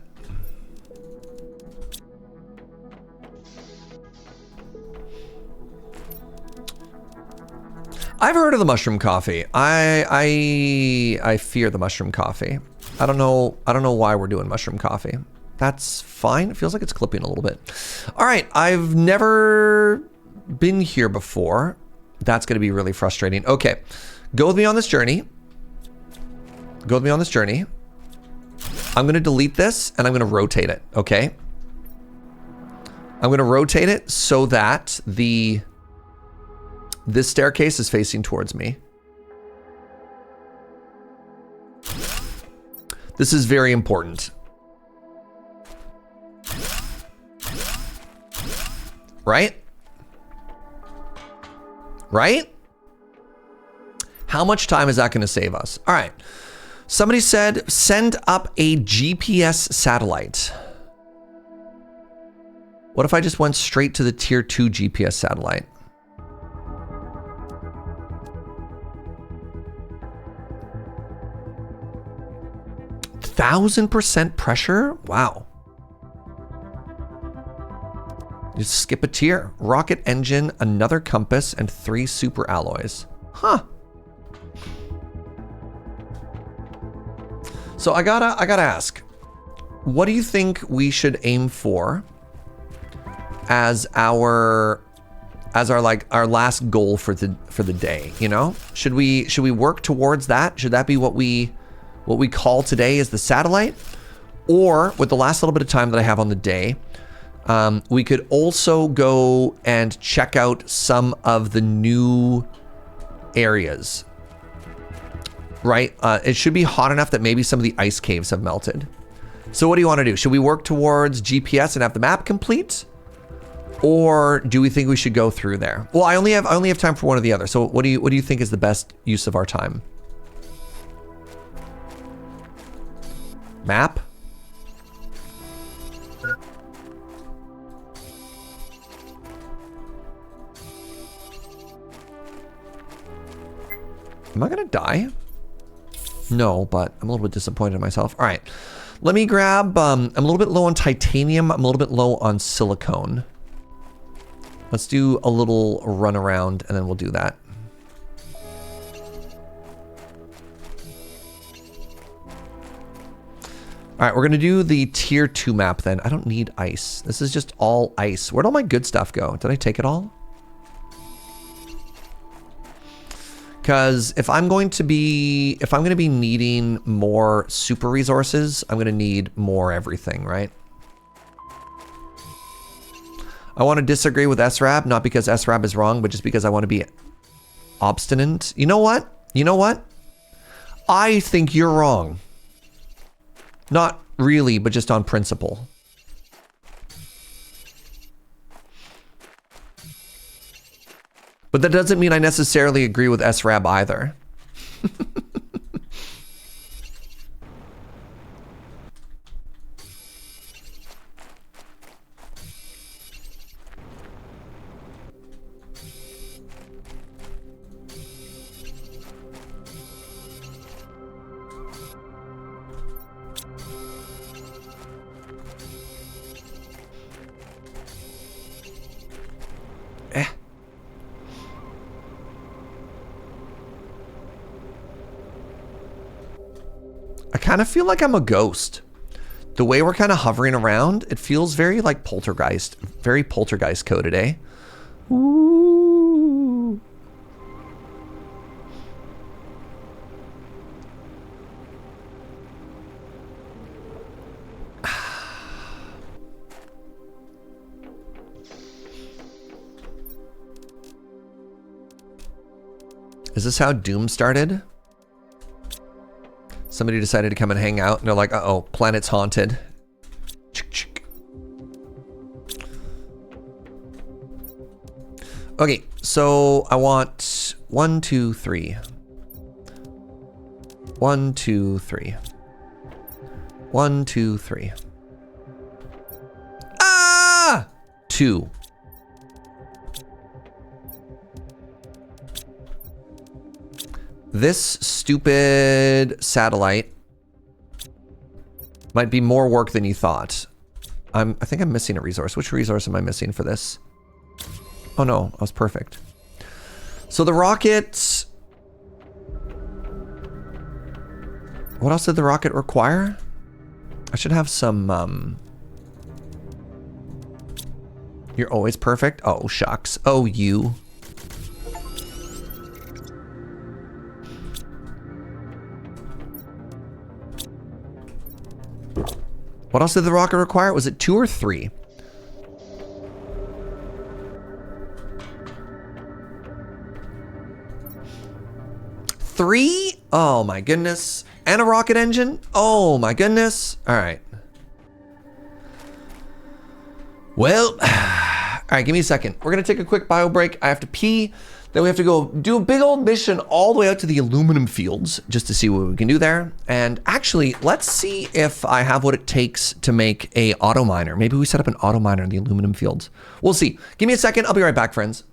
[SPEAKER 1] I've heard of the mushroom coffee. I fear the mushroom coffee. I don't know why we're doing mushroom coffee. That's fine. It feels like it's clipping a little bit. All right, I've never been here before. That's going to be really frustrating. Okay, go with me on this journey. Go with me on this journey. I'm going to delete this and I'm going to rotate it, okay? I'm going to rotate it so that this staircase is facing towards me. This is very important. Right? Right? How much time is that going to save us? All right. Somebody said, send up a GPS satellite. What if I just went straight to the tier 2 GPS satellite? %1,000% pressure? Wow. Just skip a tier. Rocket engine, another compass, and 3 super alloys. Huh. So I gotta ask, what do you think we should aim for as our last goal for the day? You know, should we work towards that? Should that be what we call today as the satellite? Or with the last little bit of time that I have on the day, we could also go and check out some of the new areas. Right? It should be hot enough that maybe some of the ice caves have melted. So what do you want to do? Should we work towards GPS and have the map complete? Or do we think we should go through there? Well, I only have time for one or the other. So what do you think is the best use of our time? Map? Am I gonna die? No, but I'm a little bit disappointed in myself. All right, let me grab, I'm a little bit low on titanium. I'm a little bit low on silicone. Let's do a little run around and then we'll do that. All right, we're gonna do the tier 2 map then. I don't need ice. This is just all ice. Where'd all my good stuff go? Did I take it all? Because if I'm going to be needing more super resources, I'm going to need more everything, right? I want to disagree with SRAB, not because SRAB is wrong, but just because I want to be obstinate. You know what? You know what? I think you're wrong. Not really, but just on principle. But that doesn't mean I necessarily agree with SRAB either. I kind of feel like I'm a ghost. The way we're kind of hovering around, it feels very like poltergeist, very poltergeist coded, eh? Ooh. Is this how Doom started? Somebody decided to come and hang out and they're like, uh-oh, planet's haunted. Okay, so I want 1, 2, 3. 1, 2, 3. 1, 2, 3. Ah! 2. This stupid satellite might be more work than you thought. I think I'm missing a resource. Which resource am I missing for this? Oh no, I was perfect. So the rocket... What else did the rocket require? I should have some, You're always perfect? Oh, shucks. Oh, you. What else did the rocket require? Was it 2 or 3? Three? Oh my goodness. And a rocket engine? Oh my goodness. All right. Well, all right, give me a second. We're gonna take a quick bio break. I have to pee. Then we have to go do a big old mission all the way out to the aluminum fields just to see what we can do there. And actually, let's see if I have what it takes to make a auto miner. Maybe we set up an auto miner in the aluminum fields. We'll see. Give me a second. I'll be right back, friends.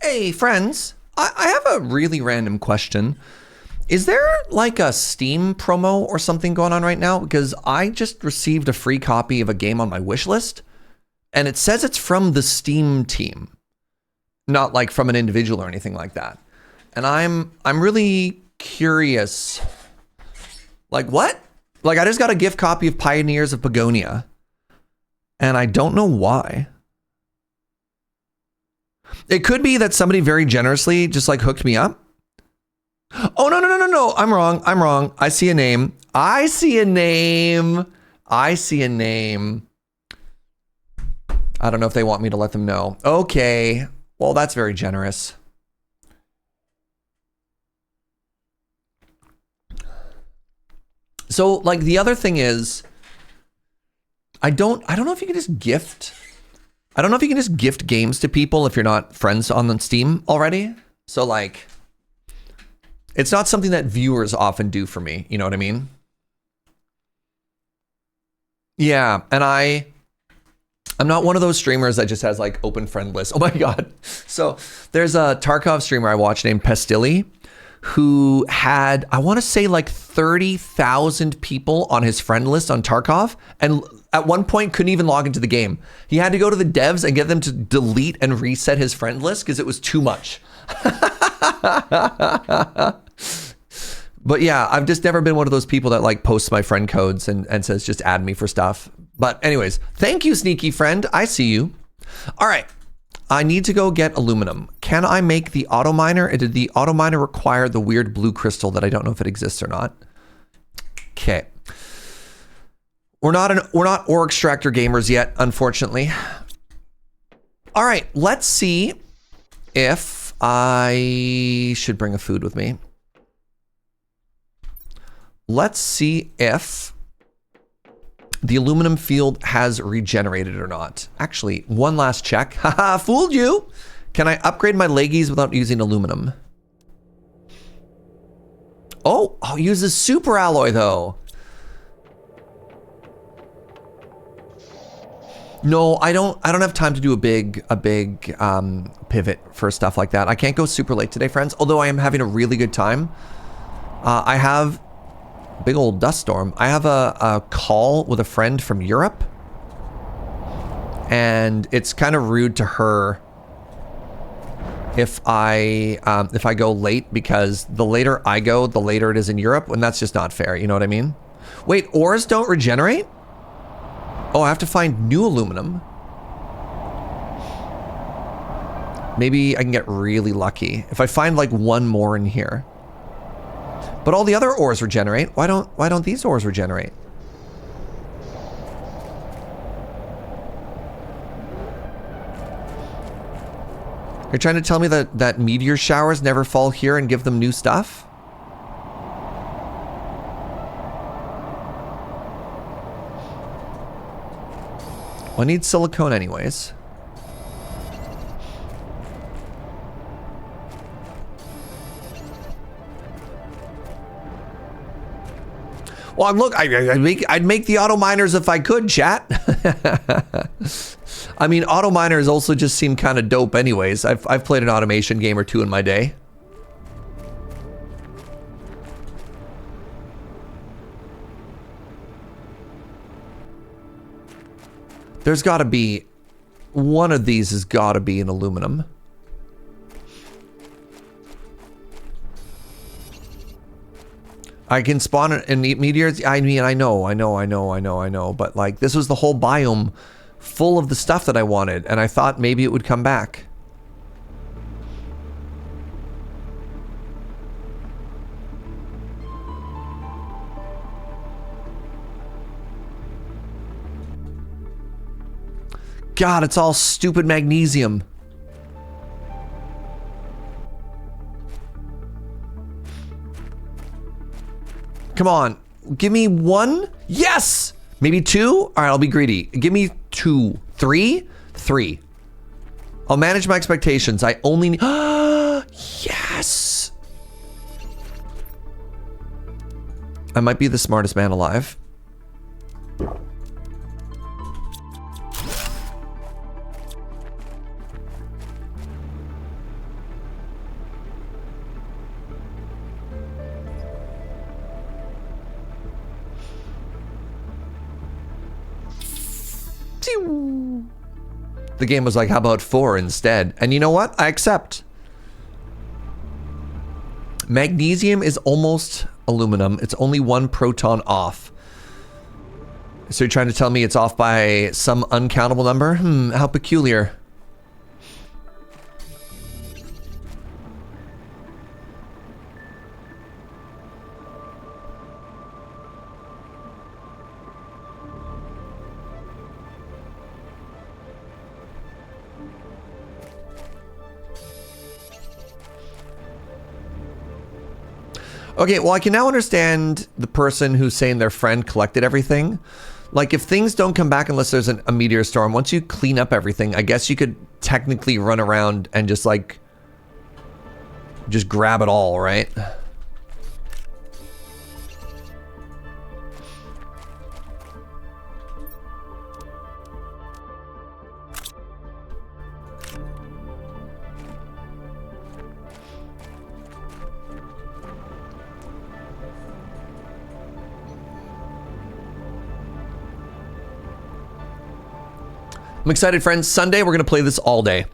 [SPEAKER 1] Hey, friends, I have a really random question. Is there like a Steam promo or something going on right now? Because I just received a free copy of a game on my wish list, and it says it's from the Steam team, not like from an individual or anything like that. And I'm really curious. Like what? Like I just got a gift copy of Pioneers of Pagonia, and I don't know why. It could be that somebody very generously just like hooked me up. Oh, no. I'm wrong. I see a name. I see a name. I don't know if they want me to let them know. Okay. Well, that's very generous. So like the other thing is, I don't know if you can just gift. I don't know if you can just gift games to people if you're not friends on Steam already. So like, It's not something that viewers often do for me. You know what I mean? Yeah, and I'm not one of those streamers that just has like open friend lists. Oh my God. So there's a Tarkov streamer I watch named Pestilli who had, I want to say like 30,000 people on his friend list on Tarkov. And at one point couldn't even log into the game. He had to go to the devs and get them to delete and reset his friend list because it was too much. But yeah, I've just never been one of those people that like posts my friend codes and says just add me for stuff. But anyways, thank you, sneaky friend. I see you. All right. I need to go get aluminum. Can I make the auto miner? And did the auto miner require the weird blue crystal that I don't know if it exists or not? Okay. We're not ore extractor gamers yet, unfortunately. All right, let's see if I should bring a food with me. Let's see if the aluminum field has regenerated or not. Actually, one last check. Haha, fooled you. Can I upgrade my leggies without using aluminum? Oh, I'll use the super alloy though. No, I don't have time to do a big pivot for stuff like that. I can't go super late today, friends, although I am having a really good time. I have big old dust storm. I have a call with a friend from Europe, and it's kind of rude to her if I go late, because the later I go, the later it is in Europe, and that's just not fair. You know what I mean? Wait, ores don't regenerate? Oh, I have to find new aluminum. Maybe I can get really lucky if I find like one more in here. But all the other ores regenerate. Why don't these ores regenerate? You're trying to tell me that meteor showers never fall here and give them new stuff? Well, I need silicone anyways. Well, look, I'd make the auto miners if I could, chat. I mean, auto miners also just seem kind of dope anyways. I've played an automation game or two in my day. There's got to be, one of these has got to be an aluminum. I can spawn in meteors. I mean, I know. But like, this was the whole biome full of the stuff that I wanted, and I thought maybe it would come back. God, it's all stupid magnesium. Come on, give me one. Yes, maybe two. All right, I'll be greedy. Give me two, three. I'll manage my expectations. I only need, yes. I might be the smartest man alive. The game was like, how about 4 instead? And you know what? I accept. Magnesium is almost aluminum. It's only 1 proton off. So you're trying to tell me it's off by some uncountable number? How peculiar. Okay, well, I can now understand the person who's saying their friend collected everything. Like, if things don't come back unless there's a meteor storm, once you clean up everything, I guess you could technically run around and just, like, just grab it all, right? I'm excited, friends. Sunday, we're going to play this all day.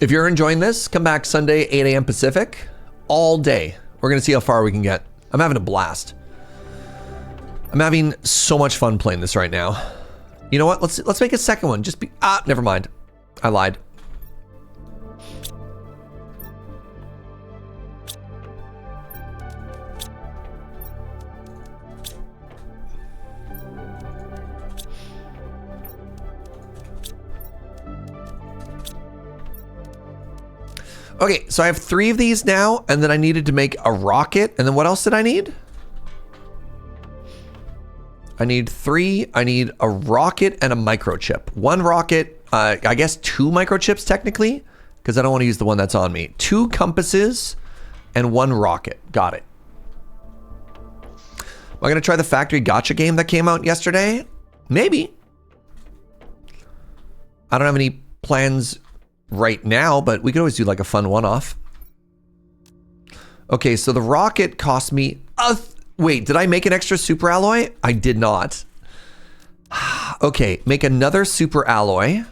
[SPEAKER 1] If you're enjoying this, come back Sunday, 8 a.m. Pacific, all day. We're going to see how far we can get. I'm having a blast. I'm having so much fun playing this right now. You know what? Let's make a second one. Never mind. I lied. Okay, so I have 3 of these now, and then I needed to make a rocket, and then what else did I need? I need 3. I need a rocket and a microchip. 1 rocket, I guess 2 microchips technically, because I don't want to use the one that's on me. 2 compasses and 1 rocket. Got it. Am I going to try the factory gacha game that came out yesterday? Maybe. I don't have any plans right now, but we could always do like a fun one-off. Okay, so the rocket cost me wait, did I make an extra super alloy? I did not. Okay, make another super alloy.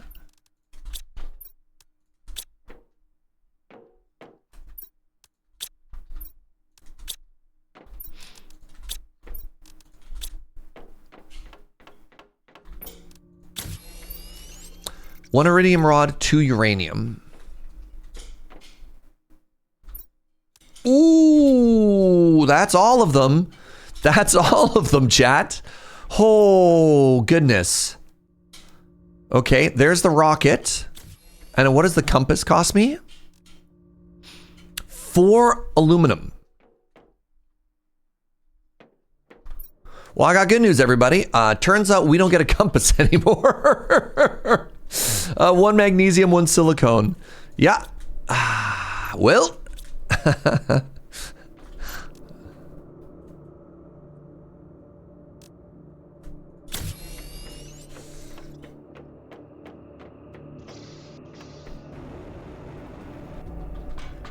[SPEAKER 1] One iridium rod, 2 uranium. Ooh, that's all of them. That's all of them, chat. Oh, goodness. Okay, there's the rocket. And what does the compass cost me? 4 aluminum. Well, I got good news, everybody. Turns out we don't get a compass anymore. 1 magnesium, 1 silicone. Yeah. Well.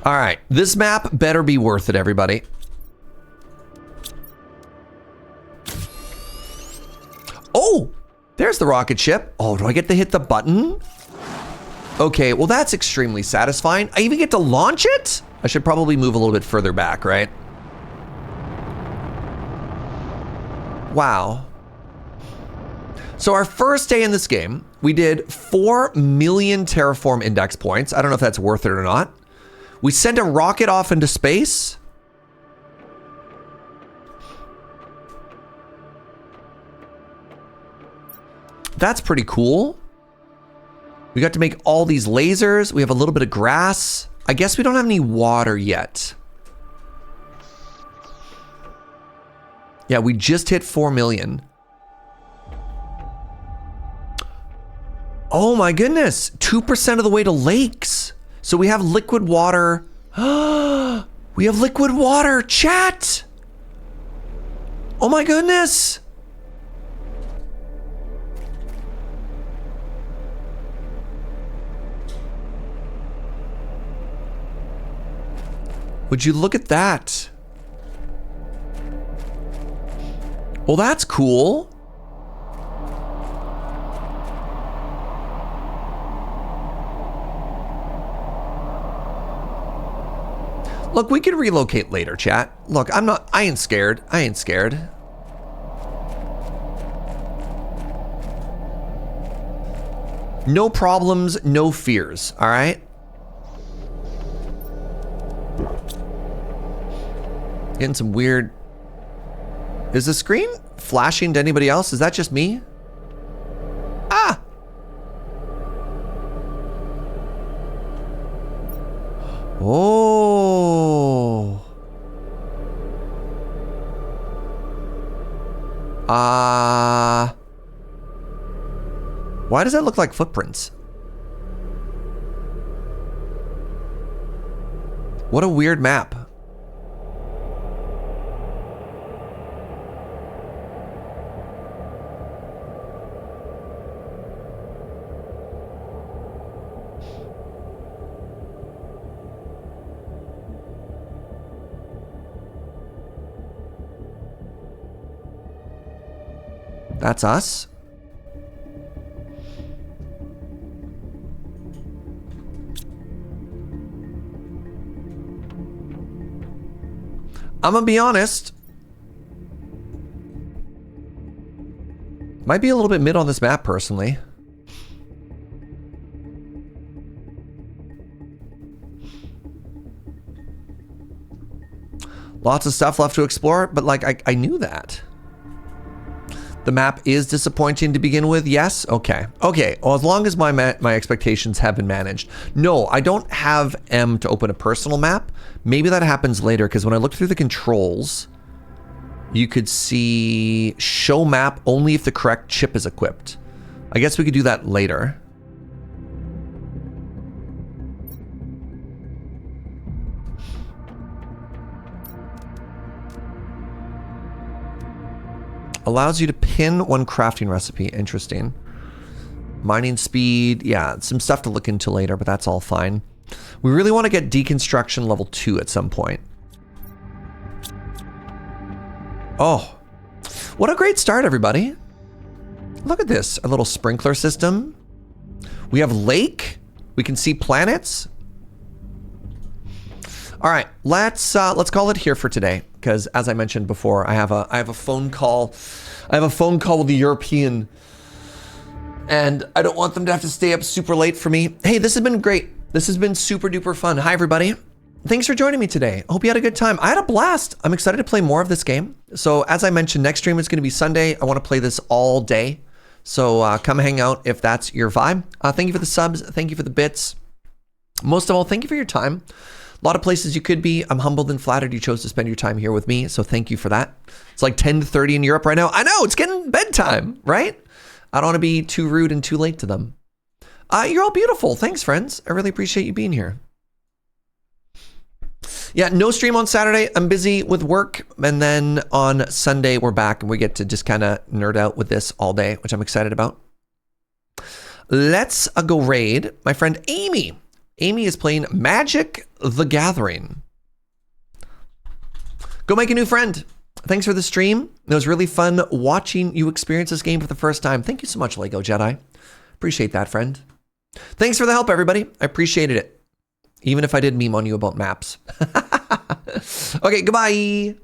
[SPEAKER 1] All right. This map better be worth it, everybody. Oh, there's the rocket ship. Oh, do I get to hit the button? Okay, well, that's extremely satisfying. I even get to launch it? I should probably move a little bit further back, right? Wow. So our first day in this game, we did 4 million terraform index points. I don't know if that's worth it or not. We sent a rocket off into space. That's pretty cool. We got to make all these lasers. We have a little bit of grass. I guess we don't have any water yet. Yeah, we just hit 4 million. Oh my goodness. 2% of the way to lakes. So we have liquid water. We have liquid water, chat. Oh my goodness. Would you look at that? Well, that's cool. Look, we can relocate later, chat. Look, I ain't scared. I ain't scared. No problems, no fears, all right? Getting some weird... Is the screen flashing to anybody else? Is that just me? Ah! Oh. Why does that look like footprints? What a weird map. That's us. I'm gonna be honest. Might be a little bit mid on this map, personally. Lots of stuff left to explore, but like I knew that. The map is disappointing to begin with. Yes. Okay. Okay. Well, as long as my expectations have been managed. No, I don't have M to open a personal map. Maybe that happens later, because when I looked through the controls, you could see show map only if the correct chip is equipped. I guess we could do that later. Allows you to pin one crafting recipe. Interesting. Mining speed. Yeah, some stuff to look into later, but that's all fine. We really want to get deconstruction level 2 at some point. Oh, what a great start, everybody. Look at this, a little sprinkler system. We have lake. We can see planets. All right, let's call it here for today, because as I mentioned before, I have a phone call. I have a phone call with the European, and I don't want them to have to stay up super late for me. Hey, this has been great. This has been super duper fun. Hi, everybody. Thanks for joining me today. I hope you had a good time. I had a blast. I'm excited to play more of this game. So as I mentioned, next stream is going to be Sunday. I want to play this all day. So come hang out if that's your vibe. Thank you for the subs. Thank you for the bits. Most of all, thank you for your time. A lot of places you could be. I'm humbled and flattered you chose to spend your time here with me. So thank you for that. It's like 10 to 30 in Europe right now. I know, it's getting bedtime, right? I don't want to be too rude and too late to them. You're all beautiful. Thanks, friends. I really appreciate you being here. Yeah, no stream on Saturday. I'm busy with work. And then on Sunday, we're back and we get to just kind of nerd out with this all day, which I'm excited about. Let's go raid my friend Amy. Amy is playing Magic the Gathering. Go make a new friend. Thanks for the stream. It was really fun watching you experience this game for the first time. Thank you so much, Lego Jedi. Appreciate that, friend. Thanks for the help, everybody. I appreciated it. Even if I did meme on you about maps. Okay, goodbye.